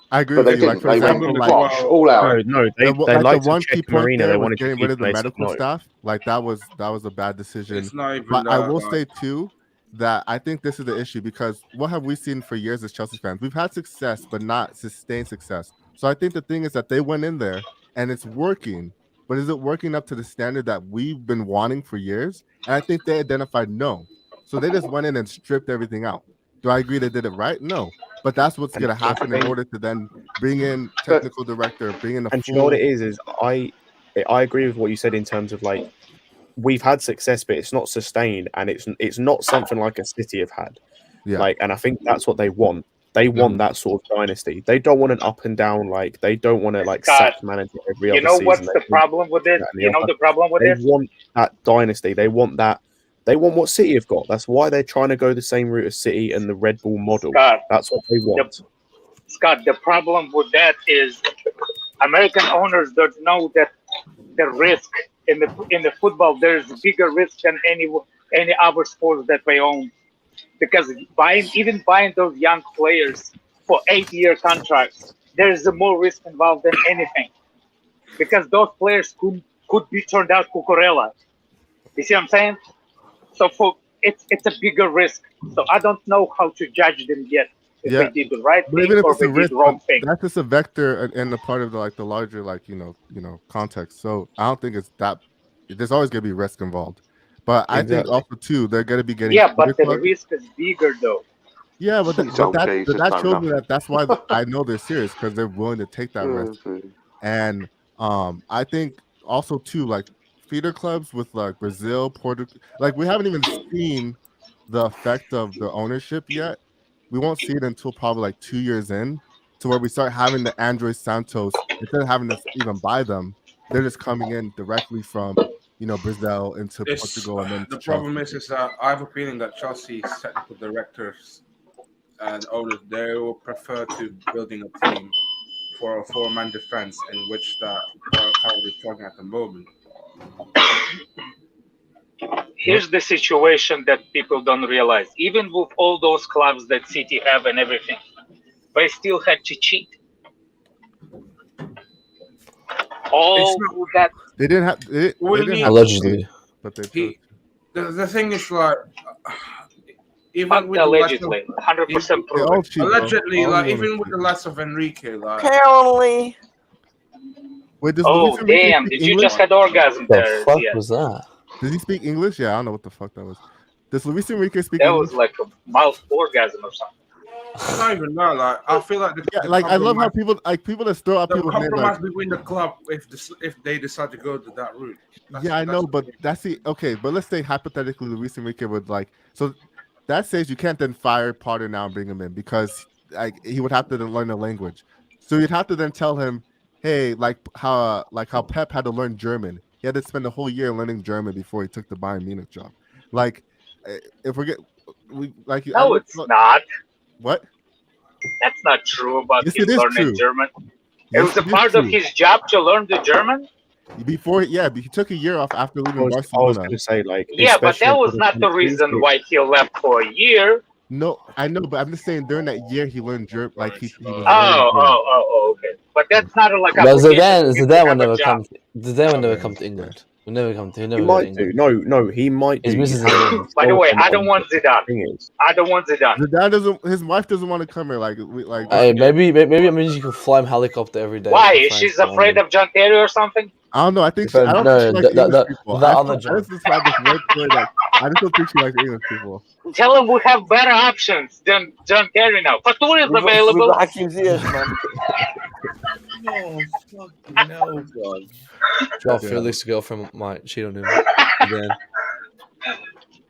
I agree but with you. They didn't. Like, They went all out. No, they like liked the one to key check point Marina. there They was wanted to getting rid of the keep medical Mason staff. Like that was a bad decision. It's not even But I will say too that I think this is the issue because what have we seen for years as Chelsea fans? We've had success, but not sustained success. So I think the thing is that they went in there and it's working. But is it working up to the standard that we've been wanting for years? And I think they identified no. So they just went in and stripped everything out. Do I agree they did it right? No. But that's what's going to happen in order to then bring in technical director, bring in a And you know what it is I agree with what you said in terms of like we've had success, but it's not sustained, and it's not something like a City have had. Yeah. Like, and I think that's what they want. They want that sort of dynasty. They don't want an up and down. Like they don't want to sack manager every other season. What's the problem with it? You know the problem with it? They want that dynasty. They want that. They want what City have got. That's why they're trying to go the same route as City and the Red Bull model. Scott, that's what they want. Scott, the problem with that is American owners don't know that the risk in the football there's bigger risk than any other sports that they own, because buying those young players for 8-year contracts, there's more risk involved than anything, because those players could be turned out Cucurella. You see what I'm saying? So it's a bigger risk. So I don't know how to judge them yet if they did the right thing or they did the wrong thing. That's just a vector and a part of the larger context. So I don't think it's that. There's always going to be risk involved, but I think also too they're going to be getting. Yeah, but the risk is bigger though. Yeah, but that shows me that's why I know they're serious, because they're willing to take that risk. And I think also too, like feeder clubs with like Brazil, Portugal, like we haven't even seen the effect of the ownership yet. We won't see it until probably like 2 years in, to where we start having the Andres Santos instead of having to even buy them, they're just coming in directly from Brazil into Portugal and then The to problem Chelsea. is that I have a feeling that Chelsea's technical directors and owners, they will prefer to building a team for a 4-man defense in which that are currently struggling at the moment. Here's the situation that people don't realize. Even with all those clubs that City have and everything, they still had to cheat. All that. They didn't have. They didn't have Allegedly. to, but they chose. The thing is, like, even Fuck with allegedly, the 100% proven. allegedly, like, even with the likes of Enrique, like, Apparently. Wait, does Oh Luis Enrique damn! speak Did you English? just had orgasm the there? fuck Yeah. was that? Does he speak English? Yeah, I don't know what the fuck that was. Does Luis Enrique speak That English? was like a mouth orgasm or something. I don't even know. Like, I feel like Yeah, like I love how people just throw out the people's names. compromise Like, between the club if they decide to go to that route. yeah, I know, but that's the okay. But let's say hypothetically, Luis Enrique would like so that says you can't then fire Potter now and bring him in because like he would have to then learn the language. So you'd have to then tell him, hey, like how Pep had to learn German. He had to spend a whole year learning German before he took the Bayern Munich job. Like, if No, it's not. What? That's not true about Yes, him it is learning true. German. Yes, it was a it is part of true. his job to learn the German. Before, yeah, he took a year off after leaving I was Barcelona. going to say, like, Yeah, but especially that for was the not the countries reason that- why he left for a year. No, I know, but I'm just saying during that year he learned German. Like he was. Okay. But that's not like But Zidane would never job. come. Zidane would never come to England. Would never come to. He He never go to might England. do. No, he might do. His You missus have is- to By the way, consult I him don't on want the Zidane. thing is. I don't want Zidane. Zidane doesn't. His wife doesn't want to come here. Like. Hey, maybe it means you can fly him helicopter every day. Why? from Is France she's to afraid London. of John Terry or something? I don't know. I think. No, I don't think she likes English that people. other I John. just described this one story that I just don't think she likes English people. Tell him we have better options than John Terry now. Fatur is available. Hakim Ziyech, man. Oh, fucking hell, God. Joao Felix's girlfriend might cheat on him again.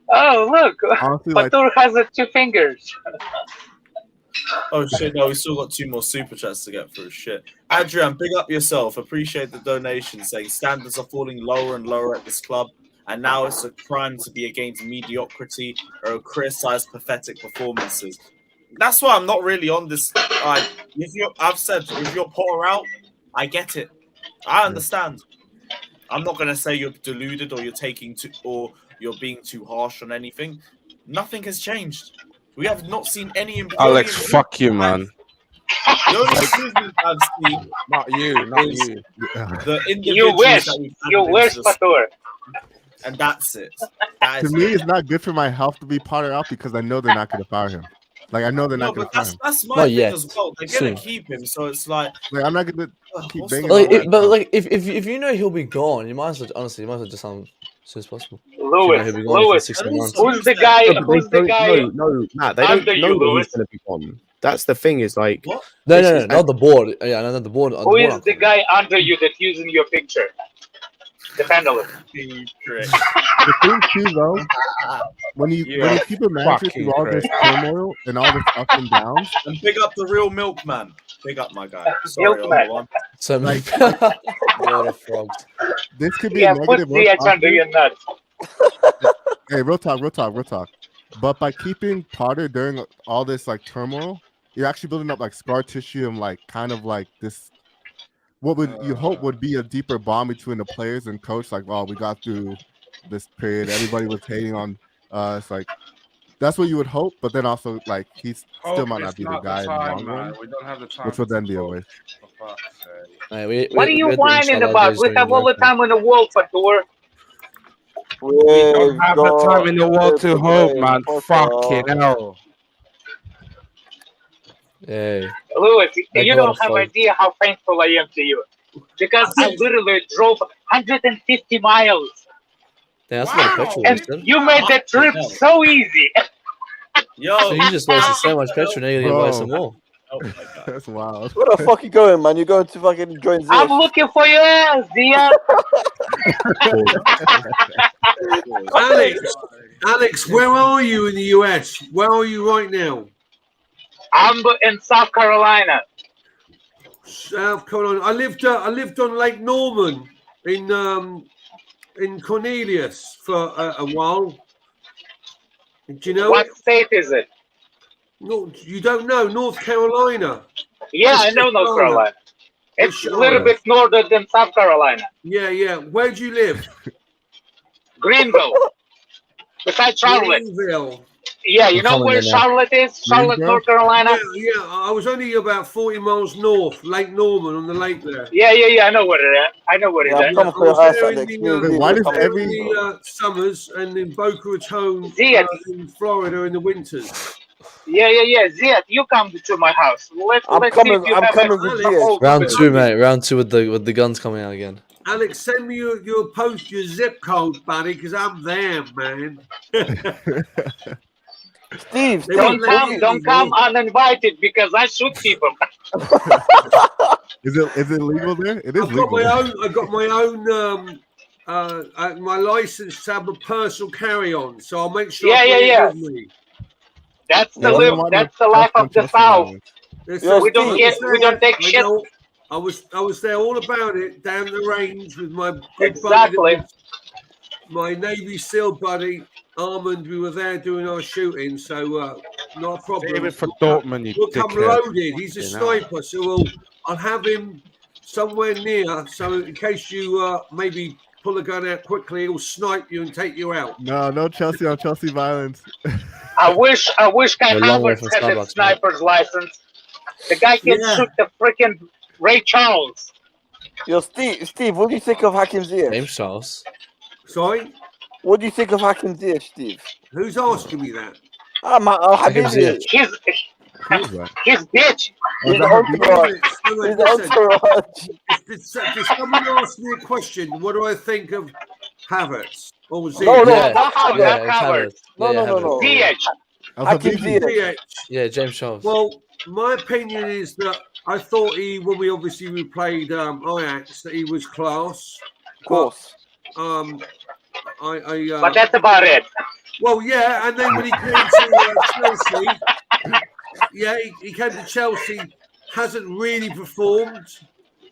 Oh, look. Honestly, like- Fatur has 2 fingers. Oh shit! No, we still got 2 more super chats to get through. Shit, Adrian, big up yourself. Appreciate the donation. Saying standards are falling lower and lower at this club, and now it's a crime to be against mediocrity or criticize pathetic performances. That's why I'm not really on this. I've said if you're Potter out, I get it. I understand. I'm not gonna say you're deluded or you're being too harsh on anything. Nothing has changed. We have not seen any improvement. Alex, fuck you, man. The only improvement I've seen, Not you, not is you. the You individuals wish. that we've You added wish, into the Fatur. and that's it. That To is me, it. it's not good for my health to be Potter out because I know they're not going to fire him. Like I know they're No, not going but to fire him. that's my Not thing yet. as well. They're Soon. gonna keep him, so it's like I'm not going to keep what's the banging. Like, on that. but like, if you know he'll be gone, you might as well honestly, you might as well just tell him as soon as possible. Lewis, he'll be gone within Lewis, 16 months. who's the guy? No, but they Who's the don't guy know. No, Matt, they don't under know you, that Lewis? he's going to be gone. That's the thing. Is like what? No, this no, is- no, not the board. Yeah, no, the board. Who is the guy under you that's using your picture? The panelist. Correct. The thing too, though, when you keep a manager fucking through all this turmoil and all this up and downs, And big up the real milkman. Big up my guy. Sorry, Milkman. everyone. So like what a frogs. this could be Yeah, a put negative. the H under your nuts. Hey, real talk. But by keeping Potter during all this like turmoil, you're actually building up like scar tissue and like kind of like this. What would you hope would be a deeper bond between the players and coach? Like, oh, we got through this period. Everybody was hating on us. Like, that's what you would hope. But then also, like, he's still Hope might is not be the not guy in the time, long man. run, We don't have the time. which would then be a waste. For fuck's sake. Hey, What are you whining about? We have all the time in the world, Fatur. We don't have the time in the world to hope, man. Fucking hell. Hey. Lewis, Like you what a don't have frog. idea how thankful I am to you. Because I literally drove 150 miles. Yeah, that's a lot of petrol And wasted. you made the trip so easy. Yo, So you just wasted so much petrol. Now you need to buy some more. Oh my god. That's wild. Where the fuck you going, man? You're going to fucking join Ziyech. I'm looking for your ass, Zia. Alex, where are you in the US? Where are you right now? I'm in South Carolina. South Carolina. I lived on Lake Norman in Cornelius for a while. Do you know What it? state is it? No, you don't know North Carolina. Yeah, I know North Carolina. It's a little bit northern than South Carolina. Yeah. Where do you live? Greenville, beside Charlotte. Greenville. Yeah, you know where Charlotte is? Charlotte, North Carolina. Yeah. I was only about 40 miles north, Lake Norman, on the lake there. Yeah. I know where it is. I know where it is. I was there in the summers and in Boca Raton in Florida in the winters. Yeah. Ziad, you come to my house. Let's see if you have a Round 2, mate. Round 2 with the guns coming out again. Alex, send me your zip code, buddy, because I'm there, man. Steve, don't come uninvited because I shoot people. Is it legal there? It is legal. I got my own my license to have a personal carry-on, so I'll make sure. Yeah. With me. That's the life of the South. We don't take shit. I was there all about it down the range with my good buddy, my Navy SEAL buddy Armand. We were there doing our shooting, so not a problem. Save it for Dortmund, you we'll come dickhead. loaded. He's a sniper, so I'll have him somewhere near. So in case you maybe pull a gun out quickly, he'll snipe you and take you out. No Chelsea on Chelsea violence. I wish Kai Havertz had a sniper's license. The guy can shoot the freaking Ray Charles. Yo, Steve, what do you think of Hakim Ziyech? James Charles. Sorry? What do you think of Hakim Ziyech, Steve? Who's asking me that? Hakim Ziyech. His bitch. He's entourage. Did someone ask me a question? What do I think of Havertz? Or was No, not Havertz. No. Ziyech. Hakim Ziyech. Yeah, James Charles. Well, my opinion is that I thought when we played Ajax, that he was class. Of course. But that's about it. Well, yeah, and then when he came to Chelsea, he came to Chelsea, hasn't really performed.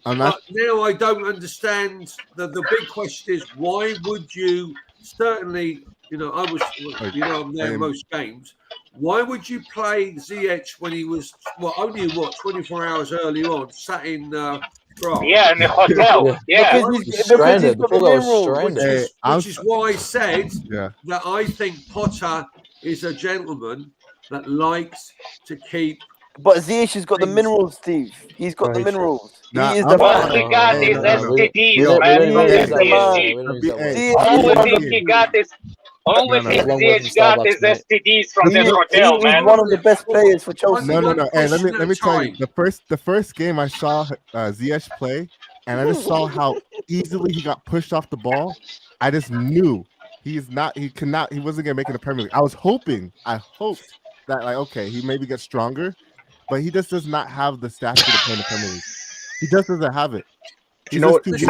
But now I don't understand. The big question is, why would you? Certainly, I'm there most games. Why would you play Ziyech when he was only 24 hours earlier on, sat in Prague? Yeah, in the hotel. Yeah, he's stranded. Which is why I said that I think Potter is a gentleman that likes to keep. But Ziyech has got the minerals, Steve. He's got the minerals. He is the man. He got his STDs, man. Only thing he got is. Only thing Ziyech got is STDs from this hotel, man. He's one of the best players for Chelsea. No. Hey, let me tell you, the first game I saw Ziyech play, and I just saw how easily he got pushed off the ball. I just knew he wasn't gonna make it to Premier League. I hoped that he maybe gets stronger, but he just does not have the stature to play in the Premier League. He just doesn't have it. I don't think it's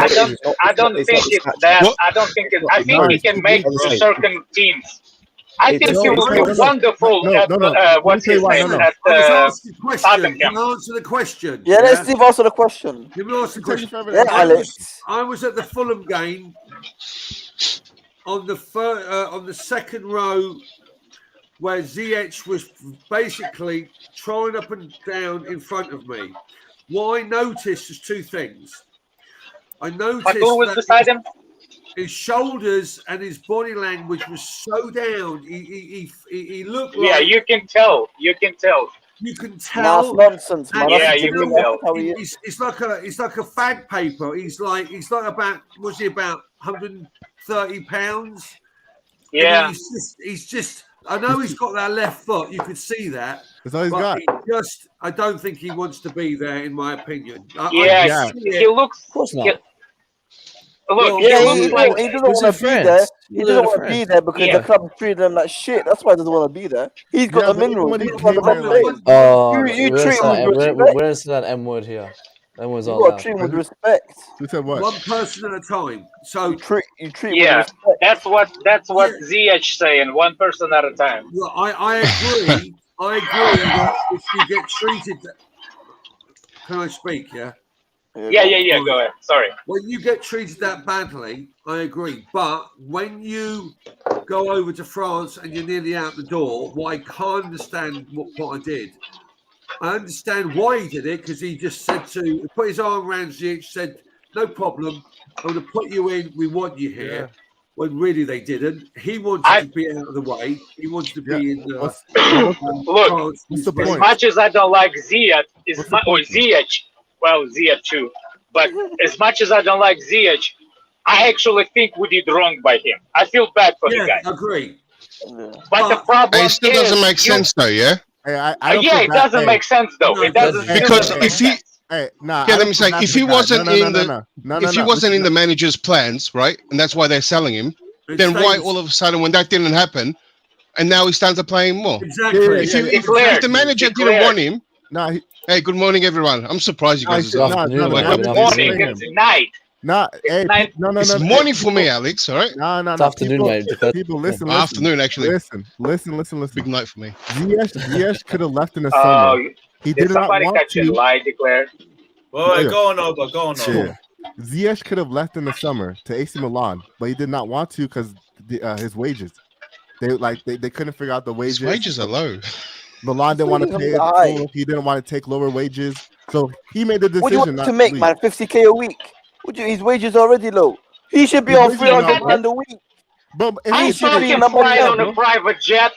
that. I think he can make certain teams. I think he will be wonderful at what's his name at Tottenham. Answer the question. Yeah, let Steve answer the question. Let me answer the question. Yeah, Alex. I was at the Fulham game on the second row, where Ziyech was basically throwing up and down in front of me. What I noticed was two things. I noticed but who was beside him? His shoulders and his body language was so down. He looked like. Yeah, you can tell. You can tell. That's nonsense, man. Yeah, you can tell. It's like a fag paper. He's like about 130 pounds. Yeah. He's just. I know he's got that left foot. You could see that. That's all he's got. I don't think he wants to be there, in my opinion. He looks. Of course not. Look, he doesn't want to be there. He doesn't want to be there because the club treated him like shit. That's why he doesn't want to be there. He's got the minerals. He's one of the best players. You treat him with respect. We're into that M word here. That was all. You got to treat him with respect. Who said what? One person at a time. So you treat. Yeah, that's what Ziyech saying. One person at a time. Well, I agree. I agree that if you get treated, Can I speak? Yeah. Yeah. Go ahead. Sorry. When you get treated that badly, I agree. But when you go over to France and you're nearly out the door, what I can't understand what I did. I understand why he did it because he just said he put his arm around Ziyech, said, "No problem, I'm going to put you in. We want you here." Yeah. When really they didn't. He wanted to be out of the way. He wanted to be in. Look, France. as much as I don't like Ziyech, Ziyech too. But as much as I don't like Ziyech, I actually think we did wrong by him. I feel bad for the guy. Agree. But the problem It still doesn't make sense, though. Yeah. It doesn't make sense though. It doesn't because if he. Nah, let me say, if he wasn't in the manager's plans, right, and that's why they're selling him, then why all of a sudden when that didn't happen, and now he stands up playing more? Exactly. If the manager didn't want him, hey, good morning, everyone. I'm surprised you guys. Good morning. It's night. It's morning for me, Alex. All right. No. It's afternoon, mate. People, listen. Afternoon, actually. Listen. Big night for me. Ziyech could have left in the summer. He did not want to. Lie declared. Well, go on over. Ziyech could have left in the summer to AC Milan, but he did not want to because his wages. They couldn't figure out the wages. His wages are low. Milan didn't want to pay it. He didn't want to take lower wages, so he made the decision. What do you want to make, man? 50K a week. His wages are already low. He should be on 300 grand a week. But I saw him flying on a private jet.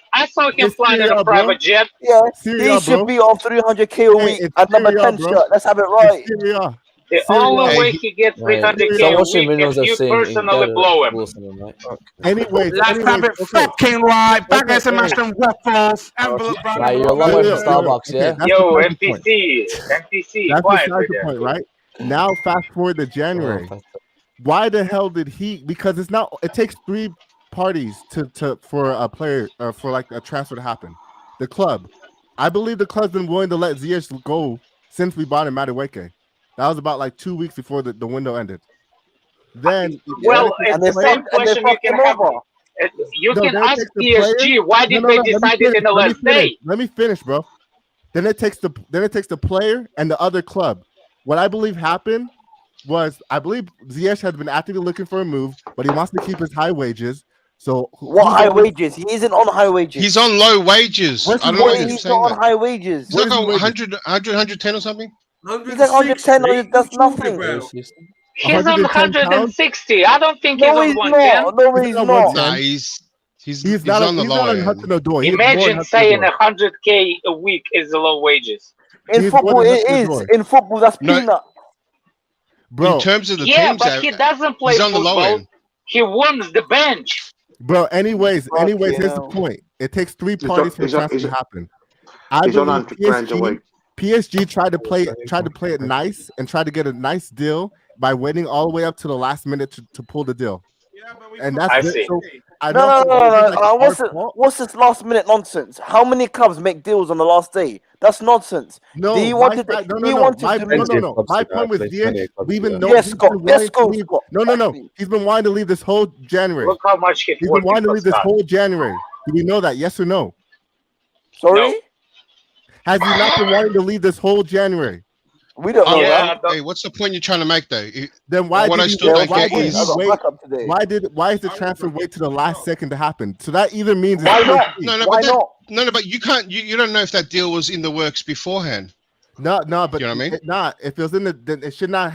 Yeah, he should be on 300K a week at number 10 shirt. Let's have it right. The only way he gets 300K a week is you personally blow him. Anyway, let's have it fucking right. Back as a master of waffles. Envelope. Right, you're long way from Starbucks, yeah? Yo, NPC. That's besides the point, right? Now, fast forward to January. Why the hell did he? Because it's not. It takes 3 parties for a player or for like a transfer to happen. The club, I believe the club's been willing to let Ziyech go since we bought him Madueke. That was about like 2 weeks before the window ended. Then, it's the same question you can have. You can ask PSG why did they decide it in the last day? Let me finish, bro. Then it takes the player and the other club. What I believe happened was I believe Ziyech has been actively looking for a move, but he wants to keep his high wages. So what high wages? He isn't on high wages. He's on low wages. I don't know why he's not on high wages. He's like 110 or something. He's like 110. That's nothing. He's on 160. I don't think he's on 110. No, he's not. Nah, he's not on the low end. Imagine saying 100K a week is the low wages. In football, it is. In football, that's peanut. Bro, in terms of the teams, but he doesn't play football. He warms the bench. Bro, anyways, here's the point. It takes 3 parties for transfer to happen. I believe PSG tried to play it nice and tried to get a nice deal by waiting all the way up to the last minute to pull the deal. And that's I see. So no. What's this last minute nonsense? How many clubs make deals on the last day? That's nonsense. No, my point with Ziyech, we even know he's been wanting to leave this whole January. Look how much he's been wanting to leave this whole January. Do we know that? Yes or no? Sorry? No. Has he not been wanting to leave this whole January? We don't know that. Hey, what's the point you're trying to make though? Then why is why did the transfer wait to the last second to happen? So that either means why not? No, but you can't. You don't know if that deal was in the works beforehand. No, but you know what I mean? If it was in then it should not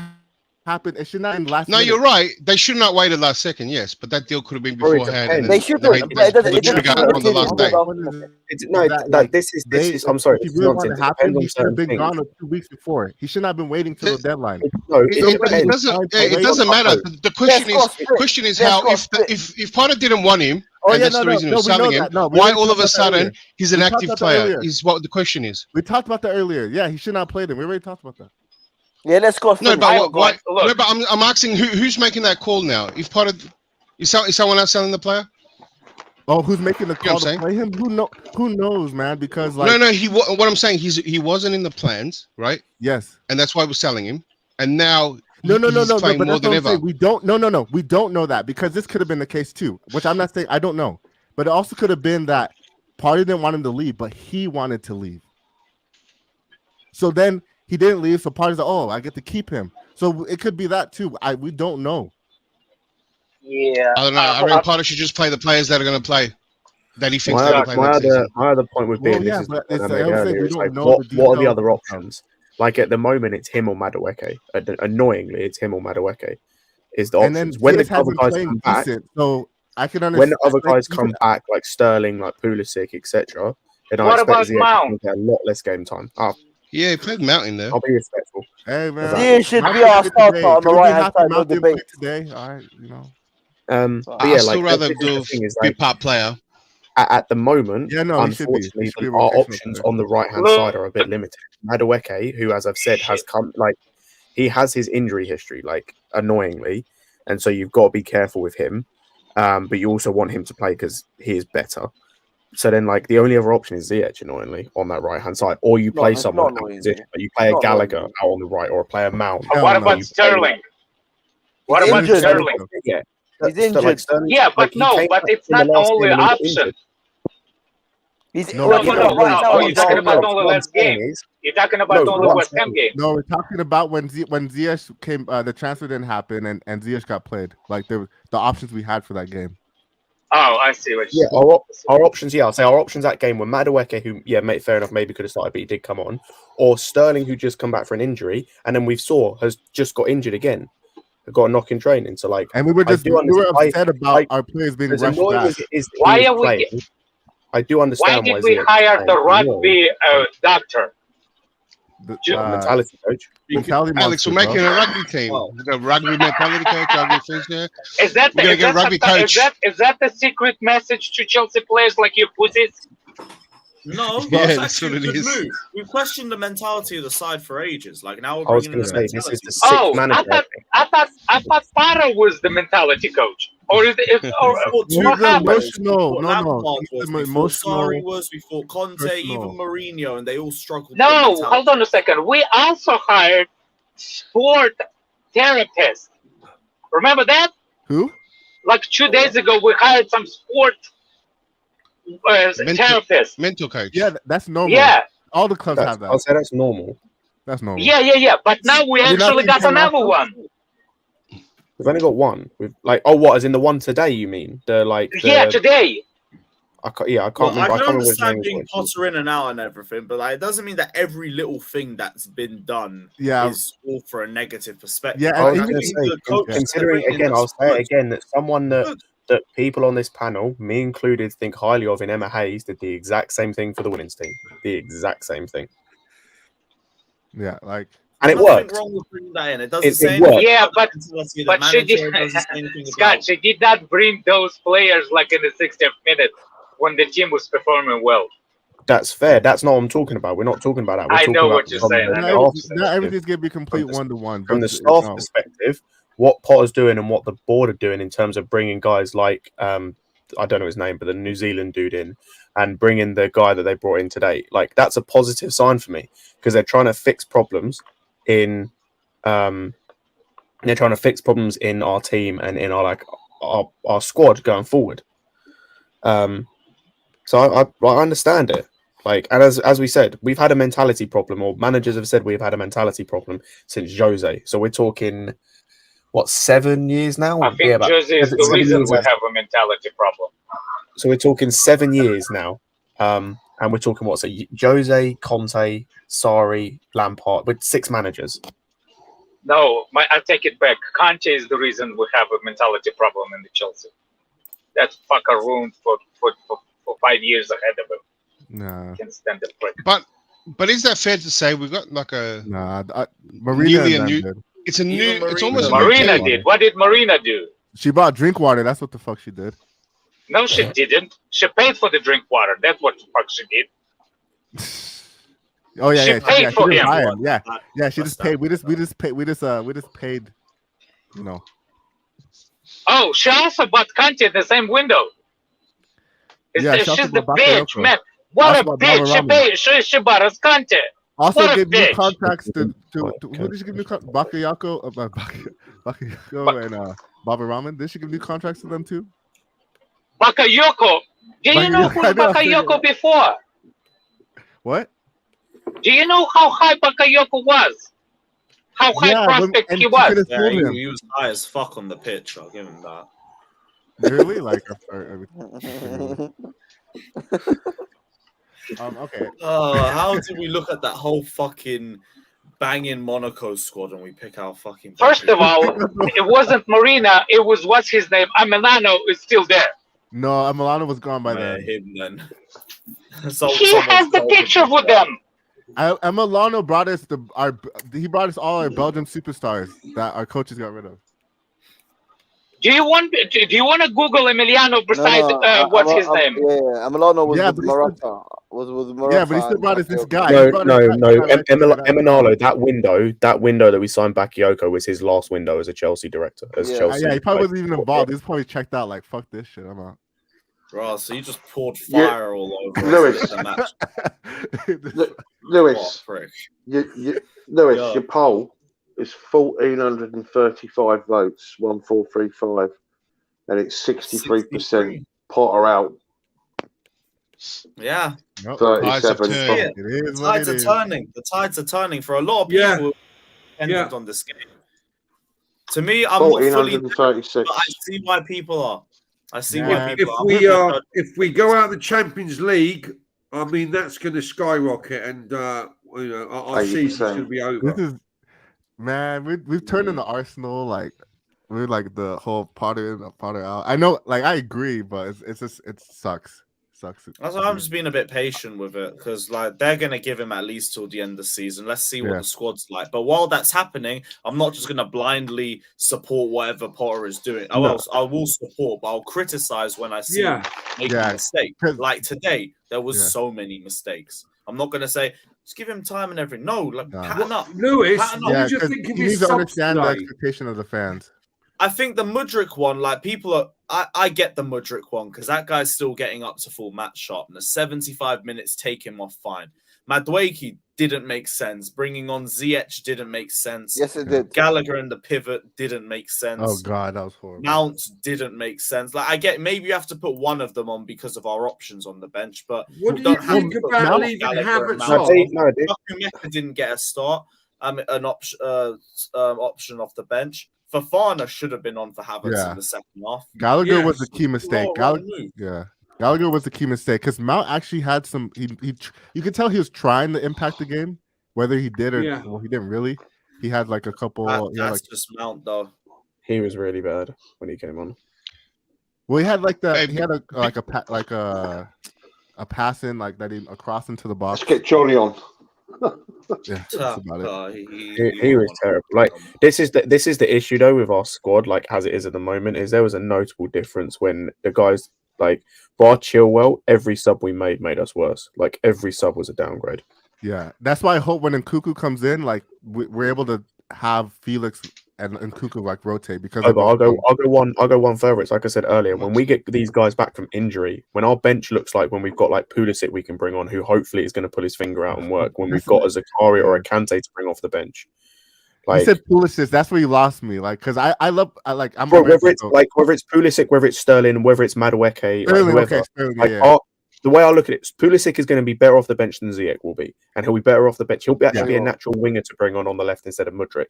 happen. It should not in last. No, minute. You're right. They should not wait the last second. Yes, but that deal could have been beforehand. They should have. On the last day. This is. I'm sorry. If he really wanted to happen, he should have been gone 2 weeks before. He should not have been waiting till the deadline. It doesn't matter. The question is how if Potter didn't want him. And that's the reason he was selling him. Why all of a sudden he's an active player? Is what the question is. We talked about that earlier. Yeah, he should not have played him. We already talked about that. Yeah, let's go. No, but I'm asking who's making that call now? If Potter is someone else selling the player? Oh, who's making the call to play him? Who knows, man? Because no. What I'm saying, he wasn't in the plans, right? Yes, and that's why we're selling him. And now no. But more that's than what I'm ever. saying. We don't. No. We don't know that because this could have been the case too. Which I'm not saying. I don't know, but it also could have been that Party didn't want him to leave, but he wanted to leave. So then he didn't leave, so Potter's like, oh, I get to keep him. So it could be that too. We don't know. Yeah, I don't know. I reckon Potter should just play the players that are going to play. That he thinks My they're going to play next season. other point would be, Well, and this yeah, is but the it's point I made I'm saying earlier, we it's don't like, know what the are the details other of stuff. options? Like at the moment, it's him or Madueke. Annoyingly, it's him or Madueke is the And then options. When the Ziyech has other been guys playing come back, decent, so I can when the understand. other guys come back, like Sterling, like Pulisic, etc., then I What expect about Ziyech Mount? to get a lot less game time. Yeah, he played Mount in there. I'll be respectful. Hey man, Ziyech should Mount be didn't our play starter today. on the Can we be right hand happy side, no Mount didn't play debate. today? All right, you know. But yeah, I'd still like rather this is do the thing is be like part player. at the moment, Yeah, no, he should be. He unfortunately, should be a our rotational options player. on the right hand side are a bit limited. Madueke, who, as I've said, has come like he has his injury history, like annoyingly, and so you've got to be careful with him. But you also want him to play because he is better. So then, like the only other option is Ziyech, annoyingly, on that right hand side, or you play someone out of position. You play a Gallagher out on the right, or play a Mount. What about Sterling? What about Sterling? Yeah, He's injured. Yeah, but no, but it's not the only option. He's No, right no, now. Oh, you're talking about no, only what I'm last game. saying is- You're talking about No, only what I'm West Ham saying- game. No, we're talking about when Ziyech came. The transfer didn't happen, and Ziyech got played. Like the options we had for that game. Oh, I see what Yeah, you're saying. our options. Yeah, I'll say our options that game were Madueke, who, yeah, mate, fair enough, maybe could have started, but he did come on, or Sterling, who just come back for an injury, and then we saw has just got injured again, got a knock in training. So like, And we were I do upset about our players being as rushed annoying back. as it is that Why he is are we playing, I do Why understand did we Ziyech is hire the playing. rugby doctor? Mentality coach. Mentality Alex, we're making a rugby team. The rugby mentality coach, rugby physio. Is that We're gonna get a rugby coach. Is that the secret message to Chelsea players like you pussies? No, Yeah, but it's that's actually what a it good is. move. We've questioned the mentality of the side for ages. Like now we're I was bringing going in to the say this is mentality. the sixth Oh, manager. I thought Parra was the mentality coach, or is it? Or what happened? Emotional. What No, Lampard no. was, He's we thought Sarri emotional. was, we thought Conte, Personal. even Mourinho, and they all struggled. with No, mentality. hold on a second. We also hired sport therapists. Remember that? Who? Like 2 days ago, we hired some sport therapists. Mental coach. Yeah, that's normal. Yeah. All the clubs have that. I'll say that's normal. That's normal. Yeah. But now we Have you not actually seen got Ted another Lasso? one. We've only got one. We've like, oh, what? As in the one today? You mean the like? The, Yeah, today. I can't remember. Well, I I can't can remember his name. understand being Potter in and out and everything, but like, it doesn't mean that every little thing that's been done Yeah. is all for a negative perspective. Yeah, I was I going to think say, the coach considering again, I'll say it again that someone that people on this panel, me included, think highly of in Emma Hayes did the exact same thing for the women's team. The exact same thing. Yeah, like. And it nothing worked. wrong with bringing that in. It doesn't It say worked. anything Yeah, about but the mentality of but the she manager. did. It doesn't say anything Scott, about she did not bring those players like in the 60th minute when the team was performing well. That's fair. That's not what I'm talking about. We're not talking about that. We're I talking know about what you're saying. I know staff what you're saying. Not everything's gonna be complete one-to-one. From but the staff no. perspective, what Potter's doing and what the board are doing in terms of bringing guys like I don't know his name, but the New Zealand dude in and bringing the guy that they brought in today, like that's a positive sign for me because they're trying to fix problems in they're trying to fix problems in our team and in our squad going forward. So I understand it. Like, and as we said, we've had a mentality problem, or managers have said we've had a mentality problem since Jose. So we're talking, what, 7 years now? I think Jose is the reason we have a mentality problem. So we're talking 7 years now, and we're talking what? So Jose, Conte, Sarri, Lampard, with 6 managers. No, I take it back. Conte is the reason we have a mentality problem in the Chelsea. That fucker ruined for 5 years ahead of him. Nah. Can't stand the prick. But is that fair to say we've got like a Marina newly and a new? them did. It's a new. It's almost a Marina new did. What did Marina do? She bought drink water. That's what the fuck she did. No, she didn't. She paid for the drink water. That's what the fuck she did. Oh yeah, She yeah. paid She for didn't him. buy him. Yeah, yeah. She just paid. We just paid. You know. Oh, she also bought Conte in the same window. Yeah, she also She's the bought bitch, Bakayoko. man. What Also a bought bitch. She Baba paid. She bought us Conte. Also What a gave new bitch. contracts to who did she give new Bakayoko, Bakayoko and Baba Raman. Did she give new contracts to them too? Bakayoko. Do you know who's I know, Bakayoko before? What? Do you know how high Bakayoko was? How high prospect he was? Yeah, he was high as fuck on the pitch. I'll give him that. Really? Like, okay. Oh, how did we look at that whole fucking banging Monaco squad and we pick our fucking? First of all, it wasn't Marina. It was what's his name? Milano is still there. No, Milano was gone by then. Him then. He has the picture with them. Milano brought us he brought us all our Belgian superstars that our coaches got rid of. Do you want to Google Emiliano besides what's his name? Yeah, Milano was with Morata. Was Morata? Yeah, but he still brought us this guy. No. Emenalo, that window that we signed Bakayoko was his last window as a Chelsea director. Chelsea, he probably wasn't even involved. He was probably checked out. Like, fuck this shit. I'm out. Bro, so you just poured fire all over Lewis. the match. Lewis, Yo. your poll is 1,435 votes, 1,435, and it's 63% Potter out. Yeah. 37. The tides are turning. The tides are turning for a lot of people. Ended on this game. To me, I'm not fully. But I see why people are. I see why people are. If we go out of the Champions League, I mean that's going to skyrocket, and our season's going to be over. Man, we've turned into Arsenal. Like we're like the whole Potter in, Potter out. I know, like I agree, but it's just it sucks. That's why I'm just being a bit patient with it because like they're gonna give him at least till the end of the season. Let's see what the squad's like. But while that's happening, I'm not just gonna blindly support whatever Potter is doing. I will support, but I'll criticize when I see him making a mistake. Like today, there was so many mistakes. I'm not gonna say just give him time and everything. No, like pattern up. Lewis, what did you think of his needs to understand the expectation of the fans. I think the Mudryk one, like people are, I get the Mudryk one because that guy's still getting up to full match sharpness. 75 minutes, take him off fine. Madueke didn't make sense. Bringing on Ziyech didn't make sense. Yes, it did. Gallagher and the pivot didn't make sense. Oh god, that was horrible. Mount didn't make sense. Like I get, maybe you have to put one of them on because of our options on the bench. But what do you think about leaving Havertz off? Didn't get a start. An option off the bench. Fofana should have been on for Havertz in the second half. Gallagher was a key mistake. Gallagher was the key mistake because Mount actually had some. You could tell he was trying to impact the game, whether he did or well, he didn't really. He had like a couple. That's just Mount though. He was really bad when he came on. Well, he had like the he had a pass in like that a cross into the box. Let's get Johnny on. Yeah, that's about it. He was terrible. Like this is the issue though with our squad, like as it is at the moment, is there was a notable difference when the guys like bar Chilwell, every sub we made us worse. Like every sub was a downgrade. Yeah, that's why I hope when Nkuku comes in, like we're able to have Felix and Nkuku like rotate because I'll go one further. It's like I said earlier, when we get these guys back from injury, when our bench looks like when we've got like Pulisic we can bring on, who hopefully is going to pull his finger out and work. When we've got a Zakaria or a Kante to bring off the bench. Like, you said Pulisic, that's where you lost me. Like, because I'm whether it's Pulisic, whether it's Sterling, whether it's Madueke, the way I look at it, Pulisic is going to be better off the bench than Ziyech will be, and he'll be better off the bench. He'll actually be a natural winger to bring on the left instead of Mudryk.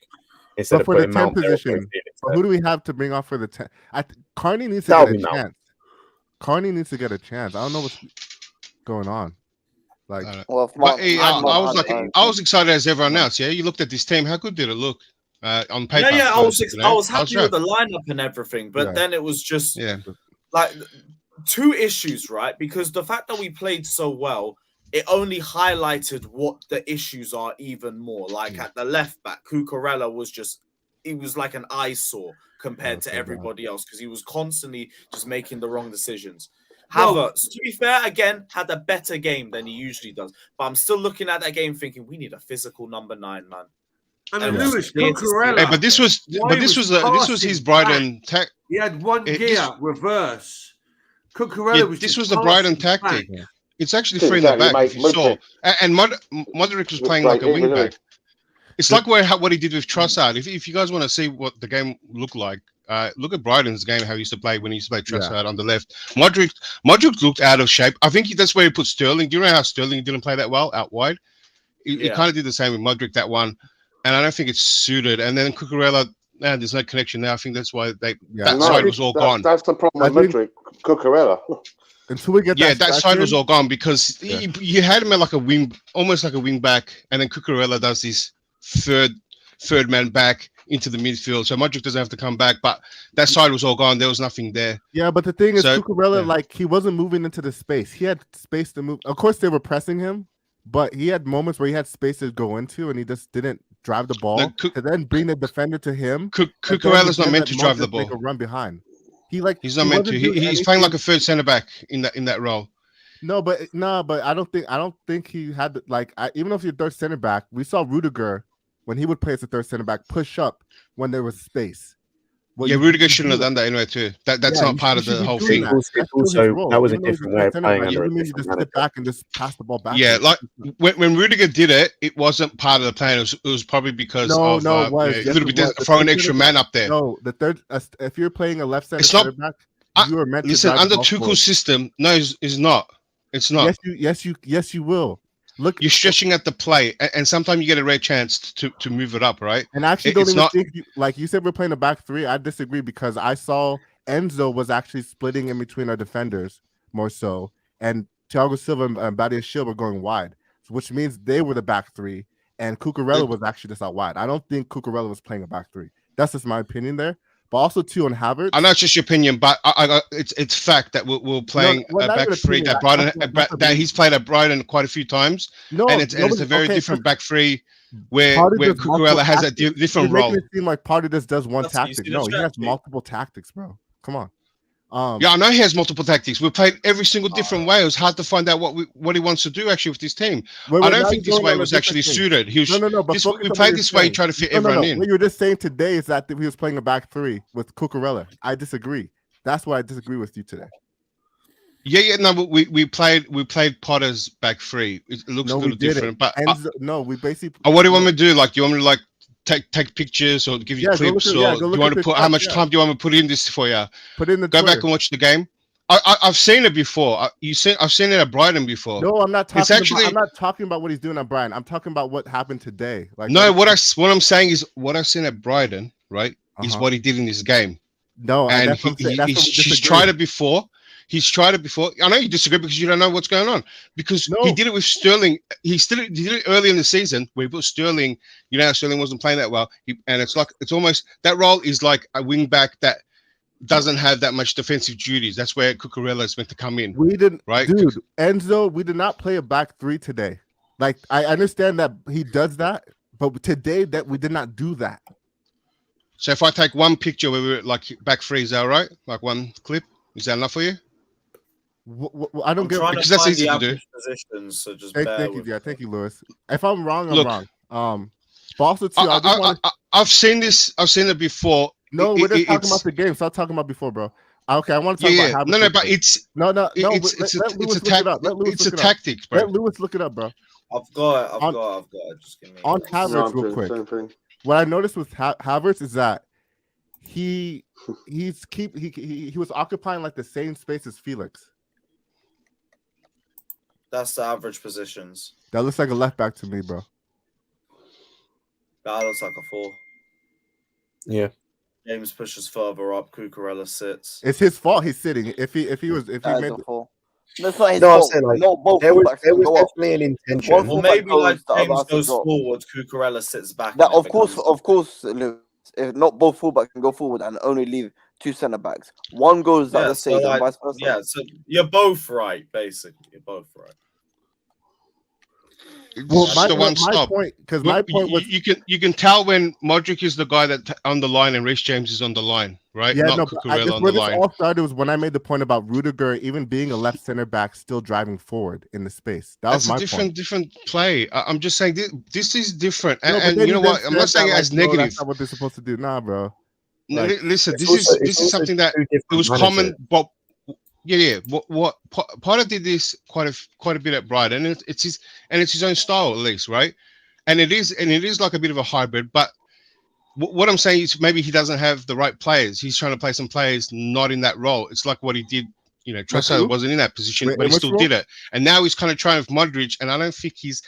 Instead of for the putting 10 Mount position, who do we have to bring off for the 10? Carney needs to get a chance. Carney needs to get a chance. I don't know what's going on. Like, I was excited as everyone else. Yeah, you looked at this team. How good did it look on paper? I was happy with the lineup and everything, but then it was just like two issues, right? Because the fact that we played so well, it only highlighted what the issues are even more. Like at the left back, Cucurella was like an eyesore compared to everybody else because he was constantly just making the wrong decisions. Havertz, to be fair, again, had a better game than he usually does. But I'm still looking at that game thinking we need a physical number 9, man. I mean, Lewis Cucurella. Hey, but this was his Brighton tactic. He had one gear reverse. Cucurella was. This was the Brighton tactic. It's actually free in the back, if you saw. And Modric was playing like a wing back. It's like what he did with Trossard. If you guys want to see what the game looked like, look at Brighton's game, how he used to play when he used to play Trossard on the left. Modric looked out of shape. I think that's where he put Sterling. Do you know how Sterling didn't play that well out wide? He kind of did the same with Modric that one, and I don't think it's suited. And then Cucurella, there's no connection there. I think that's why that side was all gone. That's the problem with Modric, Cucurella. Until we get that side was all gone because you had him at like a wing, almost like a wing back, and then Cucurella does this third man back into the midfield. So Modric doesn't have to come back, but that side was all gone. There was nothing there. Yeah, but the thing is, Cucurella, like, he wasn't moving into the space. He had space to move. Of course, they were pressing him, but he had moments where he had space to go into, and he just didn't drive the ball to then bring the defender to him. Cucurella's not meant to drive the ball. Make a run behind. He's not meant to. He's playing like a third center back in that role. But I don't think he had even if you're third center back, we saw Rudiger when he would play as a third center back push up when there was space. Rudiger shouldn't have done that anyway too. That's not part of the whole thing. That was a different way of playing. You just sit back and just pass the ball back. Yeah, like when Rudiger did it, it wasn't part of the plan. It was probably because of throwing an extra man up there. No, the third. If you're playing a left center back, you are meant to. Listen, under Tuchel's system, no, it's not. It's not. Yes, you will. Look, you're stretching at the play, and sometimes you get a rare chance to move it up, right? And I actually don't even think like you said we're playing a back three. I disagree because I saw Enzo was actually splitting in between our defenders more so, and Thiago Silva and Badia Shield were going wide, which means they were the back three, and Cucurella was actually just out wide. I don't think Cucurella was playing a back three. That's just my opinion there. But also too on Havertz. I know it's just your opinion, but it's fact that we're playing a back three that Brighton that he's played at Brighton quite a few times. It's a very different back three where Cucurella has a different role. Making it seem like part of this does one tactic. No, he has multiple tactics, bro. Come on. Yeah, I know he has multiple tactics. We played every single different way. It was hard to find out what he wants to do actually with this team. I don't think this way was actually suited. He was we played this way, trying to fit everyone in. What you were just saying today is that he was playing a back three with Cucurella. I disagree. That's why I disagree with you today. No, but we played Potter's back three. It looks a little different, but we basically. What do you want me to do? Like, do you want me to take pictures or give you clips, or do you want to put how much time do you want me to put in this for you? Put in the go back and watch the game. I've seen it before. I've seen it at Brighton before. No, I'm not talking. I'm not talking about what he's doing at Brighton. I'm talking about what happened today. What I'm saying is what I've seen at Brighton, right? Is what he did in this game. No, and he's tried it before. He's tried it before. I know you disagree because you don't know what's going on. Because he did it with Sterling. He did it early in the season where he put Sterling. You know, Sterling wasn't playing that well. And it's almost that role is like a wing back that doesn't have that much defensive duties. That's where Cucurella is meant to come in. We didn't, right? Dude, Enzo, we did not play a back three today. Like, I understand that he does that, but today that we did not do that. So if I take one picture where we're like back three, is that all right? Like one clip, is that enough for you? I don't get because that's easy to do. Positions, so just thank you, Lewis. If I'm wrong, I'm wrong. But also too, I've seen this. I've seen it before. No, we're just talking about the game. Stop talking about before, bro. Okay, I want to talk about no, but it's it's a tactic, bro. Let Lewis look it up, bro. I've got it. Just give me on Havertz real quick. What I noticed with Havertz is that he was occupying like the same space as Felix. That's the average positions. That looks like a left back to me, bro. That looks like a 4. Yeah. James pushes further up. Cucurella sits. It's his fault. He's sitting. If he made the fault. That's not his fault. There was definitely an intention. Or maybe like James goes forward, Cucurella sits back. That of course, if not both fullbacks can go forward and only leave 2 centre backs. One goes the other side and vice versa. Yeah, so you're both right, basically. You're both right. Well, my point was you can tell when Modric is the guy that on the line and Reece James is on the line, right? Yeah, not Cucurella on the line. All started was when I made the point about Rudiger even being a left center back, still driving forward in the space. That's my point. different play. I'm just saying this is different, and you know what? I'm not saying it as negative. That's not what they're supposed to do, nah, bro. No, listen, this is something that it was common, but. Yeah. What Potter did this quite a bit at Brighton, and it's his own style at least, right? And it is like a bit of a hybrid. But what I'm saying is maybe he doesn't have the right players. He's trying to play some players not in that role. It's like what he did. You know, Trossard wasn't in that position, but he still did it. And now he's kind of trying with Modric, and I don't think he's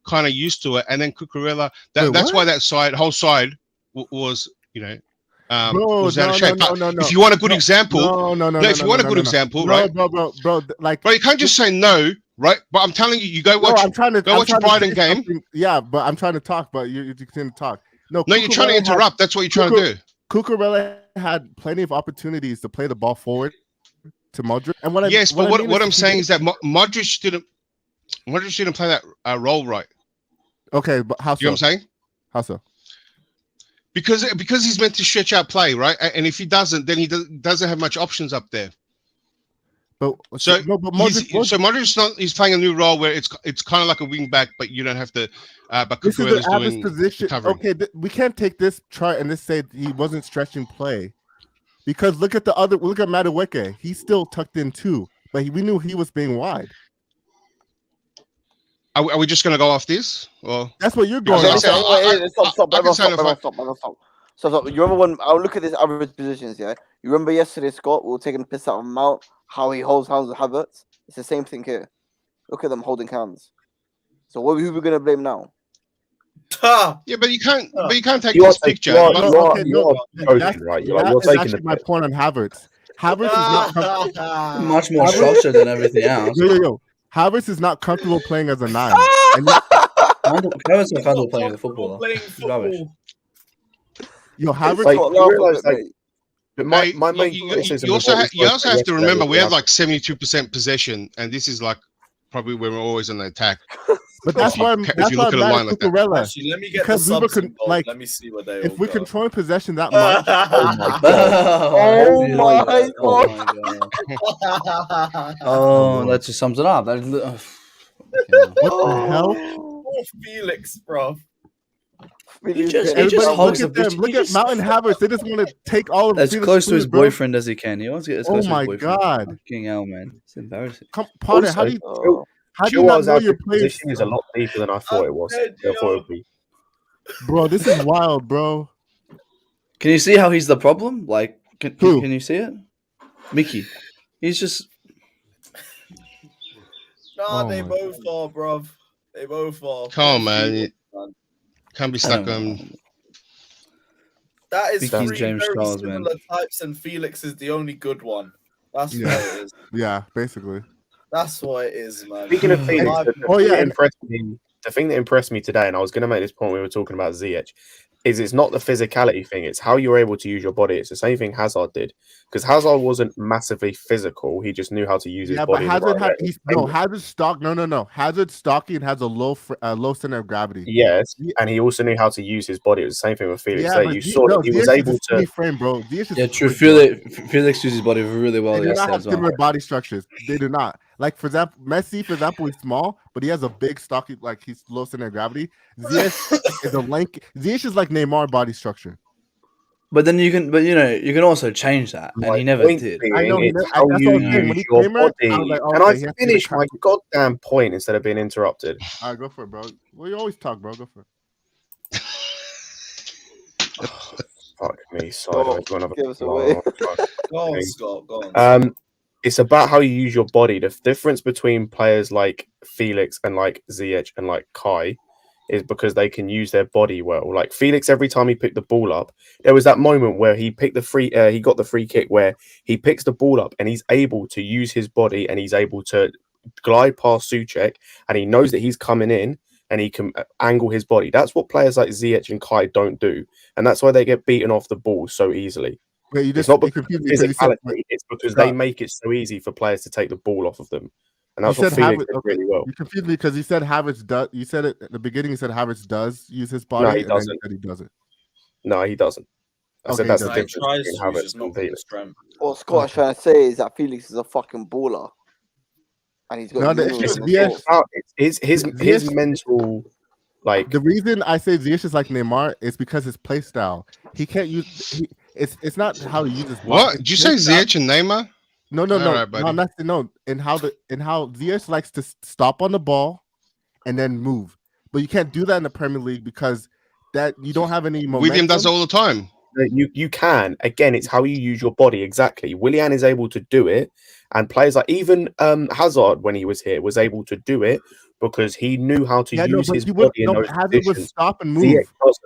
kind of used to it, and then Cucurella. That's why that whole side was, you know, was out of shape. But if you want a good example, if you want a good example, right, bro, like, bro, you can't just say no, right? But I'm telling you, you go watch. Go watch a Brighton game. Yeah, but I'm trying to talk, but you continue to talk. No, you're trying to interrupt. That's what you're trying to do. Cucurella had plenty of opportunities to play the ball forward to Modric, and what I'm saying is that Modric didn't play that role right. Okay, but how so? You know what I'm saying? How so? Because he's meant to stretch out play, right? And if he doesn't, then he doesn't have much options up there. But Modric's not. He's playing a new role where it's kind of like a wing back, but you don't have to. But this is the average doing position. Okay, we can't take this chart and just say he wasn't stretching play, because look at Madueke. He's still tucked in too, but we knew he was being wide. Are we just going to go off this? Or that's what you're going. Stop. You remember when I look at this average positions? Yeah, you remember yesterday, Scott? We were taking a piss out of Mount. How he holds hands with Havertz. It's the same thing here. Look at them holding hands. So who are we going to blame now? Yeah, but you can't. But you can't take this picture. That's actually my point on Havertz. Havertz is not much more structured than everything else. Havertz is not comfortable playing as a 9. Havertz is not comfortable playing as a footballer. Rubbish. Yo, Havertz. But my main you also have to remember we have like 72% possession, and this is like probably when we're always on the attack. But that's why if you look at a line like that. Actually, let me get the subs involved. Let me see what they if all we're got. controlling possession that much. Oh my god! Oh, that just sums it up. What the hell? Oh, Felix, bro. He just hugs the bitch. Look at Mountain Havertz. They just want to take all of as close to his boyfriend as he can. He wants to get as close to his boyfriend. Oh my god! Fucking hell, man. It's embarrassing. Potter, how do you not know your players? Position is a lot deeper than I thought it was. I thought it would be. Bro, this is wild, bro. Can you see how he's the problem? Like, can you see it? Mickey. He's just. They both are, bro. They both are. Come on, man. Can't be stuck on. That is three James very Charles, similar man. types, and Felix is the only good one. That's what it is. Yeah, basically. That's what it is, man. Speaking of Felix, the thing that impressed me today, and I was going to make this point when we were talking about Ziyech, is it's not the physicality thing; it's how you're able to use your body. It's the same thing Hazard did, because Hazard wasn't massively physical; he just knew how to use his body. Yeah, but Hazard's stock. No. Hazard's stocky and has a low center of gravity. Yes, and he also knew how to use his body. It was the same thing with Felix. Yeah, you saw that he was able to. Frame, bro. Yeah, true. Felix uses his body really well. They do not have as well. similar body structures. They do not. Like, for example, Messi, is small, but he has a big, stocky, like, he's low center of gravity. Ziyech is a lanky. Ziyech is like Neymar body structure. But then you can also change that, and he never did. I know. How you use your body. Can I finish my goddamn point instead of being interrupted? All right, go for it, bro. Well, you always talk, bro. Go for it. Fuck me, sorry. Give us away. Go on, Scott. Go on. It's about how you use your body. The difference between players like Felix and like Ziyech and like Kai is because they can use their body well. Like Felix, every time he picked the ball up, there was that moment where he picked he got the free kick where he picks the ball up and he's able to use his body and he's able to glide past Souček and he knows that he's coming in and he can angle his body. That's what players like Ziyech and Kai don't do, and that's why they get beaten off the ball so easily. Wait, it's not because of physicality, it's because they make it so easy for players to take the ball off of them. And that's what Felix did really well. You confused me because you said Havertz does. You said it at the beginning. You said Havertz does use his body. No, he doesn't. And then you said he doesn't. No, he doesn't. I said that's the difference between Havertz and Felix. What Scott is trying to say is that Felix is a fucking baller, and he's got his mental. Like the reason I say Ziyech is like Neymar is because his play style. He can't use. It's not how he uses. What did you say, Ziyech and Neymar? No. And how Ziyech likes to stop on the ball and then move, but you can't do that in the Premier League because that you don't have any momentum. William does all the time. You can. Again, it's how you use your body. Exactly. Willian is able to do it, and players like even Hazard, when he was here, was able to do it because he knew how to use his body in those Hazard would positions. stop and Ziyech move. doesn't.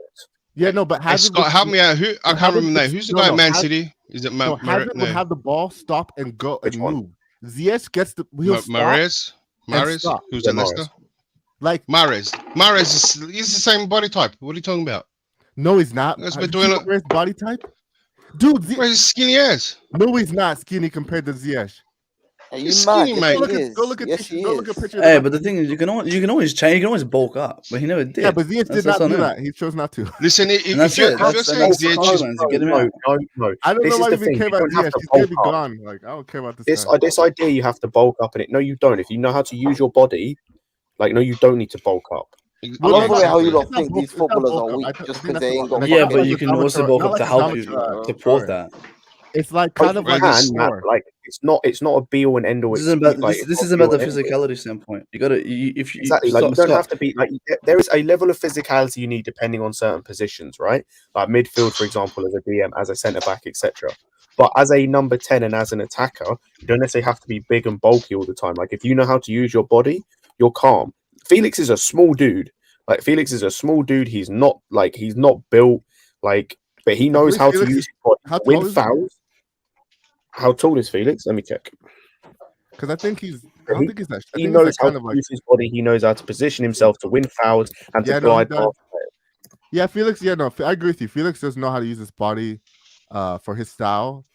Yeah, no, but Hey, Hazard Scott, would, help me out. Who I no, can't remember Hazard now. would- Who's the no, guy at no, Man Haz- City? Is it no, Hazard would have the ball, stop, and go and one? move. Ziyech gets the he'll stop Mahrez? and Mahrez? stop. Who's Yeah, at Leicester? Like Mahrez. He's the same body type. What are you talking about? No, he's not. That's Have been you doing seen Mahrez's body type, dude. Where's his skinny ass? No, he's not skinny compared to Ziyech. Are you He's mad? skinny, Yes, mate. he Go is. look at Yes, he go look is. at pictures. Hey, but the thing is, you can always change. You can always bulk up, but he never did. Yeah, but Ziyech did not do that. He chose not to. Listen, if And that's you're it. That's saying the Ziyech is consequence. Get him out. No. I don't This know is why the you even thing. care You about don't have Ziyech. to He's gonna be bulk up. gone. Like I don't care about this guy. This idea you have to bulk up in it. No, you don't. If you know how to use your body, like no, you don't need to bulk up. I love the way how you It's lot not think bulk- these it's not footballers bulk are up. weak I just think because that's they what- ain't got like, Yeah, fucking- but you can also bulk up to help you Amateur. support that. It's like kind of You like can, Matt, like it's not a be all and end all. This isn't about like, this isn't about the physicality standpoint. You gotta if you Exactly, like you don't Scott, have to be like there is a level of physicality you need depending on certain positions, right? Like midfield, for example, as a DM, as a centre back, etc. But as a number 10 and as an attacker, you don't necessarily have to be big and bulky all the time. Like if you know how to use your body, you're calm. Felix is a small dude. Like Felix is a small dude. He's not built like, but he knows how to use his body How to win tall is he? fouls. How tall is Felix? Let me check. Because I think he's. I don't think he's that. I He think knows he's how like to kind of like. use his body. He knows how to position himself to win fouls and Yeah, to no, he glide does. past players. Yeah, Felix. Yeah, no, I agree with you. Felix doesn't know how to use his body, for his style.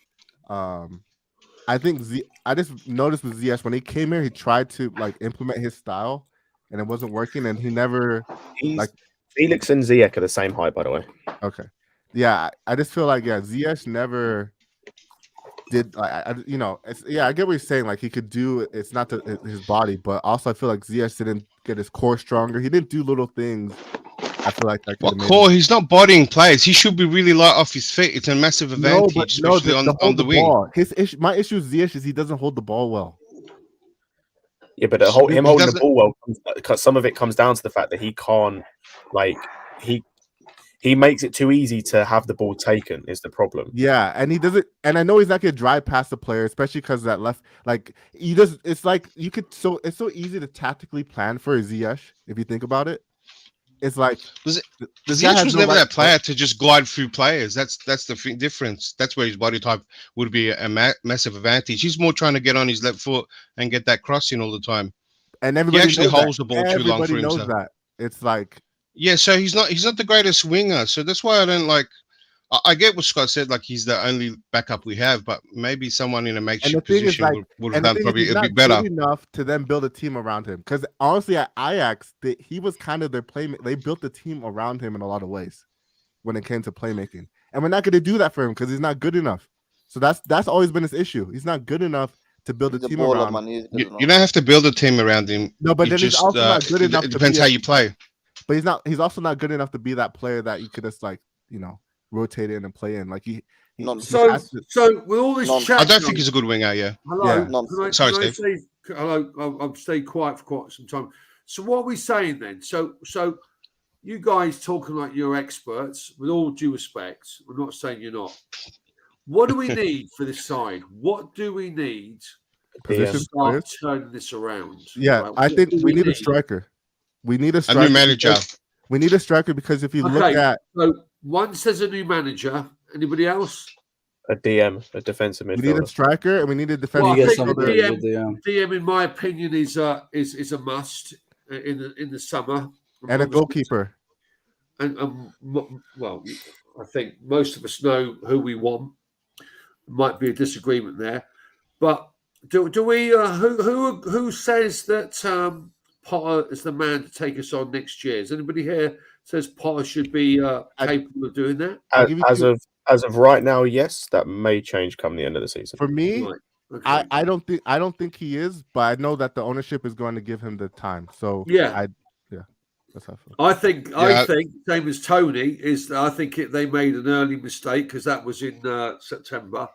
I think I just noticed with Ziyech when he came here, he tried to like implement his style, and it wasn't working, and he never like. Felix and Ziyech are the same height, by the way. Okay, yeah, I just feel like Ziyech never did like I get what you're saying. Like he could do it's not his body, but also I feel like Ziyech didn't get his core stronger. He didn't do little things. I feel like that. What core? He's not bodying players. He should be really light off his feet. It's a massive advantage, especially on the wing. Ball. My issue with Ziyech is he doesn't hold the ball well. Yeah, but him holding the ball well, some of it comes down to the fact that he can't, like, he makes it too easy to have the ball taken is the problem. Yeah, and he doesn't. And I know he's not gonna drive past the player, especially because that left. Like he does. It's like you could. So it's so easy to tactically plan for a Ziyech if you think about it. It's like Ziyech was never that player to just glide through players. That's the difference. That's where his body type would be a massive advantage. He's more trying to get on his left foot and get that crossing all the time. And everybody he actually knows holds that. the ball too long for Everybody knows himself. that. It's like so he's not the greatest winger. So that's why I don't like. I get what Scott said. Like he's the only backup we have, but maybe someone in a makeshift position would have done probably a bit better. Good enough to then build a team around him. Because honestly, at Ajax, he was kind of their playmaker. They built the team around him in a lot of ways when it came to playmaking, and we're not going to do that for him because he's not good enough. So that's always been his issue. He's not good enough to build a team around him. You don't have to build a team around him. No, but then he's also not good enough. It depends how you play. But he's not. He's also not good enough to be that player that you could just rotate in and play in. Like So with all this chat, I don't think he's a good winger. Yeah. Hello. Sorry, can I Steve. say hello? I've stayed quiet for quite some time. So what are we saying then? So you guys talking like you're experts. With all due respect, we're not saying you're not. What do we need for this side? What do we need to start turning this around? Yeah, right? I think we need a striker. We need a striker. A new manager. We need a striker because if you look at so one says a new manager. Anybody else? A DM, a defensive midfielder. we need a striker and we need a defensive Well, I think midfielder. DM, in my opinion, is a must in the summer. And a goalkeeper. And well, I think most of us know who we want. Might be a disagreement there, but do we? Who says that Potter is the man to take us on next year? Is anybody here says Potter should be capable of doing that? As of right now, yes, that may change come the end of the season. For me, Right. Okay. I don't think he is, but I know that the ownership is going to give him the time. So Yeah. that's how I feel. I think same as Tony is. I think they made an early mistake because that was in September,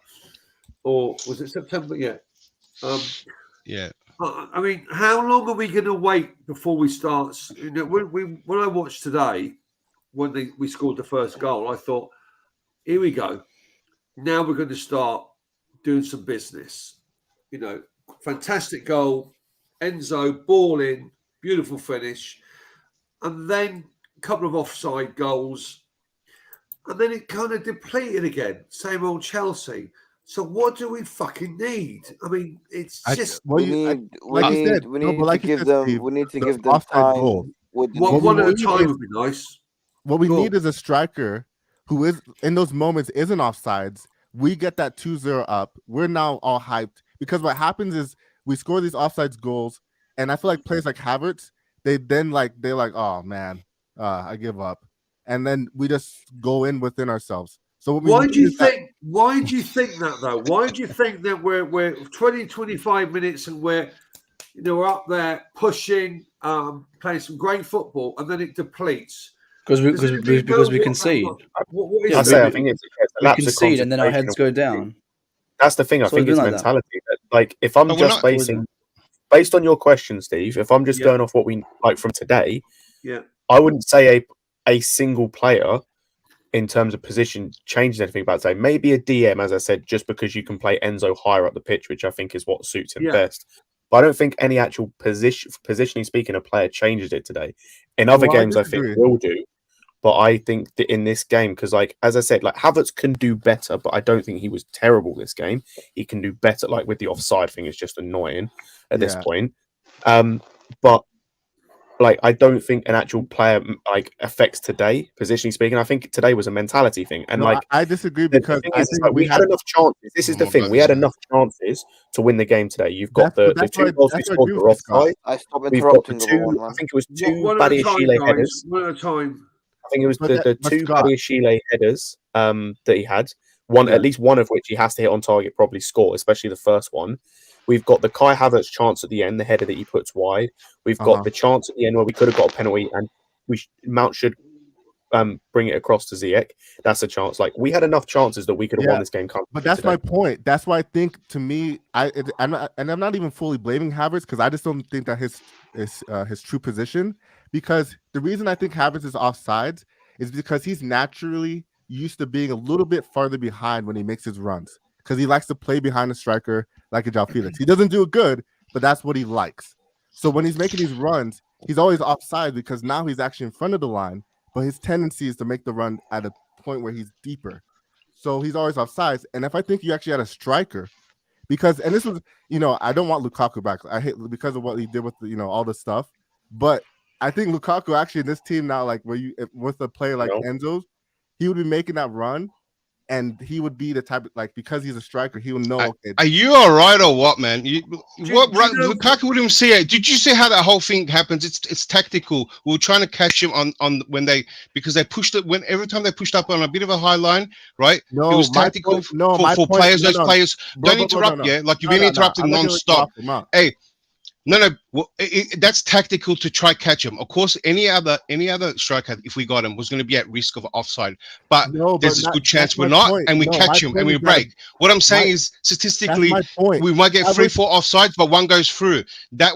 or was it September? Yeah. Yeah. I mean, how long are we going to wait before we start? When I watched today, when we scored the first goal, I thought here we go. Now we're going to start doing some business. You know, fantastic goal, Enzo, ball in, beautiful finish, and then a couple of offside goals, and then it kind of depleted again. Same old Chelsea. So what do we fucking need? I mean, it's just we need to give them time. One at a time would be nice. What we need is a striker who is in those moments isn't offsides. We get that 2-0 up. We're now all hyped because what happens is we score these offsides goals, and I feel like players like Havertz, they're like, oh man, I give up, and then we just go in within ourselves. So why do you think that though? Why do you think that we're 20, 25 minutes and we're we're up there pushing, playing some great football, and then it depletes? Because we concede. I think it's we concede and then our heads go down. That's the thing. I think it's mentality. Like if I'm just based on your question, Steve, if I'm just going off what we like from today, I wouldn't say a single player in terms of position changes anything about today. Maybe a DM, as I said, just because you can play Enzo higher up the pitch, which I think is what suits him best. But I don't think any actual positioning speaking, a player changes it today. In other games, I think will do. But I think that in this game, because like as I said, like Havertz can do better, but I don't think he was terrible this game. He can do better. Like with the offside thing, is just annoying at this point. But like I don't think an actual player like affects today, positionally speaking. I think today was a mentality thing. And I disagree because I think we had enough chances. This is the thing. We had enough chances to win the game today. You've got the two goals we scored were offside. We've got the two. I think it was two Badiashile headers. One at a time. I think it was the two Badiashile headers that he had. At least one of which he has to hit on target, probably score, especially the first one. We've got the Kai Havertz chance at the end, the header that he puts wide. We've got the chance at the end where we could have got a penalty, and Mount should bring it across to Ziyech. That's a chance. Like we had enough chances that we could have won this game. But that's my point. That's why I think to me, I'm not even fully blaming Havertz because I just don't think that his true position. Because the reason I think Havertz is offsides is because he's naturally used to being a little bit farther behind when he makes his runs. Because he likes to play behind the striker like a João Felix. He doesn't do it good, but that's what he likes. So when he's making these runs, he's always offside because now he's actually in front of the line, but his tendency is to make the run at a point where he's deeper. So he's always offside. And if I think you actually had a striker, and this was, I don't want Lukaku back. I hate because of what he did with all the stuff. But I think Lukaku actually in this team now, like with a player like Enzo's, he would be making that run. And he would be the type of because he's a striker, he will know. Are you all right or what, man? Lukaku wouldn't even see it. Did you see how that whole thing happens? It's tactical. We were trying to catch him on when because they pushed it every time they pushed up on a bit of a high line, right? No, it was tactical for players. Those players don't interrupt. Yeah, like you've been interrupting non-stop. Hey. No. Well, that's tactical to try catch him. Of course, any other striker, if we got him, was going to be at risk of offside. But there's a good chance we're not, and we catch him and we break. What I'm saying is, statistically, we might get 3-4 offsides, but one goes through. That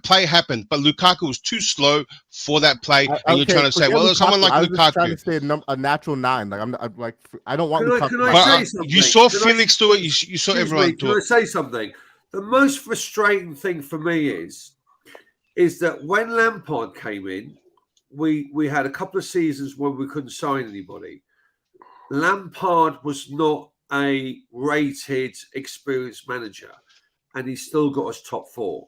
play happened, but Lukaku was too slow for that play. And you're trying to say, well, there's someone like Lukaku. I'm trying to say a natural 9. I don't want Lukaku. Can I say something? You saw Felix do it. You saw everyone do it. Can I say something? The most frustrating thing for me is that when Lampard came in, we had a couple of seasons when we couldn't sign anybody. Lampard was not a rated, experienced manager, and he still got us top 4.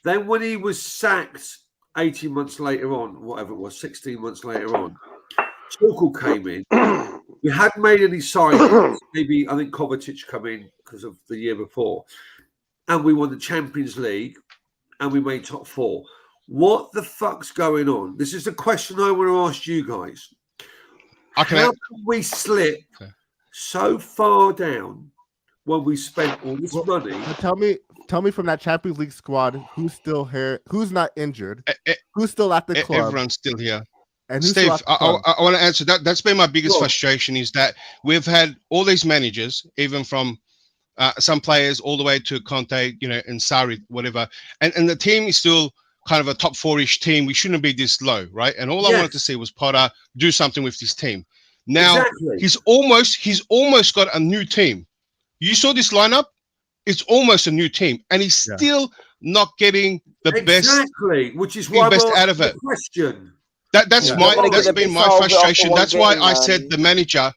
Then when he was sacked 18 months later on, whatever it was, 16 months later on, Tuchel came in. We hadn't made any signings. Maybe I think Kovacic come in because of the year before. And we won the Champions League, and we made top 4. What the fuck's going on? This is a question I want to ask you guys. How can we slip so far down when we spent all this money? Tell me from that Champions League squad who's still here, who's not injured, who's still at the club. Everyone's still here. And Steve, I want to answer that. That's been my biggest frustration is that we've had all these managers, even from some players all the way to Conte, and Sarri, whatever. And the team is still kind of a top 4-ish team. We shouldn't be this low, right? And all I wanted to see was Potter do something with this team. Now Exactly. he's almost got a new team. You saw this lineup; it's almost a new team, and he's still not getting the best, which is why best we're out of it. the question. That's been my frustration. That's why I said the manager.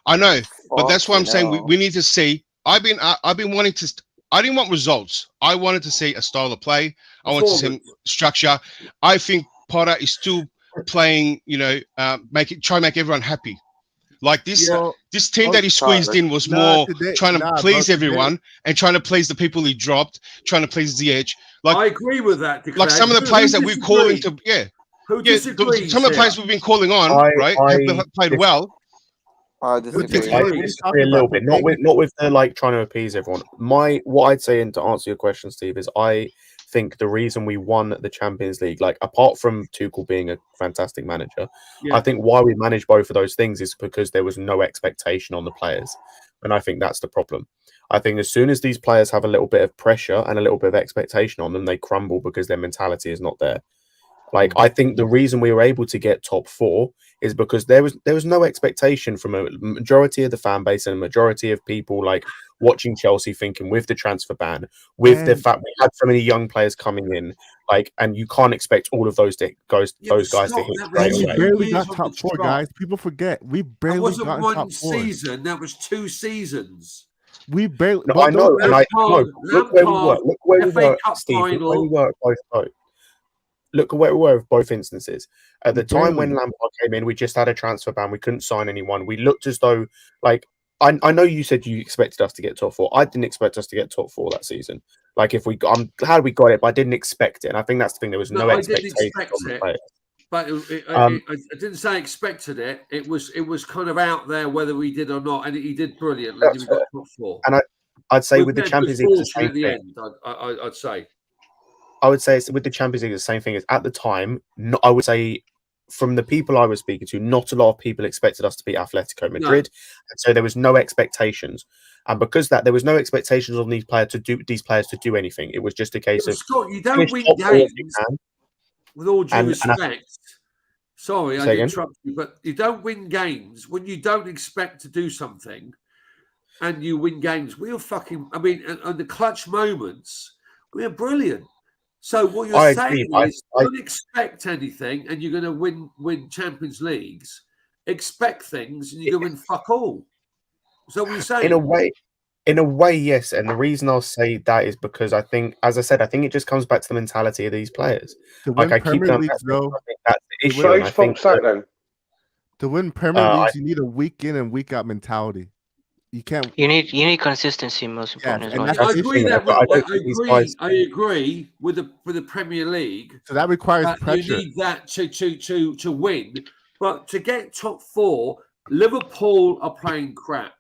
I know, but that's why I'm saying we need to see. I've been wanting to. I didn't want results. I wanted to see a style of play. I want to see structure. I think Potter is still playing. Try and make everyone happy. Like this team that he squeezed in was more trying to please everyone and trying to please the people he dropped, trying to please ZH. Like I agree with that. Like some of the players that we're calling to, some of the players we've been calling on, have played well. I disagree a little bit. Not with the like trying to appease everyone. What I'd say, and to answer your question, Steve, is I think the reason we won the Champions League, like apart from Tuchel being a fantastic manager, I think why we managed both of those things is because there was no expectation on the players, and I think that's the problem. I think as soon as these players have a little bit of pressure and a little bit of expectation on them, they crumble because their mentality is not there. Like, I think the reason we were able to get top 4 is because there was no expectation from a majority of the fan base and a majority of people like watching Chelsea, thinking with the transfer ban, with the fact we had so many young players coming in, like, and you can't expect all of those guys to hit straight We away. barely got top 4, guys. People forget we barely got one top 4. season. That was 2 seasons. We barely. No, I know, and I know. Look where we were. Look where we were, Steve. Look where we were at both times. Look at where we were with both instances. At the time when Lampard came in, we just had a transfer ban. We couldn't sign anyone. We looked as though, like, I know you said you expected us to get top 4. I didn't expect us to get top 4 that season. Like, I'm glad we got it, but I didn't expect it. And I think that's the thing. There was no expectation on the players. But I didn't say I expected it. It was kind of out there whether we did or not, and he did brilliantly. We got top 4. And I'd say with the Champions League, the same thing. I'd say. I would say with the Champions League, the same thing as at the time. I would say from the people I was speaking to, not a lot of people expected us to beat Atletico Madrid, and so there was no expectations. And because there was no expectations on these players to do anything. It was just a case of Scott, you don't win games. With all due respect, sorry, I interrupt you, but you don't win games when you don't expect to do something, and you win games. We're fucking. I mean, and the clutch moments, we're brilliant. So what you're saying is, don't expect anything, and you're going to win Champions Leagues. Expect things, and you're going to win fuck all. Is that what you're saying? In a way, yes. And the reason I'll say that is because I think, as I said, I think it just comes back to the mentality of these players. Like I keep going back to, I think that's the issue. I think to win Premier Leagues, you need a week in and week out mentality. You can't. You need consistency, most important. I agree with the Premier League. So that requires pressure. You need that to win, but to get top 4, Liverpool are playing crap.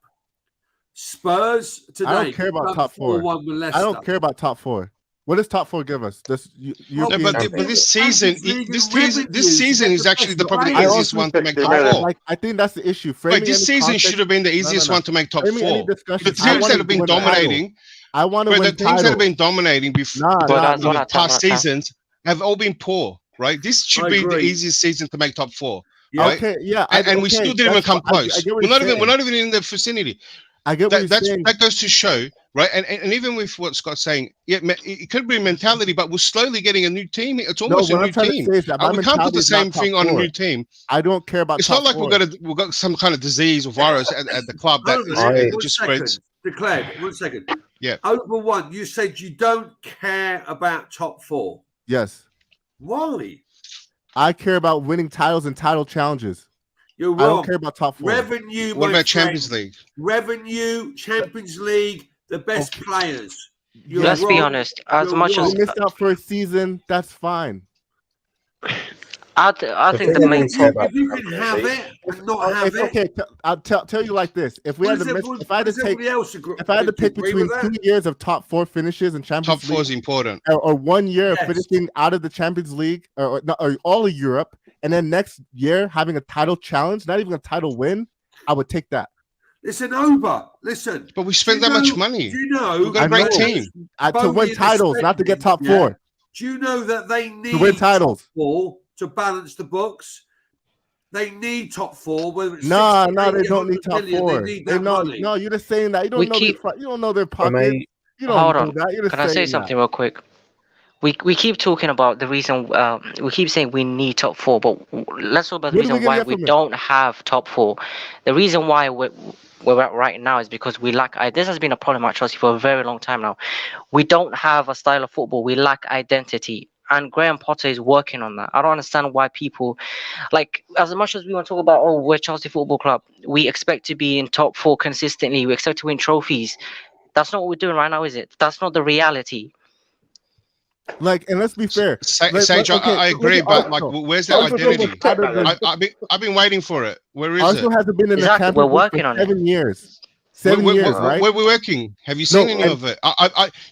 Spurs today. I don't care about top 4. I don't care about top 4. What does top 4 give us? But this season, this season is actually probably the easiest one to make top 4. I think that's the issue. Like this season should have been the easiest one to make top 4. The teams that have been dominating, the teams that have been dominating before the past seasons have all been poor. Right? This should be the easiest season to make top 4. Right? Okay, yeah, and we still didn't even come close. We're not even in the vicinity. I get what that goes to show, right? And even with what Scott's saying, it could be mentality, but we're slowly getting a new team. It's almost a new team. We can't put the same thing on a new team. I don't care about. It's not like we've got some kind of disease or virus at the club that just spreads. Declared. 1 second. Yeah. Over one, you said you don't care about top 4. Yes. Why? I care about winning titles and title challenges. You're wrong. I don't care about top 4. Revenue. What about Champions League? Revenue, Champions League, the best players. Let's be honest. As much as we missed out for a season, that's fine. I think the main problem. If you can have it and not have it. Okay, I'll tell you like this: if we had to, if I had to pick between 2 years of top 4 finishes in Champions League, top 4 is important, or 1 year of finishing out of the Champions League or all of Europe, and then next year having a title challenge, not even a title win, I would take that. Listen, Oba. Listen, but we spent that much money. Do you know we've got a great team to win titles, not to get top 4. Do you know that they need to win titles to balance the books? They need top 4. Whether it's No, 60, they 80, don't need 100 top million, 4. They need that money. No, you're just saying that. You don't We know keep. you don't know their From pockets. a You don't Hold know on. that. You're just Can I say saying something that. real quick? We keep talking about the reason. We keep saying we need top 4, but let's talk about the What are we reason gonna why get we from it? don't have top 4. The reason why we're at right now is because we lack. This has been a problem at Chelsea for a very long time now. We don't have a style of football. We lack identity, and Graham Potter is working on that. I don't understand why people, like, as much as we want to talk about, oh, we're Chelsea Football Club, we expect to be in top 4 consistently. We expect to win trophies. That's not what we're doing right now, is it? That's not the reality. Like, and let's be fair. Sage, I agree, but like, where's that identity? I've been waiting for it. Where is Arsenal it? hasn't been in the Exactly, we're Champions League working for on it. 7 years. 7 years, right? Where we're working. Have you seen any of it?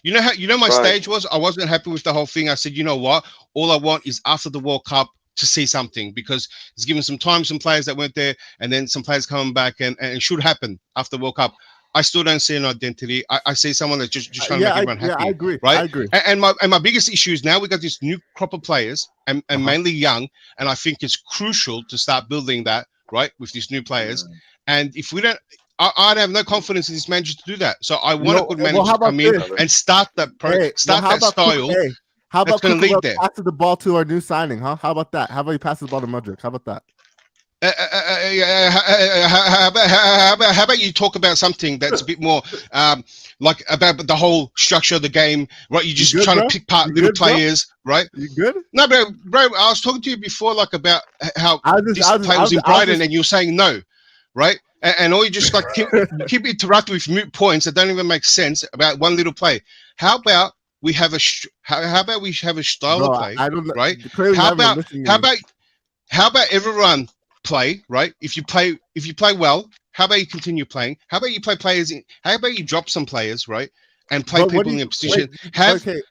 You know my stage was. I wasn't happy with the whole thing. I said, you know what? All I want is after the World Cup to see something, because it's given some time, some players that went there, and then some players coming back, and it should happen after the World Cup. I still don't see an identity. I see someone that's just trying to make everyone happy. Yeah, I agree. Right? I agree. And my biggest issue is now we got this new crop of players, and mainly young, and I think it's crucial to start building that, right, with these new players. And if we don't, I have no confidence in this manager to do that. So I want a good manager to come in and start that style. How about that's going to lead there. Passes the ball to our new signing, huh? How about that? How about he passes the ball to Mudryk? How about that? How about you talk about something that's a bit more like about the whole structure of the game, right? You're just trying to pick apart little players, right? You good? No, bro, I was talking to you before, like about how this player was in Brighton, and you're saying no, right? And all you just like keep interrupting with moot points that don't even make sense about one little play. How about we have a style of play, right? How about everyone play, right? If you play well, how about you continue playing? How about you play players how about you drop some players, right? And play people in a position. Have a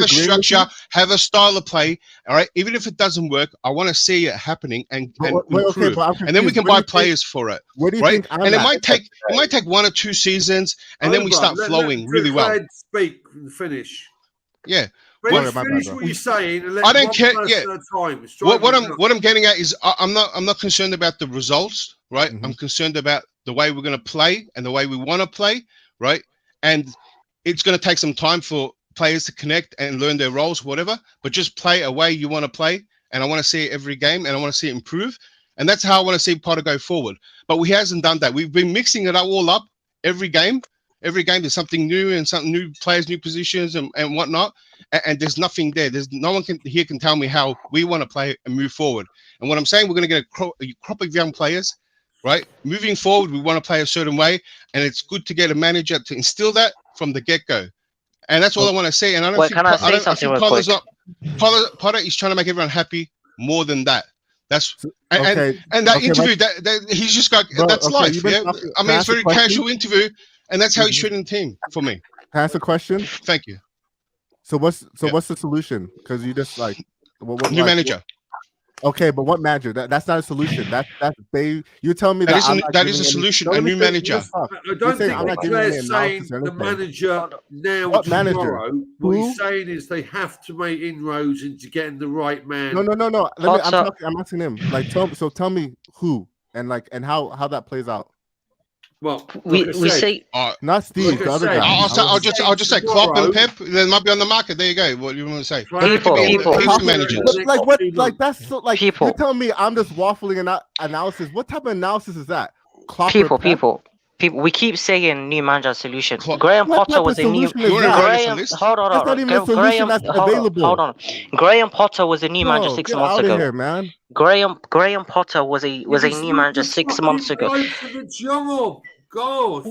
structure, have a style of play. All right. Even if it doesn't work, I want to see it happening and improve. And then we can buy players for it. Where do you right? think I'm And it at? might take 1 or 2 seasons, and then we start flowing really well. Speak and finish. Yeah. Finish what you're saying. And let I don't one care. person Yeah. at a time. What I'm getting at is I'm not concerned about the results, right? I'm concerned about the way we're going to play and the way we want to play, right? And it's going to take some time for players to connect and learn their roles, whatever. But just play a way you want to play, and I want to see it every game, and I want to see it improve, and that's how I want to see Potter go forward. But he hasn't done that. We've been mixing it all up every game. Every game there's something new and something new players, new positions, and whatnot. And there's nothing there. There's no one here can tell me how we want to play and move forward. And what I'm saying, we're going to get a crop of young players, right? Moving forward, we want to play a certain way, and it's good to get a manager to instill that from the get-go. And that's all I want to say. And I don't think Potter is trying to make everyone happy more than that. That's and that interview that he's just got that's life. Yeah, I mean, it's very casual interview, and that's how he's treating the team for me. Can I ask a question? Thank you. So what's the solution? Because you just like new manager. Okay, but what manager? That's not a solution. That's you tell me that is a solution. A new manager. I don't think Claire's saying the manager now what tomorrow. manager? What he's saying is they have to make inroads into getting the right man. No. I'm asking him. Like, tell me who and how that plays out. Well, we say not Steve. The other guy. I'll just say Klopp and Pep. They might be on the market. There you go. What do you want to say? People managers. Like what? Like that's so, like people. You're telling me I'm just waffling analysis. What type of analysis is that? Klopp people. We keep saying new manager solution. Graham Potter was a new. Hold on. That's not even a solution that's available. Hold on. Graham Potter was a new manager 6 months ago. Here, man. Graham Potter was a new manager 6 months ago.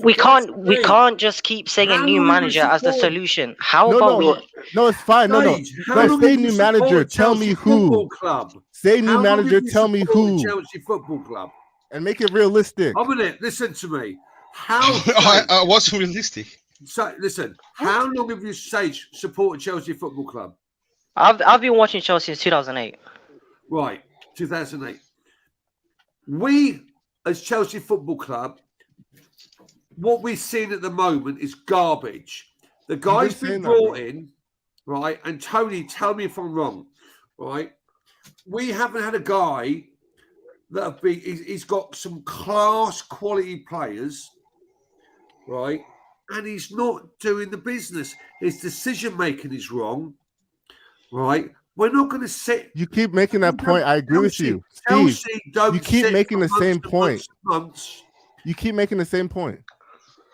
We can't just keep saying a new manager as the solution. How about No, it's fine. No. Say new manager. Tell me who. Say new manager. Tell me who. Chelsea Football Club. And make it realistic. I'm in it. Listen to me. I wasn't realistic. So listen. How long have you supported Chelsea Football Club? I've been watching Chelsea since 2008. Right, 2008. We, as Chelsea Football Club, what we've seen at the moment is garbage. The guy's been brought in, right? And Tony, tell me if I'm wrong, right? We haven't had a guy that have been. He's got some class quality players, right? And he's not doing the business. His decision making is wrong, right? We're not going to sit. You keep making that point. I agree with you, Steve. Chelsea don't You keep sit making for the same months and point. months. You keep making the same point.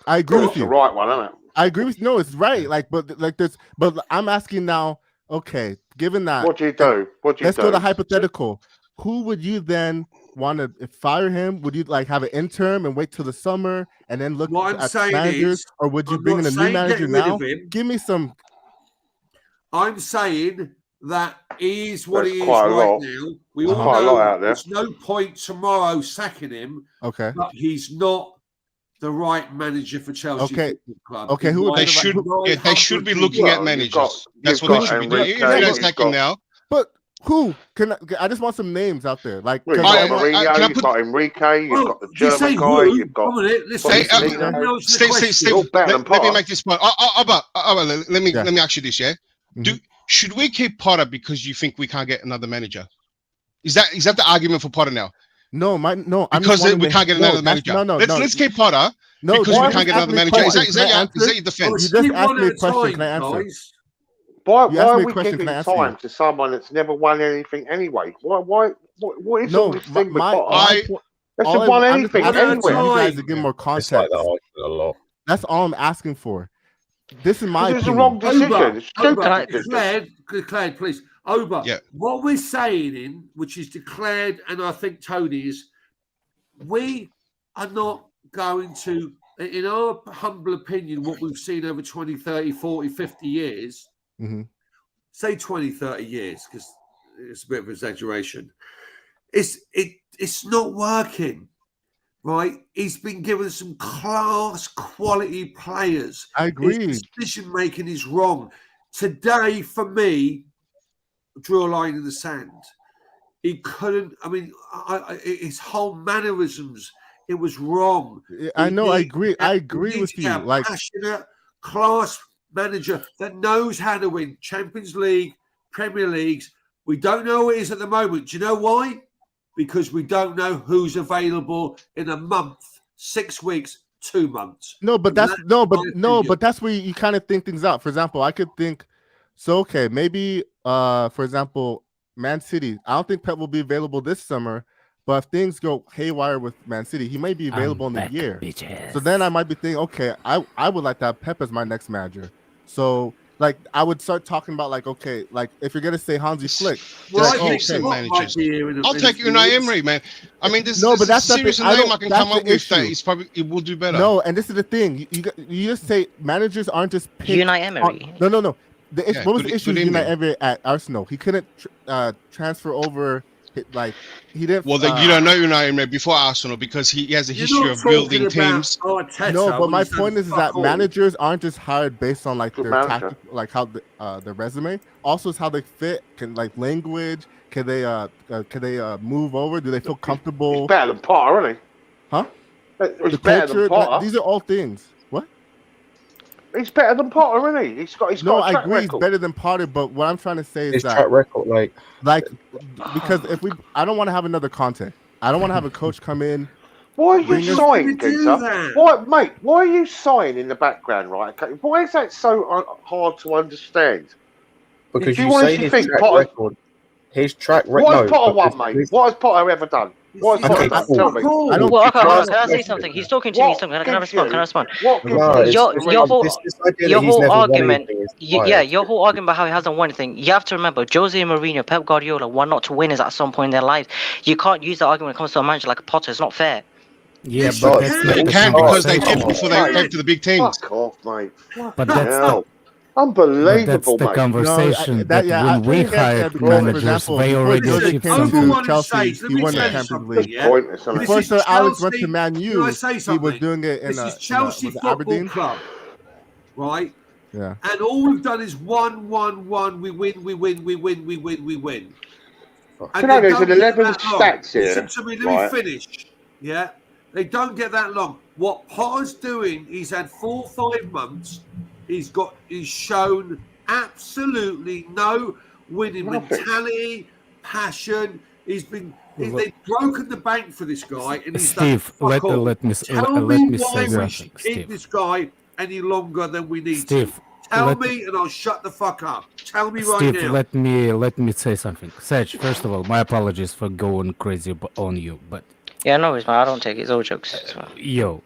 I agree with It's you. the right one, isn't it? I agree with no, it's right. Like, but like this, but I'm asking now. Okay, given that, What do you do? What do you let's do? go to hypothetical. Who would you then want to fire him? Would you like have an interim and wait till the summer and then look What I'm at saying managers, is, or would you I'm bring not in a new saying manager get rid now? of him. Give me some. I'm saying that he is what There's he is quite a right lot. now. We There's all quite a know lot out there. there's no point tomorrow sacking him. Okay. But he's not the right manager for Chelsea Okay. Football Club. Okay, who would They be should be looking at managers. That's what they should be doing. If they're not sacking now. But who can I just want some names out there? Like, Well, you've got Mourinho, you've got Enrique, you've got the German guy, you've got. Let me make this point. Let me ask you this, yeah? Should we keep Potter because you think we can't get another manager? Is that the argument for Potter now? No, because we can't get another manager. Let's keep Potter because we can't get another manager. Is that your defense? You just asked me a question. Can I answer? Why You asked are me a we question, giving can I answer time you? to someone that's never won anything anyway? What is all this thing with Potter? They haven't won anything anywhere. You guys to give more context. Like that argument a lot. That's all I'm asking for. This is my It's the opinion. wrong decision. It's stupid decision. Declared, please. What we're saying which is declared, and I think Tony is, we are not going to, in our humble opinion, what we've seen over 20, 30, 40, 50 years, say 20, 30 years, because it's a bit of an exaggeration, it's not working, right? He's been given some class quality players. I agree. His decision-making is wrong. Today, for me, drew a line in the sand. He couldn't, his whole mannerisms, it was wrong. I know, I agree. I agree with you. Like, passionate, class manager that knows how to win Champions League, Premier Leagues. We don't know who it is at the moment. Do you know why? Because we don't know who's available in a month, 6 weeks, 2 months. No, but but that's where you kind of think things out. For example, I could think, so okay, maybe for example, Man City. I don't think Pep will be available this summer, but if things go haywire with Man City, he may be available in the year. So then I might be thinking, okay, I would like to have Pep as my next manager. So like I would start talking about like, okay, like if you're gonna say Hansi Flick, managers. I'll take Unai Emery, man. I mean, there's but that's a series of name I can come up with that it will do better. No, and this is the thing. You just say managers aren't just picked Unai Emery. No. What was the issue with Unai Emery at Arsenal? He couldn't transfer over. Like he didn't. Well, you don't know Unai Emery before Arsenal because he has a history of building teams. No, but my point is that managers aren't just hired based on like their tactic, like how their resume. Also, is how they fit. Can like language. Can they move over? Do they feel comfortable? He's better than Potter, isn't he? Huh? He's better than Potter. These are all things. What? He's better than Potter, isn't he? He's got a track I agree. record. He's better than Potter, but what I'm trying to say is His that track record, like because I don't want to have another Conte. I don't want to have a coach come in. Why are you sighing, Geezer? Why are you sighing in the background, right? Okay, why is that so hard to understand? Because you you want say to his think track Potter. record. His track record. What has Potter won, mate? What has Potter ever done? What has Potter done? Tell me. Can I say something? He's talking to me. Can I respond? Can I respond? Your whole argument. Your whole argument about how he hasn't won anything. You have to remember, Jose Mourinho, Pep Guardiola won not to win is at some point in their lives. You can't use that argument when it comes to a manager like Potter. It's not fair. Yeah, but they can because they did before they came to the big teams. Fuck off, mate. But that's unbelievable, that's the mate. conversation when we hired managers, they already achieved something. Chelsea, he won the Champions League. Before Sir Alex went to Man U, he was doing it in this is Chelsea Football Club, right? Yeah. And all we've done is win. We win. And there's an 11 stats here. Listen to me, let me finish. Yeah. They don't get that long. What Potter's doing, he's had 4 or 5 months. He's shown absolutely no winning mentality, passion. He's been they've broken the bank for this guy, and he's Steve, done fuck all. let me Tell let me me why say we should something, keep Steve. this guy any longer than we need Steve, to. Tell let- me, and I'll shut the fuck up. Tell me right Steve, now. let me say something. Sage, first of all, my apologies for going crazy on you, but Yeah, no, it's man. I don't take it. It's all jokes. It's fine.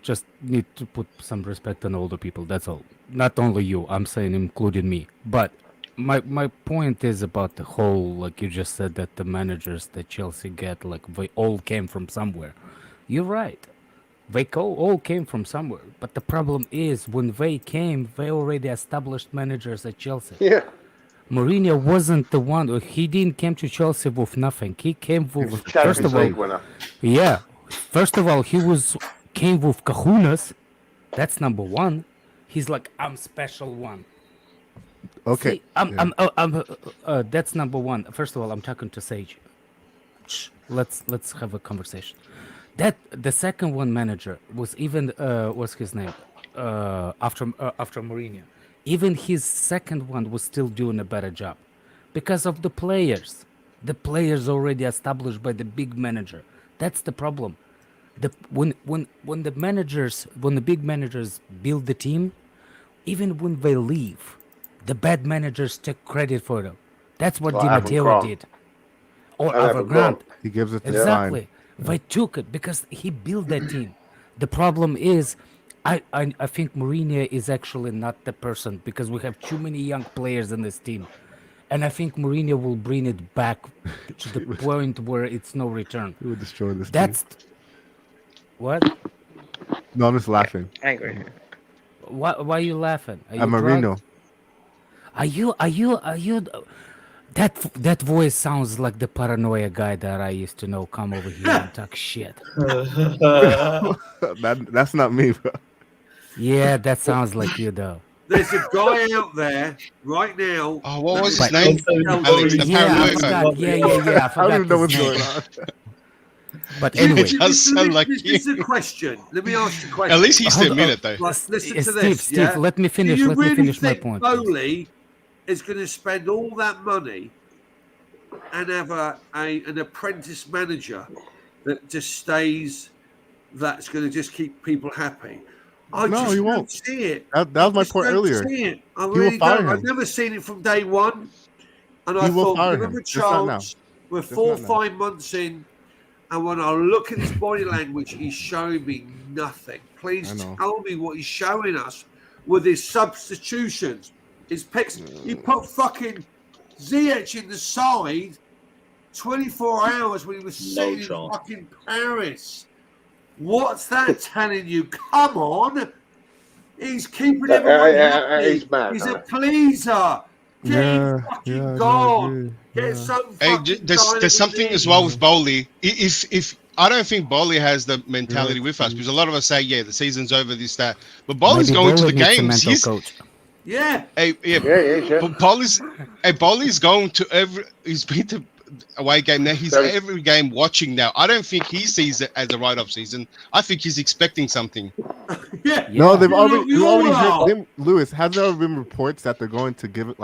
just need to put some respect on older people. That's all. Not only you, I'm saying including me. But my point is about the whole, like you just said, that the managers that Chelsea get, like they all came from somewhere. You're right. They all came from somewhere. But the problem is when they came, they already established managers at Chelsea. Yeah. Mourinho wasn't the one. He didn't came to Chelsea with nothing. He came with first Champions of all, League winner. yeah. First of all, came with kahunas. That's number one. He's like, I'm special one. Okay. See, that's number one. First of all, I'm talking to Sage. Shh, let's have a conversation. That the second one manager was even what's his name? After Mourinho. Even his second one was still doing a better job because of the players. The players already established by the big manager. That's the problem. When the big managers build the team, even when they leave, the bad managers take credit for them. That's what Di Matteo did. Or Evergrande. He gives it to exactly. Stein. They took it because he built that team. The problem is, I think Mourinho is actually not the person because we have too many young players in this team. And I think Mourinho will bring it back to the point where it's no return. He would destroy this That's team. What? No, I'm just laughing. I agree. Why are you laughing? Are you I'm Marino. drunk? Are you that voice sounds like the paranoia guy that I used to know come over here and talk shit. That's not me, bro. Yeah, that sounds like you though. There's a guy out there right now. Oh, what was his name? Alex, the I paranoia. forgot. Yeah. I forgot don't even know his what's name. going on. But anyway, It does sound like you. This is a question. Let me ask you a question. At least he used to admit it, though. Listen to Steve, this. Steve, yeah? let me finish. Do you Let really me finish my think point. Bowley is going to spend all that money and have an apprentice manager that just stays, that's going to just keep people happy? I No, just he don't won't. see it. That was my just point don't earlier. see it. I He will really fire don't. I've him. never seen it from day one. And I He will thought, fire give him. him a Just not now. chance. We're Just 4 or not now. 5 months in. And when I look at his body language, he's showing me nothing. Please I know. tell me what he's showing us with his substitutions. His picks. He put fucking Ziyech in the side 24 hours when he was sitting in chance. fucking Paris. What's that telling you? Come on. He's keeping everyone happy. He's mad, He's no. a pleaser. Get him fucking no, I gone. agree. Get some Hey, fucking there's guy that we something need. as well with Bowley. If I don't think Bowley has the mentality with us because a lot of us say, yeah, the season's over, this that, but Bowley's Maybe going to Bowley the needs a games. mental He's coach. Yeah. But Bowley's going to he's been to away game now. He's every game watching now. I don't think he sees it as a write-off season. I think he's expecting something. Yeah. No, they've already. You You already are. heard them, Lewis. Has there been reports that they're going to give it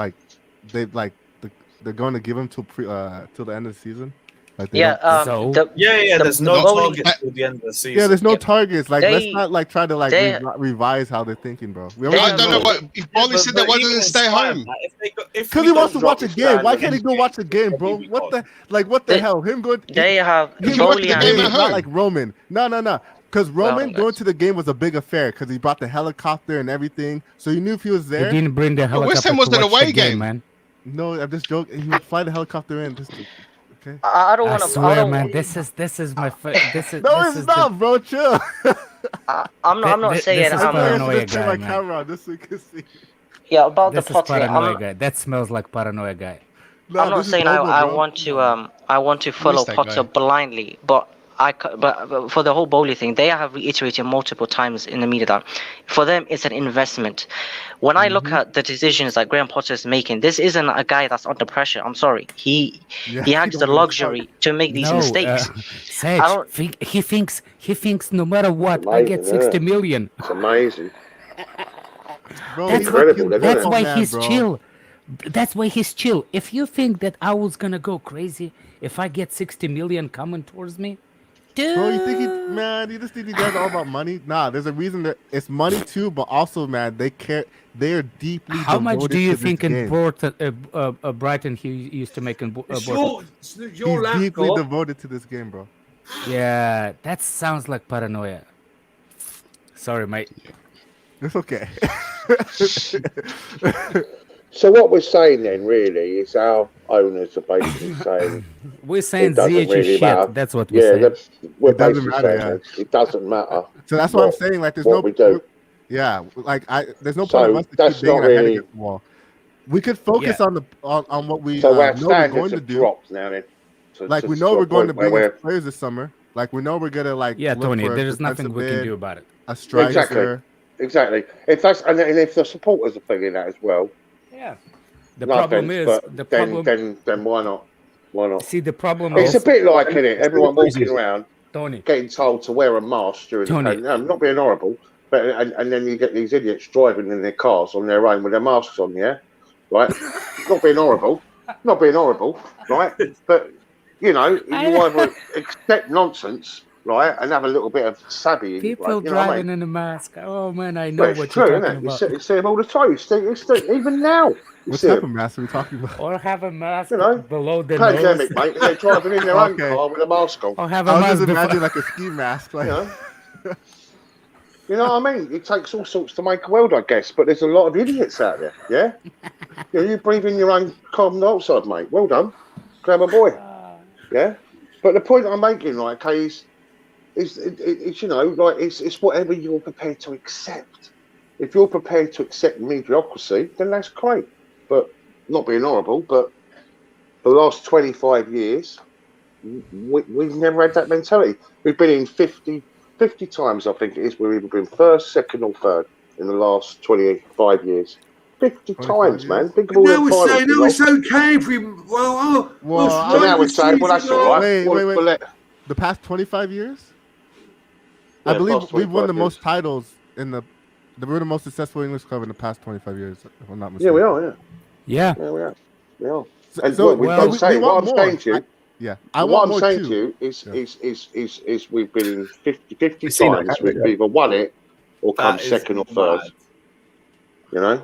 they're going to give him till the end of the season? Like they Yeah, don't- There's no Bowley- target till the end of the season. Yeah, there's no targets. Like, let's They- not try to they- revise how they're thinking, bro. We I already don't know what if Bowley said that. Why doesn't he stay home? Because he wants to watch a game. Why can't he go watch a game, bro? What the hell? Him going. They have Him going Bowley to the and game is not like Roman. No. Because Roman going to the game was a big affair because he brought the helicopter and everything. So you knew if he was He there. didn't bring the helicopter West Ham was to an watch away the game, game. man. No, I'm just joking. He would fly the helicopter in. Okay. I don't I want to. swear, man, this is my this is No, this it's is not, bro. Chill. I'm not This saying is I'm. paranoia Just turn guy, my man. camera on just so you can see. Yeah, about This the is pottery. paranoia I'm guy. That smells like paranoia guy. No, not this is saying Bobo, I bro. want to follow that Potter guy? blindly, but but for the whole Bowley thing, they have reiterated multiple times in the media that for them it's an investment. When I look at the decisions that Graham Potter is making, this isn't a guy that's under pressure. I'm sorry, he Yeah, has he the don't give a luxury to make these mistakes. Sage, I don't- he thinks no matter what, I get amazing, 60 yeah. million. It's amazing. Bro, That's he's incredible, like isn't That's it? why man, he's bro. chill. That's why he's chill. If you think that I was gonna go crazy if I get 60 million coming towards me, dude. Bro, you think you just think he does all about money? Nah, there's a reason that it's money too, but also, man, they care. They are deeply. How much do you think in game. Brighton he used to make in It's Brighton? your He's deeply laptop. devoted to this game, bro. Yeah, that sounds like paranoia. Sorry, mate. It's okay. So what we're saying then, really, is our owners are basically saying we're saying it doesn't ZH is really shit. matter. That's what we're saying. We're It doesn't basically matter, saying that it doesn't matter. So that's what I'm saying. Like, there's no. we do. Yeah, like there's no So point of us to that's keep banging not our head really- against the wall. We could focus on the on what we So our know we're going standards to have do. dropped now. Then, Like we know we're going to bring in players this summer. Like we know we're gonna like. Yeah, look Tony, for a there's nothing defensive we can mid, do about it. A striker. Exactly. If that's and if the supporters are feeling that as well. Yeah. The no problem offense, is but the problem. Then why not? Why not? See, the problem It's is a bit like in it. Everyone walking around, Tony, getting told to wear a mask during the Tony. day. No, I'm not being horrible, but and then you get these idiots driving in their cars on their own with their masks on. Yeah, right. Not being horrible, right? But you know, you either accept nonsense, right, and have a little bit of savvy. People right, you know driving what I mean? in a mask. Oh man, I know Well, it's what true, you're isn't talking it? about. You see them all the time. You see, even now. What type of mask are we talking about? Or have a mask You know, below the pandemic, nose. mate. And they're driving in their own Okay. car with a mask on. Or have a I was mask just before. imagining like a ski mask. Like, You know what I mean? It takes all sorts to make a world, I guess. But there's a lot of idiots out there. Yeah. You breathe in your own carbon dioxide, mate. Well done, grab a boy. Yeah. But the point I'm making, like, is you know, like it's whatever you're prepared to accept. If you're prepared to accept mediocrity, then that's great. But not being horrible, but for the last 25 years, we've never had that mentality. We've been in 50 times, I think it is, we've either been first, second, or third in the last 25 years. 50 times, man. Think of all Now the we're finals saying, we no, lost. it's okay if we. So now we're saying, well, that's all right. Wait. The past 25 years? I Yeah, believe past we've won the 25 most titles in we're the most successful English club in the past 25 years, if I'm not Yeah, mistaken. we are, Yeah. Yeah, we are. We are. So- And so, look, well, I'm we saying, want what I'm more. saying to you, I what want I'm more saying too. to you is we've been in 50 We've seen that, times. haven't we? We've either won it or come That is second or third. mad. You know?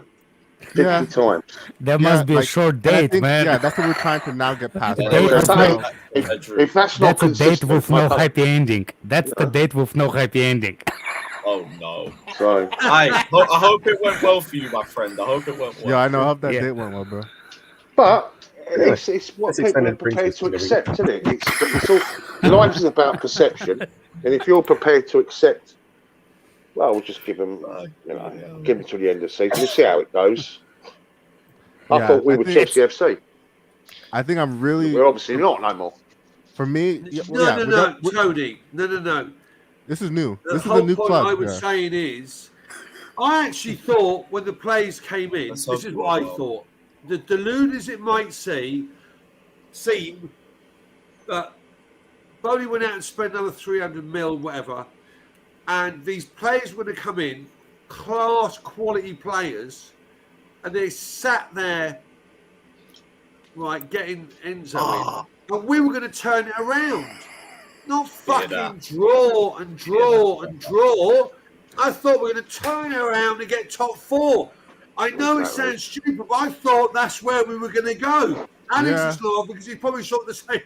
50 Yeah. times. That must be a short and I date, think, man. Yeah, that's what we're trying to now get past. The right? date We're with trying no- to- If that's not That's a date consistent, with I no don't- happy ending. That's the date with no happy ending. Oh no. So I hope it went well for you, my friend. I hope it went well. Yeah, I know. I hope that Yeah. date went well, bro. But Yeah. it's what That's people are extended prepared princess to delivery. accept, isn't it? It's all life is about perception, and if you're prepared to accept, well, we'll just give them, give them to the end of the season. We'll see how it goes. I Yeah, thought we I were think Chelsea FC. I think I'm really. We're obviously not no more. For me, yeah, No, Tony. No. This is new. The This is whole a new point club. I was yeah. saying is, I actually thought when the players came in, Let's this hope is what I well. thought. The deluded as it might seem, that Bowley went out and spent another 300 mil, whatever, and these players were going to come in, class quality players, and they sat there, right, getting Enzo in, and we were going to turn it around. Not fucking draw and draw and draw. I thought we were going to turn it around and get top four. I know it sounds stupid, but I thought that's where we were going to go. Alex Yeah. is laughing because he probably thought the same.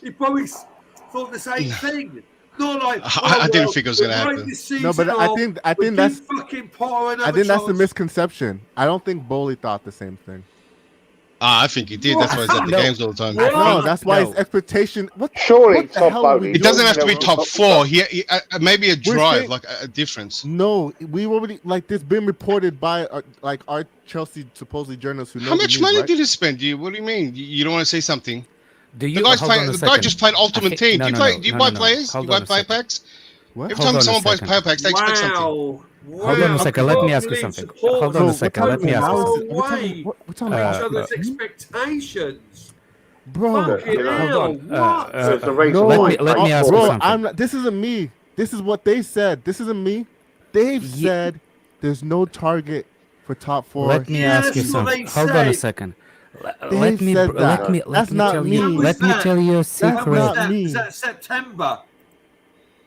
He probably thought the same thing. Not like I didn't think it was going to happen. No, but I think that's fucking Potter I think that's the misconception. I don't think Bowley thought the same thing. I think he did. That's why he's at the No. games all the time. No, that's why his expectation. Surely what the hell are we It doesn't doing have to be here? top four. He maybe a We're drive, saying- like a difference. No, we already like this been reported by like our Chelsea supposedly journalists who know How the much news, money right? did he spend? What do you mean? You don't want to say something? Do you? The guy's hold on playing. a The guy second. just played Ultimate I Team. think- Do you no, play? no, Do you no, buy no, no. players? Do Hold you buy on a second. packs? What? Every Hold time on a someone buys second. player packs, they expect something. Wow. Hold on a second. Let me ask you something. Hold on a second. Let me ask you something. We're talking Uh, about Each other's uh, expectations. bro. Fucking hold hell, on. what? No, let me ask you bro, something. This isn't me. This is what they said. This isn't me. They've said there's no target for top 4. Let me ask you something. Hold on a second. Let me tell you a secret. Was that September?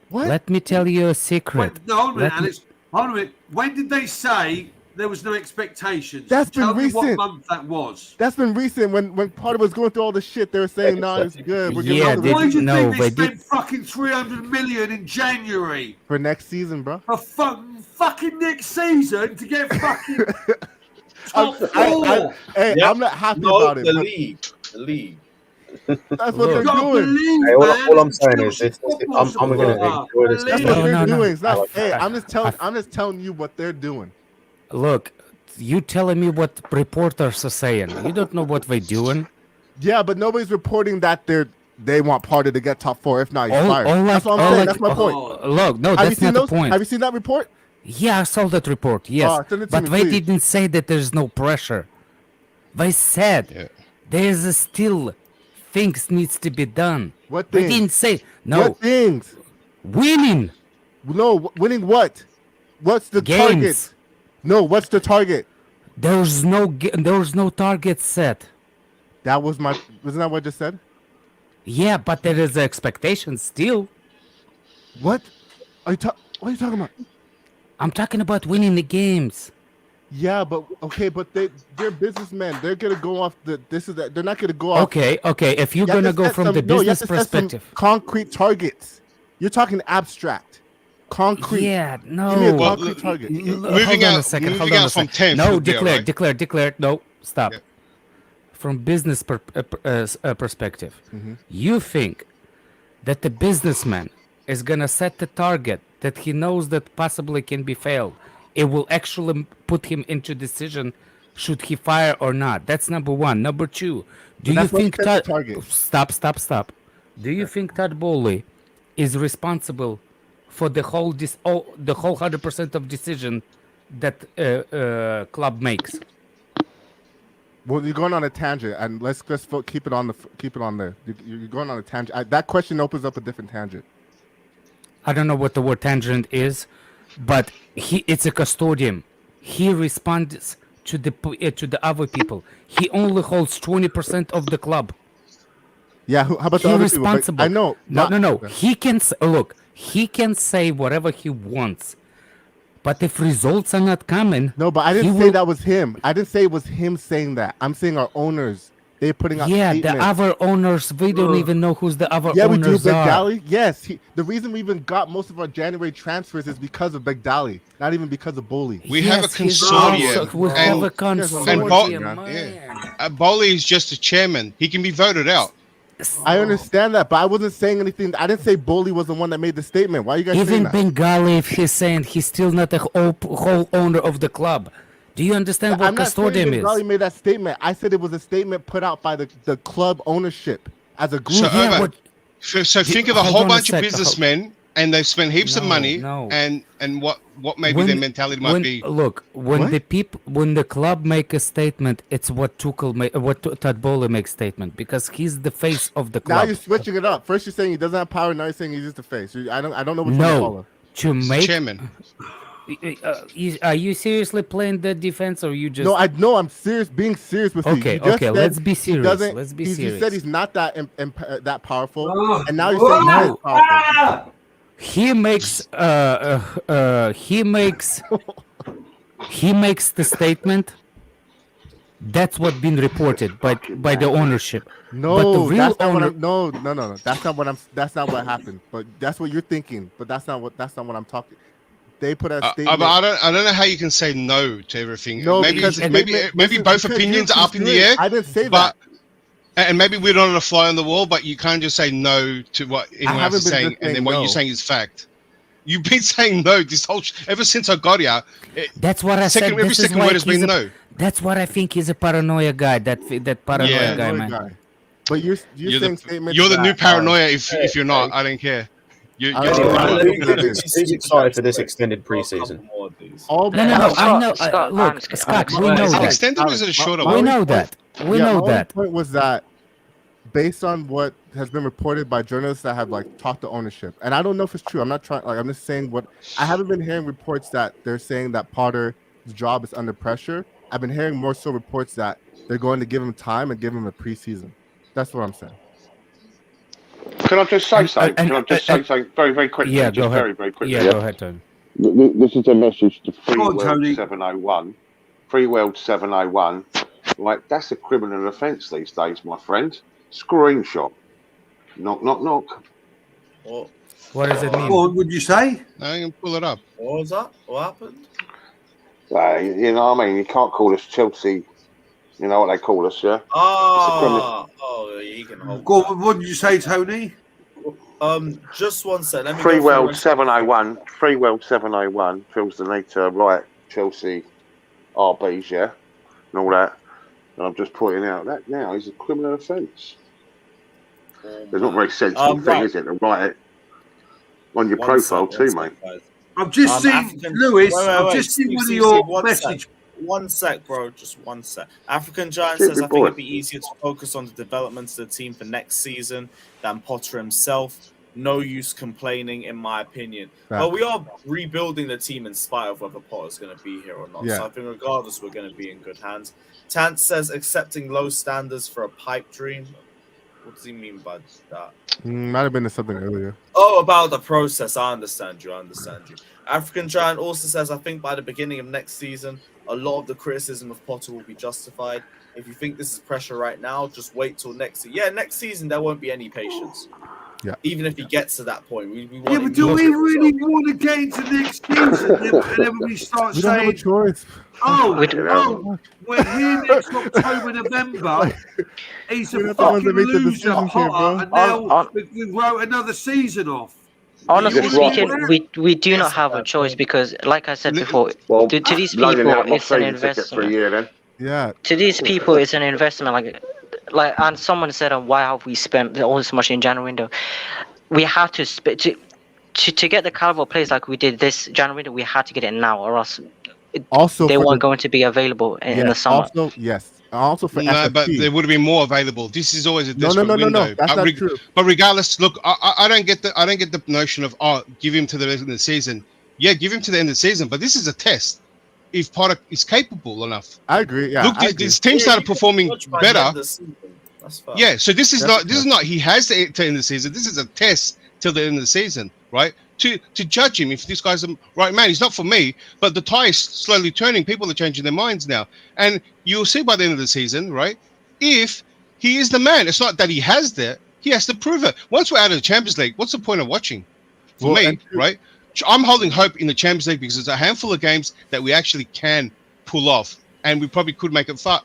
What? Let me tell you a secret. No, hold on a minute, Alex. Hold on a minute. When did they say there was no expectations? That's been Tell me recent. what month that was. That's been recent. When Potter was going through all the shit, they were saying, "No, it's good." We're Yeah, gonna Why do you think they they spent fucking 300 million in January for next season, bro. for fucking next season to get fucking top 4? Hey, Yep. I'm not happy No, about it. the but league. The league. That's what they're You gotta doing. believe, Hey, man. all I'm saying is Chelsea this. football I'm going to supporter. enjoy this. That's Believe. what they're No. doing. It's not. I- Hey, I- I'm just telling you what they're doing. Look, you telling me what reporters are saying. You don't know what they're doing. Yeah, but nobody's reporting that they want Potter to get top 4. If not, he's fired. That's what I'm all saying. like- That's my point. Look, no, Have you that's seen not the those? point. Have you seen that report? Yeah, I saw that report. Yes, send it to but me, they please. didn't say that there's no pressure. They said there's still things needs to be done. What They things? didn't say no. What things? Winning. No, winning what? What's the Games. target? No, what's the target? There's no target set. That was my. Wasn't that what I just said? Yeah, but there is expectation still. What? What are you talking about? I'm talking about winning the games. Yeah, but okay, but they're businessmen. They're gonna go off the this is that. They're not gonna go off. Okay. If you're You have gonna to go set from some- the no, you have business to set some perspective. concrete targets. You're talking abstract, concrete. Yeah, no. Give me a Well, concrete target. Hold on a second. Hold on a second. No, declare. No, stop. From business perspective, you think that the businessman is gonna set the target that he knows that possibly can be failed. It will actually put him into decision should he fire or not. That's number one. Number two, do But you that's what he think sets the target. Stop. Do you think Todd Bowley is responsible for the whole 100% of decision that club makes? Well, you're going on a tangent, and let's keep it on there. You're going on a tangent. That question opens up a different tangent. I don't know what the word tangent is, but it's a custodian. He responds to the other people. He only holds 20% of the club. Yeah, how about the He other responsible. people? I know. No. He can look. He can say whatever he wants, but if results are not coming, no. But I didn't say that was him. I didn't say it was him saying that. I'm saying our owners. They're putting out statements. the other owners. We don't even know who's the other Yeah, we do. owners are. Begdali. Yes, the reason we even got most of our January transfers is because of Begdali, not even because of Bowley. We have a consortium. We have a consortium. And Bowley is just a chairman. He can be voted out. I understand that, but I wasn't saying anything. I didn't say Bowley was the one that made the statement. Why are you guys saying Even that? Bengali, if he's saying he's still not a whole owner of the club. Do you understand what I'm not saying custodian is? Bengali made that statement. I said it was a statement put out by the club ownership as a group. So think of a whole bunch of businessmen, and they've spent heaps of money, no. and what maybe their mentality might be. Look, when the club make a statement, it's what Todd Bowley makes statement because he's the face of the Now club. you're switching it up. First you're saying he doesn't have power. Now you're saying he's just the face. I don't know which one to No, follow. to make chairman. Are you seriously playing the defense, or you just? No, I'm serious. Being serious with you. Okay, You just okay, said let's be he serious. doesn't- Let's be You serious. said he's not that that powerful, Oh. and now you're saying he is powerful. He makes he makes the statement. That's what been reported by the ownership. No, but the real that's not owner. what I'm. No. That's not what happened. But that's what you're thinking. But that's not what I'm talking. They put a statement. I don't know how you can say no to everything. No, maybe because maybe both opinions are up in the air. I didn't say but, that. And maybe we're not a fly on the wall, but you can't just say no to what anyone else is saying, and then what no. you're saying is fact. You've been saying no this whole ever since I got here. That's what I said. Every This is second why word has been he's no. That's what I think he's a paranoia guy. That paranoia guy, man. Guy. But you're saying statements. You're the new that paranoia if you're not. I don't care. You're Who's excited for this extended preseason? No. I know. Look, Scott, we know Is it that. extended or is it a shorter one? We know that. We know that. My point was that based on what has been reported by journalists that have talked to ownership, and I don't know if it's true. I'm not trying. I'm just saying what I haven't been hearing reports that they're saying that Potter job is under pressure. I've been hearing more so reports that they're going to give him time and give him a preseason. That's what I'm saying. Can I just say something? Can I just say something very, very quickly? Yeah, just go ahead. very quickly. Yeah, go ahead, Tony. This is a message to Free Go on, World Tony. 701. Free World 701. Like, that's a criminal offence these days, my friend. Screenshot. Knock, knock, knock. What does it mean? What would you say? I can pull it up. What was that? What happened? You know what I mean? You can't call us Chelsea. You know what they call us, yeah? You can hold. Go on, what did you say, Tony? Just one sec. Let me Free go World 701. Free World 701 feels the need to write Chelsea RBs, yeah, and all that. And I'm just pointing out that now is a criminal offence. It's not a very sensible thing, is it, to write it on your profile too, mate? I've just seen Lewis. I've just seen one of your messages. One sec, bro. Just one sec. African Giant says, I think it'd be easier to focus on the development of the team for next season than Potter himself. No use complaining, in my opinion. But we are rebuilding the team in spite of whether Potter's going to be here or not. Yeah. So I think regardless, we're going to be in good hands. Tant says, accepting low standards for a pipe dream. What does he mean by that? Might have been something earlier. Oh, about the process. I understand you. African Giant also says, I think by the beginning of next season, a lot of the criticism of Potter will be justified. If you think this is pressure right now, just wait till next season. Yeah, next season, there won't be any patience. Yeah. Even if he gets to that point. We want Yeah, but do we really want to get into next season and then we start We don't have a saying, choice. we're here next October, November. He's We're a not the ones fucking that make the loser, decisions here, Potter, bro. and now we wrote another season off. Honestly You wanna do speaking, that? we do not have a choice because, like I said before, to these people, it's an investment. Yeah. To these people, it's an investment. And someone said, why have we spent all this much in January window? We have to to get the caliber of players like we did this January window. We had to get it now, or else they weren't going to be available in the summer. Also for FFP. But there would have been more available. This is always a desperate window. No. That's not true. But regardless, look, I don't get the notion of give him to the end of the season. Yeah, give him to the end of the season, but this is a test. If Potter is capable enough. I agree. Yeah. Look, this team started performing better. Yeah, so this is not he has to end the season. This is a test till the end of the season, right? To judge him if this guy's the right man. He's not for me, but the tide is slowly turning. People are changing their minds now, and you'll see by the end of the season, right? If he is the man, it's not that he has he has to prove it. Once we're out of the Champions League, what's the point of watching? For me, right? I'm holding hope in the Champions League because there's a handful of games that we actually can pull off, and we probably could make it far,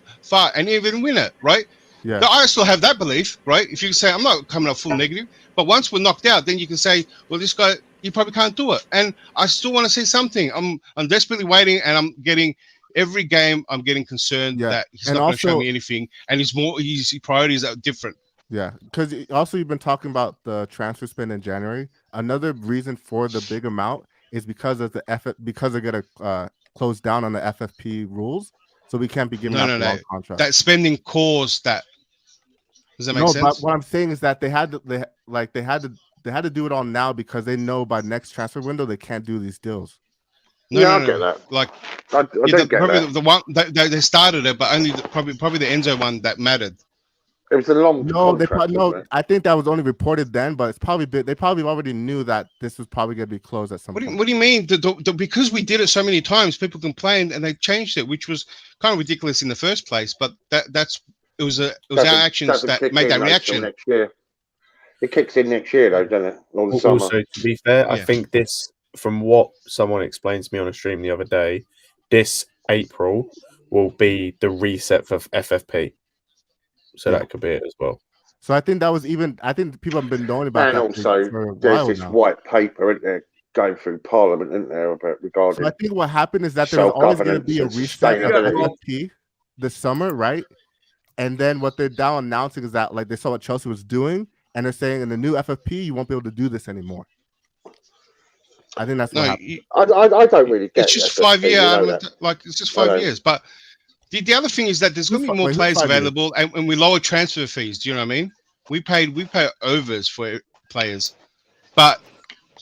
and even win it, right? Yeah. But I still have that belief, right? If you say I'm not coming up full negative, but once we're knocked out, then you can say, well, this guy, you probably can't do it. And I still want to say something. I'm desperately waiting, and I'm getting every game. I'm getting concerned that he's not going to show me anything, and his priorities are different. Yeah, because also you've been talking about the transfer spend in January. Another reason for the big amount is because of because they're gonna close down on the FFP rules, so we can't be giving out long contracts. That spending caused that. Does that make sense? But what I'm saying is that they had to do it all now because they know by next transfer window they can't do these deals. I get that. Like I don't get that. The one they started it, but only probably the Enzo one that mattered. It was a long. I think that was only reported then, but it's probably they probably already knew that this was probably going to be closed at some point. What do you mean? Because we did it so many times, people complained and they changed it, which was kind of ridiculous in the first place. But it was our actions that made that reaction. Next year. It kicks in next year, though, doesn't it? All the summer. Also, to be fair, I think this, from what someone explained to me on a stream the other day, this April will be the reset for FFP. So that could be it as well. So I think that was I think people have been knowing about and that. Also, there's this white paper, isn't there, going through Parliament, isn't there, regarding. So I think what happened is that there was always going to be a reset of FFP this summer, right? And then what they're now announcing is that they saw what Chelsea was doing, and they're saying in the new FFP you won't be able to do this anymore. I think that's what happened. I don't really get it. It's just 5 years. It's just 5 years, but. The other thing is that there's going to be more players available, and we lower transfer fees. Do you know what I mean? We pay overs for players, but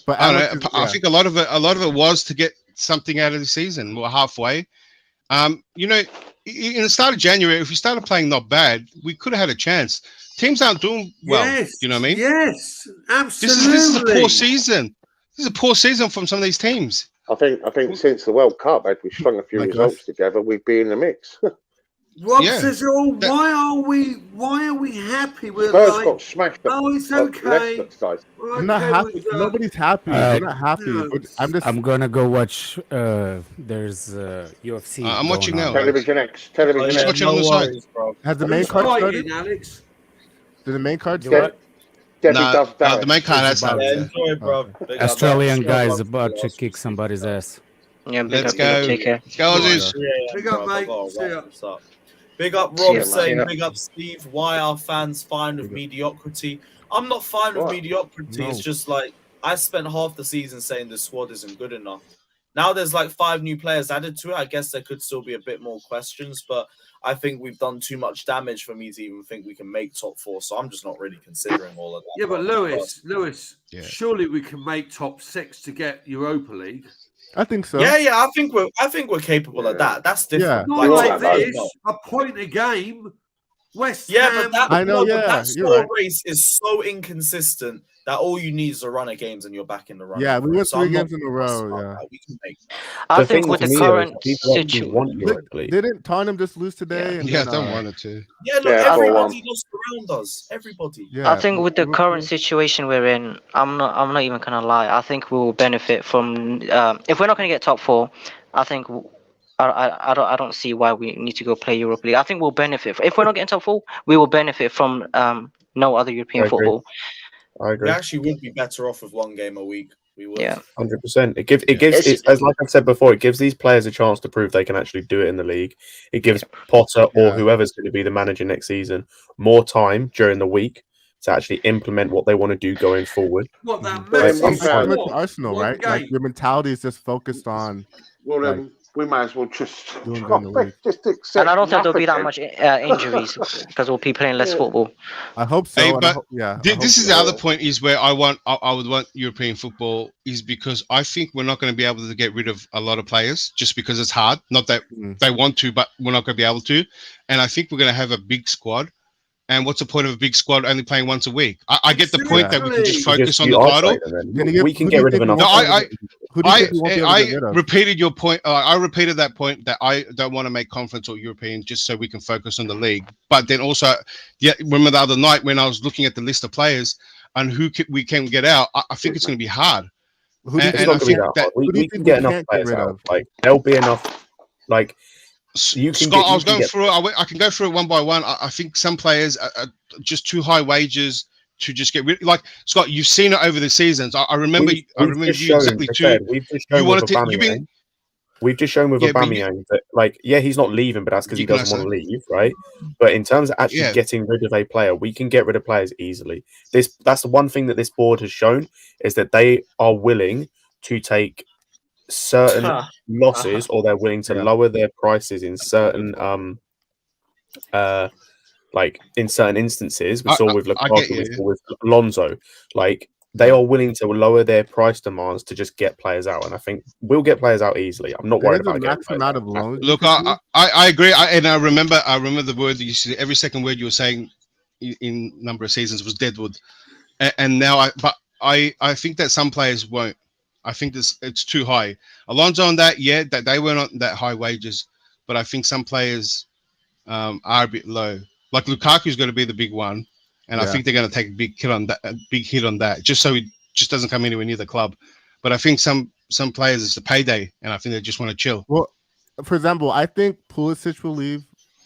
I don't know. I think a lot of it was to get something out of the season. We're halfway, You know, in the start of January, if we started playing not bad, we could have had a chance. Teams aren't doing well. Yes, you know what I mean? Yes, absolutely. This is a poor season. This is a poor season from some of these teams. I think since the World Cup, as we strung a few results together, we'd be in the mix. Rob says, "Oh, why are we happy with Spurs like, got smashed. Oh, it's okay. I'm not happy. Nobody's happy. We're not happy. But I'm gonna go watch. There's UFC. I'm going watching on. now. Television X. Television Just X. watch it on the side. Has the main card started? Alex? Did the main card Do start? No, the main card has started. Yeah, enjoy, bro. Big up, Australian bro. guy is about to kick somebody's ass. Yeah, Let's go. Let's go, Aussies. Big up, mate. Bro, See ya. what's up? Big up See Rob ya, saying, man. big up Steve. Why are fans fine with mediocrity? I'm not fine with mediocrity. It's just like I spent half the season saying the squad isn't good enough. Now there's like 5 new players added to it. I guess there could still be a bit more questions, but I think we've done too much damage for me to even think we can make top 4. So I'm just not really considering all of that. Yeah, but Lewis, surely we can make top 6 to get Europa League. I think so. Yeah, I think we're capable of that. That's different. Not like this, a point a game. West Ham. But that, I know, but yeah, that you're score right. race is so inconsistent that all you need is a run of games and you're back in the run. Yeah, we went So 3 I'm not games in a row. Yeah. we can make that. I think with the current situation, Didn't Tottenham just lose today? And Yeah, then, don't want it to. Yeah, look, everybody lost around us. Everybody. I think with the current situation we're in, I'm not even gonna lie. I think we will benefit from if we're not gonna get top 4. I think I don't see why we need to go play Europa League. I think we'll benefit if we're not getting top 4. We will benefit from no other European football. I agree. We actually would be better off with 1 game a week. We would. Yeah, 100%. It gives it's, as like I said before, it gives these players a chance to prove they can actually do it in the league. It gives Potter or whoever's going to be the manager next season more time during the week to actually implement what they want to do going forward. What that Similar to Arsenal, right? Like your mentality is just focused on. Well, like, we might as well just and I don't think there'll be that much injuries because we'll be playing less football. I hope so. Hey, and but this is the other so. point is where I would want European football is because I think we're not going to be able to get rid of a lot of players just because it's hard. Not that they want to, but we're not going to be able to. And I think we're going to have a big squad. And what's the point of a big squad only playing once a week? I get the point that we can just focus on the title. We can get rid of enough. No, I repeated your point. I repeated that point that I don't want to make conference or European just so we can focus on the league. But then also, remember the other night when I was looking at the list of players and who we can get out, I think it's going to be hard. We can get enough players out. Like there'll be enough. Like. Scott, I was going through it. I can go through it one by one. I think some players are just too high wages to just get rid. Like Scott, you've seen it over the seasons. I remember. I remember you exactly too. You wanted to. You've been. We've just shown with Aubameyang that, like, he's not leaving, but that's because he doesn't want to leave, right? But in terms of actually getting rid of a player, we can get rid of players easily. That's the one thing that this board has shown is that they are willing to take certain losses, or they're willing to lower their prices in certain like in certain instances. We saw with Lukaku, we saw with Alonso. Like they are willing to lower their price demands to just get players out, and I think we'll get players out easily. I'm not worried about max amount of loans. Look, I agree, and I remember the word that you said. Every second word you were saying in number of seasons was Deadwood, and now I think that some players won't. I think it's too high. Alonso on that, that they weren't on that high wages, but I think some players are a bit low. Like Lukaku's going to be the big one, and I think they're going to take a big hit on that, just so he just doesn't come anywhere near the club. But I think some players it's a payday, and I think they just want to chill. Well, for example, I think Pulisic will leave.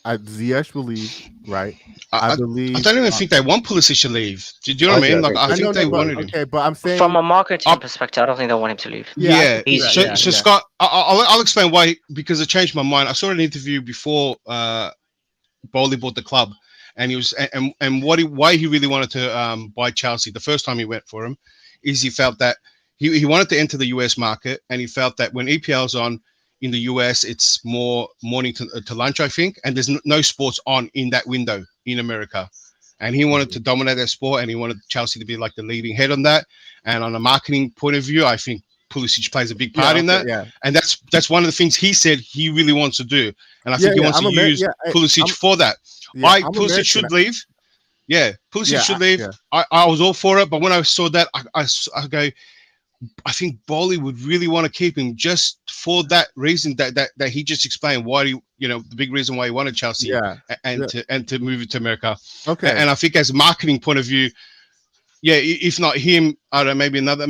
Ziyech will leave, right? I believe. I don't even think they want Pulisic to leave. Do you know what I mean? Like I think they wanted him. Okay, but I'm saying from a marketing perspective, I don't think they want him to leave. So Scott, I'll explain why, because it changed my mind. I saw an interview before Bowley bought the club, and he was and why he really wanted to buy Chelsea the first time he went for him is he felt that he wanted to enter the US market, and he felt that when EPL's on in the US, it's more morning to lunch, I think, and there's no sports on in that window in America. And he wanted to dominate that sport, and he wanted Chelsea to be like the leading head on that. And on a marketing point of view, I think Pulisic plays a big part in that. Yeah. And that's one of the things he said he really wants to do. And I think he wants to use Pulisic for that. Pulisic should leave. Yeah, Pulisic should leave. I was all for it, but when I saw that, I go, I think Bowley would really want to keep him just for that reason that he just explained why the big reason why he wanted Chelsea and to move it to America. Okay. And I think as a marketing point of view, if not him, I don't know, maybe another.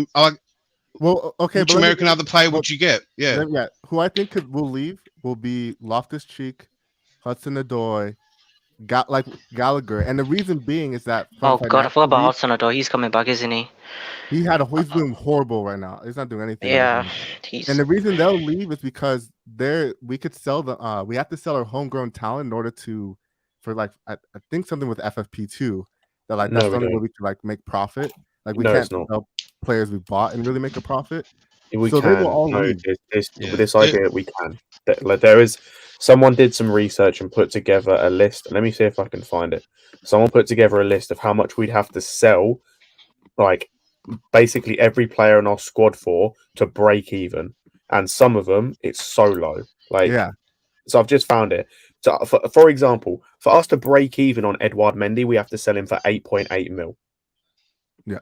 Which American other player would you get? Yeah. Who I think will leave will be Loftus-Cheek, Hudson-Odoi, Gallagher, and the reason being is that. Oh God, I forgot about Hudson-Odoi. He's coming back, isn't he? He's doing horrible right now. He's not doing anything. Yeah, and the reason they'll leave is because we could sell we have to sell our homegrown talent in order I think something with FFP2 that that's the only way we can make profit. We can't sell players we bought and really make a profit. We so can. They will all leave. This idea we can. There is someone did some research and put together a list. Let me see if I can find it. Someone put together a list of how much we'd have to sell, basically every player in our squad to break even, and some of them it's so low. So I've just found it. So for example, for us to break even on Edouard Mendy, we have to sell him for 8.8 mil. Yeah,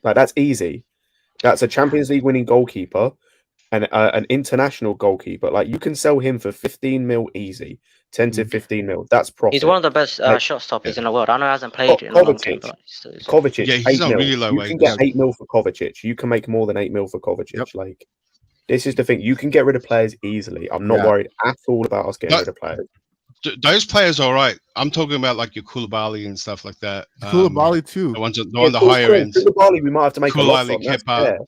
that's easy. That's a Champions League winning goalkeeper and an international goalkeeper. You can sell him for 15 mil easy. 10 to 15 mil. That's profit. He's one of the best shot stoppers in the world. I know he hasn't played in a long time. Kovacic, he's not 8 really low. You can get 8 mil for Kovacic. You can make more than 8 mil for Kovacic. This is the thing. You can get rid of players easily. I'm not worried at all about us getting rid of players. Those players are all right. I'm talking about your Koulibaly and stuff like that. Koulibaly too. The ones on the higher ends. Koulibaly, we might have to make a loss on. That's fair.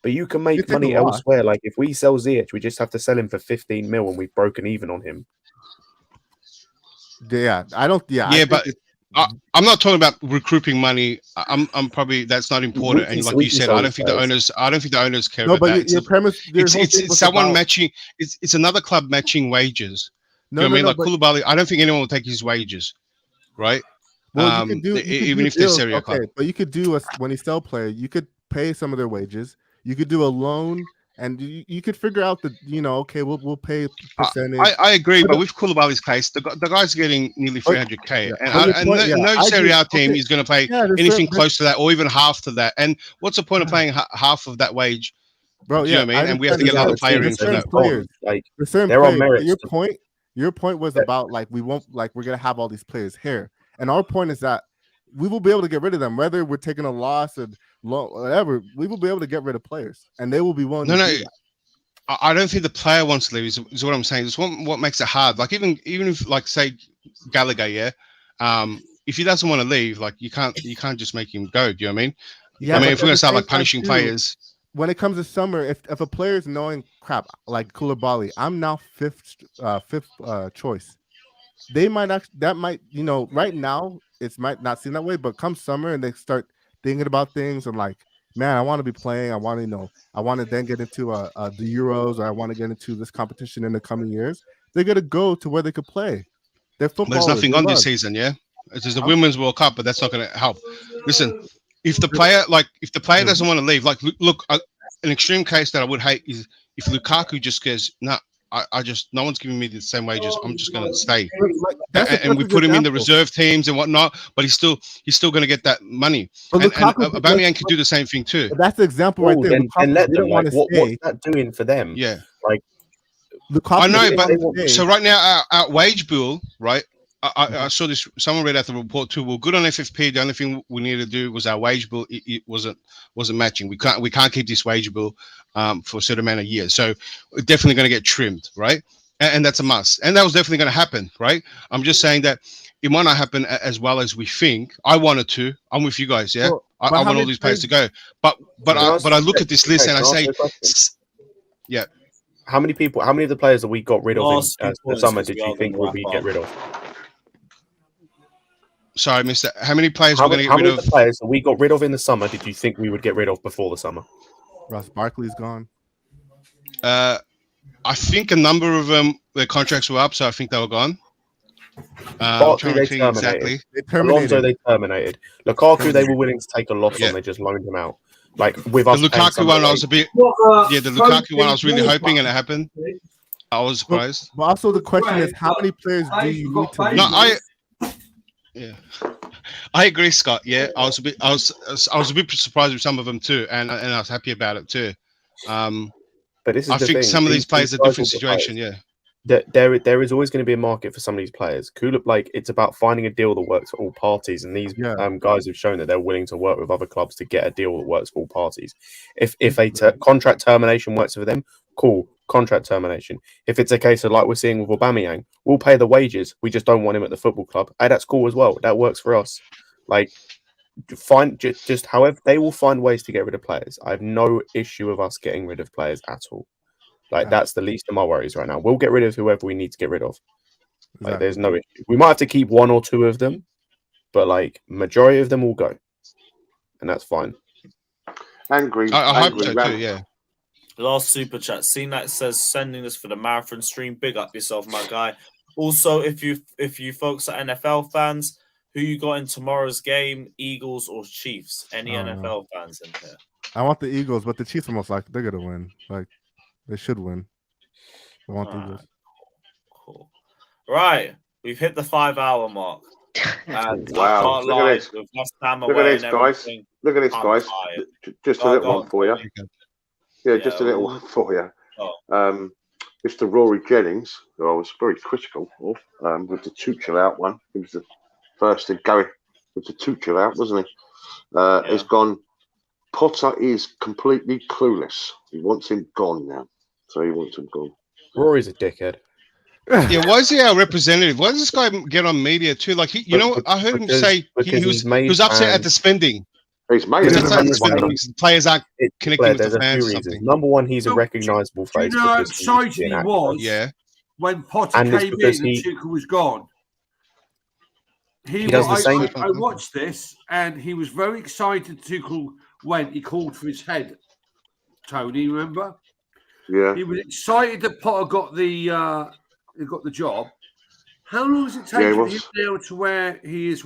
But you can make money elsewhere. If we sell Ziyech, we just have to sell him for 15 mil and we've broken even on him. Yeah, I don't. Yeah, but I'm not talking about recouping money. I'm probably that's not important. And like you said, I don't think the owners care about that. Your premise, it's someone matching. It's another club matching wages. You know what I mean? Koulibaly, I don't think anyone will take his wages, right? Well, you could even if they're Serie A club. But you could do when you sell players, you could pay some of their wages. You could do a loan. And you could figure out that we'll pay percentage. I agree, but with Koulibaly's case, the guy's getting nearly 300k, and no Serie A team is going to pay anything close to that, or even half to that. And what's the point of paying half of that wage? Bro, you know what I mean? And we have to get another player in for that. There are merits. Your point was about we won't we're gonna have all these players here, and our point is that we will be able to get rid of them, whether we're taking a loss or whatever. We will be able to get rid of players, and they will be willing to do that. I don't think the player wants to leave. Is what I'm saying. It's what makes it hard. Even if say Gallagher, if he doesn't want to leave, you can't just make him go. Do you know what I mean? Yeah, I mean, if we're gonna start punishing players. When it comes to summer, if a player is knowing crap like Koulibaly, I'm now fifth choice. They might not. That might right now it might not seem that way, but come summer and they start thinking about things and man, I want to be playing. I want to then get into the Euros, or I want to get into this competition in the coming years. They're gonna go to where they could play. There's nothing on this season, yeah. There's the Women's World Cup, but that's not going to help. Listen, if the player doesn't want to leave, look, an extreme case that I would hate is if Lukaku just goes, no one's giving me the same wages. I'm just going to stay, and we put him in the reserve teams and whatnot. But he's still going to get that money. And Aubameyang can do the same thing too. But that's the example right there. And let them. What's that doing for them? Yeah, Lukaku, I know, but so right now our wage bill, right? I saw this. Someone read out the report too. Well, good on FFP. The only thing we needed to do was our wage bill. It wasn't matching. We can't keep this wage bill for a certain amount of years. So we're definitely going to get trimmed, right? And that's a must. And that was definitely going to happen, right? I'm just saying that it might not happen as well as we think. I wanted to. I'm with you guys. Yeah, I want all these players to go. But I look at this list and I say, yeah. How many of the players that we got rid of in the summer did you think we get rid of? Sorry, I missed that. How many players we're going to get rid of? How many of the players that we got rid of in the summer did you think we would get rid of before the summer? Ross Barkley's gone. I think a number of them, their contracts were up, so I think they were gone. Barkley, they terminated. Alonso, they terminated. Lukaku, they were willing to take a loss on. They just loaned him out. Like with us, the Lukaku one, I was a bit. The Lukaku one, I was really hoping, and it happened. I was surprised. But also the question is, how many players do you need to? No, I agree, Scott. Yeah, I was a bit surprised with some of them too, and I was happy about it too. But this is I the think thing. some of these players are guys different will players. situation. Yeah. There is always going to be a market for some of these players. Like it's about finding a deal that works for all parties, and these guys have shown that they're willing to work with other clubs to get a deal that works for all parties. If a contract termination works for them, cool, contract termination. If it's a case of like we're seeing with Aubameyang, we'll pay the wages. We just don't want him at the football club. Hey, that's cool as well. That works for us. Like just however they will find ways to get rid of players. I have no issue with us getting rid of players at all. Like that's the least of my worries right now. We'll get rid of whoever we need to get rid of. Like there's no issue. We might have to keep one or two of them, but like majority of them will go, and that's fine. Angry. I hope so too. Yeah. Last super chat. CNAT says sending us for the marathon stream. Big up yourself, my guy. Also, if you folks are NFL fans, who you got in tomorrow's game, Eagles or Chiefs? Any NFL fans in here? I want the Eagles, but the Chiefs are most likely they're gonna win. Like they should win. I want the Eagles. Cool. Right, we've hit the 5-hour mark. And Wow! I can't Look lie, at this! with West Ham Look at away this, and guys! everything, Look at this, I'm guys! tired. Just a Go little on. one for you. Yeah, just a little one for you. Mr. Rory Jennings, who I was very critical of, with the Tuchel out one. He was the first to go with the Tuchel out, wasn't he? Has gone. Potter is completely clueless. He wants him gone now. So he wants him gone. Rory's a dickhead. Yeah, why is he our representative? Why does this guy get on media too? Like, I heard him say he was upset at the spending. He's made He's it. upset at the spending because players aren't connecting with the fans or something. Number one, he's a recognisable Do you face. know how because excited he's he an was actor. when Potter And it's came in because and Tuchel was gone? He does the same. I watched this and he was very excited. Tuchel went. He called for his head. Tony, remember? Yeah. He was excited that Potter got the job. How long does it take him now to where he is?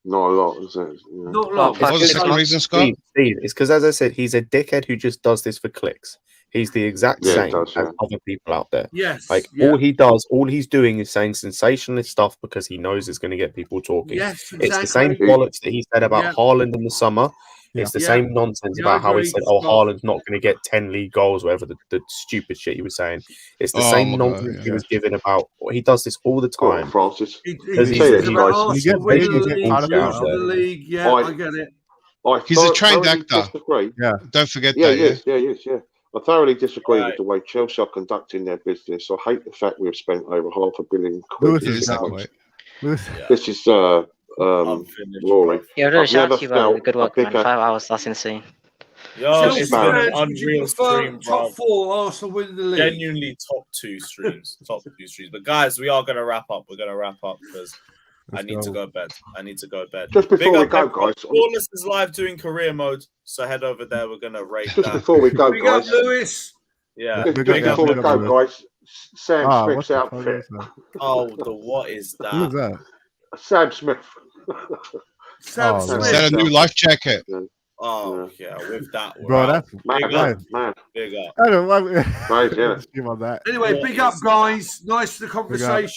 Not a lot, is it? Yeah. Not long. What was the second reason, Scott? Steve, it's because, as I said, he's a dickhead who just does this for clicks. He's the exact same as other people out there. Yes. Like all he's doing is saying sensationalist stuff because he knows it's going to get people talking. Yes, It's the same bollocks that he said about Haaland in the summer. It's the same nonsense about how he said, Haaland's not going to get 10 league goals, whatever the stupid shit he was saying. It's the same nonsense he was giving about. He does this all the time. Francis. Because he's about Arsenal winning the league, losing the league. Yeah, I get it. He's a trained actor. Yeah. Don't forget Yeah, that. he is. Yeah, he is. Yeah. I thoroughly disagree with the way Chelsea are conducting their business. I hate the fact we've spent over £500 million. This is Rory. Yeah, really shout out to you, brother. Good work, man. 5 hours, that's insane. Yo, it's been an unreal stream, bro. Top 4 Arsenal winning the league. Genuinely top 2 streams. But guys, we are going to wrap up. We're going to wrap up because I need to go to bed. Just before we go, guys. Lawless is live doing career mode, so head over there. We're going to rate Just that. before we go, Big guys. up, Lewis. Yeah. Just before we go, guys. Sam Smith's outfit. What is that? Who is that? Sam Smith. Sam Smith. Is that a new life jacket? Oh yeah, with that, bro, that's man. Big up. I don't know. Right, yeah. On that. Anyway, big up, guys. Nice for the conversation.